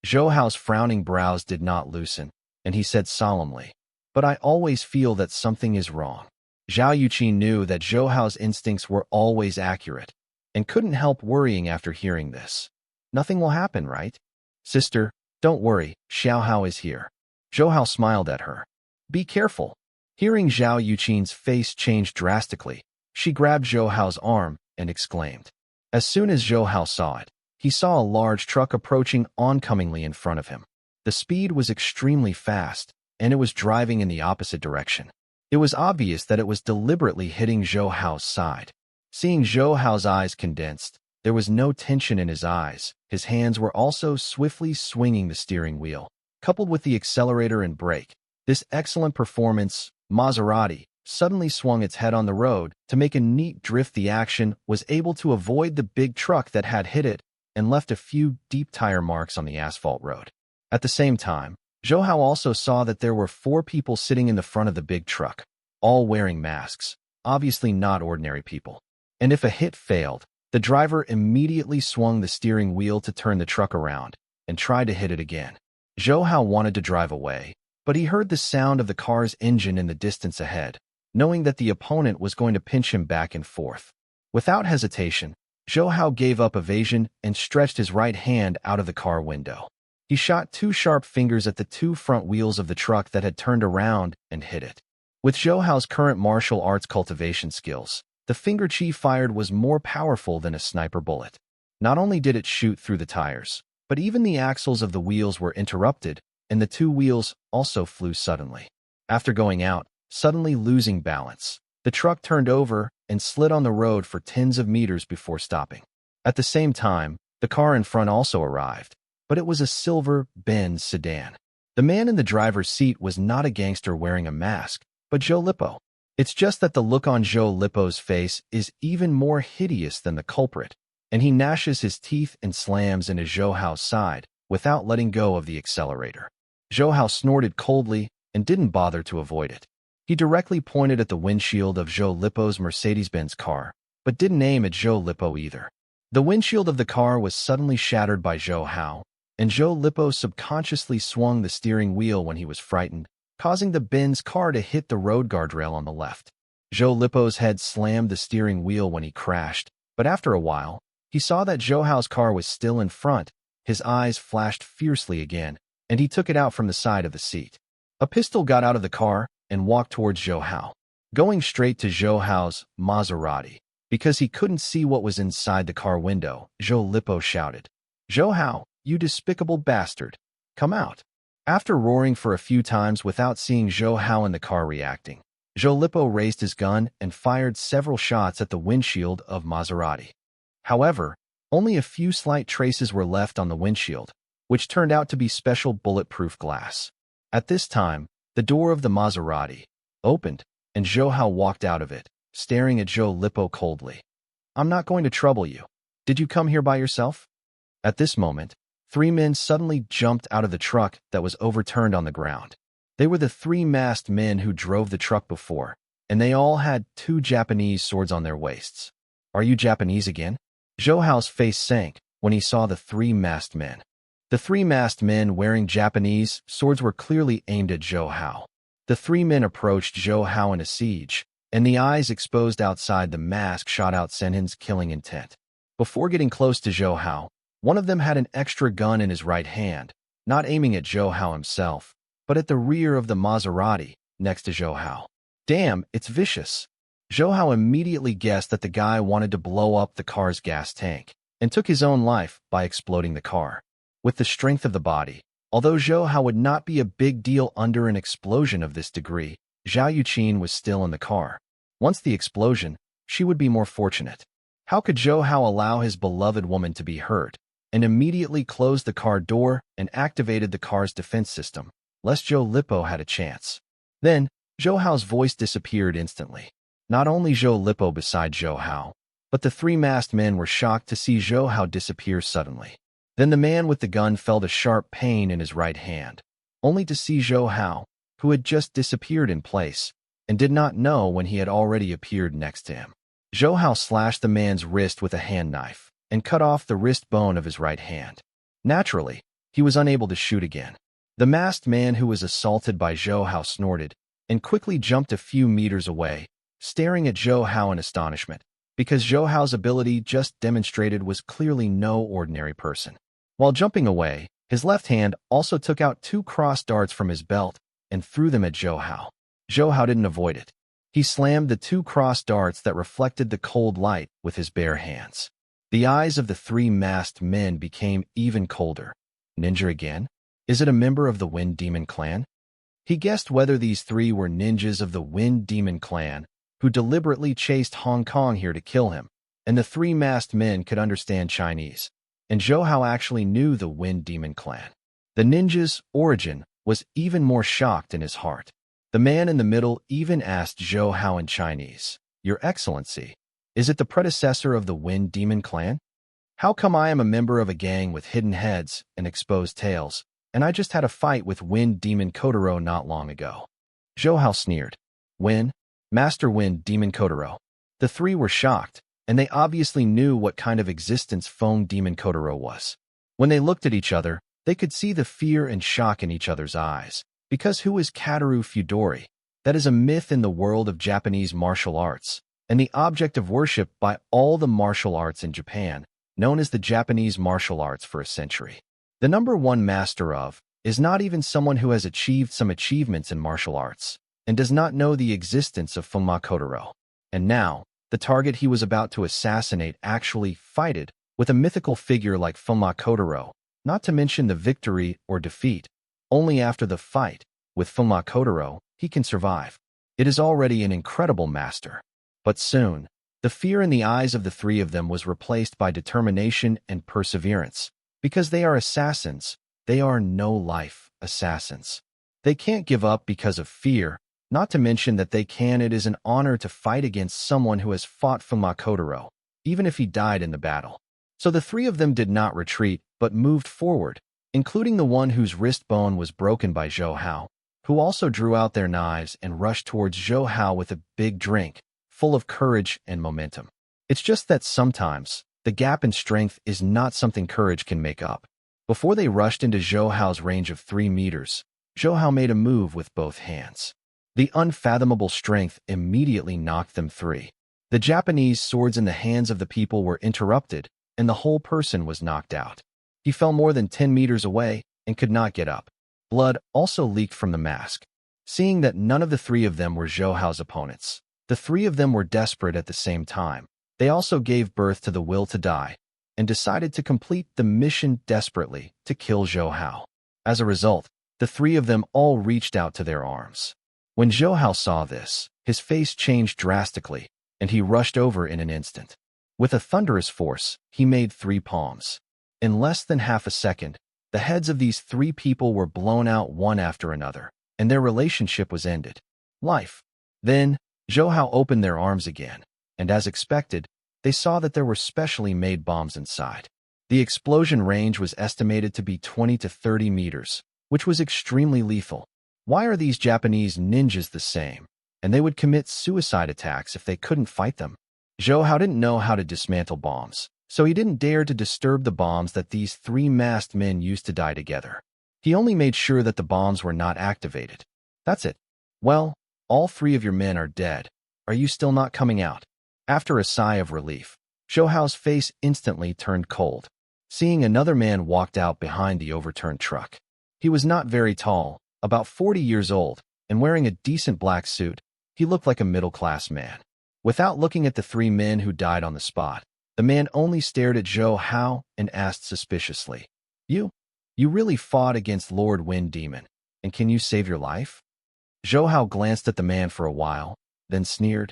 Zhou Hao's frowning brows did not loosen, and he said solemnly, "But I always feel that something is wrong." Zhao Yuqin knew that Zhou Hao's instincts were always accurate, and couldn't help worrying after hearing this. "Nothing will happen, right? Sister, don't worry, Xiao Hao is here." Zhou Hao smiled at her. "Be careful." Hearing Zhao Yuqin's face change drastically, she grabbed Zhou Hao's arm and exclaimed. As soon as Zhou Hao saw it, he saw a large truck approaching oncomingly in front of him. The speed was extremely fast, and it was driving in the opposite direction. It was obvious that it was deliberately hitting Zhou Hao's side. Seeing Zhou Hao's eyes condensed, there was no tension in his eyes. His hands were also swiftly swinging the steering wheel. Coupled with the accelerator and brake, this excellent performance, Maserati, suddenly swung its head on the road to make a neat drift. The action was able to avoid the big truck that had hit it and left a few deep tire marks on the asphalt road. At the same time, Zhou Hao also saw that there were 4 people sitting in the front of the big truck, all wearing masks, obviously not ordinary people. And if a hit failed, the driver immediately swung the steering wheel to turn the truck around and tried to hit it again. Zhou Hao wanted to drive away, but he heard the sound of the car's engine in the distance ahead, knowing that the opponent was going to pinch him back and forth. Without hesitation, Zhou Hao gave up evasion and stretched his right hand out of the car window. He shot 2 sharp fingers at the 2 front wheels of the truck that had turned around and hit it. With Zhou Hao's current martial arts cultivation skills, the finger chi fired was more powerful than a sniper bullet. Not only did it shoot through the tires, but even the axles of the wheels were interrupted, and the 2 wheels also flew suddenly. After going out, suddenly losing balance, the truck turned over and slid on the road for tens of meters before stopping. At the same time, the car in front also arrived, but it was a silver Benz sedan. The man in the driver's seat was not a gangster wearing a mask, but Zhou Lipo. It's just that the look on Zhou Lipo's face is even more hideous than the culprit, and he gnashes his teeth and slams into Zhou Hao's side without letting go of the accelerator. Zhou Hao snorted coldly and didn't bother to avoid it. He directly pointed at the windshield of Zhou Lipo's Mercedes-Benz car, but didn't aim at Zhou Lipo either. The windshield of the car was suddenly shattered by Zhou Hao, and Zhou Lipo subconsciously swung the steering wheel when he was frightened, causing the Benz car to hit the road guardrail on the left. Zhou Lipo's head slammed the steering wheel when he crashed, but after a while, he saw that Zhou Hao's car was still in front, His eyes flashed fiercely again, and he took it out from the side of the seat. A pistol got out of the car and walked towards Zhou Hao, going straight to Zhou Hao's Maserati. Because he couldn't see what was inside the car window, Zhou Lipo shouted, "Zhou Hao, you despicable bastard! Come out!" After roaring for a few times without seeing Zhou Hao in the car reacting, Zhou Lipo raised his gun and fired several shots at the windshield of Maserati. However, only a few slight traces were left on the windshield, which turned out to be special bulletproof glass. At this time, the door of the Maserati opened, and Zhou Hao walked out of it, staring at Zhou Lipo coldly. "I'm not going to trouble you. Did you come here by yourself?" At this moment, 3 men suddenly jumped out of the truck that was overturned on the ground. They were the 3 masked men who drove the truck before, and they all had 2 Japanese swords on their waists. "Are you Japanese again?" Zhou Hao's face sank when he saw the 3 masked men. The 3 masked men wearing Japanese swords were clearly aimed at Zhou Hao. The 3 men approached Zhou Hao in a siege, and the eyes exposed outside the mask shot out Senhin's killing intent. Before getting close to Zhou Hao, one of them had an extra gun in his right hand, not aiming at Zhou Hao himself, but at the rear of the Maserati, next to Zhou Hao. "Damn, it's vicious." Zhou Hao immediately guessed that the guy wanted to blow up the car's gas tank, and took his own life by exploding the car. With the strength of the body, although Zhou Hao would not be a big deal under an explosion of this degree, Zhao Yuqin was still in the car. Once the explosion, she would be more fortunate. How could Zhou Hao allow his beloved woman to be hurt, and immediately closed the car door and activated the car's defense system, lest Zhou Lipo had a chance? Then, Zhou Hao's voice disappeared instantly. Not only Zhou Lipo beside Zhou Hao, but the 3 masked men were shocked to see Zhou Hao disappear suddenly. Then the man with the gun felt a sharp pain in his right hand, only to see Zhou Hao, who had just disappeared in place, and did not know when he had already appeared next to him. Zhou Hao slashed the man's wrist with a hand knife, and cut off the wrist bone of his right hand. Naturally, he was unable to shoot again. The masked man who was assaulted by Zhou Hao snorted, and quickly jumped a few meters away, staring at Zhou Hao in astonishment, because Zhou Hao's ability just demonstrated was clearly no ordinary person. While jumping away, his left hand also took out 2 cross darts from his belt and threw them at Zhou Hao. Zhou Hao didn't avoid it. He slammed the 2 cross darts that reflected the cold light with his bare hands. The eyes of the 3 masked men became even colder. Ninja again? Is it a member of the Wind Demon clan? He guessed whether these 3 were ninjas of the Wind Demon clan, who deliberately chased Hong Kong here to kill him, and the 3 masked men could understand Chinese, and Zhou Hao actually knew the Wind Demon clan. The ninja's origin was even more shocked in his heart. The man in the middle even asked Zhou Hao in Chinese, "Your Excellency, is it the predecessor of the Wind Demon clan? How come I am a member of a gang with hidden heads and exposed tails, and I just had a fight with Wind Demon Kotaro not long ago?" Zhou Hao sneered. "When? Master Wind Demon Kotaro." The 3 were shocked, and they obviously knew what kind of existence Foam Demon Kotaro was. When they looked at each other, they could see the fear and shock in each other's eyes. Because who is Kataru Fudori? That is a myth in the world of Japanese martial arts, and the object of worship by all the martial arts in Japan, known as the Japanese martial arts for a century. The number 1 master of is not even someone who has achieved some achievements in martial arts, and does not know the existence of Funma Kotaro. And now, the target he was about to assassinate actually fighted with a mythical figure like Funma Kotaro, not to mention the victory or defeat. Only after the fight with Funma Kotaro, he can survive. It is already an incredible master. But soon, the fear in the eyes of the 3 of them was replaced by determination and perseverance. Because they are assassins, they are no-life assassins. They can't give up because of fear, not to mention that it is an honor to fight against someone who has fought Funma Kotaro, even if he died in the battle. So the 3 of them did not retreat, but moved forward, including the one whose wrist bone was broken by Zhou Hao, who also drew out their knives and rushed towards Zhou Hao with a big drink, full of courage and momentum. It's just that sometimes, the gap in strength is not something courage can make up. Before they rushed into Zhou Hao's range of 3 meters, Zhou Hao made a move with both hands. The unfathomable strength immediately knocked them free. The Japanese swords in the hands of the people were interrupted, and the whole person was knocked out. He fell more than 10 meters away and could not get up. Blood also leaked from the mask. Seeing that none of the three of them were Zhou Hao's opponents, the three of them were desperate at the same time. They also gave birth to the will to die and decided to complete the mission desperately to kill Zhou Hao. As a result, the three of them all reached out to their arms. When Zhou Hao saw this, his face changed drastically, and he rushed over in an instant. With a thunderous force, he made 3 palms. In less than half a second, the heads of these 3 people were blown out one after another, and their relationship was ended. Life. Then, Zhou Hao opened their arms again, and as expected, they saw that there were specially made bombs inside. The explosion range was estimated to be 20 to 30 meters, which was extremely lethal. Why are these Japanese ninjas the same? And they would commit suicide attacks if they couldn't fight them. Zhou Hao didn't know how to dismantle bombs, so he didn't dare to disturb the bombs that these 3 masked men used to die together. He only made sure that the bombs were not activated. That's it. Well, all 3 of your men are dead. Are you still not coming out? After a sigh of relief, Zhou Hao's face instantly turned cold. Seeing another man walked out behind the overturned truck. He was not very tall, about 40 years old, and wearing a decent black suit. He looked like a middle-class man. Without looking at the 3 men who died on the spot, the man only stared at Zhou Hao and asked suspiciously, You really fought against Lord Wind Demon, and can you save your life? Zhou Hao glanced at the man for a while, then sneered,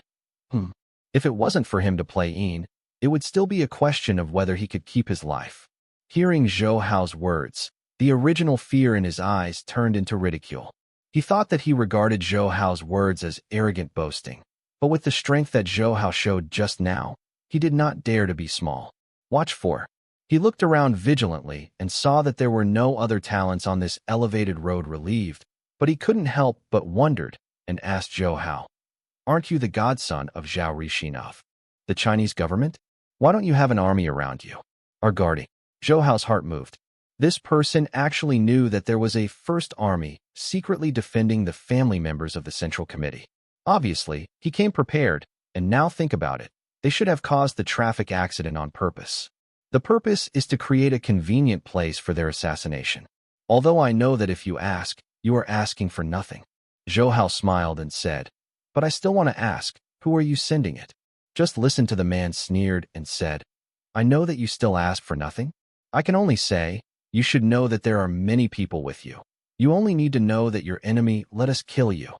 If it wasn't for him to play Yin, it would still be a question of whether he could keep his life. Hearing Zhou Hao's words, the original fear in his eyes turned into ridicule. He thought that he regarded Zhou Hao's words as arrogant boasting, but with the strength that Zhou Hao showed just now, he did not dare to be small. Watch for. He looked around vigilantly and saw that there were no other talents on this elevated road relieved, but he couldn't help but wondered and asked Zhou Hao, Aren't you the godson of Zhao Rishinov, the Chinese government? Why don't you have an army around you? Are guarding. Zhou Hao's heart moved. This person actually knew that there was a first army secretly defending the family members of the Central Committee. Obviously, he came prepared, and now think about it. They should have caused the traffic accident on purpose. The purpose is to create a convenient place for their assassination. Although I know that if you ask, you are asking for nothing. Zhou Hao smiled and said, But I still want to ask, who are you sending it? Just listen to the man sneered and said, I know that you still ask for nothing. I can only say, you should know that there are many people with you. You only need to know that your enemy let us kill you.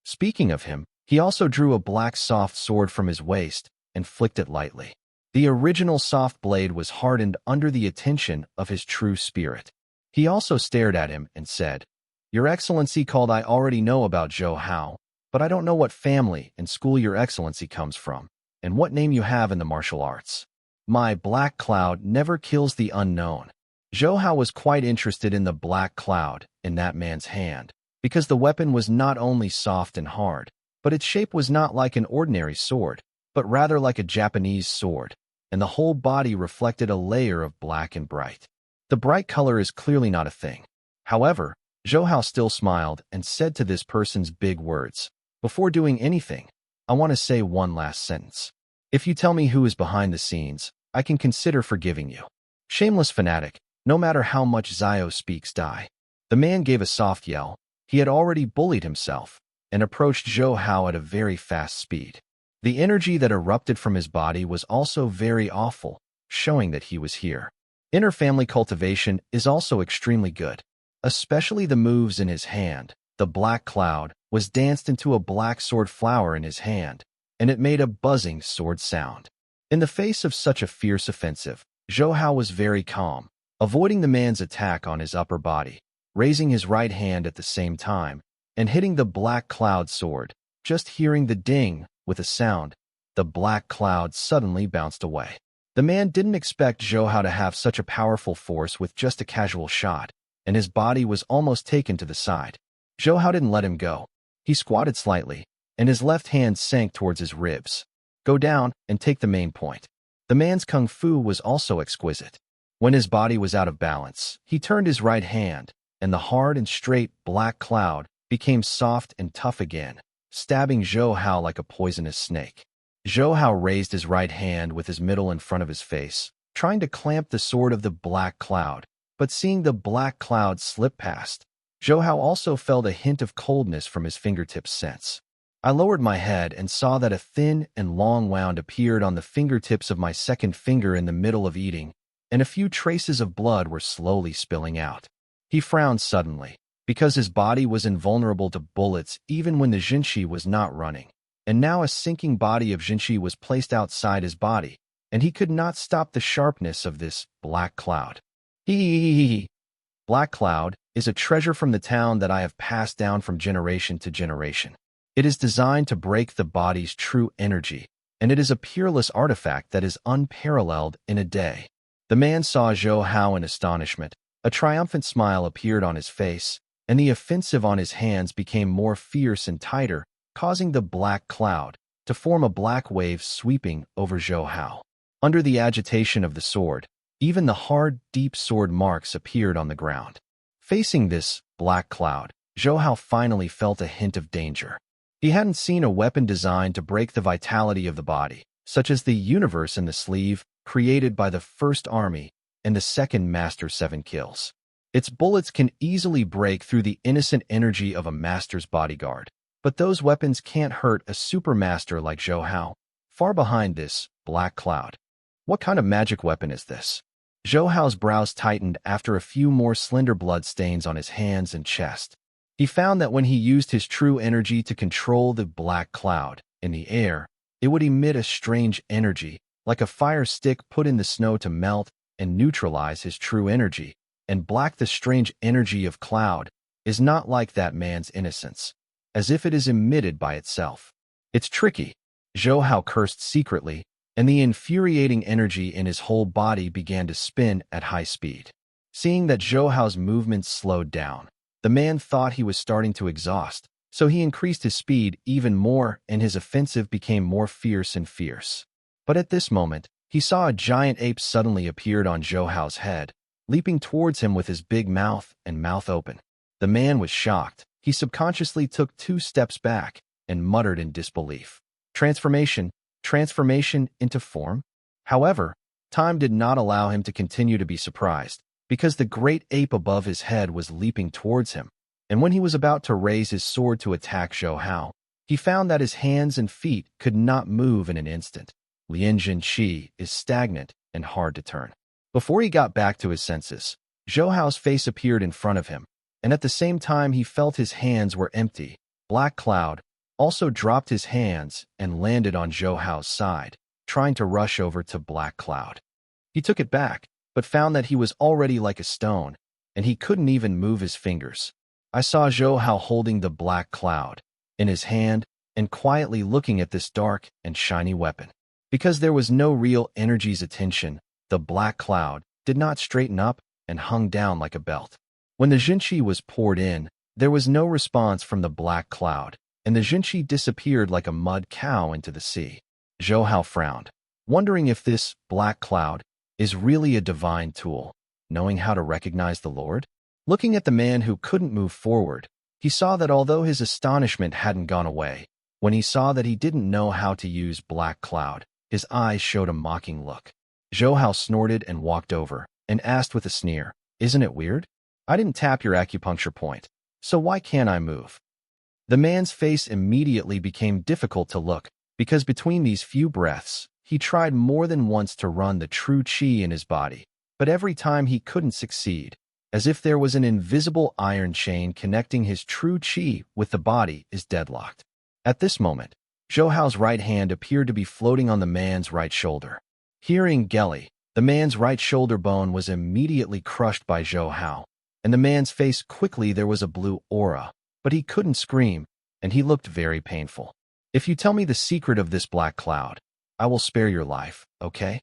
Speaking of him, he also drew a black soft sword from his waist and flicked it lightly. The original soft blade was hardened under the attention of his true spirit. He also stared at him and said, Your Excellency called I already know about Zhou Hao, but I don't know what family and school Your Excellency comes from, and what name you have in the martial arts. My black cloud never kills the unknown. Zhou Hao was quite interested in the black cloud in that man's hand, because the weapon was not only soft and hard, but its shape was not like an ordinary sword, but rather like a Japanese sword, and the whole body reflected a layer of black and bright. The bright color is clearly not a thing. However, Zhou Hao still smiled and said to this person's big words, Before doing anything, I want to say one last sentence. If you tell me who is behind the scenes, I can consider forgiving you. Shameless fanatic, no matter how much Zio speaks die. The man gave a soft yell. He had already bullied himself and approached Zhou Hao at a very fast speed. The energy that erupted from his body was also very awful, showing that he was here. Inner family cultivation is also extremely good, especially the moves in his hand. The black cloud was danced into a black sword flower in his hand, and it made a buzzing sword sound. In the face of such a fierce offensive, Zhou Hao was very calm, avoiding the man's attack on his upper body, raising his right hand at the same time, and hitting the black cloud sword. Just hearing the ding with a sound, the black cloud suddenly bounced away. The man didn't expect Zhou Hao to have such a powerful force with just a casual shot, and his body was almost taken to the side. Zhou Hao didn't let him go. He squatted slightly, and his left hand sank towards his ribs. Go down and take the main point. The man's kung fu was also exquisite. When his body was out of balance, he turned his right hand, and the hard and straight black cloud became soft and tough again, stabbing Zhou Hao like a poisonous snake. Zhou Hao raised his right hand with his middle in front of his face, trying to clamp the sword of the black cloud, but seeing the black cloud slip past, Zhou Hao also felt a hint of coldness from his fingertips sense. I lowered my head and saw that a thin and long wound appeared on the fingertips of my second finger in the middle of eating, and a few traces of blood were slowly spilling out. He frowned suddenly, because his body was invulnerable to bullets even when the Jinshi was not running, and now a sinking body of Jinshi was placed outside his body, and he could not stop the sharpness of this black cloud. Hee. Black cloud is a treasure from the town that I have passed down from generation to generation. It is designed to break the body's true energy, and it is a peerless artifact that is unparalleled in a day. The man saw Zhou Hao in astonishment. A triumphant smile appeared on his face, and the offensive on his hands became more fierce and tighter, causing the black cloud to form a black wave sweeping over Zhou Hao. Under the agitation of the sword, even the hard, deep sword marks appeared on the ground. Facing this black cloud, Zhou Hao finally felt a hint of danger. He hadn't seen a weapon designed to break the vitality of the body, such as the universe in the sleeve, created by the first army and the second Master 7 kills. Its bullets can easily break through the innocent energy of a master's bodyguard, but those weapons can't hurt a supermaster like Zhou Hao. Far behind this black cloud. What kind of magic weapon is this? Zhou Hao's brows tightened after a few more slender blood stains on his hands and chest. He found that when he used his true energy to control the black cloud in the air, it would emit a strange energy, like a fire stick put in the snow to melt and neutralize his true energy, and black the strange energy of cloud is not like that man's innocence, as if it is emitted by itself. It's tricky. Zhou Hao cursed secretly, and the infuriating energy in his whole body began to spin at high speed. Seeing that Zhou Hao's movements slowed down, the man thought he was starting to exhaust, so he increased his speed even more and his offensive became more fierce and fierce. But at this moment, he saw a giant ape suddenly appeared on Zhou Hao's head, leaping towards him with his big mouth and mouth open. The man was shocked. He subconsciously took 2 steps back and muttered in disbelief. Transformation into form? However, time did not allow him to continue to be surprised, because the great ape above his head was leaping towards him, and when he was about to raise his sword to attack Zhou Hao, he found that his hands and feet could not move in an instant. Lian Jinshi is stagnant and hard to turn. Before he got back to his senses, Zhou Hao's face appeared in front of him, and at the same time he felt his hands were empty. Black Cloud also dropped his hands and landed on Zhou Hao's side, trying to rush over to Black Cloud. He took it back, but found that he was already like a stone, and he couldn't even move his fingers. I saw Zhou Hao holding the Black Cloud in his hand and quietly looking at this dark and shiny weapon. Because there was no real energy's attention, the Black Cloud did not straighten up and hung down like a belt. When the Jinshi was poured in, there was no response from the Black Cloud, and the Jinshi disappeared like a mud cow into the sea. Zhou Hao frowned, wondering if this Black Cloud is really a divine tool, knowing how to recognize the Lord. Looking at the man who couldn't move forward, he saw that although his astonishment hadn't gone away, when he saw that he didn't know how to use Black Cloud, his eyes showed a mocking look. Zhou Hao snorted and walked over, and asked with a sneer, "Isn't it weird? I didn't tap your acupuncture point, so why can't I move?" The man's face immediately became difficult to look, because between these few breaths, he tried more than once to run the true qi in his body, but every time he couldn't succeed, as if there was an invisible iron chain connecting his true qi with the body is deadlocked. At this moment, Zhou Hao's right hand appeared to be floating on the man's right shoulder. Hearing Geli, the man's right shoulder bone was immediately crushed by Zhou Hao, and the man's face quickly there was a blue aura, but he couldn't scream, and he looked very painful. "If you tell me the secret of this Black Cloud, I will spare your life, okay?"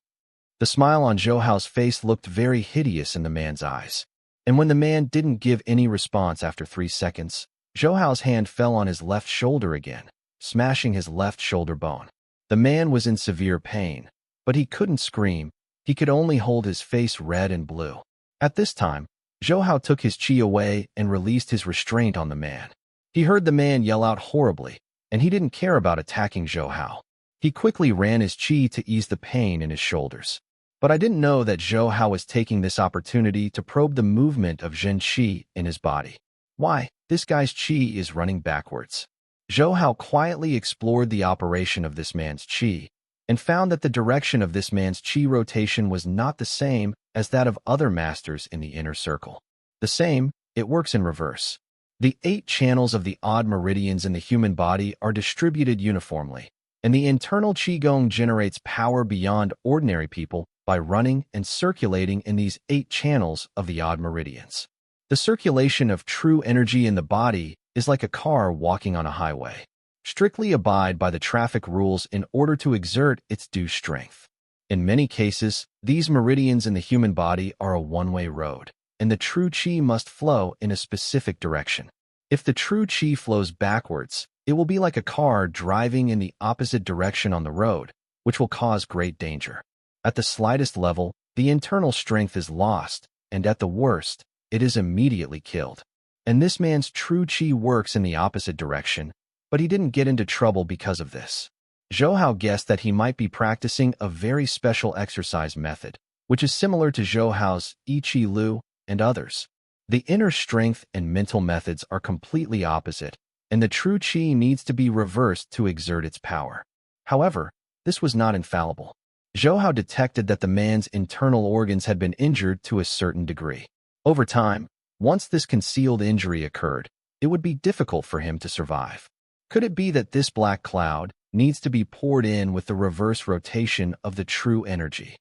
The smile on Zhou Hao's face looked very hideous in the man's eyes, and when the man didn't give any response after 3 seconds, Zhou Hao's hand fell on his left shoulder again, smashing his left shoulder bone. The man was in severe pain, but he couldn't scream. He could only hold his face red and blue. At this time, Zhou Hao took his qi away and released his restraint on the man. He heard the man yell out horribly, and he didn't care about attacking Zhou Hao. He quickly ran his qi to ease the pain in his shoulders. But I didn't know that Zhou Hao was taking this opportunity to probe the movement of Zhen Qi in his body. Why, this guy's qi is running backwards. Zhou Hao quietly explored the operation of this man's qi and found that the direction of this man's qi rotation was not the same as that of other masters in the inner circle. The same, it works in reverse. The 8 channels of the odd meridians in the human body are distributed uniformly, and the internal qigong generates power beyond ordinary people by running and circulating in these 8 channels of the odd meridians. The circulation of true energy in the body is like a car walking on a highway. Strictly abide by the traffic rules in order to exert its due strength. In many cases, these meridians in the human body are a one-way road, and the true qi must flow in a specific direction. If the true qi flows backwards, it will be like a car driving in the opposite direction on the road, which will cause great danger. At the slightest level, the internal strength is lost, and at the worst, it is immediately killed. And this man's true qi works in the opposite direction, but he didn't get into trouble because of this. Zhou Hao guessed that he might be practicing a very special exercise method, which is similar to Zhou Hao's I Chi Lu and others. The inner strength and mental methods are completely opposite, and the true qi needs to be reversed to exert its power. However, this was not infallible. Zhou Hao detected that the man's internal organs had been injured to a certain degree. Over time, once this concealed injury occurred, it would be difficult for him to survive. Could it be that this black cloud needs to be poured in with the reverse rotation of the true energy?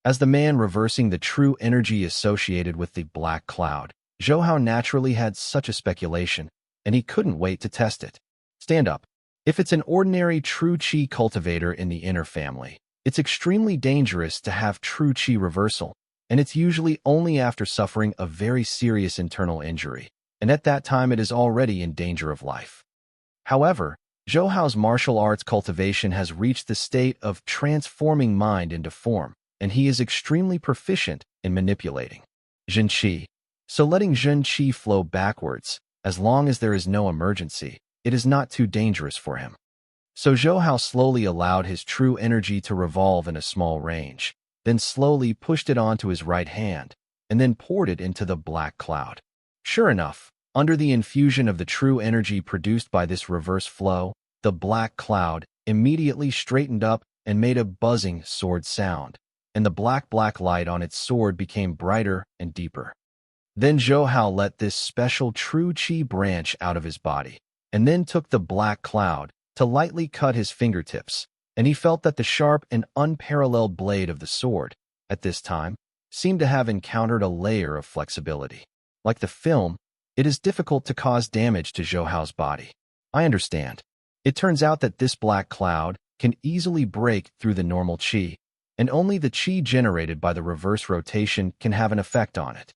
As the man reversing the true energy associated with the black cloud, Zhou Hao naturally had such a speculation, and he couldn't wait to test it. Stand up. If it's an ordinary true qi cultivator in the inner family, it's extremely dangerous to have true qi reversal, and it's usually only after suffering a very serious internal injury, and at that time it is already in danger of life. However, Zhou Hao's martial arts cultivation has reached the state of transforming mind into form, and he is extremely proficient in manipulating Zhen Qi. So letting Zhen Qi flow backwards, as long as there is no emergency, it is not too dangerous for him. So Zhou Hao slowly allowed his true energy to revolve in a small range, then slowly pushed it onto his right hand, and then poured it into the black cloud. Sure enough, under the infusion of the true energy produced by this reverse flow, the black cloud immediately straightened up and made a buzzing sword sound, and the black light on its sword became brighter and deeper. Then Zhou Hao let this special true qi branch out of his body, and then took the black cloud to lightly cut his fingertips, and he felt that the sharp and unparalleled blade of the sword, at this time, seemed to have encountered a layer of flexibility. Like the film, it is difficult to cause damage to Zhou Hao's body. I understand. It turns out that this black cloud can easily break through the normal qi, and only the qi generated by the reverse rotation can have an effect on it.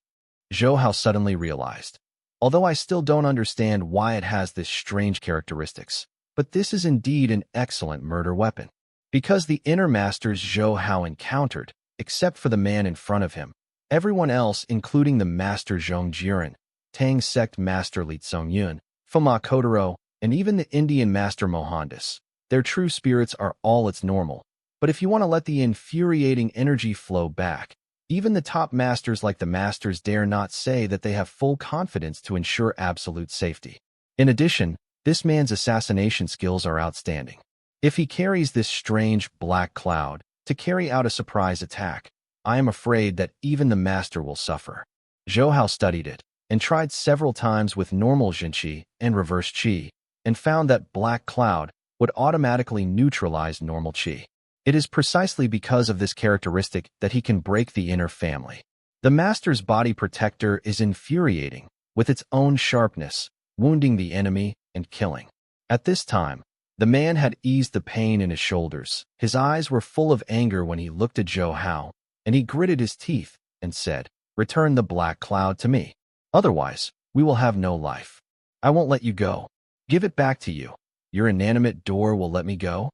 Zhou Hao suddenly realized. Although I still don't understand why it has this strange characteristics, but this is indeed an excellent murder weapon. Because the inner masters Zhou Hao encountered, except for the man in front of him, everyone else, including the master Zhong Jiren, Tang sect master Li Tsongyun, Fama Kotaro, and even the Indian master Mohandas, their true spirits are all it's normal. But if you want to let the infuriating energy flow back, even the top masters like the masters dare not say that they have full confidence to ensure absolute safety. In addition, this man's assassination skills are outstanding. If he carries this strange black cloud to carry out a surprise attack, I am afraid that even the master will suffer. Zhou Hao studied it and tried several times with normal Zhen Qi and reverse Qi, and found that black cloud would automatically neutralize normal Qi. It is precisely because of this characteristic that he can break the inner family. The master's body protector is infuriating, with its own sharpness, wounding the enemy and killing. At this time, the man had eased the pain in his shoulders. His eyes were full of anger when he looked at Zhou Hao, and he gritted his teeth and said, "Return the black cloud to me. Otherwise, we will have no life. I won't let you go. Give it back to you. Your inanimate door will let me go?"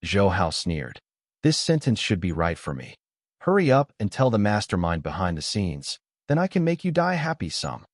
Zhou Hao sneered. This sentence should be right for me. Hurry up and tell the mastermind behind the scenes, then I can make you die happy some.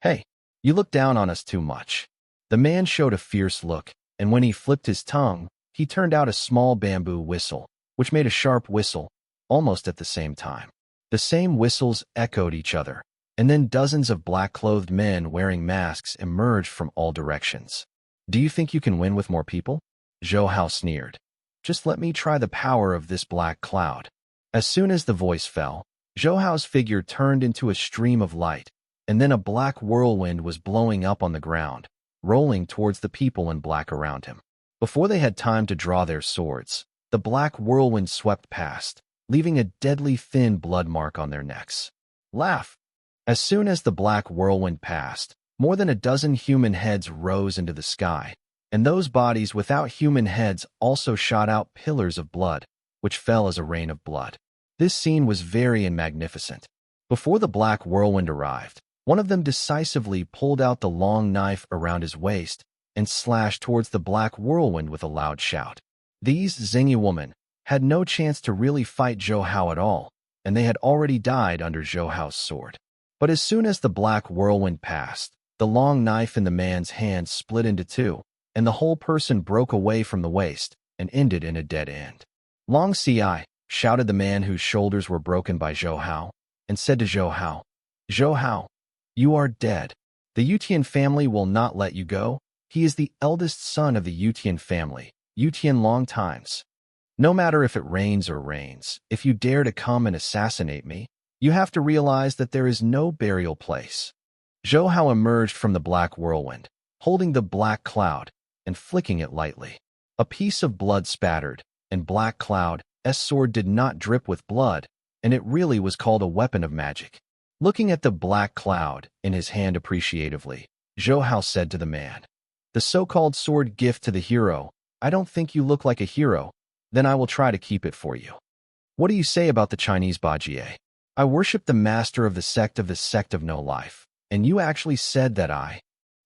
Hey, you look down on us too much. The man showed a fierce look, and when he flipped his tongue, he turned out a small bamboo whistle, which made a sharp whistle, almost at the same time. The same whistles echoed each other, and then dozens of black-clothed men wearing masks emerged from all directions. "Do you think you can win with more people?" Zhou Hao sneered. "Just let me try the power of this black cloud." As soon as the voice fell, Zhou Hao's figure turned into a stream of light, and then a black whirlwind was blowing up on the ground, rolling towards the people in black around him. Before they had time to draw their swords, the black whirlwind swept past, leaving a deadly thin blood mark on their necks. "Laugh!" As soon as the black whirlwind passed, more than a dozen human heads rose into the sky, and those bodies without human heads also shot out pillars of blood, which fell as a rain of blood. This scene was very magnificent. Before the black whirlwind arrived, one of them decisively pulled out the long knife around his waist and slashed towards the black whirlwind with a loud shout. These Xingyi women had no chance to really fight Zhou Hao at all, and they had already died under Zhou Hao's sword. But as soon as the black whirlwind passed, the long knife in the man's hand split into two, and the whole person broke away from the waist and ended in a dead end. "Long Ci," shouted the man whose shoulders were broken by Zhou Hao, and said to Zhou Hao, "Zhou Hao, you are dead. The Yutian family will not let you go. He is the eldest son of the Yutian family, Yutian long times. No matter if it rains or rains, if you dare to come and assassinate me, you have to realize that there is no burial place." Zhou Hao emerged from the black whirlwind, holding the black cloud and flicking it lightly. A piece of blood spattered, and Black Cloud's sword did not drip with blood, and it really was called a weapon of magic. Looking at the black cloud in his hand appreciatively, Zhou Hao said to the man, "The so-called sword gift to the hero, I don't think you look like a hero, then I will try to keep it for you. What do you say about the Chinese Bajie? I worship the master of the sect of no life, and you actually said that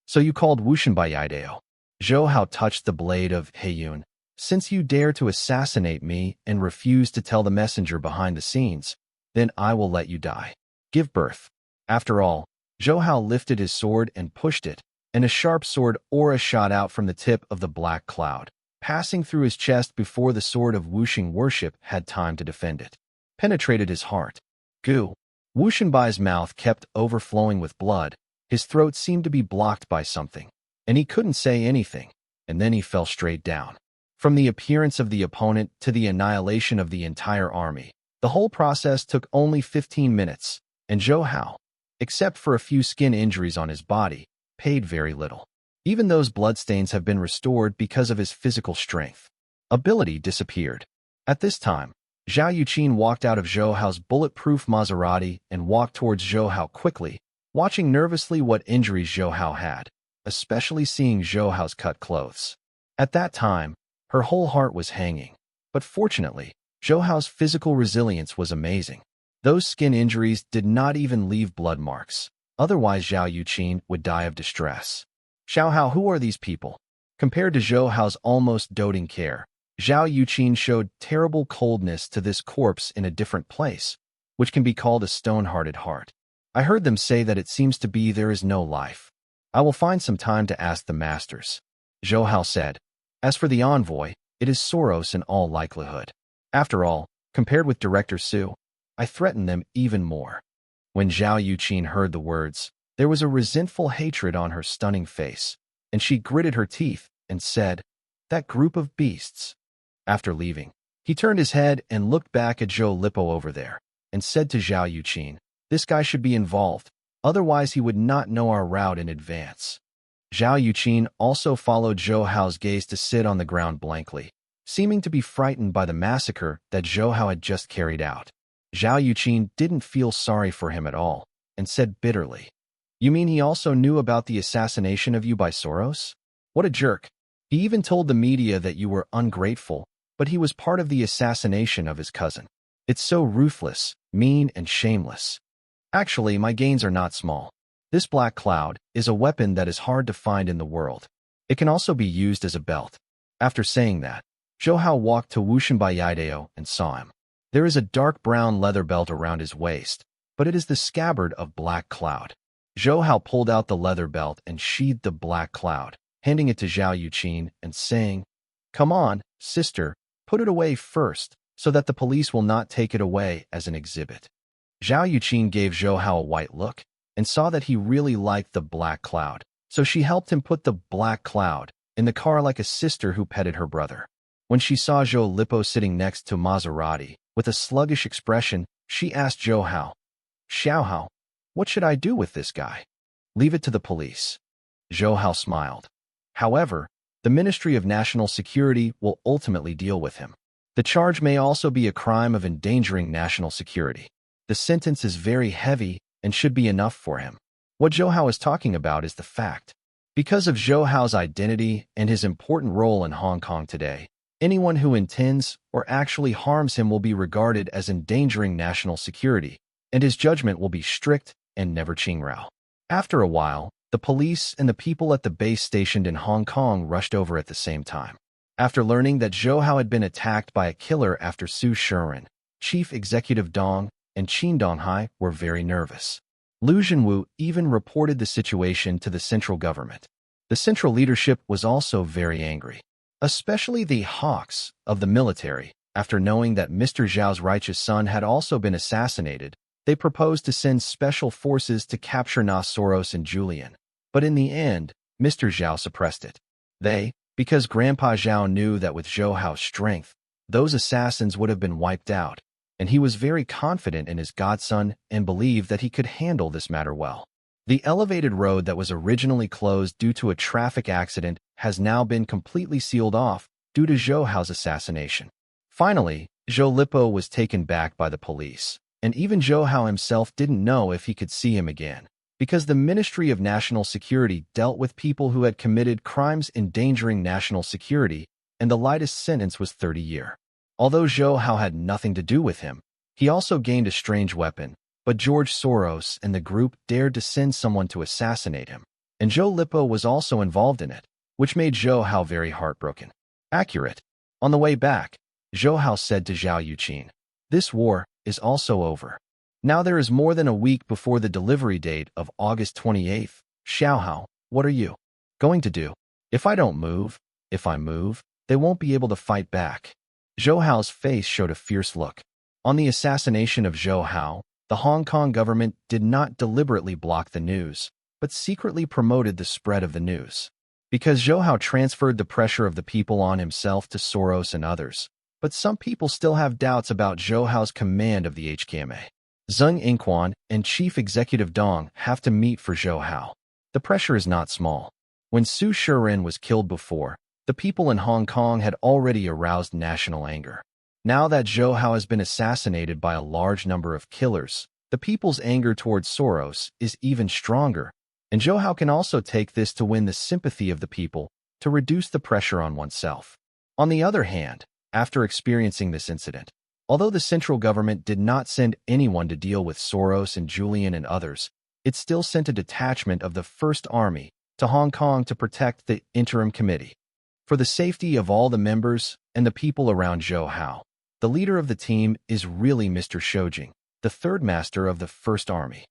So you called Wushan Baiyidao." Zhou Hao touched the blade of Heiyun. "Since you dare to assassinate me and refuse to tell the messenger behind the scenes, then I will let you die. Give birth." After all, Zhou Hao lifted his sword and pushed it, and a sharp sword aura shot out from the tip of the black cloud, passing through his chest before the sword of Wuxing worship had time to defend it. Penetrated his heart. Goo. Wushanbai's mouth kept overflowing with blood. His throat seemed to be blocked by something, and he couldn't say anything, and then he fell straight down. From the appearance of the opponent to the annihilation of the entire army, the whole process took only 15 minutes, and Zhou Hao, except for a few skin injuries on his body, paid very little. Even those bloodstains have been restored because of his physical strength. Ability disappeared. At this time, Zhao Yuqin walked out of Zhou Hao's bulletproof Maserati and walked towards Zhou Hao quickly, watching nervously what injuries Zhou Hao had, especially seeing Zhou Hao's cut clothes. At that time, her whole heart was hanging, but fortunately, Zhou Hao's physical resilience was amazing. Those skin injuries did not even leave blood marks, otherwise Zhao Yuqin would die of distress. Zhou Hao, who are these people? Compared to Zhou Hao's almost doting care, Zhao Yuqin showed terrible coldness to this corpse in a different place, which can be called a stone-hearted heart. I heard them say that it seems to be there is no life. I will find some time to ask the masters, Zhou Hao said. As for the envoy, it is Soros in all likelihood. After all, compared with Director Su, I threaten them even more. When Zhao Yuqin heard the words, there was a resentful hatred on her stunning face, and she gritted her teeth and said, "That group of beasts." After leaving, he turned his head and looked back at Zhou Lipo over there, and said to Zhao Yuqin, "This guy should be involved, otherwise he would not know our route in advance." Zhao Yuqin also followed Zhou Hao's gaze to sit on the ground blankly, seeming to be frightened by the massacre that Zhou Hao had just carried out. Zhao Yuqin didn't feel sorry for him at all, and said bitterly, "You mean he also knew about the assassination of you by Soros? What a jerk. He even told the media that you were ungrateful, but he was part of the assassination of his cousin. It's so ruthless, mean, and shameless. Actually, my gains are not small. This black cloud is a weapon that is hard to find in the world. It can also be used as a belt." After saying that, Zhou Hao walked to Wushan Baiyidao and saw him. There is a dark brown leather belt around his waist, but it is the scabbard of Black Cloud. Zhou Hao pulled out the leather belt and sheathed the Black Cloud, handing it to Zhao Yuqin and saying, "Come on, sister, put it away first, so that the police will not take it away as an exhibit. Zhao Yuqin gave Zhou Hao a white look and saw that he really liked the black cloud, so she helped him put the black cloud in the car like a sister who petted her brother. When she saw Zhou Lipo sitting next to Maserati, with a sluggish expression, she asked Zhou Hao, "Xiao Hao, what should I do with this guy?" "Leave it to the police." Zhou Hao smiled. "However, the Ministry of National Security will ultimately deal with him. The charge may also be a crime of endangering national security. The sentence is very heavy and should be enough for him." What Zhou Hao is talking about is the fact. Because of Zhou Hao's identity and his important role in Hong Kong today, anyone who intends or actually harms him will be regarded as endangering national security, and his judgment will be strict and never Qingrao. After a while, the police and the people at the base stationed in Hong Kong rushed over at the same time. After learning that Zhou Hao had been attacked by a killer after Su Shiren, Chief Executive Dong and Qin Donghai were very nervous. Liu Zhenwu even reported the situation to the central government. The central leadership was also very angry, especially the hawks of the military. After knowing that Mr. Zhao's righteous son had also been assassinated, they proposed to send special forces to capture Soros and Julian. But in the end, Mr. Zhao suppressed it. Because Grandpa Zhao knew that with Zhou Hao's strength, those assassins would have been wiped out, and he was very confident in his godson and believed that he could handle this matter well. The elevated road that was originally closed due to a traffic accident has now been completely sealed off due to Zhou Hao's assassination. Finally, Zhou Lipo was taken back by the police, and even Zhou Hao himself didn't know if he could see him again, because the Ministry of National Security dealt with people who had committed crimes endangering national security, and the lightest sentence was 30 years. Although Zhou Hao had nothing to do with him, he also gained a strange weapon, but George Soros and the group dared to send someone to assassinate him, and Zhou Lipo was also involved in it, which made Zhou Hao very heartbroken. Accurate. On the way back, Zhou Hao said to Zhao Yuqin, "This war is also over. Now there is more than a week before the delivery date of August 28th. Xiao Hao, what are you going to do? If I move, they won't be able to fight back." Zhou Hao's face showed a fierce look. On the assassination of Zhou Hao, the Hong Kong government did not deliberately block the news, but secretly promoted the spread of the news. Because Zhou Hao transferred the pressure of the people on himself to Soros and others, but some people still have doubts about Zhou Hao's command of the HKMA. Zheng Yingquan and Chief Executive Dong have to meet for Zhou Hao. The pressure is not small. When Su Shiren was killed before, the people in Hong Kong had already aroused national anger. Now that Zhou Hao has been assassinated by a large number of killers, the people's anger towards Soros is even stronger, and Zhou Hao can also take this to win the sympathy of the people to reduce the pressure on oneself. On the other hand, after experiencing this incident, although the central government did not send anyone to deal with Soros and Julian and others, it still sent a detachment of the First Army to Hong Kong to protect the interim committee. For the safety of all the members and the people around Zhou Hao, the leader of the team is really Mr. Shoujing, the third master of the First Army.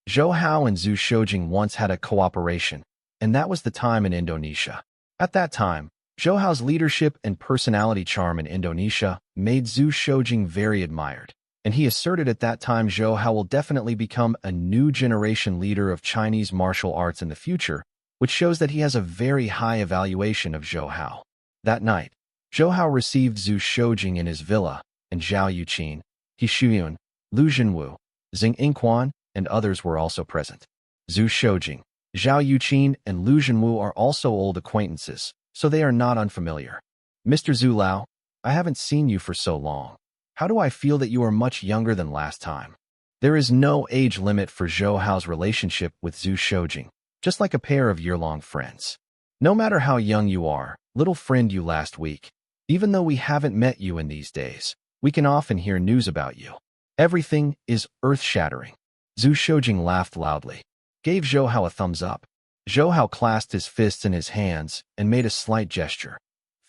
Zhou Hao and Zhu Shoujing once had a cooperation, and that was the time in Indonesia. At that time, Zhou Hao's leadership and personality charm in Indonesia made Zhu Shoujing very admired, and he asserted at that time Zhou Hao will definitely become a new generation leader of Chinese martial arts in the future, which shows that he has a very high evaluation of Zhou Hao. That night, Zhou Hao received Zhu Shoujing in his villa, and Zhao Yuqin, He Shuyun, Liu Zhenwu, Zheng Yingquan, and others were also present. Zhu Shoujing, Zhao Yuqin, and Liu Zhenwu are also old acquaintances, so they are not unfamiliar. "Mr. Zhu Lao, I haven't seen you for so long. How do I feel that you are much younger than last time?" There is no age limit for Zhou Hao's relationship with Zhu Shoujing, just like a pair of year-long friends. "No matter how young you are, little friend you last week, even though we haven't met you in these days, we can often hear news about you. Everything is earth-shattering." Zhu Shoujing laughed loudly, gave Zhou Hao a thumbs up. Zhou Hao clasped his fists in his hands and made a slight gesture.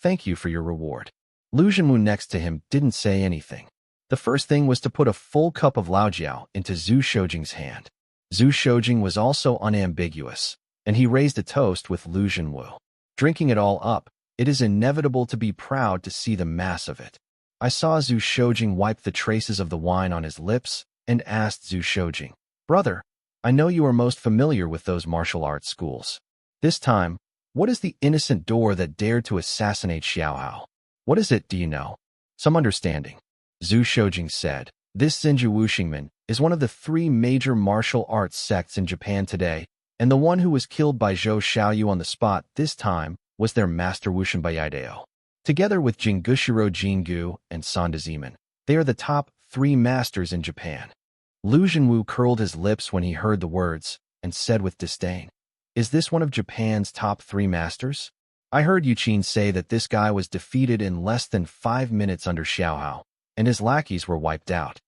"Thank you for your reward." Liu Zhenwu next to him didn't say anything. The first thing was to put a full cup of laojiao into Zhu Shoujing's hand. Zhu Shoujing was also unambiguous, and he raised a toast with Liu Zhenwu. Drinking it all up, it is inevitable to be proud to see the mass of it. I saw Zhu Shoujing wipe the traces of the wine on his lips and asked Zhu Shoujing, "Brother, I know you are most familiar with those martial arts schools. This time, what is the innocent door that dared to assassinate Xiaohao? What is it, do you know?" "Some understanding," Zhu Shoujing said. "This Zenju Wuxingmen is one of the 3 major martial arts sects in Japan today, and the one who was killed by Zhou Xiaoyu on the spot this time was their master Wushinbaidao. Together with Jingushiro Jingu and Sanda Zeman, they are the top 3 masters in Japan." Lu Zhenwu curled his lips when he heard the words and said with disdain, "Is this one of Japan's top 3 masters? I heard Yuqin say that this guy was defeated in less than 5 minutes under Xiaohao, and his lackeys were wiped out."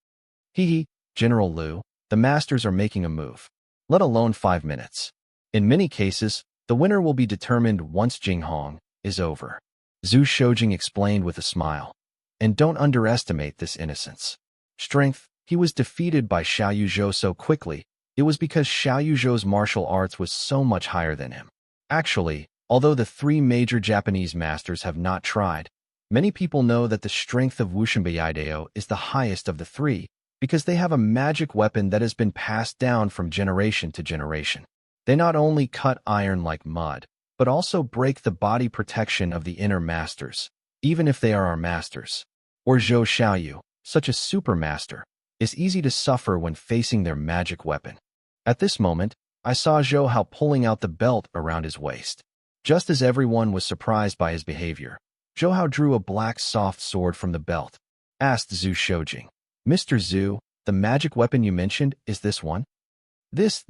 "Hee, General Lu, the masters are making a move. Let alone 5 minutes. In many cases, the winner will be determined once Jinghong is over," Zhu Shoujing explained with a smile. "And don't underestimate this innocence. Strength, he was defeated by Xiao Yuzhou so quickly, it was because Xiao Yuzhou's martial arts was so much higher than him. Actually, although the 3 major Japanese masters have not tried, many people know that the strength of Wushinbaidao is the highest of the 3, because they have a magic weapon that has been passed down from generation to generation. They not only cut iron like mud, but also break the body protection of the inner masters, even if they are our masters. Or Zhou Xiaoyu, such a supermaster, is easy to suffer when facing their magic weapon." At this moment, I saw Zhou Hao pulling out the belt around his waist. Just as everyone was surprised by his behavior, Zhou Hao drew a black soft sword from the belt. Asked Zhu Shoujing, "Mr. Zhu, the magic weapon you mentioned, is this one?" This.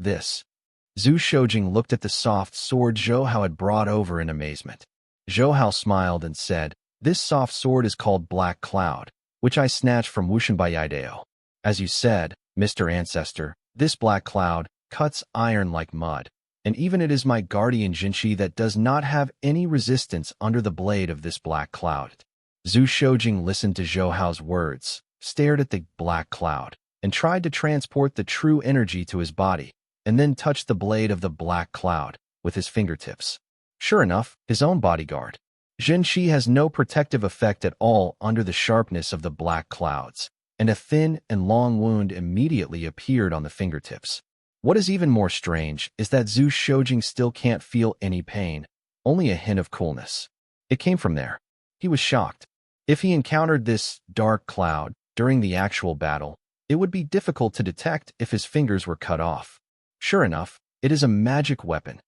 Zhu Shoujing looked at the soft sword Zhou Hao had brought over in amazement. Zhou Hao smiled and said, "This soft sword is called Black Cloud, which I snatched from Wushinbaidao. As you said, Mr. Ancestor, this Black Cloud cuts iron like mud, and even it is my guardian Jinshi that does not have any resistance under the blade of this Black Cloud." Zhu Shoujing listened to Zhou Hao's words, stared at the Black Cloud, and tried to transport the true energy to his body, and then touched the blade of the Black Cloud with his fingertips. Sure enough, his own bodyguard, Jinshi, has no protective effect at all under the sharpness of the black clouds, and a thin and long wound immediately appeared on the fingertips. What is even more strange is that Zhu Shoujing still can't feel any pain, only a hint of coolness. It came from there. He was shocked. If he encountered this dark cloud during the actual battle, it would be difficult to detect if his fingers were cut off. Sure enough, it is a magic weapon.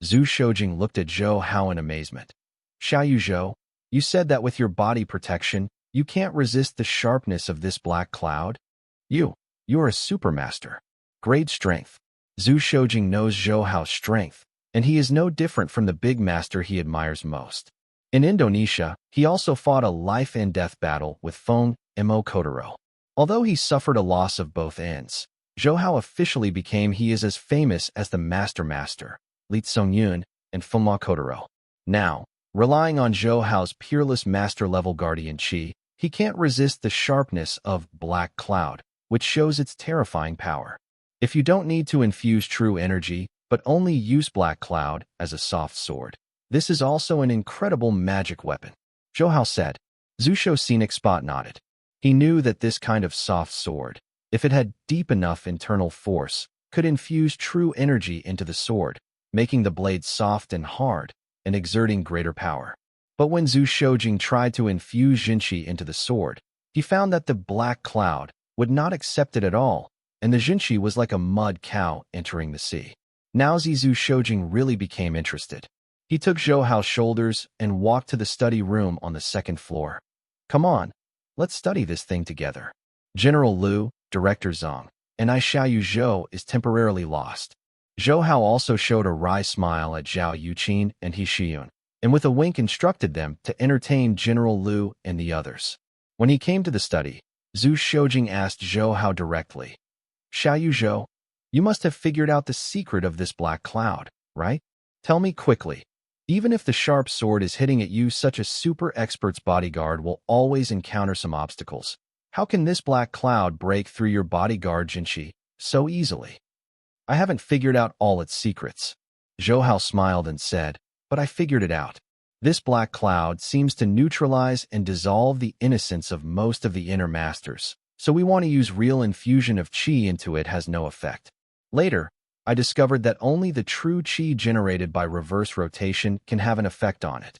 Zhu Shoujing looked at Zhou Hao in amazement. "Xiao Yuzhou, you said that with your body protection, you can't resist the sharpness of this black cloud? You're a supermaster. Great strength." Zhu Shoujing knows Zhou Hao's strength, and he is no different from the big master he admires most. In Indonesia, he also fought a life-and-death battle with Feng Mo Kotaro. Although he suffered a loss of both ends, Zhou Hao officially became he is as famous as the Master, Li Tsungyun, and Feng Kotaro. Now, relying on Zhou Hao's peerless master-level guardian Qi, he can't resist the sharpness of Black Cloud, which shows its terrifying power. If you don't need to infuse true energy, but only use Black Cloud as a soft sword, this is also an incredible magic weapon, Zhou Hao said. Zhu Shoujing spot nodded. He knew that this kind of soft sword, if it had deep enough internal force, could infuse true energy into the sword, making the blade soft and hard, and exerting greater power. But when Zhu Shoujing tried to infuse Jinshi into the sword, he found that the Black Cloud would not accept it at all, and the Jinshi was like a mud cow entering the sea. Now Zhu Shoujing really became interested. He took Zhou Hao's shoulders and walked to the study room on the 2nd floor. "Come on, let's study this thing together. General Lu, Director Zhang, and I Xiao Yuzhou is temporarily lost." Zhou Hao also showed a wry smile at Zhao Yuqin and He Shiyun, and with a wink instructed them to entertain General Lu and the others. When he came to the study, Zhu Shoujing asked Zhou Hao directly, "Xiao Yuzhou, you must have figured out the secret of this black cloud, right? Tell me quickly. Even if the sharp sword is hitting at you, such a super expert's bodyguard will always encounter some obstacles. How can this black cloud break through your bodyguard Jinshi so easily?" "I haven't figured out all its secrets," Zhou Hao smiled and said, "but I figured it out. This black cloud seems to neutralize and dissolve the innocence of most of the inner masters, so we want to use real infusion of qi into it has no effect. Later, I discovered that only the true qi generated by reverse rotation can have an effect on it.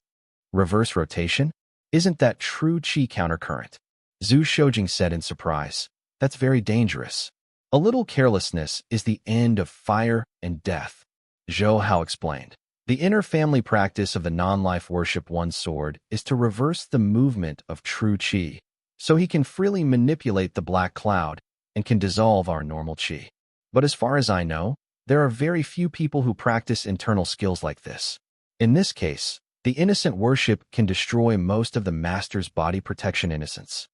Reverse rotation? Isn't that true qi countercurrent? Zhu Shoujing said in surprise. That's very dangerous. A little carelessness is the end of fire and death. Zhou Hao explained. The inner family practice of the non-life worship one sword is to reverse the movement of true qi, so he can freely manipulate the black cloud and can dissolve our normal qi. But as far as I know, there are very few people who practice internal skills like this. In this case, the innocent worship can destroy most of the master's body protection innocence.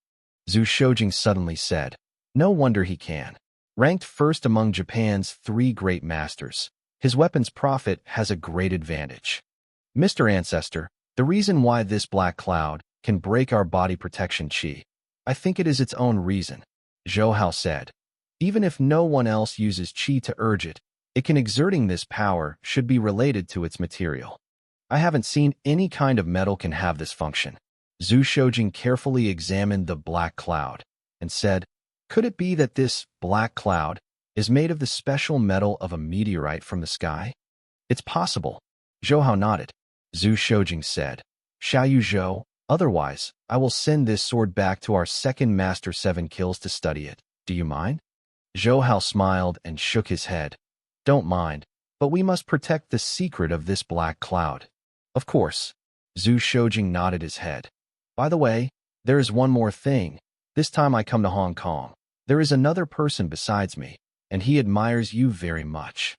Zhu Shoujing suddenly said, no wonder he can. Ranked first among Japan's 3 great masters, his weapons prophet has a great advantage. Mr. Ancestor, the reason why this black cloud can break our body protection qi, I think it is its own reason, Zhou Hao said. Even if no one else uses qi to urge it, it can exerting this power should be related to its material. I haven't seen any kind of metal can have this function. Zhu Shoujing carefully examined the black cloud and said, could it be that this black cloud is made of the special metal of a meteorite from the sky? It's possible. Zhou Hao nodded. Zhu Shoujing said, Xiaoyu Zhou, otherwise, I will send this sword back to our second master 7 kills to study it. Do you mind? Zhou Hao smiled and shook his head. Don't mind, but we must protect the secret of this black cloud. Of course. Zhu Shoujing nodded his head. By the way, there is one more thing. This time I come to Hong Kong. There is another person besides me, and he admires you very much.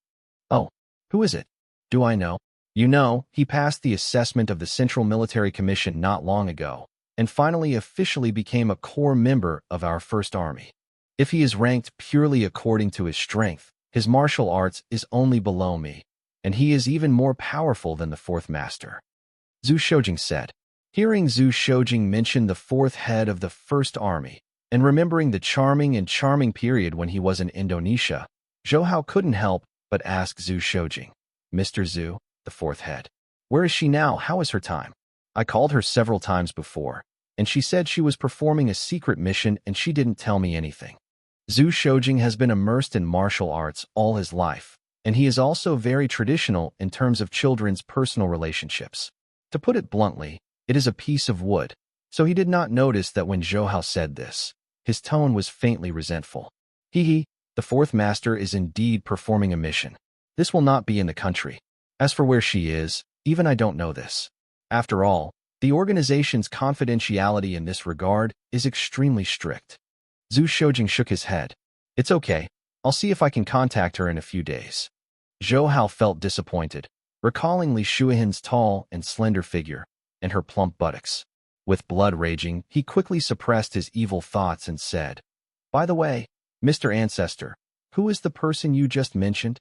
Oh, who is it? Do I know? You know, he passed the assessment of the Central Military Commission not long ago, and finally officially became a core member of our First Army. If he is ranked purely according to his strength, his martial arts is only below me, and he is even more powerful than the 4th master. Zhu Shoujing said. Hearing Zhu Shoujing mention the 4th head of the First Army, and remembering the charming period when he was in Indonesia, Zhou Hao couldn't help but ask Zhu Shoujing, Mr. Zhu, the 4th head, where is she now? How is her time? I called her several times before, and she said she was performing a secret mission and she didn't tell me anything. Zhu Shoujing has been immersed in martial arts all his life, and he is also very traditional in terms of children's personal relationships. To put it bluntly, it is a piece of wood, so he did not notice that when Zhou Hao said this, his tone was faintly resentful. The 4th master is indeed performing a mission. This will not be in the country. As for where she is, even I don't know this. After all, the organization's confidentiality in this regard is extremely strict. Zhu Shoujing shook his head. It's okay. I'll see if I can contact her in a few days. Zhou Hao felt disappointed, recalling Li Shuihan's tall and slender figure and her plump buttocks. With blood raging, he quickly suppressed his evil thoughts and said, By the way, Mr. Ancestor, who is the person you just mentioned?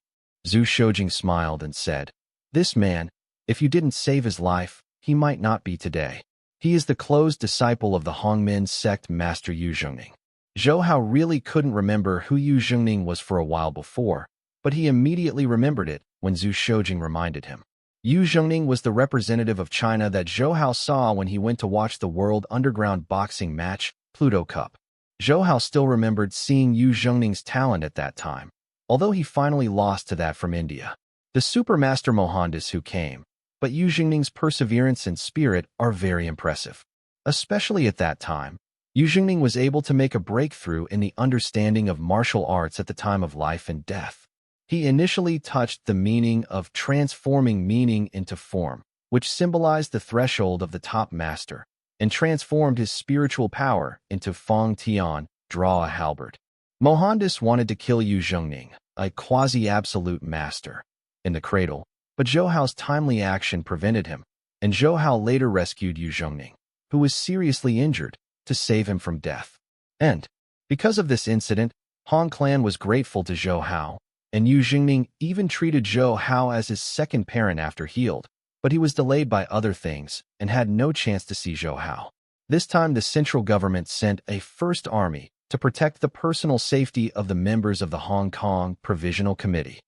Zhu Shoujing smiled and said, This man, if you didn't save his life, he might not be today. He is the close disciple of the Hongmen sect master Yu Zhongning. Zhou Hao really couldn't remember who Yu Zhongning was for a while before, but he immediately remembered it when Zhu Shoujing reminded him. Yu Zhongning was the representative of China that Zhou Hao saw when he went to watch the World Underground Boxing match, Pluto Cup. Zhou Hao still remembered seeing Yu Zhongning's talent at that time, although he finally lost to that from India. The Supermaster Mohandas who came, but Yu Zhongning's perseverance and spirit are very impressive. Especially at that time, Yu Zhongning was able to make a breakthrough in the understanding of martial arts at the time of life and death. He initially touched the meaning of transforming meaning into form, which symbolized the threshold of the top master, and transformed his spiritual power into Fong Tian, draw a halberd. Mohandas wanted to kill Yu Zhongning, a quasi-absolute master, in the cradle, but Zhou Hao's timely action prevented him, and Zhou Hao later rescued Yu Zhongning, who was seriously injured, to save him from death. And, because of this incident, Hong Clan was grateful to Zhou Hao, and Yu Zhongning even treated Zhou Hao as his second parent after healed, but he was delayed by other things and had no chance to see Zhou Hao. This time the central government sent a First Army to protect the personal safety of the members of the Hong Kong Provisional Committee.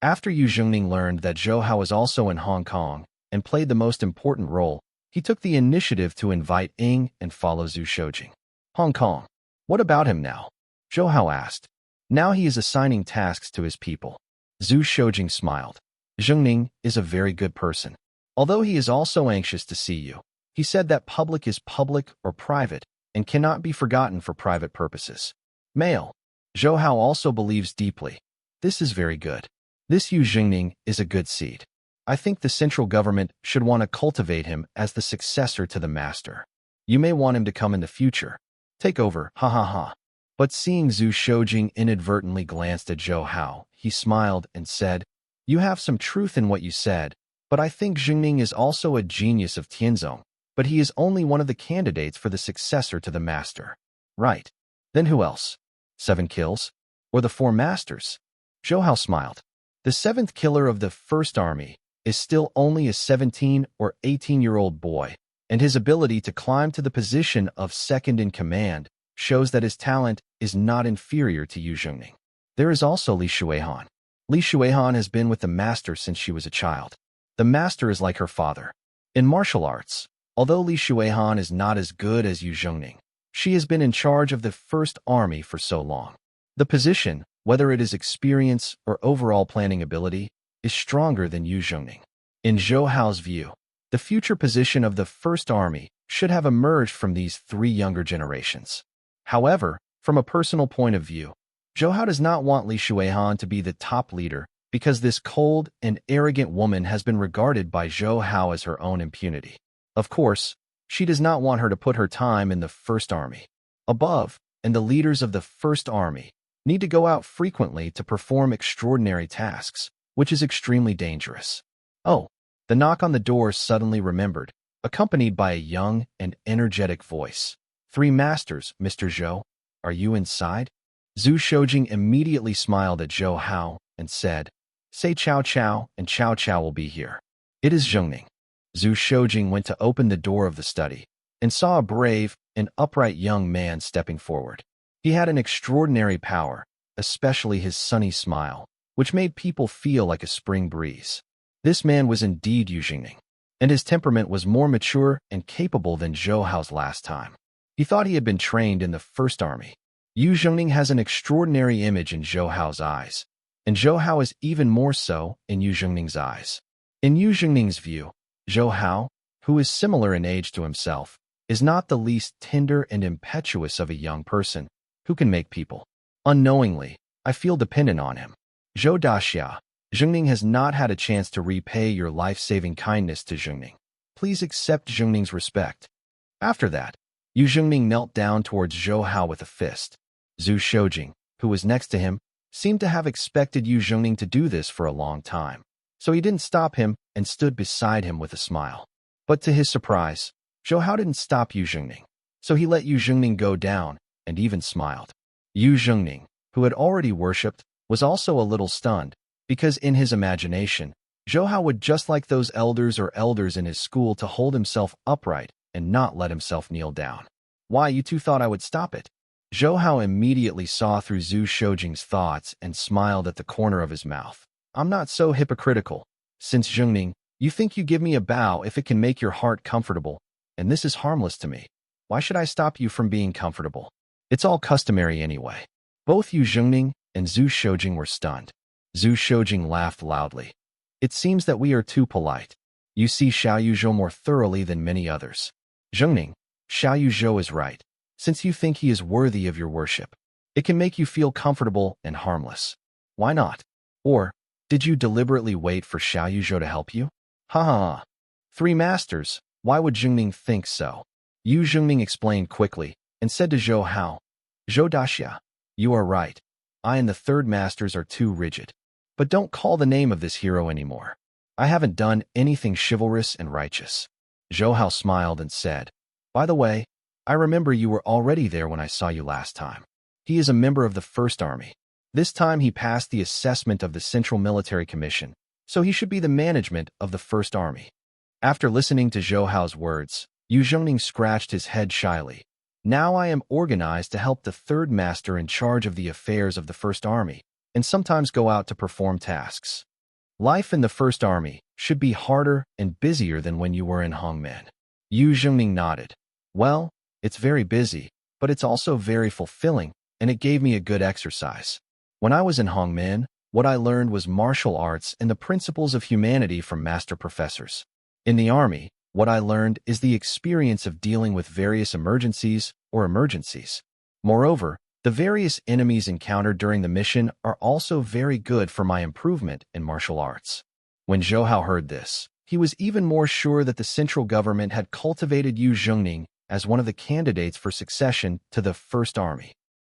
After Yu Zhongning learned that Zhou Hao was also in Hong Kong, and played the most important role, he took the initiative to invite Ing and follow Zhu Shoujing. Hong Kong. What about him now? Zhou Hao asked. Now he is assigning tasks to his people. Zhu Shoujing smiled. Zhengning is a very good person. Although he is also anxious to see you, he said that public is public or private and cannot be forgotten for private purposes. Male. Zhou Hao also believes deeply. This is very good. This Yu Zhengning is a good seed. I think the central government should want to cultivate him as the successor to the master. You may want him to come in the future. Take over, ha ha ha. But seeing Zhu Shoujing inadvertently glanced at Zhou Hao, he smiled and said, You have some truth in what you said, but I think Zhengning is also a genius of Tianzong, but he is only one of the candidates for the successor to the master. Right. Then who else? 7 kills? Or the 4 masters? Zhou Hao smiled. The 7th killer of the First Army is still only a 17 or 18-year-old boy, and his ability to climb to the position of second in command shows that his talent is not inferior to Yu Zhengning. There is also Li Shuihan. Li Shuihan has been with the master since she was a child. The master is like her father. In martial arts, although Li Shuihan is not as good as Yu Zhengning, she has been in charge of the First Army for so long. The position, whether it is experience or overall planning ability, is stronger than Yu Zhengning. In Zhou Hao's view, the future position of the First Army should have emerged from these 3 younger generations. However, from a personal point of view, Zhou Hao does not want Li Shuihan to be the top leader because this cold and arrogant woman has been regarded by Zhou Hao as her own impunity. Of course, she does not want her to put her time in the First Army. Above, and the leaders of the First Army need to go out frequently to perform extraordinary tasks, which is extremely dangerous. Oh, the knock on the door suddenly remembered, accompanied by a young and energetic voice. 3 masters, Mr. Zhou. Are you inside? Zhu Shoujing immediately smiled at Zhou Hao and said, Say Chow Chow and Chow Chow will be here. It is Zhengning. Zhu Shoujing went to open the door of the study and saw a brave and upright young man stepping forward. He had an extraordinary power, especially his sunny smile, which made people feel like a spring breeze. This man was indeed Yu Zhengning, and his temperament was more mature and capable than Zhou Hao's last time. He thought he had been trained in the First Army. Yu Zhengning has an extraordinary image in Zhou Hao's eyes, and Zhou Hao is even more so in Yu Zhengning's eyes. In Yu Zhengning's view, Zhou Hao, who is similar in age to himself, is not the least tender and impetuous of a young person who can make people. Unknowingly, I feel dependent on him. Zhou Daxia, Zhengning has not had a chance to repay your life-saving kindness to Zhengning. Please accept Zhengning's respect. After that, Yu Zhengning knelt down towards Zhou Hao with a fist. Zhu Shoujing, who was next to him, seemed to have expected Yu Zhengning to do this for a long time, so he didn't stop him and stood beside him with a smile. But to his surprise, Zhou Hao didn't stop Yu Zhengning, so he let Yu Zhengning go down and even smiled. Yu Zhengning, who had already worshipped, was also a little stunned, because in his imagination, Zhou Hao would just like those elders in his school to hold himself upright and not let himself kneel down. Why, you two thought I would stop it? Zhou Hao immediately saw through Zhu Shoujing's thoughts and smiled at the corner of his mouth. I'm not so hypocritical. Since Zhengning, you think you give me a bow if it can make your heart comfortable, and this is harmless to me. Why should I stop you from being comfortable? It's all customary anyway. Both Yu Zhengning and Zhu Shoujing were stunned. Zhu Shoujing laughed loudly. It seems that we are too polite. You see Xiao Yuzhou more thoroughly than many others. Zhengning, Xiao Yuzhou is right. Since you think he is worthy of your worship, it can make you feel comfortable and harmless. Why not? Or, did you deliberately wait for Xiao Yuzhou to help you? Ha ha ha. 3 masters, why would Zhengning think so? Yu Zhengning explained quickly and said to Zhou Hao, Zhou Daxia, you are right. I and the 3rd masters are too rigid. But don't call the name of this hero anymore. I haven't done anything chivalrous and righteous. Zhou Hao smiled and said, By the way, I remember you were already there when I saw you last time. He is a member of the First Army. This time he passed the assessment of the Central Military Commission, so he should be the management of the First Army. After listening to Zhou Hao's words, Yu Zhengning scratched his head shyly. Now I am organized to help the 3rd master in charge of the affairs of the First Army, and sometimes go out to perform tasks. Life in the First Army should be harder and busier than when you were in Hongmen. Yu Zhengning nodded. Well, it's very busy, but it's also very fulfilling, and it gave me a good exercise. When I was in Hongmen, what I learned was martial arts and the principles of humanity from master professors. In the army, what I learned is the experience of dealing with various emergencies. Moreover, the various enemies encountered during the mission are also very good for my improvement in martial arts. When Zhou Hao heard this, he was even more sure that the central government had cultivated Yu Zhengning as one of the candidates for succession to the First Army.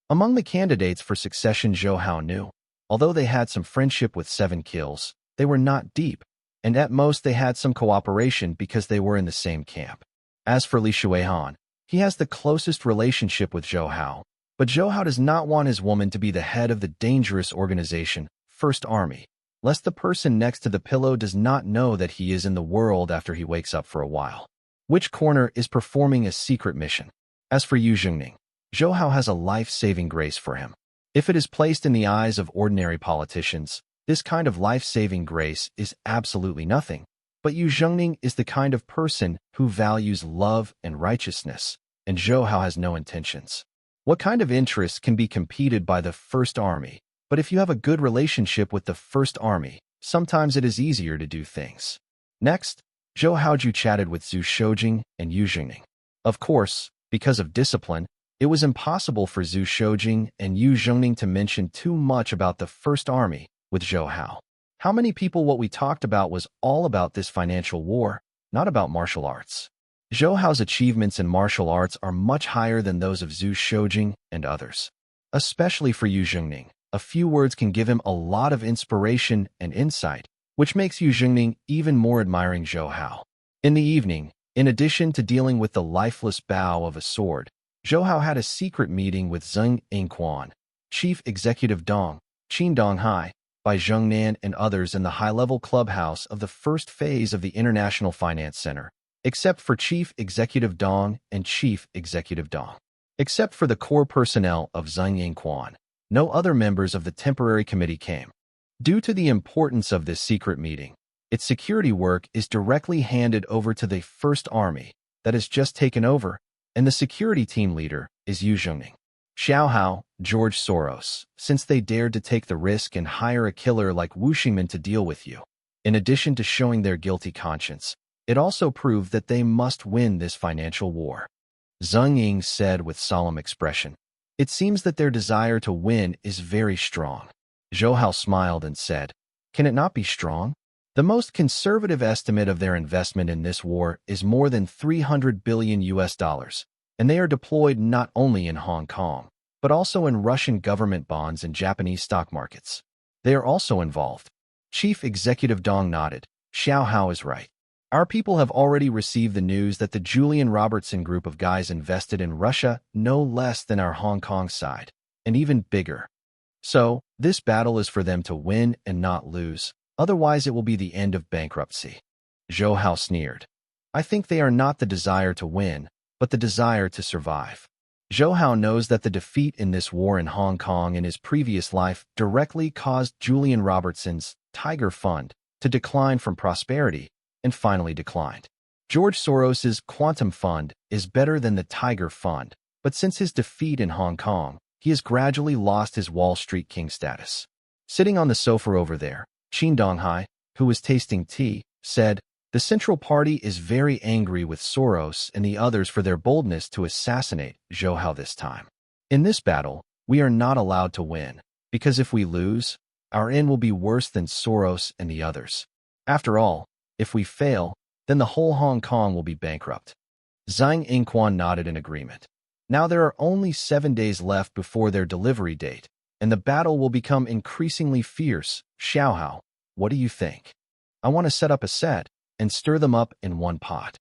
Among the candidates for succession Zhou Hao knew, although they had some friendship with 7 kills, they were not deep, and at most they had some cooperation because they were in the same camp. As for Li Shuihan, he has the closest relationship with Zhou Hao, but Zhou Hao does not want his woman to be the head of the dangerous organization, First Army, lest the person next to the pillow does not know that he is in the world after he wakes up for a while. Which corner is performing a secret mission? As for Yu Zhengning, Zhou Hao has a life-saving grace for him. If it is placed in the eyes of ordinary politicians, this kind of life-saving grace is absolutely nothing. But Yu Zhengning is the kind of person who values love and righteousness, and Zhou Hao has no intentions. What kind of interests can be competed by the First Army? But if you have a good relationship with the First Army, sometimes it is easier to do things. Next, Zhou Haoju chatted with Zhu Shoujing and Yu Zhengning. Of course, because of discipline, it was impossible for Zhu Shoujing and Yu Zhengning to mention too much about the First Army with Zhou Hao. How many people what we talked about was all about this financial war, not about martial arts. Zhou Hao's achievements in martial arts are much higher than those of Zhu Shoujing and others. Especially for Yu Zhengning, a few words can give him a lot of inspiration and insight, which makes Yu Zhengning even more admiring Zhou Hao. In the evening, in addition to dealing with the lifeless bow of a sword, Zhou Hao had a secret meeting with Zheng Yingquan, Chief Executive Dong, Qin Donghai, by Zheng Nan and others in the high-level clubhouse of the first phase of the International Finance Center, except for Chief Executive Dong and Chief Executive Dong. Except for the core personnel of Zheng Yingquan, no other members of the temporary committee came. Due to the importance of this secret meeting, its security work is directly handed over to the First Army that has just taken over, and the security team leader is Yu Zhengning. Xiao Hao, George Soros, since they dared to take the risk and hire a killer like Wu Xingmin to deal with you. In addition to showing their guilty conscience, it also proved that they must win this financial war. Zheng Ying said with solemn expression. It seems that their desire to win is very strong. Zhou Hao smiled and said, can it not be strong? The most conservative estimate of their investment in this war is more than $300 billion, and they are deployed not only in Hong Kong, but also in Russian government bonds and Japanese stock markets. They are also involved. Chief Executive Dong nodded. Xiao Hao is right. Our people have already received the news that the Julian Robertson group of guys invested in Russia no less than our Hong Kong side, and even bigger. So, this battle is for them to win and not lose, otherwise it will be the end of bankruptcy. Zhou Hao sneered. I think they are not the desire to win, but the desire to survive. Zhou Hao knows that the defeat in this war in Hong Kong in his previous life directly caused Julian Robertson's Tiger Fund to decline from prosperity and finally declined. George Soros's Quantum Fund is better than the Tiger Fund, but since his defeat in Hong Kong, he has gradually lost his Wall Street King status. Sitting on the sofa over there, Qin Donghai, who was tasting tea, said, the Central Party is very angry with Soros and the others for their boldness to assassinate Zhou Hao this time. In this battle, we are not allowed to win, because if we lose, our end will be worse than Soros and the others. After all, if we fail, then the whole Hong Kong will be bankrupt. Zhang Yingquan nodded in agreement. Now there are only 7 days left before their delivery date, and the battle will become increasingly fierce. Xiao Hao, what do you think? I want to set up a set and stir them up in one pot.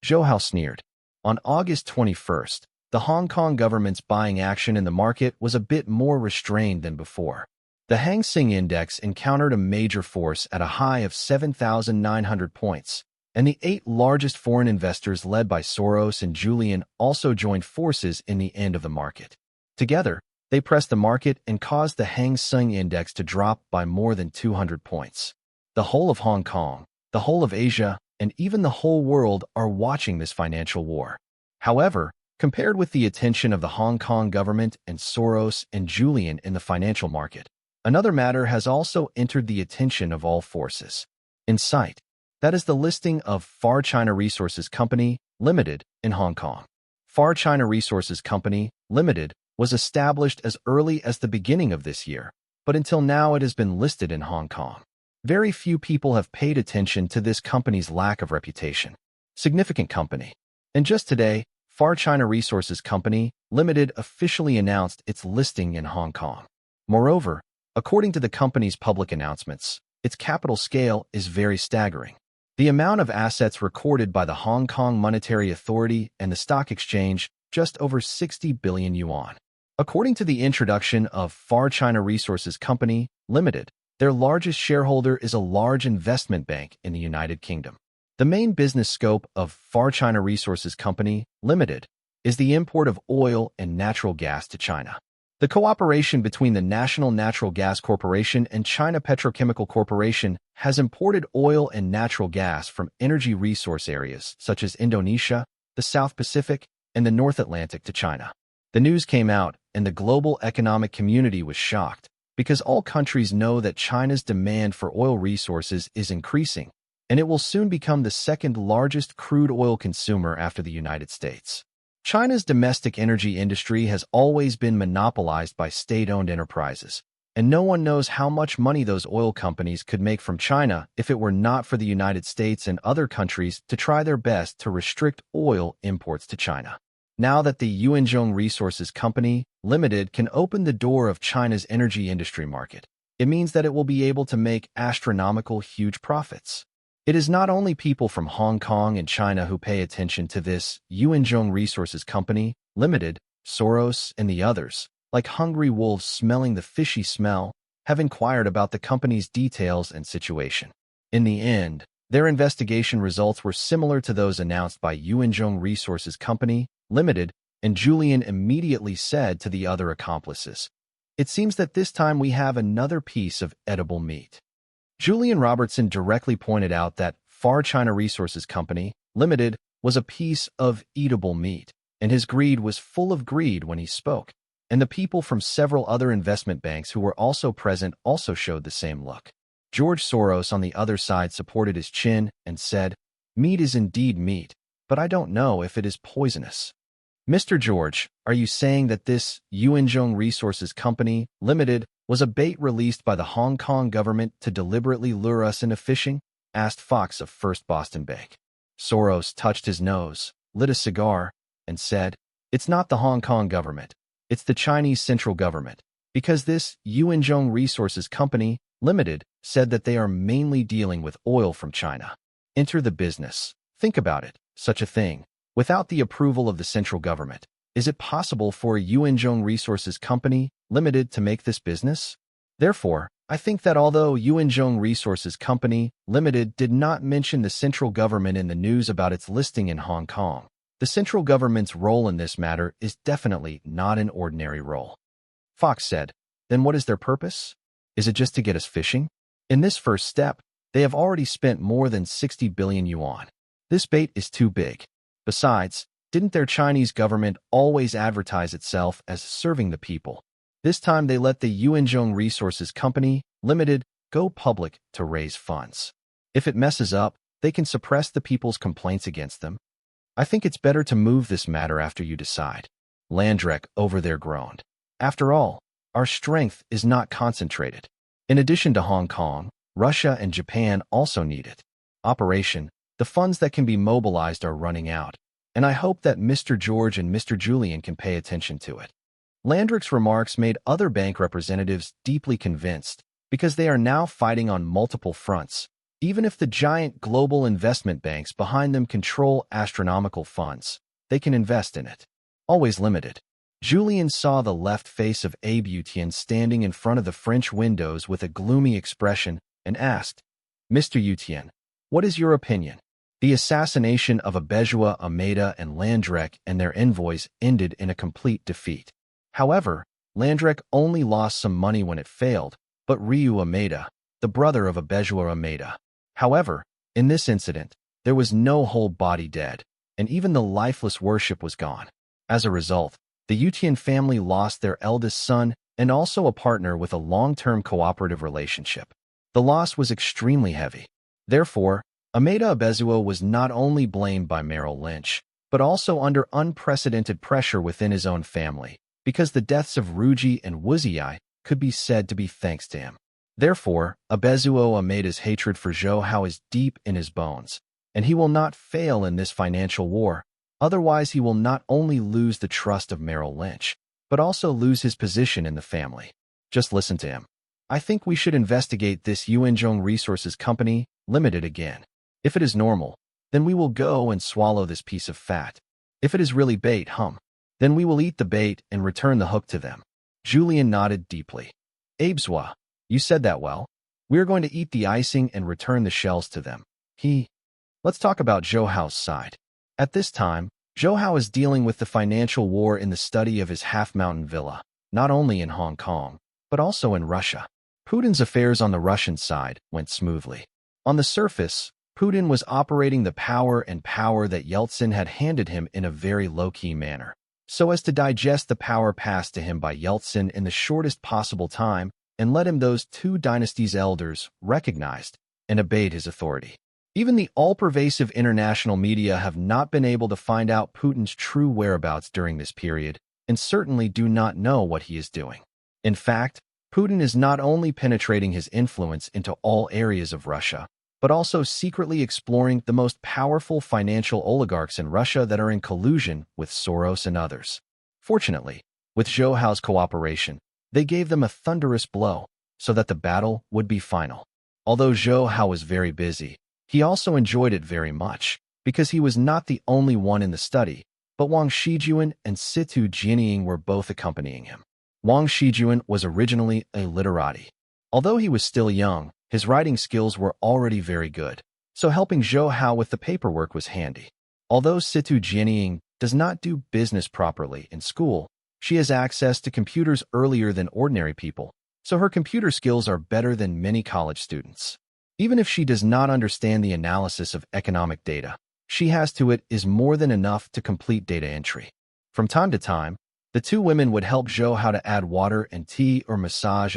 Zhou Hao sneered. On August 21st, the Hong Kong government's buying action in the market was a bit more restrained than before. The Hang Seng Index encountered a major force at a high of 7,900 points, and the 8 largest foreign investors led by Soros and Julian also joined forces in the end of the market. Together, they pressed the market and caused the Hang Seng Index to drop by more than 200 points. The whole of Hong Kong, The whole of Asia and even the whole world are watching this financial war. However, compared with the attention of the Hong Kong government and Soros and Julian in the financial market, another matter has also entered the attention of all forces. In sight, that is the listing of Far China Resources Company, Limited, in Hong Kong. Far China Resources Company, Limited, was established as early as the beginning of this year, but until now it has been listed in Hong Kong. Very few people have paid attention to this company's lack of reputation. Significant company. And just today, Far China Resources Company, Limited officially announced its listing in Hong Kong. Moreover, according to the company's public announcements, its capital scale is very staggering. The amount of assets recorded by the Hong Kong Monetary Authority and the stock exchange, just over 60 billion yuan. According to the introduction of Far China Resources Company, Limited, their largest shareholder is a large investment bank in the United Kingdom. The main business scope of Far China Resources Company, Limited, is the import of oil and natural gas to China. The cooperation between the National Natural Gas Corporation and China Petrochemical Corporation has imported oil and natural gas from energy resource areas such as Indonesia, the South Pacific, and the North Atlantic to China. The news came out, and the global economic community was shocked, because all countries know that China's demand for oil resources is increasing, and it will soon become the second largest crude oil consumer after the United States. China's domestic energy industry has always been monopolized by state-owned enterprises, and no one knows how much money those oil companies could make from China if it were not for the United States and other countries to try their best to restrict oil imports to China. Now that the Yuanzhong Resources Company, Limited, can open the door of China's energy industry market, it means that it will be able to make astronomical huge profits. It is not only people from Hong Kong and China who pay attention to this Yuanzhong Resources Company, Limited, Soros, and the others, like hungry wolves smelling the fishy smell, have inquired about the company's details and situation. In the end, their investigation results were similar to those announced by Yuanzhong Resources Company, Limited, and Julian immediately said to the other accomplices, "It seems that this time we have another piece of edible meat." Julian Robertson directly pointed out that Far China Resources Company, Limited, was a piece of eatable meat, and his greed was full of greed when he spoke, and the people from several other investment banks who were also present also showed the same look. George Soros on the other side supported his chin and said, "Meat is indeed meat, but I don't know if it is poisonous." Mr. George, are you saying that this Yuanzhong Resources Company, Limited, was a bait released by the Hong Kong government to deliberately lure us into fishing? Asked Fox of First Boston Bank. Soros touched his nose, lit a cigar, and said, "It's not the Hong Kong government. It's the Chinese central government, because this Yuanzhong Resources Company, Limited, said that they are mainly dealing with oil from China. Enter the business. Think about it, such a thing. Without the approval of the central government, is it possible for a Yuanzhong Resources Company, Limited, to make this business? Therefore, I think that although Yuanzhong Resources Company, Limited, did not mention the central government in the news about its listing in Hong Kong, the central government's role in this matter is definitely not an ordinary role." Fox said, "Then what is their purpose? Is it just to get us fishing? In this first step, they have already spent more than 60 billion yuan. This bait is too big. Besides, didn't their Chinese government always advertise itself as serving the people? This time they let the Yuanzhong Resources Company, Limited, go public to raise funds. If it messes up, they can suppress the people's complaints against them. I think it's better to move this matter after you decide." Landrek over there groaned. "After all, our strength is not concentrated. In addition to Hong Kong, Russia and Japan also need it. Operation, the funds that can be mobilized are running out, and I hope that Mr. George and Mr. Julian can pay attention to it." Landrick's remarks made other bank representatives deeply convinced, because they are now fighting on multiple fronts. Even if the giant global investment banks behind them control astronomical funds, they can invest in it. Always limited. Julian saw the left face of Abe Etienne standing in front of the French windows with a gloomy expression and asked, "Mr. Etienne, what is your opinion?" The assassination of Abejua, Almeida, and Landrek and their envoys ended in a complete defeat. However, Landrek only lost some money when it failed, but Ryu Almeida, the brother of Abejua Almeida, however, In this incident, there was no whole body dead, and even the lifeless worship was gone. As a result, the Yutian family lost their eldest son and also a partner with a long-term cooperative relationship. The loss was extremely heavy. Therefore, Ameda Abezuo was not only blamed by Merrill Lynch, but also under unprecedented pressure within his own family, because the deaths of Ruji and Wuziai could be said to be thanks to him. Therefore, Abezuo Ameda's hatred for Zhou Hao is deep in his bones, and he will not fail in this financial war. Otherwise, he will not only lose the trust of Merrill Lynch, but also lose his position in the family. Just listen to him. I think we should investigate this Yuanzhong Resources Company Limited again. If it is normal, then we will go and swallow this piece of fat. If it is really bait, then we will eat the bait and return the hook to them. Julian nodded deeply. Abeswa, you said that well. We are going to eat the icing and return the shells to them. Let's talk about Zhou Hao's side. At this time, Zhou Hao is dealing with the financial war in the study of his half-mountain villa, not only in Hong Kong, but also in Russia. Putin's affairs on the Russian side went smoothly. On the surface, Putin was operating the power that Yeltsin had handed him in a very low-key manner, so as to digest the power passed to him by Yeltsin in the shortest possible time and let him those two dynasties' elders recognized and obeyed his authority. Even the all-pervasive international media have not been able to find out Putin's true whereabouts during this period and certainly do not know what he is doing. In fact, Putin is not only penetrating his influence into all areas of Russia, but also secretly exploring the most powerful financial oligarchs in Russia that are in collusion with Soros and others. Fortunately, with Zhou Hao's cooperation, they gave them a thunderous blow so that the battle would be final. Although Zhou Hao was very busy, he also enjoyed it very much, because he was not the only one in the study, but Wang Shijuan and Situ Jianying were both accompanying him. Wang Shijuan was originally a literati. Although he was still young, his writing skills were already very good, so helping Zhou Hao with the paperwork was handy. Although Situ Jianying does not do business properly in school, she has access to computers earlier than ordinary people, so her computer skills are better than many college students. Even if she does not understand the analysis of economic data, she has to it is more than enough to complete data entry. From time to time, the two women would help Zhou Hao to add water and tea or massage,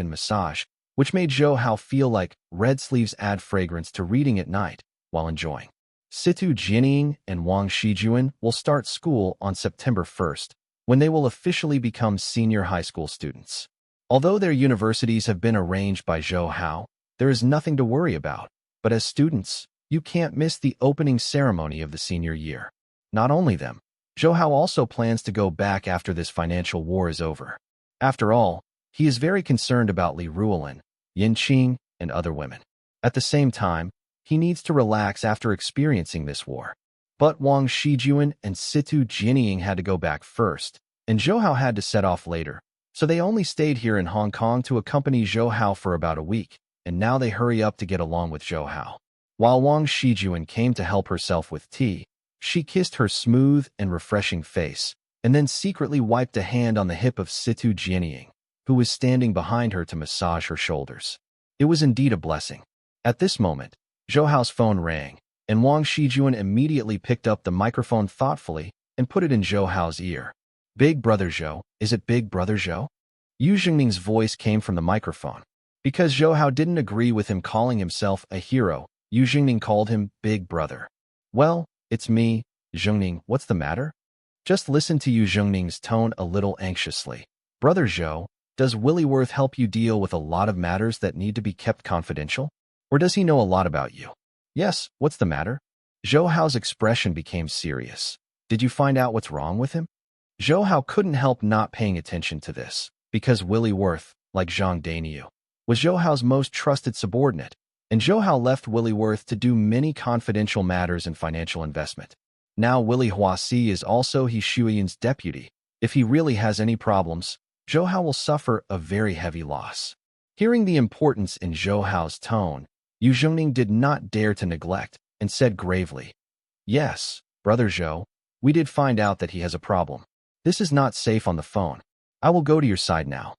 which made Zhou Hao feel like red sleeves add fragrance to reading at night while enjoying. Situ Jianying and Wang Shijuan will start school on September 1st, when they will officially become senior high school students. Although their universities have been arranged by Zhou Hao, there is nothing to worry about, but as students, you can't miss the opening ceremony of the senior year. Not only them, Zhou Hao also plans to go back after this financial war is over. After all, he is very concerned about Li Ruolin, Yin Qing, and other women. At the same time, he needs to relax after experiencing this war. But Wang Shijuan and Situ Jianying had to go back first, and Zhou Hao had to set off later, so they only stayed here in Hong Kong to accompany Zhou Hao for about a week, and now they hurry up to get along with Zhou Hao. While Wang Shijuan came to help herself with tea, she kissed her smooth and refreshing face, and then secretly wiped a hand on the hip of Situ Jianying, who was standing behind her to massage her shoulders. It was indeed a blessing. At this moment, Zhou Hao's phone rang, and Wang Shijuan immediately picked up the microphone thoughtfully and put it in Zhou Hao's ear. Big Brother Zhou, is it Big Brother Zhou? Yu Zhengming's voice came from the microphone. Because Zhou Hao didn't agree with him calling himself a hero, Yu Zhengming called him Big Brother. Well, it's me, Zhengming, what's the matter? Just listen to Yu Zhengming's tone a little anxiously. Brother Zhou, does Willyworth help you deal with a lot of matters that need to be kept confidential? Or does he know a lot about you? Yes, what's the matter? Zhou Hao's expression became serious. Did you find out what's wrong with him? Zhou Hao couldn't help not paying attention to this, because Willyworth, like Zhang Daniu, was Zhou Hao's most trusted subordinate, and Zhou Hao left Willyworth to do many confidential matters in financial investment. Now Willy Huasi is also He Shuyan's deputy. If he really has any problems, Zhou Hao will suffer a very heavy loss. Hearing the importance in Zhou Hao's tone, Yu Zhengming did not dare to neglect and said gravely, Yes, Brother Zhou, we did find out that he has a problem. This is not safe on the phone. I will go to your side now.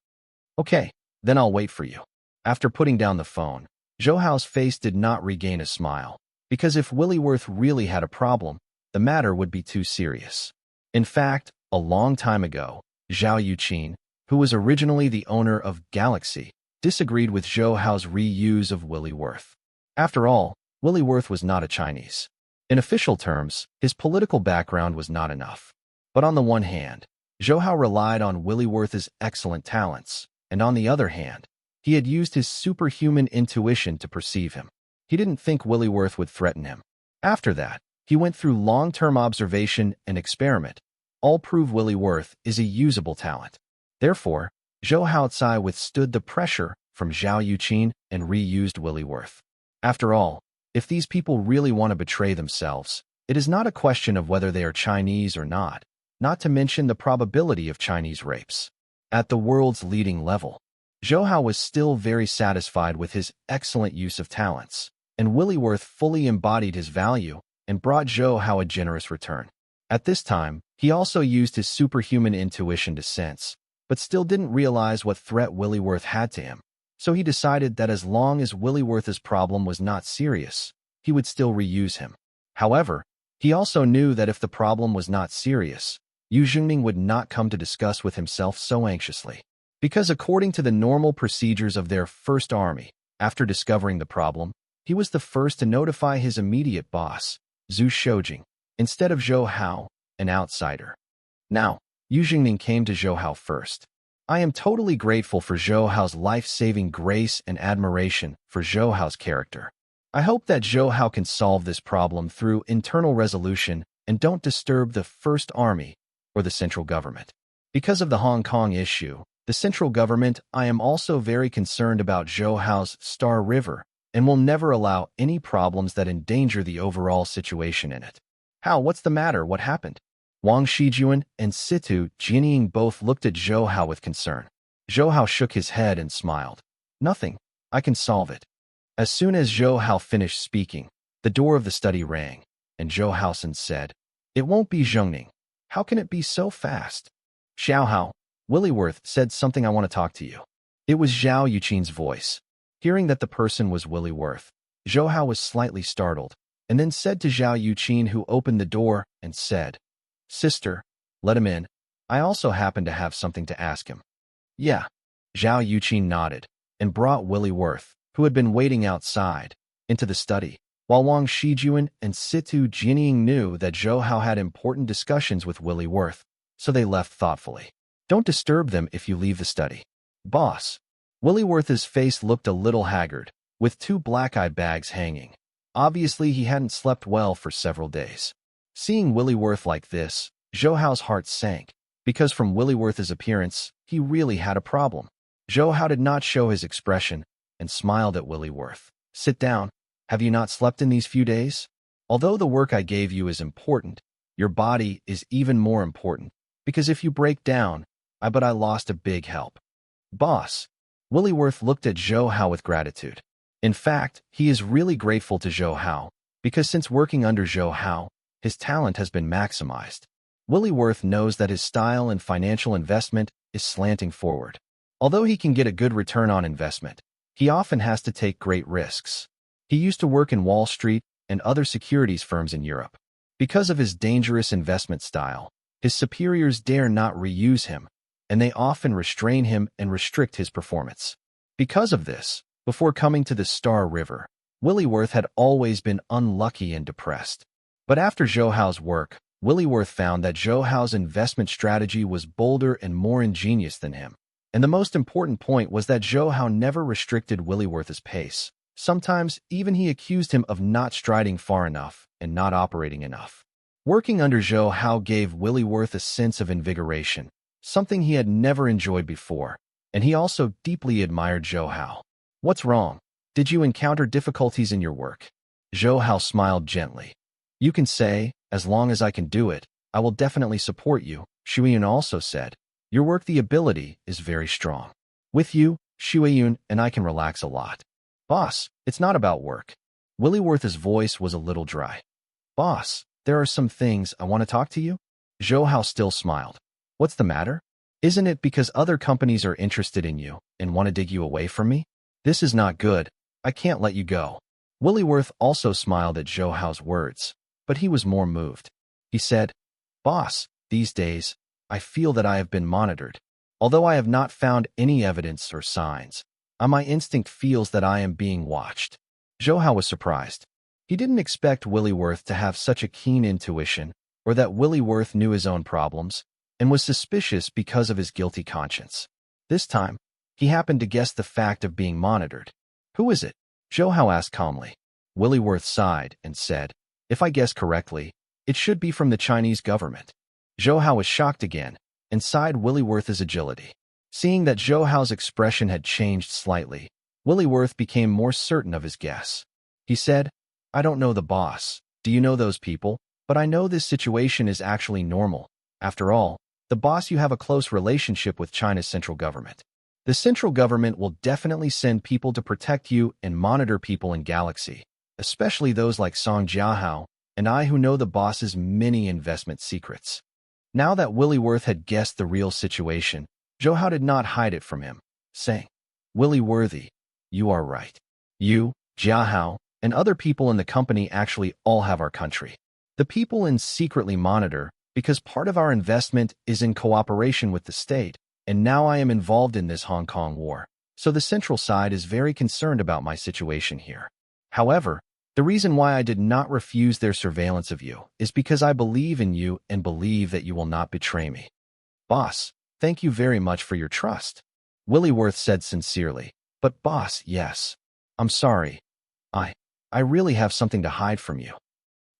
Okay, then I'll wait for you. After putting down the phone, Zhou Hao's face did not regain a smile, because if Willyworth really had a problem, the matter would be too serious. In fact, a long time ago, Zhao Yuqin, who was originally the owner of Galaxy, disagreed with Zhou Hao's reuse of Willyworth. After all, Willyworth was not a Chinese. In official terms, his political background was not enough. But on the one hand, Zhou Hao relied on Willyworth's excellent talents, and on the other hand, he had used his superhuman intuition to perceive him. He didn't think Willyworth would threaten him. After that, he went through long-term observation and experiment. All prove Willyworth is a usable talent. Therefore, Zhou Haocai withstood the pressure from Zhao Yuqin and reused Willyworth. After all, if these people really want to betray themselves, it is not a question of whether they are Chinese or not to mention the probability of Chinese rapes. At the world's leading level, Zhou Hao was still very satisfied with his excellent use of talents, and Willyworth fully embodied his value and brought Zhou Hao a generous return. At this time, he also used his superhuman intuition to sense, but still didn't realize what threat Willyworth had to him. So he decided that as long as Willyworth's problem was not serious, he would still reuse him. However, he also knew that if the problem was not serious, Yu Zhengming would not come to discuss with himself so anxiously. Because according to the normal procedures of their first army, after discovering the problem, he was the first to notify his immediate boss, Zhu Shoujing, instead of Zhou Hao, an outsider. Now, Yu Zhengming came to Zhou Hao first. I am totally grateful for Zhou Hao's life-saving grace and admiration for Zhou Hao's character. I hope that Zhou Hao can solve this problem through internal resolution and don't disturb the First Army or the central government. Because of the Hong Kong issue, the central government, I am also very concerned about Zhou Hao's Star River and will never allow any problems that endanger the overall situation in it. How? What's the matter? What happened? Wang Shijuan and Situ Jinying both looked at Zhou Hao with concern. Zhou Hao shook his head and smiled. Nothing. I can solve it. As soon as Zhou Hao finished speaking, the door of the study rang, and Zhou Haosen said, "It won't be Zhengning. How can it be so fast?" "Xiao Hao, Willyworth said something I want to talk to you." It was Zhao Yuqin's voice. Hearing that the person was Willyworth, Zhou Hao was slightly startled, and then said to Zhao Yuqin, who opened the door, and said, "Sister, let him in. I also happen to have something to ask him." "Yeah." Zhao Yuqin nodded, and brought Willyworth, who had been waiting outside, into the study, while Wang Shijuan and Situ Jinying knew that Zhou Hao had important discussions with Willyworth, so they left thoughtfully. "Don't disturb them if you leave the study." "Boss." Willyworth's face looked a little haggard, with two black-eye bags hanging. Obviously, he hadn't slept well for several days. Seeing Willyworth like this, Zhou Hao's heart sank, because from Willyworth's appearance, he really had a problem. Zhou Hao did not show his expression and smiled at Willyworth. "Sit down. Have you not slept in these few days? Although the work I gave you is important, your body is even more important, because if you break down, I lost a big help." "Boss." Willyworth looked at Zhou Hao with gratitude. In fact, he is really grateful to Zhou Hao, because since working under Zhou Hao, his talent has been maximized. Willyworth knows that his style and financial investment is slanting forward. Although he can get a good return on investment, he often has to take great risks. He used to work in Wall Street and other securities firms in Europe. Because of his dangerous investment style, his superiors dare not reuse him, and they often restrain him and restrict his performance. Because of this, before coming to the Star River, Willyworth had always been unlucky and depressed. But after Zhou Hao's work, Willyworth found that Zhou Hao's investment strategy was bolder and more ingenious than him. And the most important point was that Zhou Hao never restricted Willyworth's pace. Sometimes, even he accused him of not striding far enough and not operating enough. Working under Zhou Hao gave Willyworth a sense of invigoration, something he had never enjoyed before, and he also deeply admired Zhou Hao. "What's wrong? Did you encounter difficulties in your work?" Zhou Hao smiled gently. "You can say, as long as I can do it, I will definitely support you." Shuiyun also said, "Your work, the ability, is very strong. With you, Shuiyun and I can relax a lot." "Boss, it's not about work." Willyworth's voice was a little dry. "Boss, there are some things I want to talk to you." Zhou Hao still smiled. "What's the matter? Isn't it because other companies are interested in you and want to dig you away from me? This is not good. I can't let you go." Willie also smiled at Zhou Hao's words, but he was more moved. He said, "Boss, these days, I feel that I have been monitored. Although I have not found any evidence or signs, my instinct feels that I am being watched." Zhou Hao was surprised. He didn't expect Willie to have such a keen intuition, or that Willie knew his own problems, and was suspicious because of his guilty conscience. This time, he happened to guess the fact of being monitored. "Who is it?" Zhou Hao asked calmly. Willie sighed and said, "If I guess correctly, it should be from the Chinese government." Zhou Hao was shocked again, and sighed Willie's agility. Seeing that Zhou Hao's expression had changed slightly, Willie became more certain of his guess. He said, "I don't know the boss. Do you know those people? But I know this situation is actually normal. After all, the boss, you have a close relationship with China's central government. The central government will definitely send people to protect you and monitor people in Galaxy, especially those like Song Jiahao and I who know the boss's many investment secrets." Now that Willie had guessed the real situation, Zhou Hao did not hide it from him, saying, "Willie, you are right. You, Jiahao, and other people in the company actually all have our country. The people in secretly monitor because part of our investment is in cooperation with the state, and now I am involved in this Hong Kong war, so the central side is very concerned about my situation here. However, the reason why I did not refuse their surveillance of you is because I believe in you and believe that you will not betray me." "Boss, thank you very much for your trust," Willie said sincerely. "But boss, yes. I'm sorry. I really have something to hide from you."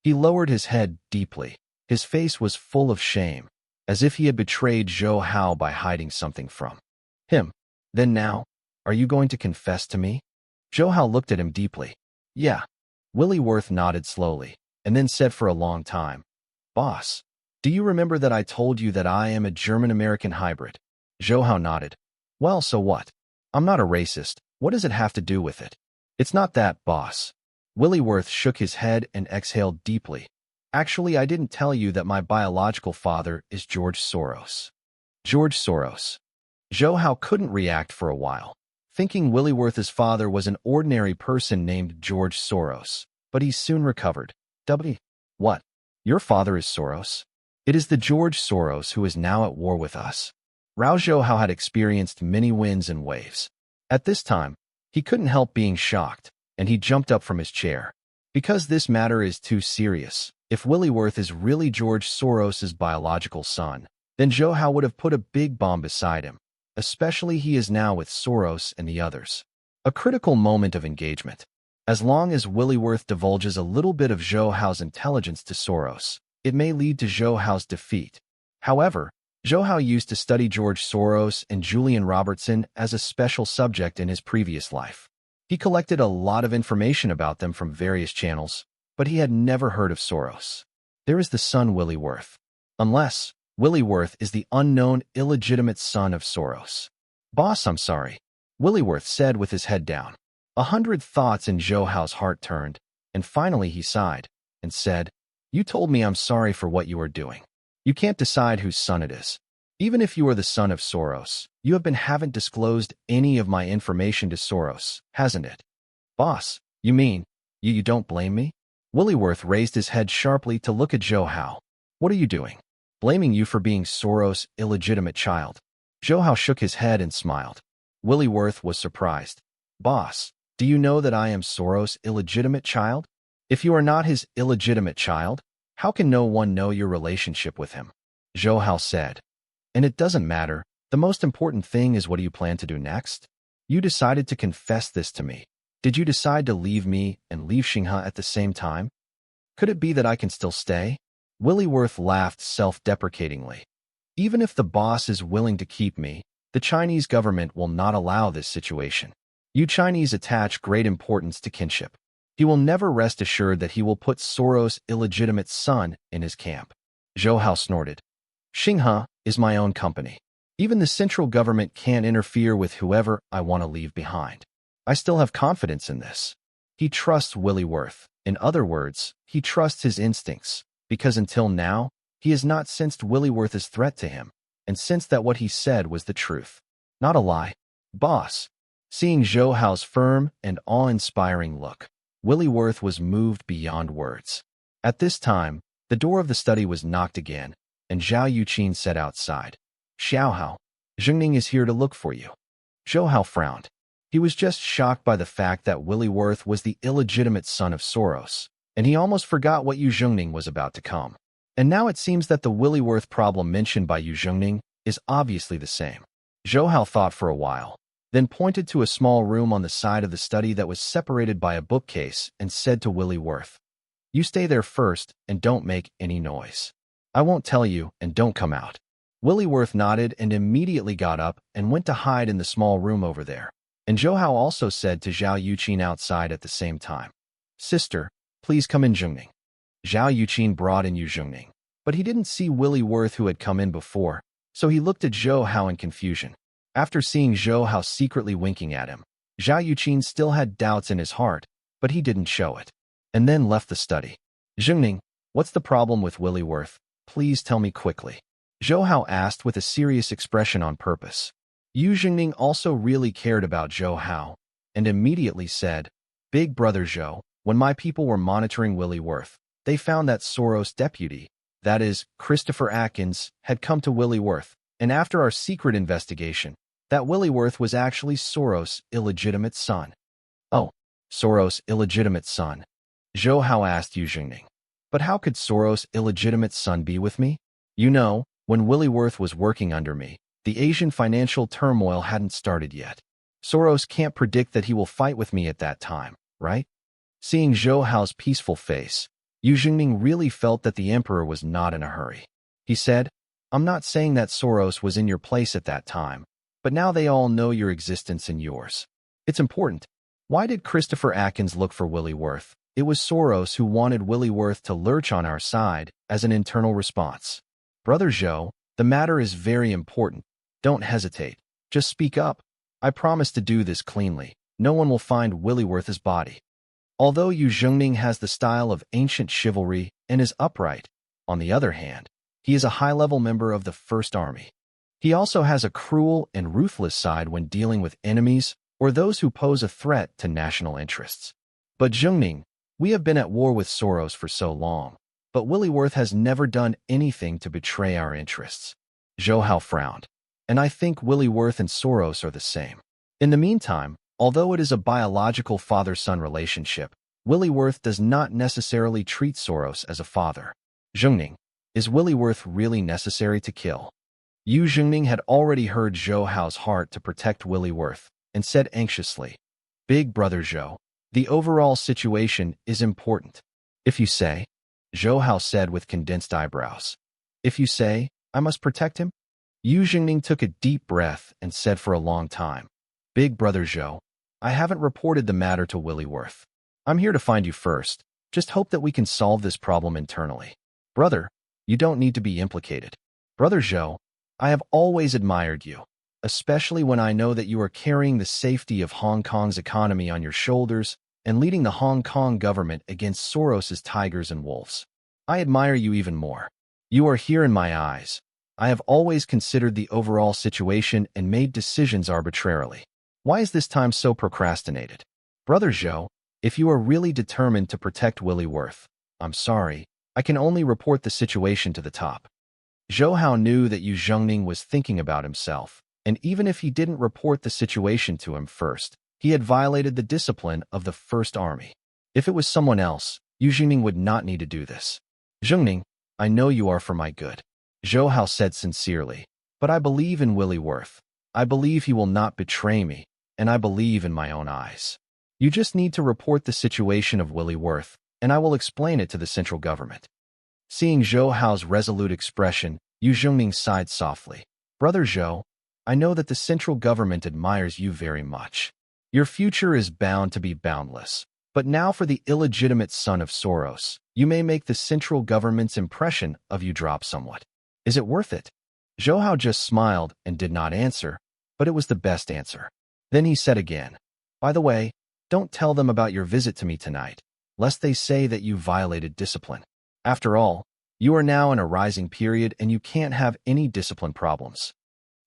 He lowered his head deeply. His face was full of shame, as if he had betrayed Zhou Hao by hiding something from him. "Then now, are you going to confess to me?" Zhou Hao looked at him deeply. "Yeah." Willie nodded slowly, and then said for a long time, "Boss, do you remember that I told you that I am a German-American hybrid?" Zhou Hao nodded. "Well, so what? I'm not a racist. What does it have to do with it?" "It's not that, boss." Willie shook his head and exhaled deeply. "Actually, I didn't tell you that my biological father is George Soros." George Soros. Zhou Hao couldn't react for a while, thinking Willie's father was an ordinary person named George Soros, but he soon recovered. What? Your father is Soros? It is the George Soros who is now at war with us." Zhou Hao had experienced many winds and waves. At this time, he couldn't help being shocked, and he jumped up from his chair. Because this matter is too serious. If Willie is really George Soros's biological son, then Zhou Hao would have put a big bomb beside him, especially he is now with Soros and the others. A critical moment of engagement. As long as Willie divulges a little bit of Zhou Hao's intelligence to Soros, it may lead to Zhou Hao's defeat. However, Zhou Hao used to study George Soros and Julian Robertson as a special subject in his previous life. He collected a lot of information about them from various channels, but he had never heard of Soros. There is the son Willie. Unless Willie is the unknown illegitimate son of Soros. "Boss, I'm sorry," Willie said with his head down. 100 thoughts in Zhou Hao's heart turned, and finally he sighed and said, "You told me I'm sorry for what you are doing. You can't decide whose son it is. Even if you are the son of Soros, you haven't disclosed any of my information to Soros, hasn't it?" "Boss, you mean, you don't blame me?" Willie raised his head sharply to look at Zhou Hao. "What are you doing? Blaming you for being Soros' illegitimate child." Zhou Hao shook his head and smiled. Willie was surprised. "Boss, do you know that I am Soros' illegitimate child? If you are not his illegitimate child, how can no one know your relationship with him?" Zhou Hao said. "And it doesn't matter. The most important thing is what do you plan to do next? You decided to confess this to me. Did you decide to leave me and leave Xinghe at the same time? Could it be that I can still stay?" Willie laughed self-deprecatingly. "Even if the boss is willing to keep me, the Chinese government will not allow this situation. You Chinese attach great importance to kinship. He will never rest assured that he will put Soros' illegitimate son in his camp." Zhou Hao snorted. "Xinghe is my own company. Even the central government can't interfere with whoever I want to leave behind. I still have confidence in this." He trusts Willie. In other words, he trusts his instincts, because until now, he has not sensed Willie's threat to him, and sensed that what he said was the truth, not a lie. "Boss." Seeing Zhou Hao's firm and awe-inspiring look, Willie Worth was moved beyond words. At this time, the door of the study was knocked again, and Zhao Yuqin said outside, "Xiaohao, Zhengning is here to look for you." Zhou Hao frowned. He was just shocked by the fact that Willie Worth was the illegitimate son of Soros, and he almost forgot what Yu Zhengning was about to come. And now it seems that the Willie Worth problem mentioned by Yu Zhengning is obviously the same. Zhou Hao thought for a while, then pointed to a small room on the side of the study that was separated by a bookcase and said to Willie Worth, "You stay there first and don't make any noise. I won't tell you and don't come out." Willie Worth nodded and immediately got up and went to hide in the small room over there. And Zhou Hao also said to Zhao Yuqin outside at the same time, "Sister, please come in, Zhengning." Zhao Yuqin brought in Yu Zhengning, but he didn't see Willie Worth who had come in before, so he looked at Zhou Hao in confusion. After seeing Zhou Hao secretly winking at him, Zhao Yuqin still had doubts in his heart, but he didn't show it, and then left the study. "Zhengning, what's the problem with Willie Worth? Please tell me quickly," Zhou Hao asked with a serious expression on purpose. Yu Zhengning also really cared about Zhou Hao, and immediately said, "Big brother Zhou, when my people were monitoring Willie Worth, they found that Soros deputy, that is, Christopher Atkins, had come to Willie Worth, and after our secret investigation, that Willie Worth was actually Soros' illegitimate son." "Oh, Soros' illegitimate son?" Zhou Hao asked Yu Zhengning. "But how could Soros' illegitimate son be with me? You know, when Willie Worth was working under me, the Asian financial turmoil hadn't started yet. Soros can't predict that he will fight with me at that time, right?" Seeing Zhou Hao's peaceful face, Yu Zhengning really felt that the emperor was not in a hurry. He said, "I'm not saying that Soros was in your place at that time, but now they all know your existence and yours. It's important. Why did Christopher Atkins look for Willie Worth? It was Soros who wanted Willie Worth to lurch on our side as an internal response. Brother Zhou, the matter is very important. Don't hesitate. Just speak up. I promise to do this cleanly. No one will find Willie Worth's body." Although Yu Zhengning has the style of ancient chivalry and is upright, on the other hand, he is a high-level member of the First Army. He also has a cruel and ruthless side when dealing with enemies or those who pose a threat to national interests. "But Zhengning, we have been at war with Soros for so long, but Willie Worth has never done anything to betray our interests." Zhou Hao frowned. "And I think Willie Worth and Soros are the same. In the meantime, although it is a biological father-son relationship, Willie Worth does not necessarily treat Soros as a father. Zhengning, is Willie Worth really necessary to kill?" Yu Zhengning had already heard Zhou Hao's heart to protect Willie Worth and said anxiously, "Big brother Zhou, the overall situation is important." "If you say," Zhou Hao said with condensed eyebrows. "If you say, I must protect him?" Yu Zhengning took a deep breath and said for a long time, "Big brother Zhou, I haven't reported the matter to Willie Worth. I'm here to find you first. Just hope that we can solve this problem internally. Brother, you don't need to be implicated. Brother Zhou, I have always admired you, especially when I know that you are carrying the safety of Hong Kong's economy on your shoulders and leading the Hong Kong government against Soros's tigers and wolves. I admire you even more. You are here in my eyes. I have always considered the overall situation and made decisions arbitrarily. Why is this time so procrastinated? Brother Zhou, if you are really determined to protect Willie Worth, I'm sorry, I can only report the situation to the top." Zhou Hao knew that Yu Zhengning was thinking about himself, and even if he didn't report the situation to him first, he had violated the discipline of the First Army. If it was someone else, Yu Zhengning would not need to do this. "Zhengning, I know you are for my good," Zhou Hao said sincerely, "but I believe in Willie Worth. I believe he will not betray me, and I believe in my own eyes. You just need to report the situation of Willie Worth, and I will explain it to the central government." Seeing Zhou Hao's resolute expression, Yu Zhengning sighed softly. "Brother Zhou, I know that the central government admires you very much. Your future is bound to be boundless. But now for the illegitimate son of Soros, you may make the central government's impression of you drop somewhat. Is it worth it?" Zhou Hao just smiled and did not answer, but it was the best answer. Then he said again, "By the way, don't tell them about your visit to me tonight, lest they say that you violated discipline. After all, you are now in a rising period and you can't have any discipline problems."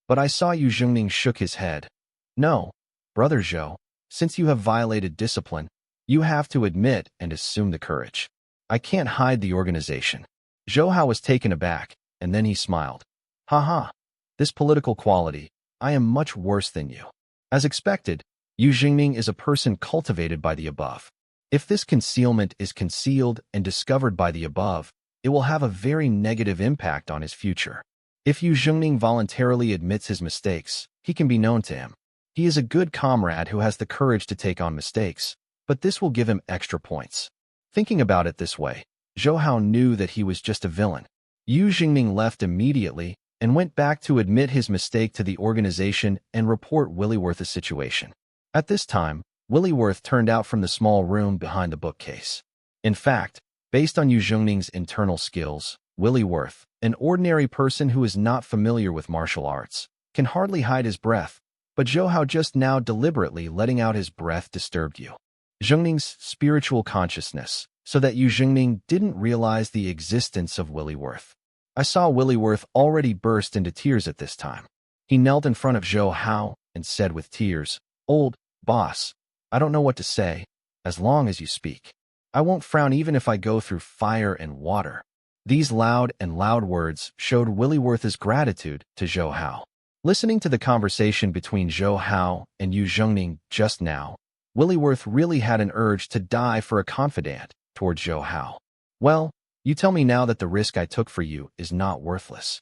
But I saw Yu Zhengning shook his head. "No, brother Zhou, since you have violated discipline, You have to admit and assume the courage. I can't hide the organization. Zhou Hao was taken aback, and then he smiled. Haha. This political quality, I am much worse than you. As expected, Yu Jingming is a person cultivated by the above. If this concealment is concealed and discovered by the above, it will have a very negative impact on his future. If Yu Jingming voluntarily admits his mistakes, he can be known to him. He is a good comrade who has the courage to take on mistakes, but this will give him extra points. Thinking about it this way, Zhou Hao knew that he was just a villain. Yu Jingming left immediately and went back to admit his mistake to the organization and report Willyworth's situation. At this time, Willyworth turned out from the small room behind the bookcase. In fact, based on Yu Jingming's internal skills, Willyworth, an ordinary person who is not familiar with martial arts, can hardly hide his breath, but Zhou Hao just now deliberately letting out his breath disturbed Yu Jingming's spiritual consciousness, so that Yu Jingming didn't realize the existence of Willyworth. I saw Willyworth already burst into tears at this time. He knelt in front of Zhou Hao and said with tears, "Old boss, I don't know what to say. As long as you speak, I won't frown even if I go through fire and water." These loud words showed Willyworth's gratitude to Zhou Hao. Listening to the conversation between Zhou Hao and Yu Jingming just now, Willyworth really had an urge to die for a confidant towards Zhou Hao. "Well, you tell me now that the risk I took for you is not worthless."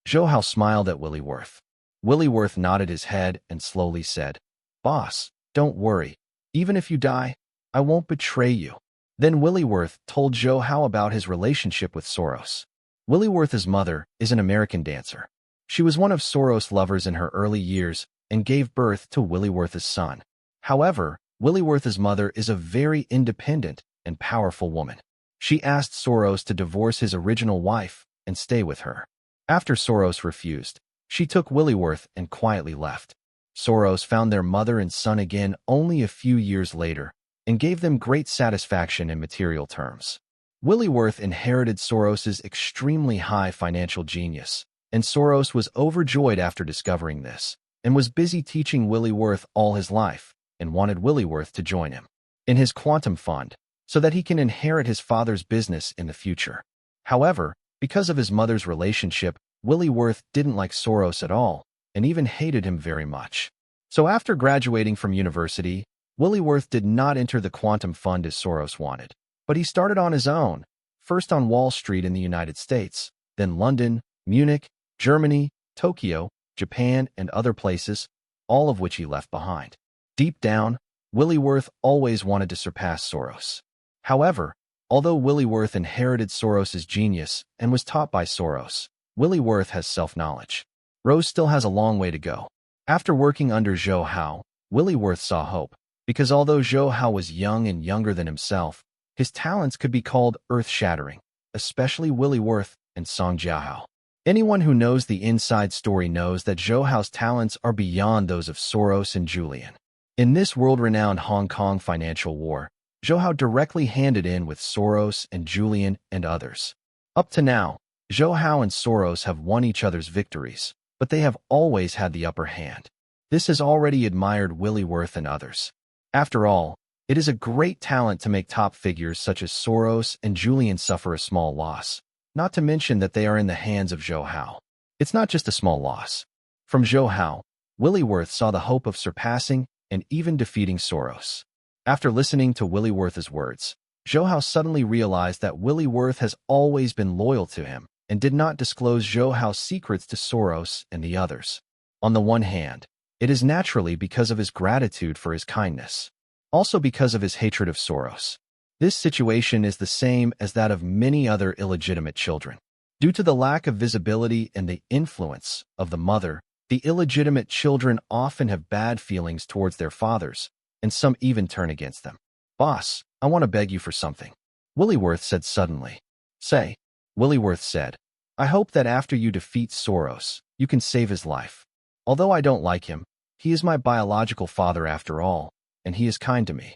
Zhou Hao smiled at Willyworth. Willyworth nodded his head and slowly said, "Boss, don't worry. Even if you die, I won't betray you." Then Willyworth told Zhou Hao about his relationship with Soros. Willyworth's mother is an American dancer. She was one of Soros' lovers in her early years and gave birth to Willyworth's son. However, Willyworth's mother is a very independent and powerful woman. She asked Soros to divorce his original wife and stay with her. After Soros refused, she took Willyworth and quietly left. Soros found their mother and son again only a few years later and gave them great satisfaction in material terms. Willyworth inherited Soros's extremely high financial genius, and Soros was overjoyed after discovering this and was busy teaching Willyworth all his life and wanted Willyworth to join him in his quantum fund so that he can inherit his father's business in the future. However, because of his mother's relationship, Willyworth didn't like Soros at all and even hated him very much. So after graduating from university, Willyworth did not enter the quantum fund as Soros wanted, but he started on his own, first on Wall Street in the United States, then London, Munich, Germany, Tokyo, Japan, and other places, all of which he left behind. Deep down, Willyworth always wanted to surpass Soros. However, although Willyworth inherited Soros's genius and was taught by Soros, Willyworth has self-knowledge. Rose still has a long way to go. After working under Zhou Hao, Willyworth saw hope, because although Zhou Hao was young and younger than himself, his talents could be called earth-shattering, especially Willyworth and Song Jiahao. Anyone who knows the inside story knows that Zhou Hao's talents are beyond those of Soros and Julian. In this world-renowned Hong Kong financial war, Zhou Hao directly handed in with Soros and Julian and others. Up to now, Zhou Hao and Soros have won each other's victories, but they have always had the upper hand. This has already admired Willyworth and others. After all, it is a great talent to make top figures such as Soros and Julian suffer a small loss, not to mention that they are in the hands of Zhou Hao. It's not just a small loss. From Zhou Hao, Willyworth saw the hope of surpassing and even defeating Soros. After listening to Willyworth's words, Zhou Hao suddenly realized that Willyworth has always been loyal to him and did not disclose Zhou Hao's secrets to Soros and the others. On the one hand, it is naturally because of his gratitude for his kindness, also because of his hatred of Soros. This situation is the same as that of many other illegitimate children. Due to the lack of visibility and the influence of the mother, the illegitimate children often have bad feelings towards their fathers, and some even turn against them. "Boss, I want to beg you for something," Willyworth said suddenly. "Say," Willyworth said, "I hope that after you defeat Soros, you can save his life. Although I don't like him, he is my biological father after all, and he is kind to me."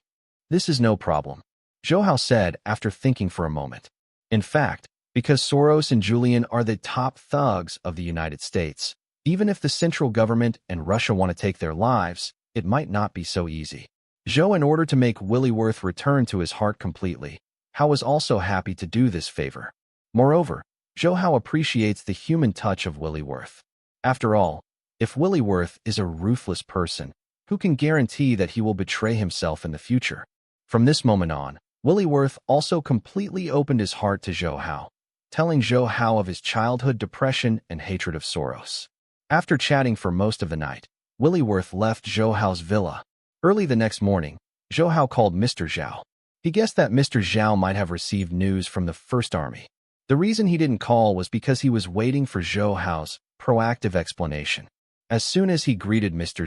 "This is no problem," Zhou Hao said after thinking for a moment. In fact, because Soros and Julian are the top thugs of the United States, even if the central government and Russia want to take their lives, it might not be so easy. Zhou, in order to make Willyworth return to his heart completely, Hao was also happy to do this favor. Moreover, Zhou Hao appreciates the human touch of Willyworth. After all, if Willyworth is a ruthless person, who can guarantee that he will betray himself in the future? From this moment on, Willyworth also completely opened his heart to Zhou Hao, telling Zhou Hao of his childhood depression and hatred of Soros. After chatting for most of the night, Willyworth left Zhou Hao's villa. Early the next morning, Zhou Hao called Mr. Zhao. He guessed that Mr. Zhao might have received news from the First Army. The reason he didn't call was because he was waiting for Zhou Hao's proactive explanation. As soon as he greeted Mr.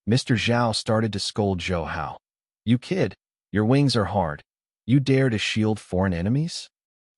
Zhao started to scold Zhou Hao. "You kid, your wings are hard. You dare to shield foreign enemies?"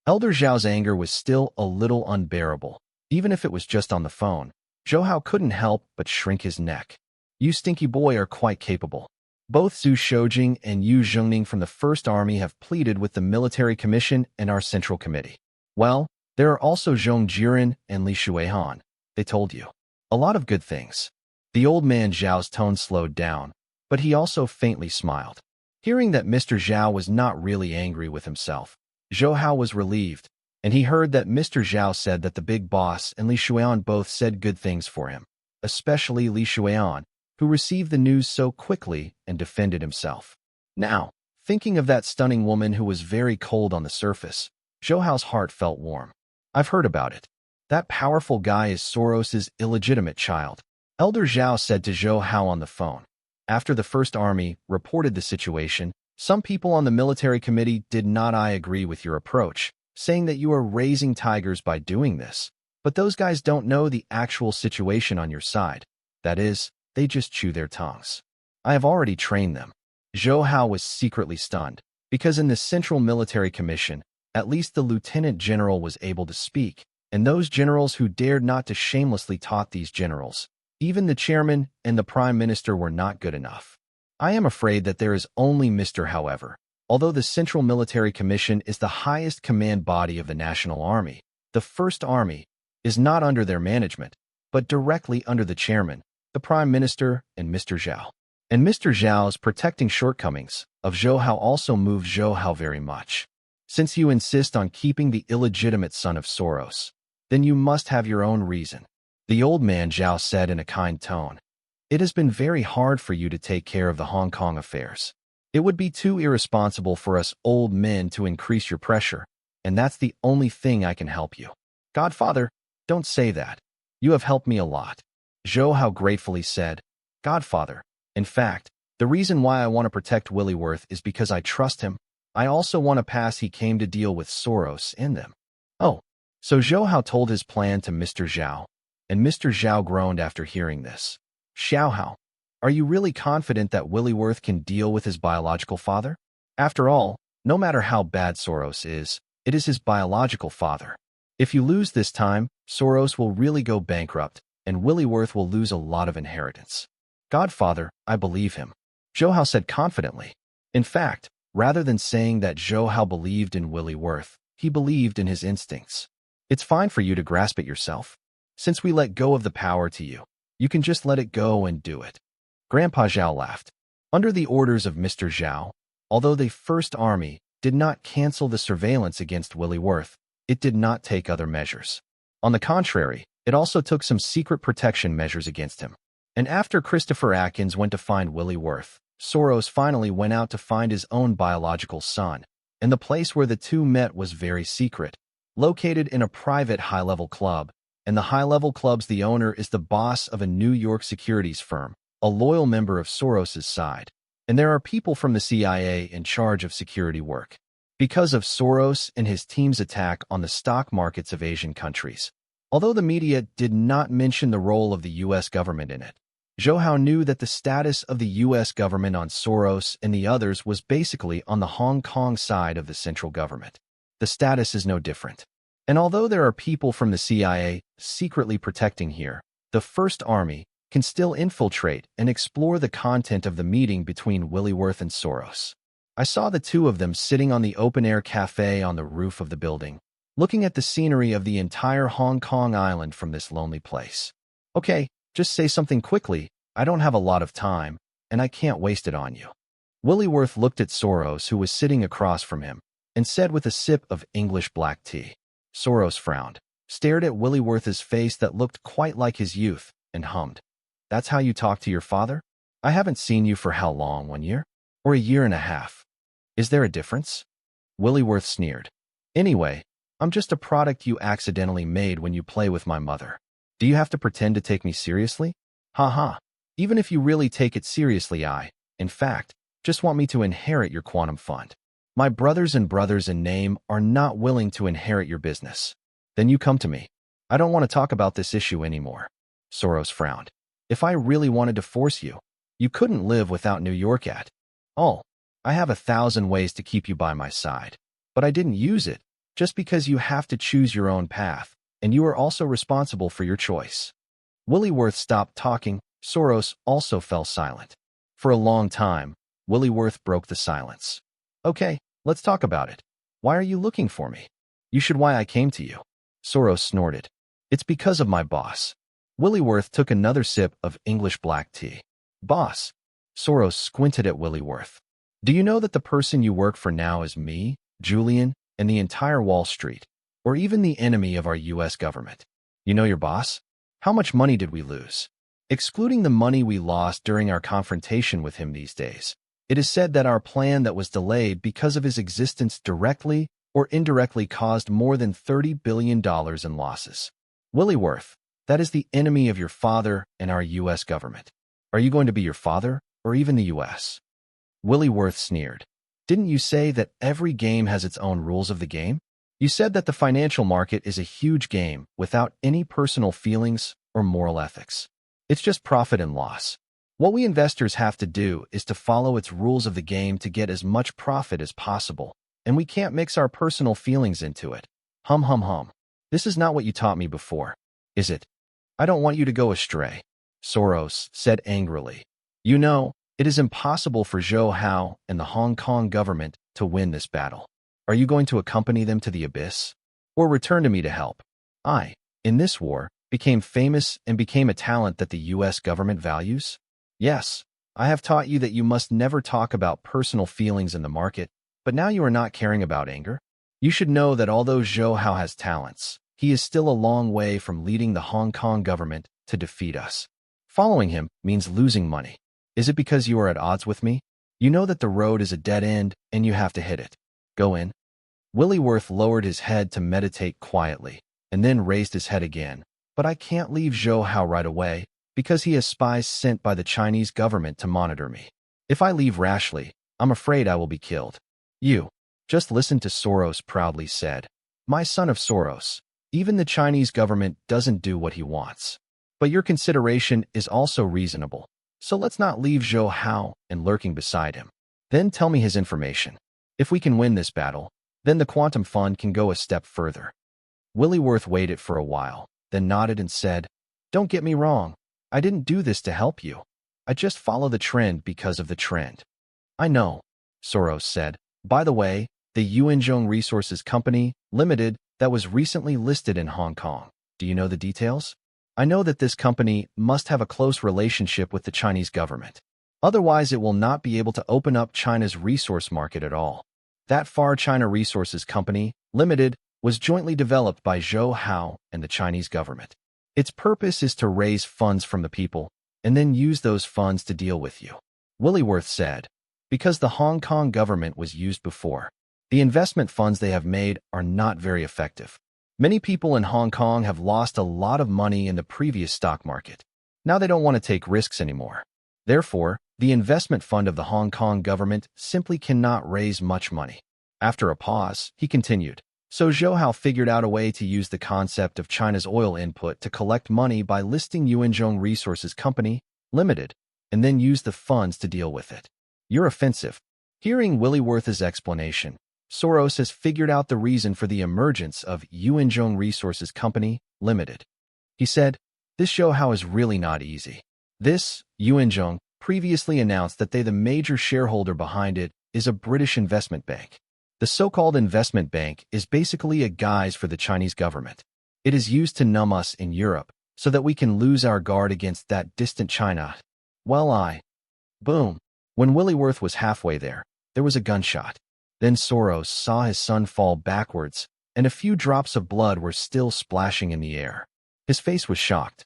Elder Zhao's anger was still a little unbearable. Even if it was just on the phone, Zhou Hao couldn't help but shrink his neck. "You stinky boy are quite capable. Both Zhu Shoujing and Yu Zhongning from the First Army have pleaded with the Military Commission and our Central Committee. Well, there are also Zhong Jiren and Li Shuihan. They told you a lot of good things." The old man Zhao's tone slowed down, but he also faintly smiled. Hearing that Mr. Zhao was not really angry with himself, Zhou Hao was relieved, and he heard that Mr. Zhao said that the big boss and Li Shuihan both said good things for him, especially Li Shuihan, who received the news so quickly and defended himself. Now, thinking of that stunning woman who was very cold on the surface, Zhou Hao's heart felt warm. "I've heard about it. That powerful guy is Soros's illegitimate child," Elder Zhao said to Zhou Hao on the phone. After the First Army reported the situation, some people on the military committee did not agree with your approach, saying that you are raising tigers by doing this. But those guys don't know the actual situation on your side. That is, they just chew their tongues. I have already trained them. Zhou Hao was secretly stunned, because in the Central Military Commission, at least the lieutenant general was able to speak, and those generals who dared not to shamelessly taunt these generals. Even the chairman and the prime minister were not good enough. I am afraid that there is only Mr. However, although the Central Military Commission is the highest command body of the National Army, the First Army is not under their management, but directly under the chairman, the prime minister, and Mr. Zhao. And Mr. Zhao's protecting shortcomings of Zhou Hao also moved Zhou Hao very much. Since you insist on keeping the illegitimate son of Soros, then you must have your own reason. The old man Zhao said in a kind tone. It has been very hard for you to take care of the Hong Kong affairs. It would be too irresponsible for us old men to increase your pressure, and that's the only thing I can help you. Godfather, don't say that. You have helped me a lot. Zhou Hao gratefully said, Godfather, in fact, the reason why I want to protect Willyworth is because I trust him. I also want to pass he came to deal with Soros in them. Oh, so Zhou Hao told his plan to Mr. Zhao, and Mr. Zhao groaned after hearing this. Xiao Hao, are you really confident that Willyworth can deal with his biological father? After all, no matter how bad Soros is, it is his biological father. If you lose this time, Soros will really go bankrupt, and Willyworth will lose a lot of inheritance. Godfather, I believe him, Zhou Hao said confidently. In fact, rather than saying that Zhou Hao believed in Willyworth, he believed in his instincts. It's fine for you to grasp it yourself. Since we let go of the power to you, you can just let it go and do it. Grandpa Zhao laughed. Under the orders of Mr. Zhao, although the First Army did not cancel the surveillance against Willyworth, it did not take other measures. On the contrary, it also took some secret protection measures against him. And after Christopher Atkins went to find Willyworth, Soros finally went out to find his own biological son, and the place where the two met was very secret, located in a private high-level club, and the high-level club's the owner is the boss of a New York securities firm, a loyal member of Soros's side, and there are people from the CIA in charge of security work. Because of Soros and his team's attack on the stock markets of Asian countries, although the media did not mention the role of the U.S. government in it, Zhou Hao knew that the status of the U.S. government on Soros and the others was basically on the Hong Kong side of the central government. The status is no different. And although there are people from the CIA secretly protecting here, the First Army can still infiltrate and explore the content of the meeting between Willyworth and Soros. I saw the two of them sitting on the open-air cafe on the roof of the building, looking at the scenery of the entire Hong Kong island from this lonely place. Okay, just say something quickly. I don't have a lot of time, and I can't waste it on you. Willie looked at Soros, who was sitting across from him, and said with a sip of English black tea. Soros frowned, stared at Willie's face that looked quite like his youth, and hummed. That's how you talk to your father? I haven't seen you for how long, 1 year? Or a year and a half? Is there a difference? Willie sneered. Anyway, I'm just a product you accidentally made when you play with my mother. Do you have to pretend to take me seriously? Ha ha. Even if you really take it seriously, in fact, just want me to inherit your quantum fund. My brothers in name are not willing to inherit your business. Then you come to me. I don't want to talk about this issue anymore. Soros frowned. If I really wanted to force you, you couldn't live without New York at all. I have 1,000 ways to keep you by my side. But I didn't use it, just because you have to choose your own path, and you are also responsible for your choice. Willie stopped talking. Soros also fell silent. For a long time, Willie broke the silence. Okay, let's talk about it. Why are you looking for me? You should why I came to you. Soros snorted. It's because of my boss. Willie took another sip of English black tea. Boss? Soros squinted at Willie. Do you know that the person you work for now is me, Julian, and the entire Wall Street, or even the enemy of our U.S. government? You know your boss? How much money did we lose? Excluding the money we lost during our confrontation with him these days, it is said that our plan that was delayed because of his existence directly or indirectly caused more than $30 billion in losses. Willie, that is the enemy of your father and our U.S. government. Are you going to be your father or even the U.S.? Willie sneered. Didn't you say that every game has its own rules of the game? You said that the financial market is a huge game without any personal feelings or moral ethics. It's just profit and loss. What we investors have to do is to follow its rules of the game to get as much profit as possible, and we can't mix our personal feelings into it. Hum. This is not what you taught me before, is it? I don't want you to go astray, Soros said angrily. You know, it is impossible for Zhou Hao and the Hong Kong government to win this battle. Are you going to accompany them to the abyss? Or return to me to help? I, in this war, became famous and became a talent that the U.S. government values? Yes, I have taught you that you must never talk about personal feelings in the market, but now you are not caring about anger? You should know that although Zhou Hao has talents, he is still a long way from leading the Hong Kong government to defeat us. Following him means losing money. Is it because you are at odds with me? You know that the road is a dead end and you have to hit it. Go in. Willie lowered his head to meditate quietly, and then raised his head again. But I can't leave Zhou Hao right away, because he has spies sent by the Chinese government to monitor me. If I leave rashly, I'm afraid I will be killed. You. Just listen to Soros proudly said. My son of Soros. Even the Chinese government doesn't do what he wants. But your consideration is also reasonable. So let's not leave Zhou Hao and lurking beside him. Then tell me his information. If we can win this battle, then the quantum fund can go a step further. Willie waited for a while, then nodded and said, Don't get me wrong. I didn't do this to help you. I just follow the trend because of the trend. I know, Soros said. By the way, the Yuanzhong Resources Company, Limited, that was recently listed in Hong Kong. Do you know the details? I know that this company must have a close relationship with the Chinese government. Otherwise, it will not be able to open up China's resource market at all. That Far China Resources Company, Limited, was jointly developed by Zhou Hao and the Chinese government. Its purpose is to raise funds from the people and then use those funds to deal with you. Willie said, because the Hong Kong government was used before. The investment funds they have made are not very effective. Many people in Hong Kong have lost a lot of money in the previous stock market. Now they don't want to take risks anymore. Therefore, the investment fund of the Hong Kong government simply cannot raise much money. After a pause, he continued. So Zhou Hao figured out a way to use the concept of China's oil input to collect money by listing Yuanzhong Resources Company, Limited, and then use the funds to deal with it. You're offensive. Hearing Willie's explanation, Soros has figured out the reason for the emergence of Yuanzhong Resources Company, Limited. He said, this Zhou Hao is really not easy. This, Yuanzhong, previously announced that the major shareholder behind it is a British investment bank. The so-called investment bank is basically a guise for the Chinese government. It is used to numb us in Europe so that we can lose our guard against that distant China. Well, boom. When Willie was halfway there was a gunshot. Then Soros saw his son fall backwards, and a few drops of blood were still splashing in the air. His face was shocked.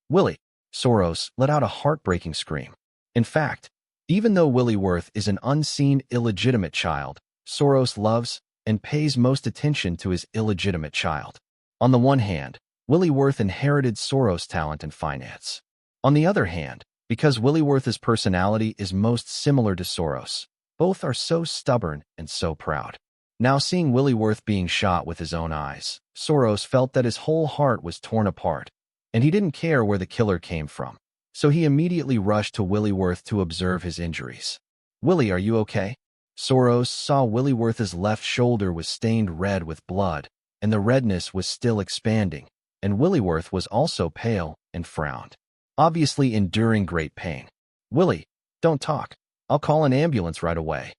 Willie, Soros let out a heartbreaking scream. In fact, even though Willie is an unseen, illegitimate child, Soros loves and pays most attention to his illegitimate child. On the one hand, Willie inherited Soros' talent and finance. On the other hand, because Willie's personality is most similar to Soros, both are so stubborn and so proud. Now seeing Willie being shot with his own eyes, Soros felt that his whole heart was torn apart, and he didn't care where the killer came from. So he immediately rushed to Willie to observe his injuries. Willie, are you okay? Soros saw Willie's left shoulder was stained red with blood, and the redness was still expanding, and Willie was also pale and frowned, obviously enduring great pain. Willie, don't talk. I'll call an ambulance right away.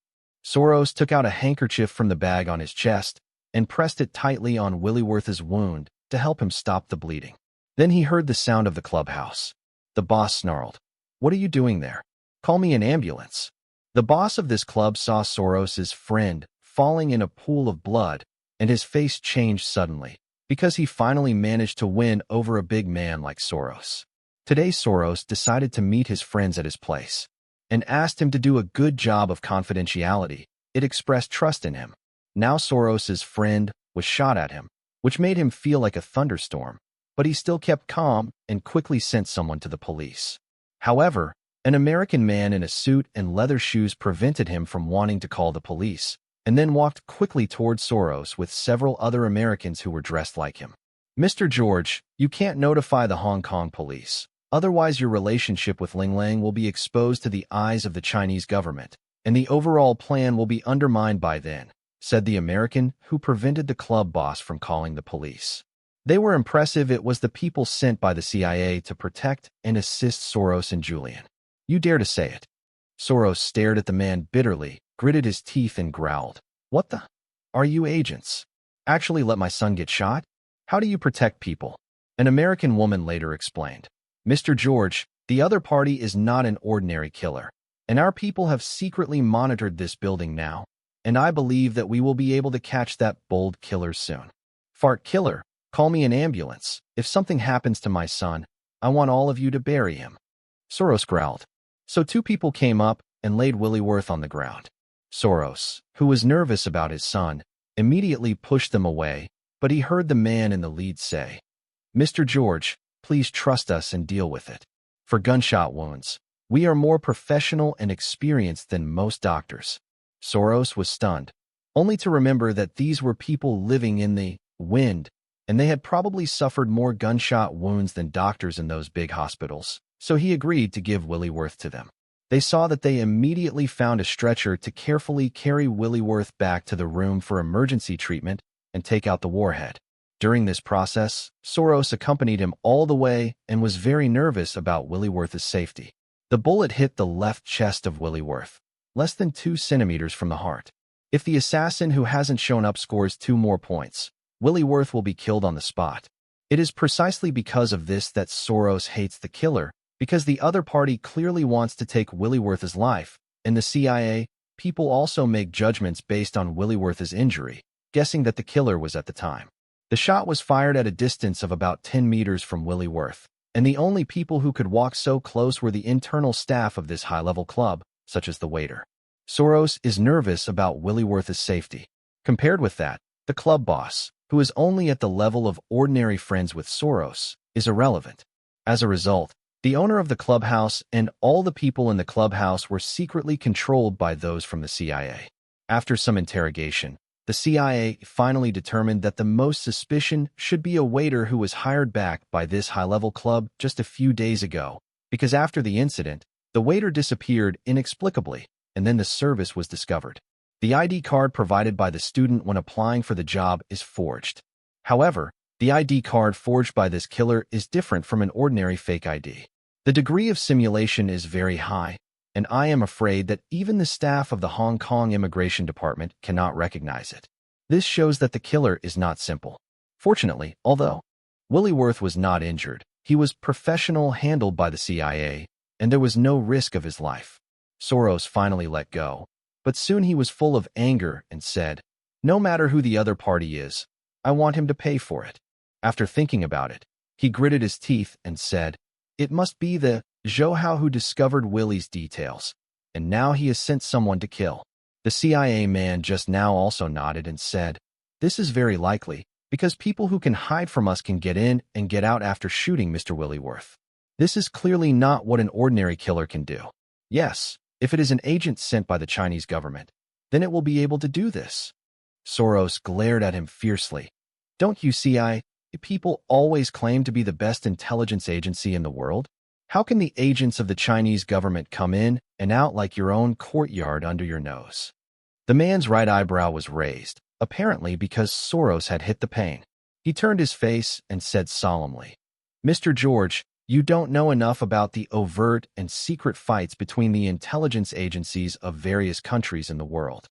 Soros took out a handkerchief from the bag on his chest and pressed it tightly on Willie's wound to help him stop the bleeding. Then he heard the sound of the clubhouse. The boss snarled, "What are you doing there? Call me an ambulance." The boss of this club saw Soros's friend falling in a pool of blood, and his face changed suddenly, because he finally managed to win over a big man like Soros. Today Soros decided to meet his friends at his place and asked him to do a good job of confidentiality. It expressed trust in him. Now Soros's friend was shot at him, which made him feel like a thunderstorm, but he still kept calm and quickly sent someone to the police. However, an American man in a suit and leather shoes prevented him from wanting to call the police, and then walked quickly toward Soros with several other Americans who were dressed like him. "Mr. George, you can't notify the Hong Kong police. Otherwise, your relationship with Ling Lang will be exposed to the eyes of the Chinese government, and the overall plan will be undermined by then," said the American who prevented the club boss from calling the police. They were impressive. It was the people sent by the CIA to protect and assist Soros and Julian. "You dare to say it?" Soros stared at the man bitterly, gritted his teeth, and growled, "What the? Are you agents? Actually let my son get shot? How do you protect people?" An American woman later explained, "Mr. George, the other party is not an ordinary killer, and our people have secretly monitored this building now, and I believe that we will be able to catch that bold killer soon. Fart killer, call me an ambulance. If something happens to my son, I want all of you to bury him." Soros growled. So two people came up and laid Willie on the ground. Soros, who was nervous about his son, immediately pushed them away, but he heard the man in the lead say, "Mr. George, please trust us and deal with it. For gunshot wounds, we are more professional and experienced than most doctors." Soros was stunned, only to remember that these were people living in the wind, and they had probably suffered more gunshot wounds than doctors in those big hospitals, so he agreed to give Willie to them. They saw that they immediately found a stretcher to carefully carry Willie back to the room for emergency treatment and take out the warhead. During this process, Soros accompanied him all the way and was very nervous about Willie's safety. The bullet hit the left chest of Willie, less than 2 centimeters from the heart. If the assassin who hasn't shown up scores 2 more points, Willie will be killed on the spot. It is precisely because of this that Soros hates the killer, because the other party clearly wants to take Willie's life. In the CIA, people also make judgments based on Willie's injury, guessing that the killer was at the time. The shot was fired at a distance of about 10 meters from Willie, and the only people who could walk so close were the internal staff of this high-level club, such as the waiter. Soros is nervous about Willie's safety. Compared with that, the club boss, who is only at the level of ordinary friends with Soros, is irrelevant. As a result, the owner of the clubhouse and all the people in the clubhouse were secretly controlled by those from the CIA. After some interrogation, the CIA finally determined that the most suspicion should be a waiter who was hired back by this high-level club just a few days ago, because after the incident, the waiter disappeared inexplicably, and then the service was discovered. The ID card provided by the student when applying for the job is forged. However, the ID card forged by this killer is different from an ordinary fake ID. The degree of simulation is very high, and I am afraid that even the staff of the Hong Kong Immigration Department cannot recognize it. This shows that the killer is not simple. Fortunately, although Willie was not injured, he was professionally handled by the CIA, and there was no risk of his life. Soros finally let go, but soon he was full of anger and said, "No matter who the other party is, I want him to pay for it." After thinking about it, he gritted his teeth and said, "It must be the Zhou Hao who discovered Willie's details, and now he has sent someone to kill." The CIA man just now also nodded and said, "This is very likely, because people who can hide from us can get in and get out after shooting Mr. Willieworth. This is clearly not what an ordinary killer can do. Yes, if it is an agent sent by the Chinese government, then it will be able to do this." Soros glared at him fiercely. "Don't you see people always claim to be the best intelligence agency in the world? How can the agents of the Chinese government come in and out like your own courtyard under your nose?" The man's right eyebrow was raised, apparently because Soros had hit the pain. He turned his face and said solemnly, "Mr. George, you don't know enough about the overt and secret fights between the intelligence agencies of various countries in the world."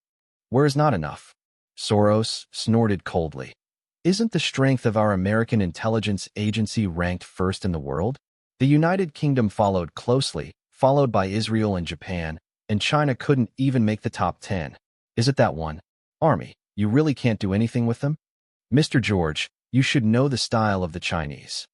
"Where is not enough?" Soros snorted coldly. "Isn't the strength of our American intelligence agency ranked first in the world? The United Kingdom followed closely, followed by Israel and Japan, and China couldn't even make the top 10. Is it that one army? You really can't do anything with them? Mr. George, you should know the style of the Chinese."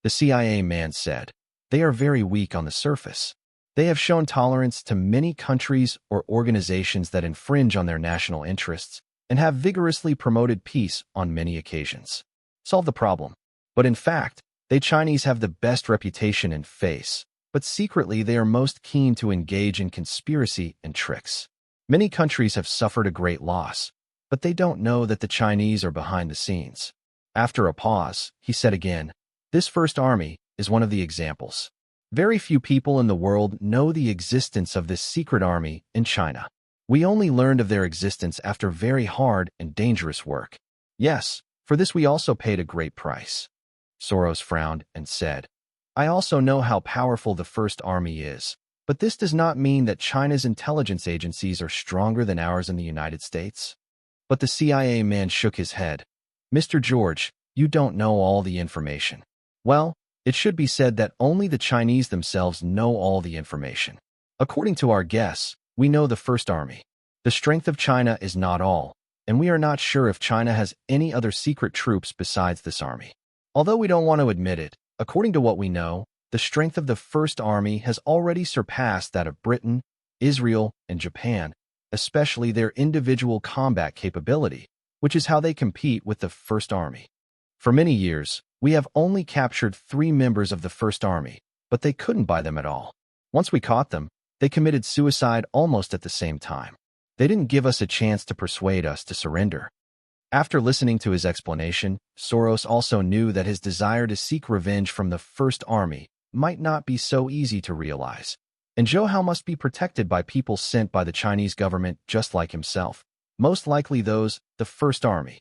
The CIA man said, "They are very weak on the surface. They have shown tolerance to many countries or organizations that infringe on their national interests and have vigorously promoted peace on many occasions. Solve the problem. But in fact, they Chinese have the best reputation and face, but secretly they are most keen to engage in conspiracy and tricks. Many countries have suffered a great loss, but they don't know that the Chinese are behind the scenes." After a pause, he said again, "This First Army is one of the examples. Very few people in the world know the existence of this secret army in China. We only learned of their existence after very hard and dangerous work. Yes, for this we also paid a great price." Soros frowned and said, "I also know how powerful the First Army is, but this does not mean that China's intelligence agencies are stronger than ours in the United States." But the CIA man shook his head. "Mr. George, you don't know all the information." "Well, it should be said that only the Chinese themselves know all the information. According to our guess, we know the First Army. The strength of China is not all, and we are not sure if China has any other secret troops besides this army. Although we don't want to admit it, according to what we know, the strength of the First Army has already surpassed that of Britain, Israel, and Japan, especially their individual combat capability, which is how they compete with the First Army. For many years, we have only captured 3 members of the First Army, but they couldn't buy them at all. Once we caught them, they committed suicide almost at the same time. They didn't give us a chance to persuade us to surrender." After listening to his explanation, Soros also knew that his desire to seek revenge from the First Army might not be so easy to realize, and Zhou Hao must be protected by people sent by the Chinese government just like himself, most likely those, the First Army.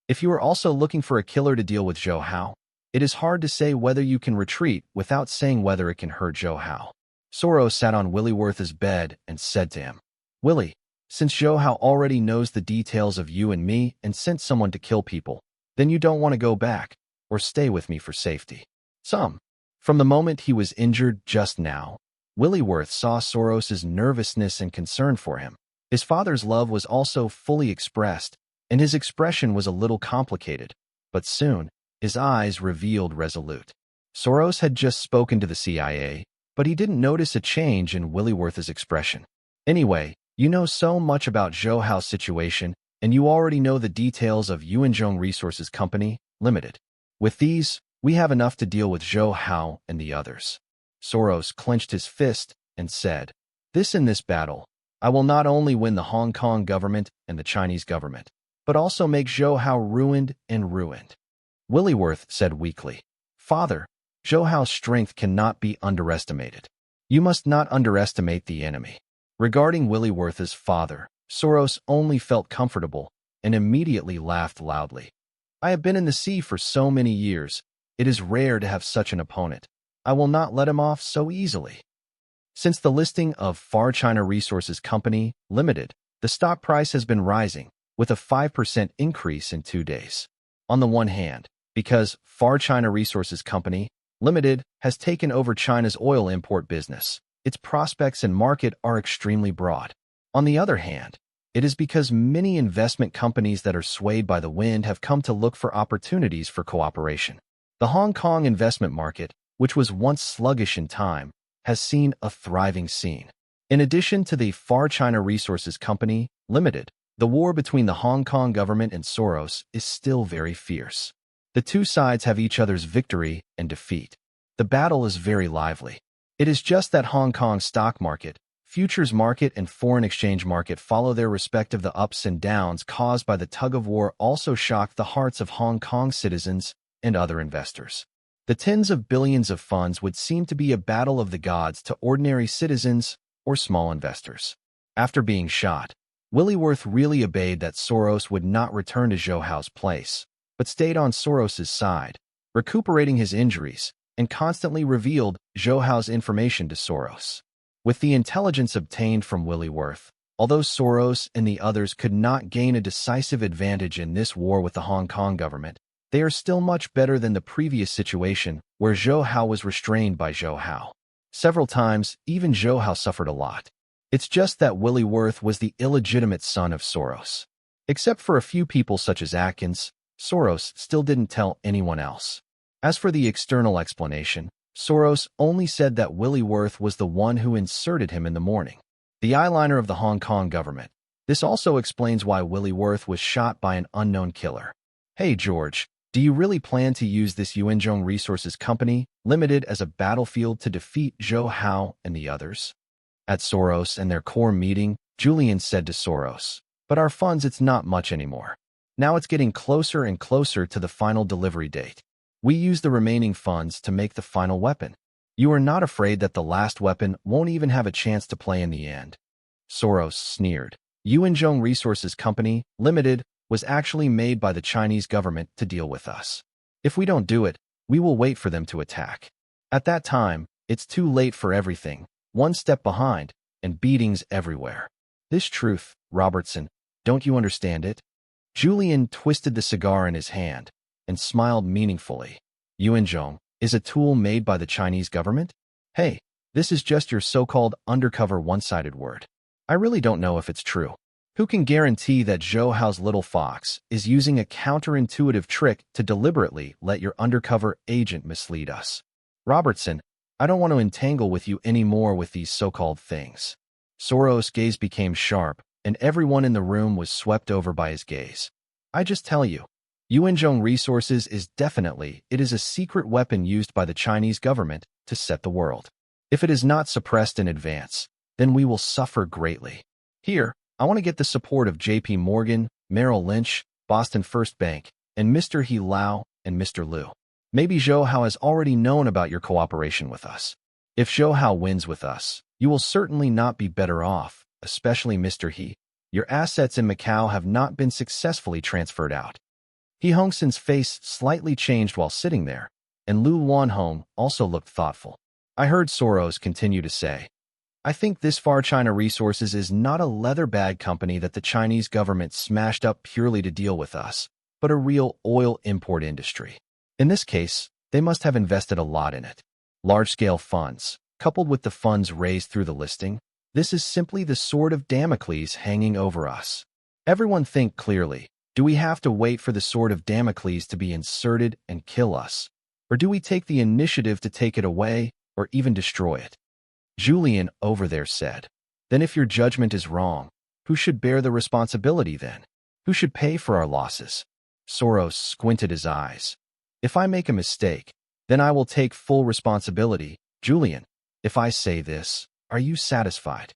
If you are also looking for a killer to deal with Zhou Hao, it is hard to say whether you can retreat without saying whether it can hurt Zhou Hao. Soros sat on Willieworth's bed and said to him, "Willie, since Zhou Hao already knows the details of you and me and sent someone to kill people, then you don't want to go back or stay with me for safety." From the moment he was injured just now, Willieworth saw Soros's nervousness and concern for him. His father's love was also fully expressed, and his expression was a little complicated, but soon, his eyes revealed resolute. Soros had just spoken to the CIA, but he didn't notice a change in Willieworth's expression. "Anyway, you know so much about Zhou Hao's situation, and you already know the details of Yuanzhong Resources Company, Limited. With these, we have enough to deal with Zhou Hao and the others." Soros clenched his fist and said, In this battle, I will not only win the Hong Kong government and the Chinese government, but also make Zhou Hao ruined and ruined." Willieworth said weakly, "Father, Zhou Hao's strength cannot be underestimated. You must not underestimate the enemy." Regarding Willieworth's father, Soros only felt comfortable and immediately laughed loudly. "I have been in the sea for so many years. It is rare to have such an opponent. I will not let him off so easily." Since the listing of Far China Resources Company, Limited, the stock price has been rising, with a 5% increase in 2 days. On the one hand, because Far China Resources Company, Limited, has taken over China's oil import business, its prospects and market are extremely broad. On the other hand, it is because many investment companies that are swayed by the wind have come to look for opportunities for cooperation. The Hong Kong investment market, which was once sluggish in time, has seen a thriving scene. In addition to the Far China Resources Company, Limited, the war between the Hong Kong government and Soros is still very fierce. The two sides have each other's victory and defeat. The battle is very lively. It is just that Hong Kong's stock market, futures market, and foreign exchange market follow their respective the ups and downs caused by the tug-of-war also shocked the hearts of Hong Kong citizens and other investors. The tens of billions of funds would seem to be a battle of the gods to ordinary citizens or small investors. After being shot, Williworth really obeyed that Soros would not return to Zhou Hao's place, but stayed on Soros's side, recuperating his injuries, and constantly revealed Zhou Hao's information to Soros. With the intelligence obtained from Williworth, although Soros and the others could not gain a decisive advantage in this war with the Hong Kong government, they are still much better than the previous situation where Zhou Hao was restrained by Zhou Hao. Several times, even Zhou Hao suffered a lot. It's just that Williworth was the illegitimate son of Soros. Except for a few people such as Atkins, Soros still didn't tell anyone else. As for the external explanation, Soros only said that Williworth was the one who inserted him in the morning, the eyeliner of the Hong Kong government. This also explains why Williworth was shot by an unknown killer. Hey George, do you really plan to use this Yuanzhong Resources Company, Limited as a battlefield to defeat Zhou Hao and the others? At Soros and their core meeting, Julian said to Soros, "But our funds, it's not much anymore. Now it's getting closer and closer to the final delivery date. We use the remaining funds to make the final weapon. You are not afraid that the last weapon won't even have a chance to play in the end?" Soros sneered. Yuanzhong Resources Company, Limited, was actually made by the Chinese government to deal with us. If we don't do it, we will wait for them to attack. At that time, it's too late for everything, one step behind, and beatings everywhere. This truth, Robertson, don't you understand it? Julian twisted the cigar in his hand and smiled meaningfully. Yuanzhong is a tool made by the Chinese government? Hey, this is just your so-called undercover one-sided word. I really don't know if it's true. Who can guarantee that Zhou Hao's little fox is using a counterintuitive trick to deliberately let your undercover agent mislead us? Robertson, I don't want to entangle with you anymore with these so-called things. Soros' gaze became sharp, and everyone in the room was swept over by his gaze. I just tell you, Yuanzhong Resources is it is a secret weapon used by the Chinese government to set the world. If it is not suppressed in advance, then we will suffer greatly. Here, I want to get the support of J.P. Morgan, Merrill Lynch, Boston First Bank, and Mr. He Lao and Mr. Liu. Maybe Zhou Hao has already known about your cooperation with us. If Zhou Hao wins with us, you will certainly not be better off, especially Mr. He. Your assets in Macau have not been successfully transferred out. He Hongsen's face slightly changed while sitting there, and Lu Wanhong also looked thoughtful. I heard Soros continue to say, I think this Far China Resources is not a leather bag company that the Chinese government smashed up purely to deal with us, but a real oil import industry. In this case, they must have invested a lot in it. Large-scale funds, coupled with the funds raised through the listing, this is simply the sword of Damocles hanging over us. Everyone think clearly. Do we have to wait for the sword of Damocles to be inserted and kill us? Or do we take the initiative to take it away or even destroy it? Julian over there said, Then if your judgment is wrong, who should bear the responsibility then? Who should pay for our losses? Soros squinted his eyes. If I make a mistake, then I will take full responsibility. Julian, if I say this, are you satisfied?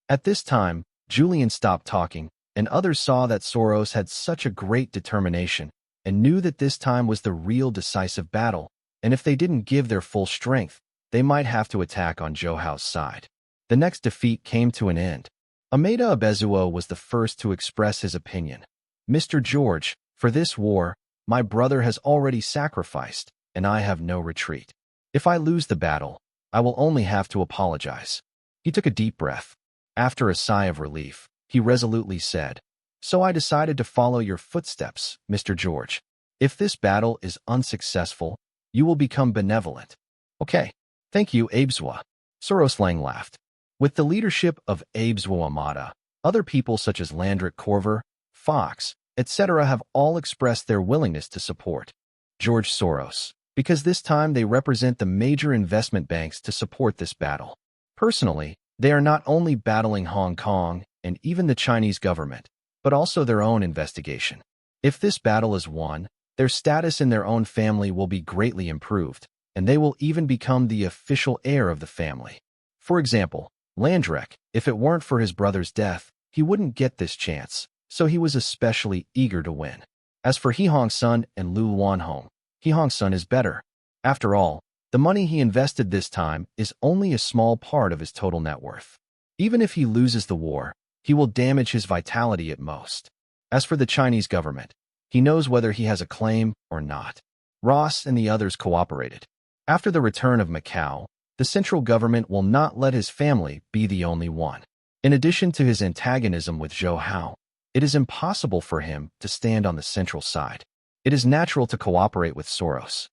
At this time, Julian stopped talking, and others saw that Soros had such a great determination and knew that this time was the real decisive battle, and if they didn't give their full strength, they might have to attack on Zhou Hao's side. The next defeat came to an end. Ameda Abezuo was the first to express his opinion. Mr. George, for this war, my brother has already sacrificed, and I have no retreat. If I lose the battle, I will only have to apologize. He took a deep breath. After a sigh of relief, he resolutely said, So I decided to follow your footsteps, Mr. George. If this battle is unsuccessful, you will become benevolent. Okay. Thank you, Abeswa. Soros Lang laughed. With the leadership of Abe Zwamada, other people such as Landrick Corver, Fox, etc. have all expressed their willingness to support George Soros, because this time they represent the major investment banks to support this battle. Personally, they are not only battling Hong Kong and even the Chinese government, but also their own investigation. If this battle is won, their status in their own family will be greatly improved, and they will even become the official heir of the family. For example, Landrick, if it weren't for his brother's death, he wouldn't get this chance, so he was especially eager to win. As for He Hong-sun and Lu Wanhong, He Hong-sun is better. After all, the money he invested this time is only a small part of his total net worth. Even if he loses the war, he will damage his vitality at most. As for the Chinese government, he knows whether he has a claim or not. Ross and the others cooperated. After the return of Macau, the central government will not let his family be the only one. In addition to his antagonism with Zhou Hao, it is impossible for him to stand on the central side. It is natural to cooperate with Soros.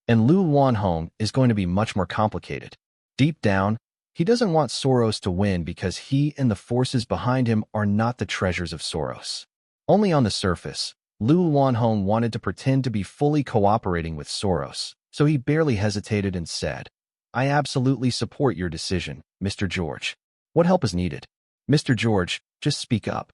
And Lu Wanhong is going to be much more complicated. Deep down, he doesn't want Soros to win because he and the forces behind him are not the treasures of Soros. Only on the surface, Lu Wanhong wanted to pretend to be fully cooperating with Soros, so he barely hesitated and said, "I absolutely support your decision, Mr. George. What help is needed? Mr. George, just speak up."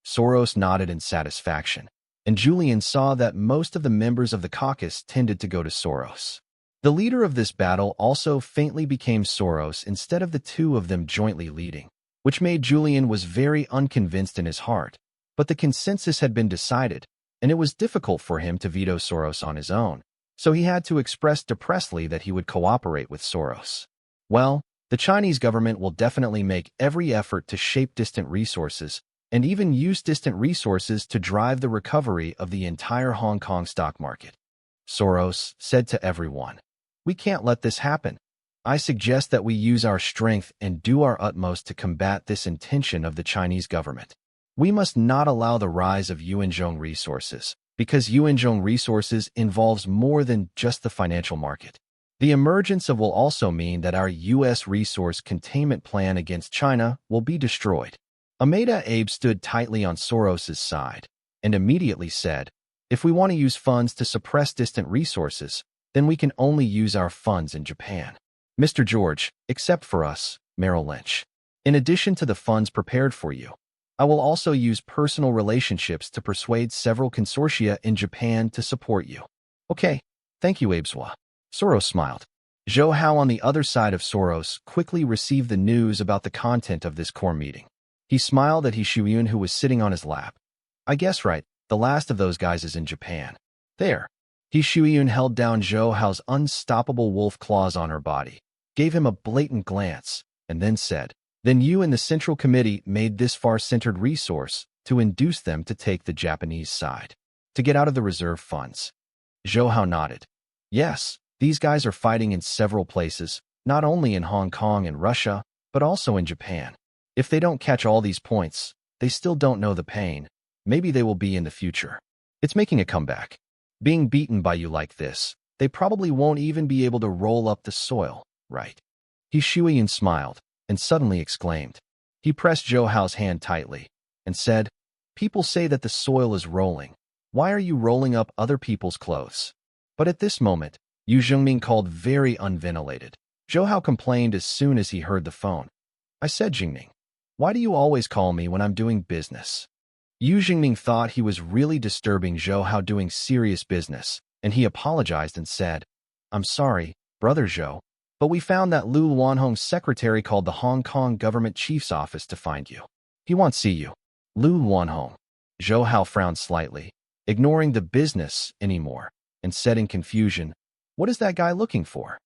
Soros nodded in satisfaction, and Julian saw that most of the members of the caucus tended to go to Soros. The leader of this battle also faintly became Soros instead of the two of them jointly leading, which made Julian was very unconvinced in his heart. But the consensus had been decided, and it was difficult for him to veto Soros on his own, so he had to express depressly that he would cooperate with Soros. Well, the Chinese government will definitely make every effort to shape distant resources, and even use distant resources to drive the recovery of the entire Hong Kong stock market. Soros said to everyone, "We can't let this happen. I suggest that we use our strength and do our utmost to combat this intention of the Chinese government. We must not allow the rise of Yuanzhong resources, because Yuanzhong resources involves more than just the financial market. The emergence of will also mean that our U.S. resource containment plan against China will be destroyed." Ameda Abe stood tightly on Soros's side and immediately said, "If we want to use funds to suppress distant resources, then we can only use our funds in Japan. Mr. George, except for us, Merrill Lynch. In addition to the funds prepared for you, I will also use personal relationships to persuade several consortia in Japan to support you." "Okay, thank you, Abeswa." Soros smiled. Zhou Hao on the other side of Soros quickly received the news about the content of this core meeting. He smiled at He Shuyun, who was sitting on his lap. "I guess right, the last of those guys is in Japan." There. He Shuyun held down Zhou Hao's unstoppable wolf claws on her body, gave him a blatant glance, and then said, "Then you and the Central Committee made this far-centered resource to induce them to take the Japanese side, to get out of the reserve funds." Zhou Hao nodded. "Yes, these guys are fighting in several places, not only in Hong Kong and Russia, but also in Japan. If they don't catch all these points, they still don't know the pain. Maybe they will be in the future. It's making a comeback. Being beaten by you like this, they probably won't even be able to roll up the soil, right?" He Shuyun smiled and suddenly exclaimed. He pressed Zhou Hao's hand tightly and said, "People say that the soil is rolling. Why are you rolling up other people's clothes?" But at this moment, Yu Zhengming called very unventilated. Zhou Hao complained as soon as he heard the phone. "I said, Jingming, why do you always call me when I'm doing business?" Yu Jingming thought he was really disturbing Zhou Hao doing serious business, and he apologized and said, "I'm sorry, Brother Zhou, but we found that Lu Wanhong's secretary called the Hong Kong government chief's office to find you. He won't see you." Lu Wanhong. Zhou Hao frowned slightly, ignoring the business anymore, and said in confusion, "What is that guy looking for?"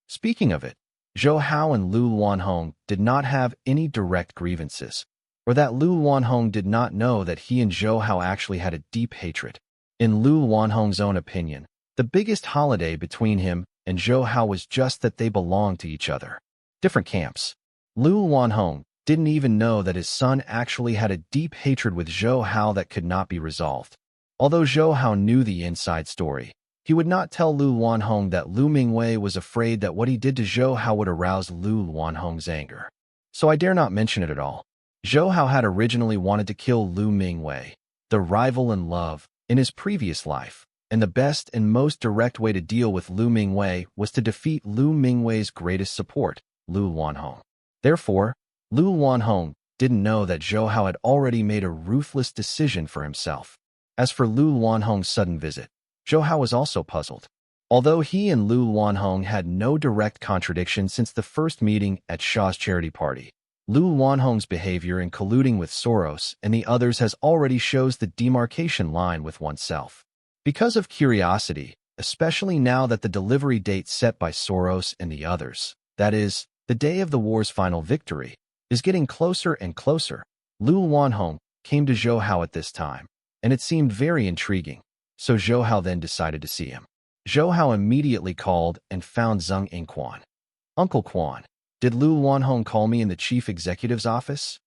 Speaking of it, Zhou Hao and Lu Wanhong did not have any direct grievances, or that Lu Wanhong did not know that he and Zhou Hao actually had a deep hatred. In Lu Wanhong's own opinion, the biggest holiday between him and Zhou Hao was just that they belonged to each other. Different camps. Lu Wanhong didn't even know that his son actually had a deep hatred with Zhou Hao that could not be resolved. Although Zhou Hao knew the inside story, He would not tell Lu Wanhong that Lu Mingwei was afraid that what he did to Zhou Hao would arouse Lu Wanhong's anger. So I dare not mention it at all. Zhou Hao had originally wanted to kill Lu Mingwei, the rival in love, in his previous life, and the best and most direct way to deal with Lu Mingwei was to defeat Lu Mingwei's greatest support, Lu Wanhong. Therefore, Lu Wanhong didn't know that Zhou Hao had already made a ruthless decision for himself. As for Lu Wanhong's sudden visit, Zhou Hao was also puzzled. Although he and Lu Wanhong had no direct contradiction since the first meeting at Shaw's charity party, Lu Wanhong's behavior in colluding with Soros and the others has already shows the demarcation line with oneself. Because of curiosity, especially now that the delivery date set by Soros and the others, that is, the day of the war's final victory, is getting closer and closer, Lu Wanhong came to Zhou Hao at this time, and it seemed very intriguing, so Zhou Hao then decided to see him. Zhou Hao immediately called and found Zheng Yingquan. Uncle Quan, did Lu Wanhong call me in the chief executive's office?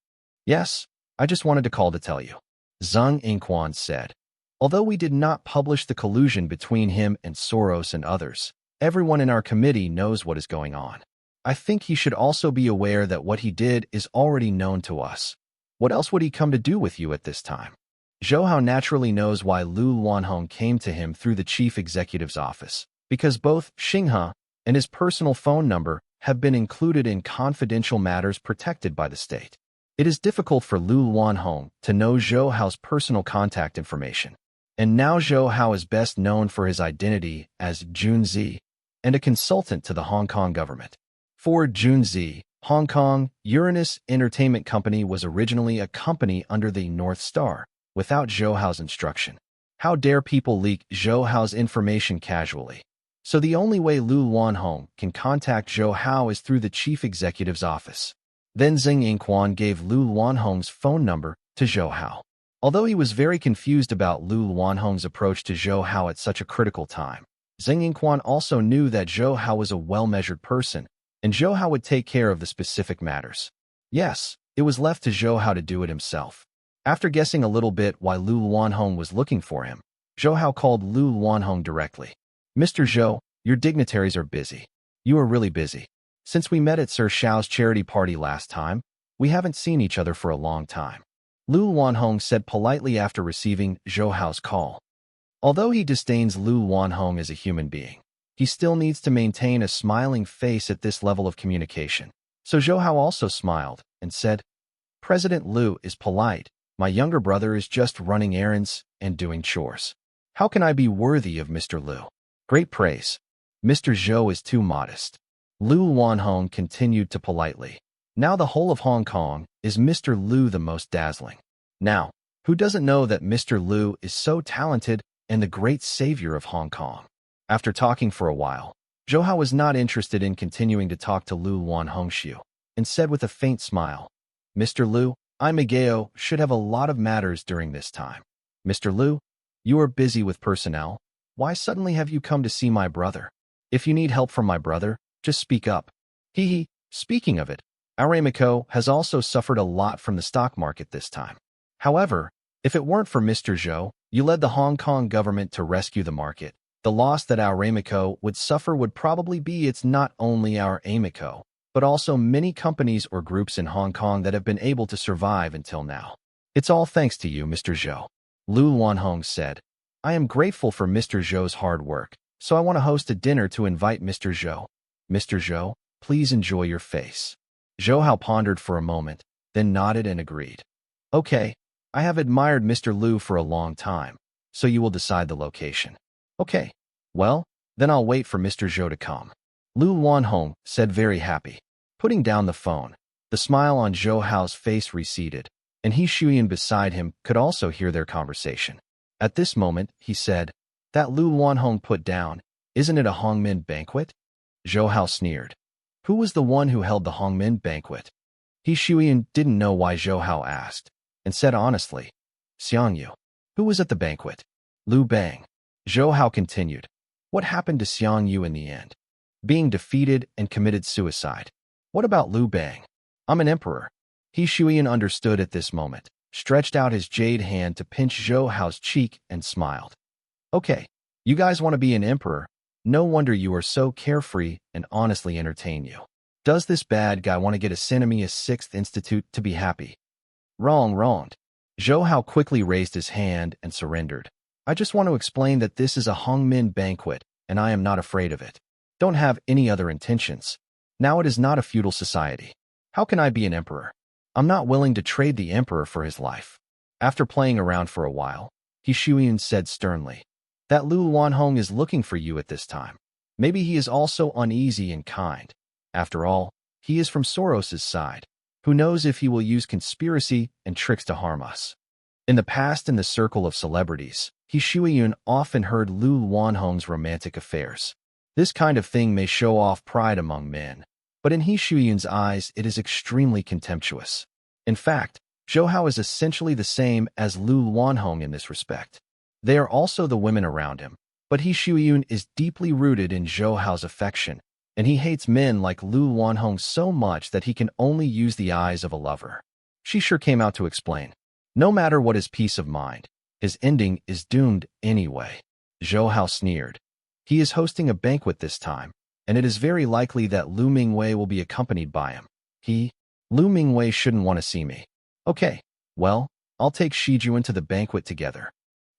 Yes, I just wanted to call to tell you, Zheng Yingquan said. Although we did not publish the collusion between him and Soros and others, everyone in our committee knows what is going on. I think he should also be aware that what he did is already known to us. What else would he come to do with you at this time? Zhou Hao naturally knows why Lu Wanhong came to him through the chief executive's office, because both Xinghe and his personal phone number have been included in confidential matters protected by the state. It is difficult for Lu Wanhong to know Zhou Hao's personal contact information. And now Zhou Hao is best known for his identity as Junzi and a consultant to the Hong Kong government. For Junzi, Hong Kong Uranus Entertainment Company was originally a company under the North Star, without Zhou Hao's instruction. How dare people leak Zhou Hao's information casually? So the only way Lu Wanhong can contact Zhou Hao is through the chief executive's office. Then Zheng Yingquan gave Lu Wanhong's phone number to Zhou Hao. Although he was very confused about Lu Wanhong's approach to Zhou Hao at such a critical time, Zheng Yingquan also knew that Zhou Hao was a well-measured person, and Zhou Hao would take care of the specific matters. Yes, it was left to Zhou Hao to do it himself. After guessing a little bit why Lu Wanhong was looking for him, Zhou Hao called Lu Wanhong directly. Mr. Zhou, your dignitaries are busy. You are really busy. Since we met at Sir Xiao's charity party last time, we haven't seen each other for a long time. Lu Wanhong said politely after receiving Zhou Hao's call. Although he disdains Lu Wanhong as a human being, he still needs to maintain a smiling face at this level of communication. So Zhou Hao also smiled and said, President Lu is polite. My younger brother is just running errands and doing chores. How can I be worthy of Mr. Lu? Great praise. Mr. Zhou is too modest. Lu Wanhong continued to politely. Now the whole of Hong Kong is Mr. Lu the most dazzling. Now, who doesn't know that Mr. Lu is so talented and the great savior of Hong Kong? After talking for a while, Zhou Hao was not interested in continuing to talk to Lu Wanhong and said with a faint smile, Mr. Lu, I Miguel should have a lot of matters during this time. Mr. Lu, you are busy with personnel. Why suddenly have you come to see my brother? If you need help from my brother, just speak up. Speaking of it, Aramco has also suffered a lot from the stock market this time. However, if it weren't for Mr. Zhou, you led the Hong Kong government to rescue the market. The loss that Aramco would suffer would probably be it's not only our Aramco, but also many companies or groups in Hong Kong that have been able to survive until now. It's all thanks to you, Mr. Zhou. Lu Wanhong said, I am grateful for Mr. Zhou's hard work, so I want to host a dinner to invite Mr. Zhou. Mr. Zhou, please enjoy your face. Zhou Hao pondered for a moment, then nodded and agreed. Okay, I have admired Mr. Lu for a long time, so you will decide the location. Okay, well, then I'll wait for Mr. Zhou to come. Lu Wanhong said very happy. Putting down the phone, the smile on Zhou Hao's face receded, and He Shuyan beside him could also hear their conversation. At this moment, he said, That Lu Wanhong put down, isn't it a Hongmin banquet? Zhou Hao sneered. Who was the one who held the Hongmin banquet? He Shuyan didn't know why Zhou Hao asked, and said honestly, Xiang Yu. Who was at the banquet? Lu Bang. Zhou Hao continued. What happened to Xiang Yu in the end? Being defeated and committed suicide. What about Lu Bang? I'm an emperor. He Shuyan understood at this moment, stretched out his jade hand to pinch Zhou Hao's cheek and smiled. Okay, You guys want to be an emperor? No wonder you are so carefree and honestly entertain you. Does this bad guy want to get a Cinemia 6th Institute to be happy? Wrong. Zhou Hao quickly raised his hand and surrendered. I just want to explain that this is a Hongmin banquet, and I am not afraid of it. Don't have any other intentions. Now it is not a feudal society. How can I be an emperor? I'm not willing to trade the emperor for his life. After playing around for a while, He Shuiyun said sternly, that Lu Wanhong is looking for you at this time. Maybe he is also uneasy and kind. After all, he is from Soros's side. Who knows if he will use conspiracy and tricks to harm us. In the past, in the circle of celebrities, He Shuiyun often heard Lu Wanhong's romantic affairs. This kind of thing may show off pride among men, but in He Shuyun's eyes it is extremely contemptuous. In fact, Zhou Hao is essentially the same as Lu Wanhong in this respect. They are also the women around him, but He Shuyun is deeply rooted in Zhou Hao's affection, and he hates men like Lu Wanhong so much that he can only use the eyes of a lover. She sure came out to explain. No matter what his peace of mind, his ending is doomed anyway. Zhou Hao sneered. He is hosting a banquet this time, and it is very likely that Lu Mingwei will be accompanied by him. Lu Mingwei shouldn't want to see me. Okay, well, I'll take Shijuan to the banquet together.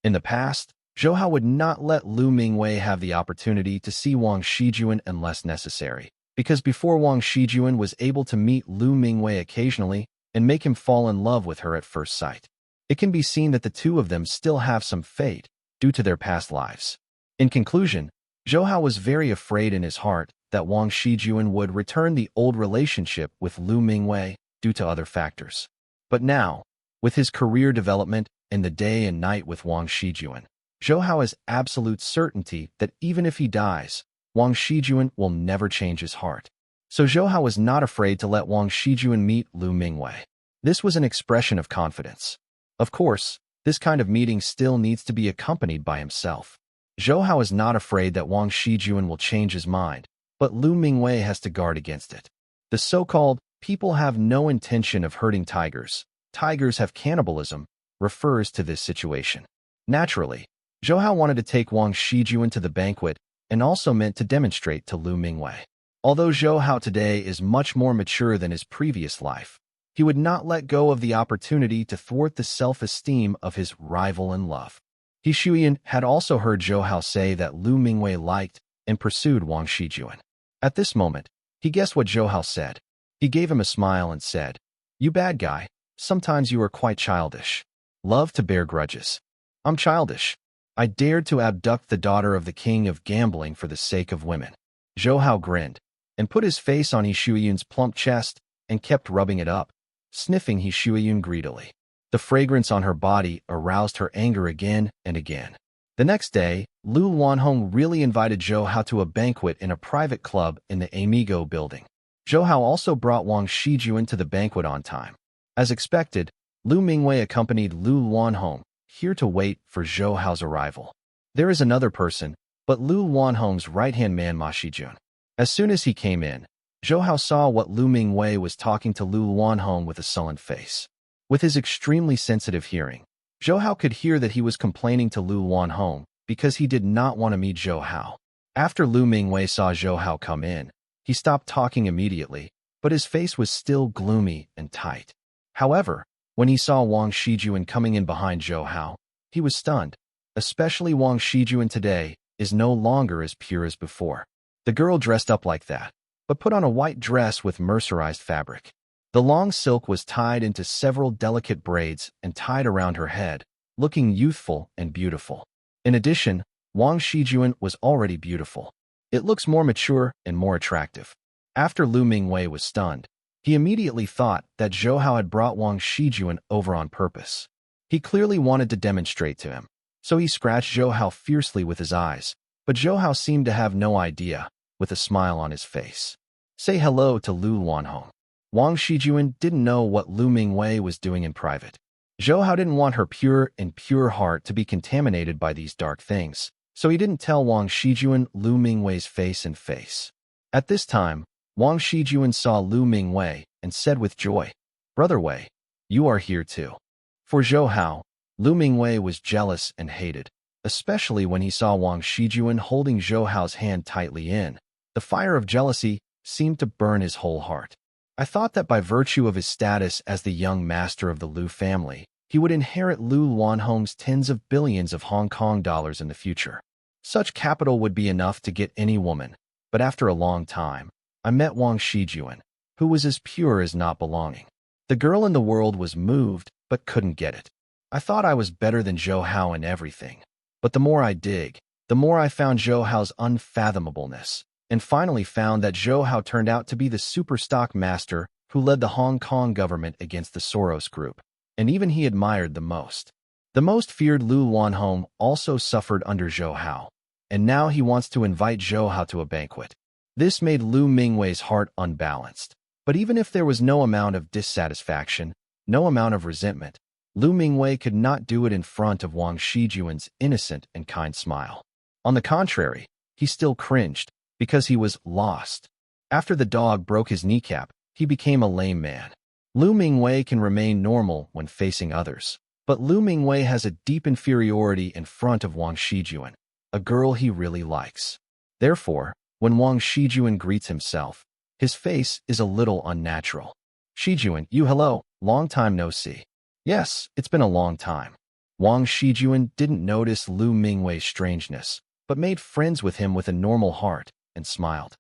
In the past, Zhou Hao would not let Lu Mingwei have the opportunity to see Wang Shijuan unless necessary, because before Wang Shijuan was able to meet Lu Mingwei occasionally and make him fall in love with her at first sight. It can be seen that the two of them still have some fate due to their past lives. In conclusion, Zhou Hao was very afraid in his heart that Wang Shijuan would return the old relationship with Lu Mingwei due to other factors. But now, with his career development and the day and night with Wang Shijuan, Zhou Hao has absolute certainty that even if he dies, Wang Shijuan will never change his heart. So Zhou Hao was not afraid to let Wang Shijuan meet Lu Mingwei. This was an expression of confidence. Of course, this kind of meeting still needs to be accompanied by himself. Zhou Hao is not afraid that Wang Shijuan will change his mind, but Lu Mingwei has to guard against it. The so-called people have no intention of hurting tigers. Tigers have cannibalism refers to this situation. Naturally, Zhou Hao wanted to take Wang Shijuan to the banquet and also meant to demonstrate to Lu Mingwei. Although Zhou Hao today is much more mature than his previous life, he would not let go of the opportunity to thwart the self-esteem of his rival in love. He Shuiyun had also heard Zhou Hao say that Lu Mingwei liked and pursued Wang Shijuan. At this moment, he guessed what Zhou Hao said. He gave him a smile and said, "You bad guy, sometimes you are quite childish. Love to bear grudges. I'm childish. I dared to abduct the daughter of the king of gambling for the sake of women." Zhou Hao grinned and put his face on He Shuiyun's plump chest and kept rubbing it up, sniffing He Shuiyun greedily. The fragrance on her body aroused her anger again and again. The next day, Lu Wanhong really invited Zhou Hao to a banquet in a private club in the Amigo building. Zhou Hao also brought Wang Shijuan to the banquet on time. As expected, Lu Mingwei accompanied Lu Wanhong, here to wait for Zhou Hao's arrival. There is another person, but Lu Wanhong's right-hand man Ma Shijun. As soon as he came in, Zhou Hao saw what Lu Mingwei was talking to Lu Wanhong with a sullen face. With his extremely sensitive hearing, Zhou Hao could hear that he was complaining to Lu Wanhong because he did not want to meet Zhou Hao. After Lu Mingwei saw Zhou Hao come in, he stopped talking immediately, but his face was still gloomy and tight. However, when he saw Wang Shijuan coming in behind Zhou Hao, he was stunned. Especially Wang Shijuan today is no longer as pure as before. The girl dressed up like that, but put on a white dress with mercerized fabric. The long silk was tied into several delicate braids and tied around her head, looking youthful and beautiful. In addition, Wang Shijuan was already beautiful. It looks more mature and more attractive. After Lu Mingwei was stunned, he immediately thought that Zhou Hao had brought Wang Shijuan over on purpose. He clearly wanted to demonstrate to him, so he scratched Zhou Hao fiercely with his eyes, but Zhou Hao seemed to have no idea, with a smile on his face. Say hello to Lu Wanhong. Wang Shijuan didn't know what Lu Mingwei was doing in private. Zhou Hao didn't want her pure heart to be contaminated by these dark things, so he didn't tell Wang Shijuan Lu Mingwei's face in face. At this time, Wang Shijuan saw Lu Mingwei and said with joy, "Brother Wei, you are here too." For Zhou Hao, Lu Mingwei was jealous and hated, especially when he saw Wang Shijuan holding Zhou Hao's hand tightly in. The fire of jealousy seemed to burn his whole heart. I thought that by virtue of his status as the young master of the Liu family, he would inherit Liu Wanhong's tens of billions of Hong Kong dollars in the future. Such capital would be enough to get any woman, but after a long time, I met Wang Shijuan, who was as pure as not belonging. The girl in the world was moved, but couldn't get it. I thought I was better than Zhou Hao in everything, but the more I dig, the more I found Zhou Hao's unfathomableness, and finally found that Zhou Hao turned out to be the super stock master who led the Hong Kong government against the Soros group, and even he admired the most. The most feared Liu Wanhong also suffered under Zhou Hao, and now he wants to invite Zhou Hao to a banquet. This made Liu Mingwei's heart unbalanced, but even if there was no amount of dissatisfaction, no amount of resentment, Liu Mingwei could not do it in front of Wang Shijuan's innocent and kind smile. On the contrary, he still cringed, because he was lost. After the dog broke his kneecap, he became a lame man. Liu Mingwei can remain normal when facing others, but Liu Mingwei has a deep inferiority in front of Wang Shijuan, a girl he really likes. Therefore, when Wang Shijuan greets himself, his face is a little unnatural. Shijuan, you hello, long time no see. Yes, it's been a long time. Wang Shijuan didn't notice Liu Mingwei's strangeness, but made friends with him with a normal heart, and smiled.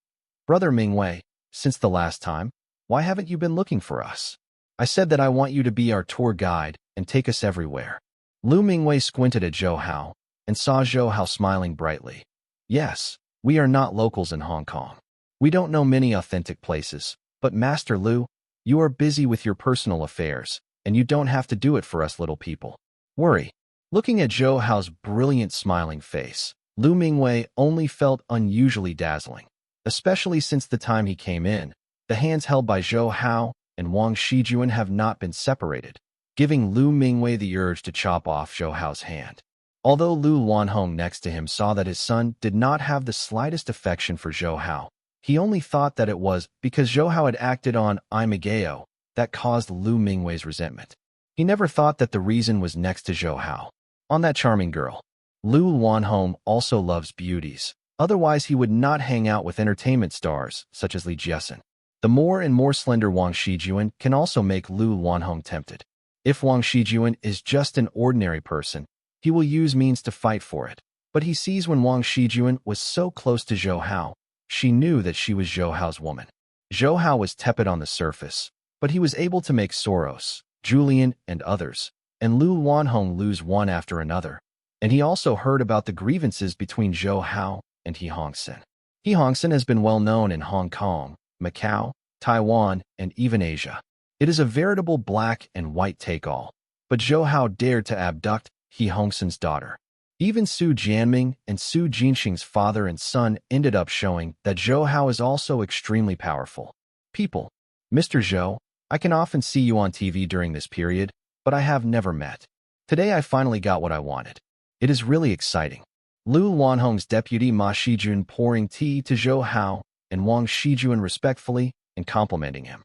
Brother Mingwei, since the last time, why haven't you been looking for us? I said that I want you to be our tour guide and take us everywhere. Liu Mingwei squinted at Zhou Hao and saw Zhou Hao smiling brightly. Yes, we are not locals in Hong Kong. We don't know many authentic places, but Master Liu, you are busy with your personal affairs, and you don't have to do it for us little people. Worry. Looking at Zhou Hao's brilliant smiling face, Liu Mingwei only felt unusually dazzling, especially since the time he came in. The hands held by Zhou Hao and Wang Shijuan have not been separated, giving Liu Mingwei the urge to chop off Zhou Hao's hand. Although Liu Wanhong next to him saw that his son did not have the slightest affection for Zhou Hao, he only thought that it was because Zhou Hao had acted on Imagao that caused Liu Mingwei's resentment. He never thought that the reason was next to Zhou Hao. On that charming girl. Liu Wanhong also loves beauties, otherwise he would not hang out with entertainment stars such as Li Jiesin. The more and more slender Wang Shijuan can also make Liu Wanhong tempted. If Wang Shijuan is just an ordinary person, he will use means to fight for it. But he sees when Wang Shijuan was so close to Zhou Hao, she knew that she was Zhou Hao's woman. Zhou Hao was tepid on the surface, but he was able to make Soros, Julian, and others, and Liu Wanhong lose one after another. And he also heard about the grievances between Zhou Hao and He Hongsen. He Hongsen has been well known in Hong Kong, Macau, Taiwan, and even Asia. It is a veritable black and white take-all. But Zhou Hao dared to abduct He Hongsen's daughter. Even Su Jianming and Su Jinxing's father and son ended up showing that Zhou Hao is also extremely powerful. People, Mr. Zhou, I can often see you on TV during this period, but I have never met. Today I finally got what I wanted. It is really exciting. Liu Wanhong's deputy Ma Shijun pouring tea to Zhou Hao and Wang Shijuan respectfully and complimenting him.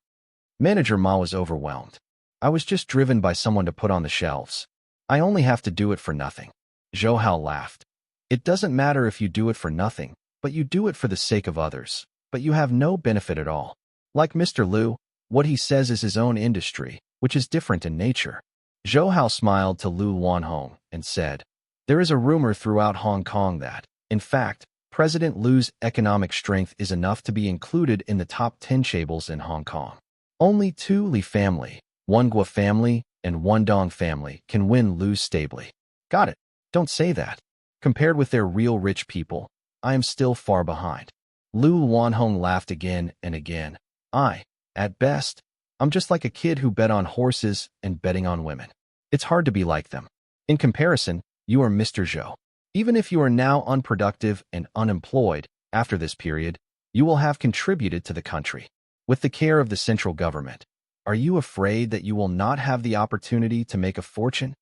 Manager Ma was overwhelmed. I was just driven by someone to put on the shelves. I only have to do it for nothing. Zhou Hao laughed. It doesn't matter if you do it for nothing, but you do it for the sake of others, but you have no benefit at all. Like Mr. Liu, what he says is his own industry, which is different in nature. Zhou Hao smiled to Liu Wanhong and said, there is a rumor throughout Hong Kong that, in fact, President Liu's economic strength is enough to be included in the top 10 chaebols in Hong Kong. Only two Li family, one Guo family, and one Dong family can win Liu stably. Got it. Don't say that. Compared with their real rich people, I am still far behind. Liu Wanhong laughed again and again. At best, I'm just like a kid who bet on horses and betting on women. It's hard to be like them. In comparison, you are Mr. Zhou. Even if you are now unproductive and unemployed, after this period, you will have contributed to the country. With the care of the central government, are you afraid that you will not have the opportunity to make a fortune?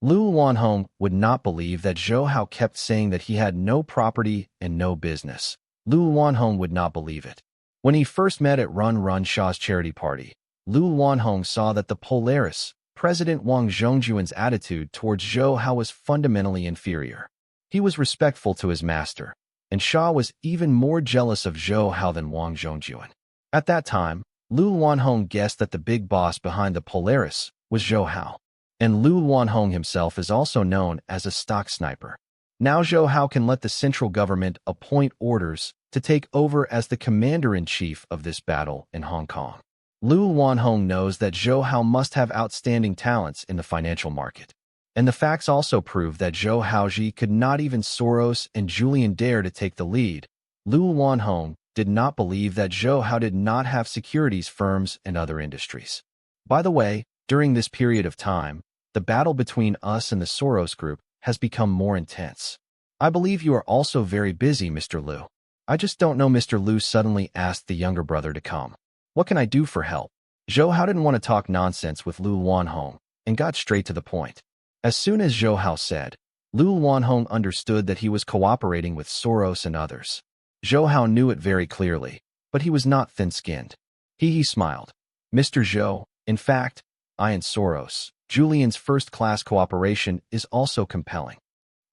Liu Wanhong would not believe that Zhou Hao kept saying that he had no property and no business. Liu Wanhong would not believe it. When he first met at Run Run Shaw's charity party, Liu Wanhong saw that the Polaris, President Wang Zhongjuan's attitude towards Zhou Hao was fundamentally inferior. He was respectful to his master, and Sha was even more jealous of Zhou Hao than Wang Zhongjuan. At that time, Lu Luanhong guessed that the big boss behind the Polaris was Zhou Hao, and Lu Luanhong himself is also known as a stock sniper. Now Zhou Hao can let the central government appoint orders to take over as the commander-in-chief of this battle in Hong Kong. Lu Luanhong knows that Zhou Hao must have outstanding talents in the financial market. And the facts also prove that Zhou Haoji could not even Soros and Julian dare to take the lead. Lu Luanhong did not believe that Zhou Hao did not have securities firms and other industries. By the way, during this period of time, the battle between us and the Soros group has become more intense. I believe you are also very busy, Mr. Lu. I just don't know. Mr. Lu suddenly asked the younger brother to come. What can I do for help? Zhou Hao didn't want to talk nonsense with Lu Luanhong and got straight to the point. As soon as Zhou Hao said, Lu Luanhong understood that he was cooperating with Soros and others. Zhou Hao knew it very clearly, but he was not thin-skinned. He smiled. Mr. Zhou, in fact, I and Soros, Julian's first-class cooperation is also compelling.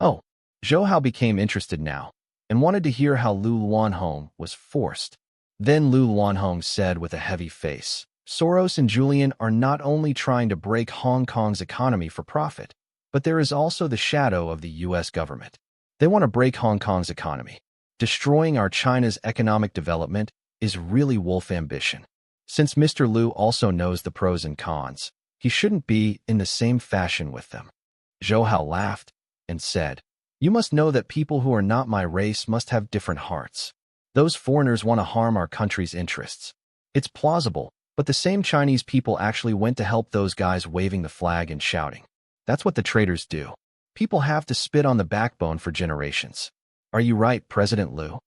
Oh, Zhou Hao became interested now and wanted to hear how Lu Luanhong was forced. Then Lu Luanhong said with a heavy face, Soros and Julian are not only trying to break Hong Kong's economy for profit, but there is also the shadow of the U.S. government. They want to break Hong Kong's economy. Destroying our China's economic development is really wolf ambition. Since Mr. Lu also knows the pros and cons, he shouldn't be in the same fashion with them. Zhou Hao laughed and said, You must know that people who are not my race must have different hearts. Those foreigners want to harm our country's interests. It's plausible, but the same Chinese people actually went to help those guys waving the flag and shouting. That's what the traitors do. People have to spit on the backbone for generations. Are you right, President Lu?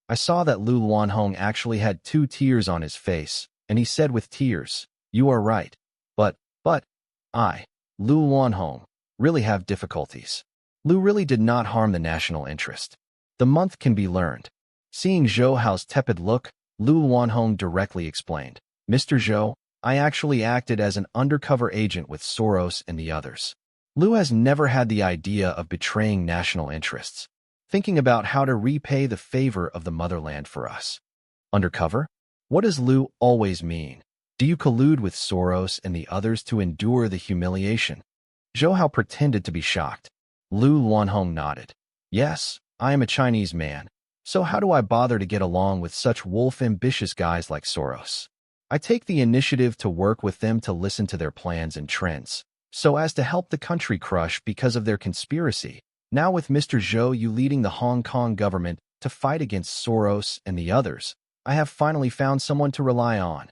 I saw that Lu Luanhong actually had 2 tears on his face, and he said with tears, You are right. But, I, Lu Luanhong, really have difficulties. Lu really did not harm the national interest. The month can be learned. Seeing Zhou Hao's tepid look, Lu Luanhong directly explained, Mr. Zhou, I actually acted as an undercover agent with Soros and the others. Lu has never had the idea of betraying national interests, thinking about how to repay the favor of the motherland for us. Undercover? What does Lu always mean? Do you collude with Soros and the others to endure the humiliation? Zhou Hao pretended to be shocked. Lu Luanhong nodded. Yes, I am a Chinese man. So how do I bother to get along with such wolf-ambitious guys like Soros? I take the initiative to work with them to listen to their plans and trends, so as to help the country crush because of their conspiracy. Now with Mr. Zhou you leading the Hong Kong government to fight against Soros and the others, I have finally found someone to rely on.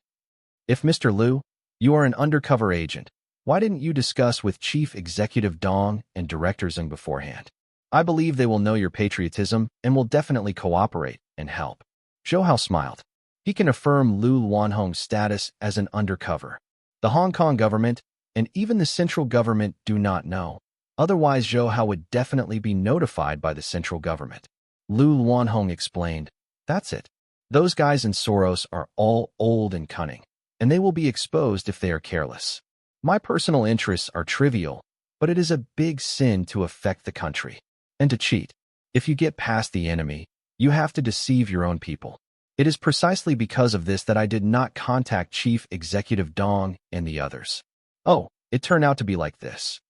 If Mr. Lu, you are an undercover agent, why didn't you discuss with Chief Executive Dong and Director Zeng beforehand? I believe they will know your patriotism and will definitely cooperate and help. Zhou Hao smiled. He can affirm Lu Luanhong's status as an undercover. The Hong Kong government and even the central government do not know. Otherwise, Zhou Hao would definitely be notified by the central government. Lu Luanhong explained, That's it. Those guys in Soros are all old and cunning, and they will be exposed if they are careless. My personal interests are trivial, but it is a big sin to affect the country and to cheat. If you get past the enemy, you have to deceive your own people. It is precisely because of this that I did not contact Chief Executive Dong and the others. Oh, it turned out to be like this.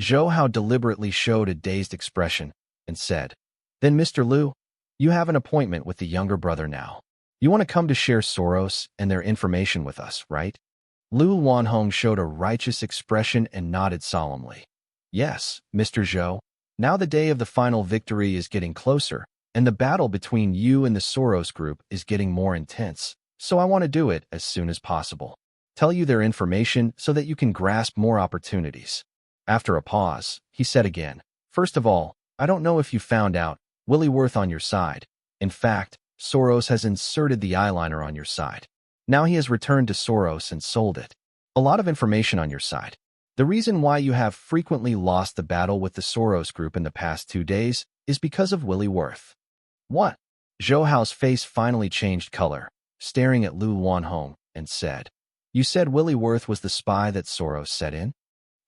Zhou Hao deliberately showed a dazed expression and said, Then Mr. Lu, you have an appointment with the younger brother now. You want to come to share Soros and their information with us, right? Lu Luanhong showed a righteous expression and nodded solemnly. Yes, Mr. Zhou. Now the day of the final victory is getting closer, and the battle between you and the Soros group is getting more intense, so I want to do it as soon as possible. Tell you their information so that you can grasp more opportunities. After a pause, he said again, First of all, I don't know if you found out, Willie Worth on your side. In fact, Soros has inserted the eyeliner on your side. Now he has returned to Soros and sold it. A lot of information on your side. The reason why you have frequently lost the battle with the Soros group in the past 2 days is because of Willie Worth. What? Zhou Hao's face finally changed color, staring at Lu Luanhong, and said, You said Willie Worth was the spy that Soros set in?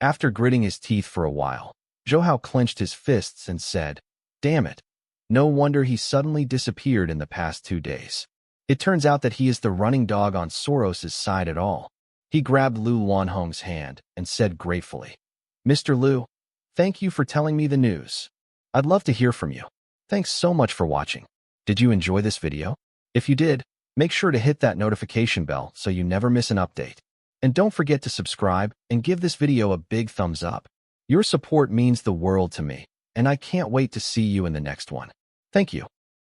After gritting his teeth for a while, Zhou Hao clenched his fists and said, Damn it. No wonder he suddenly disappeared in the past 2 days. It turns out that he is the running dog on Soros' side at all. He grabbed Lu Wanhong's hand and said gratefully, Mr. Lu, thank you for telling me the news. I'd love to hear from you. Thanks so much for watching. Did you enjoy this video? If you did, make sure to hit that notification bell so you never miss an update. And don't forget to subscribe and give this video a big thumbs up. Your support means the world to me, and I can't wait to see you in the next one. Thank you.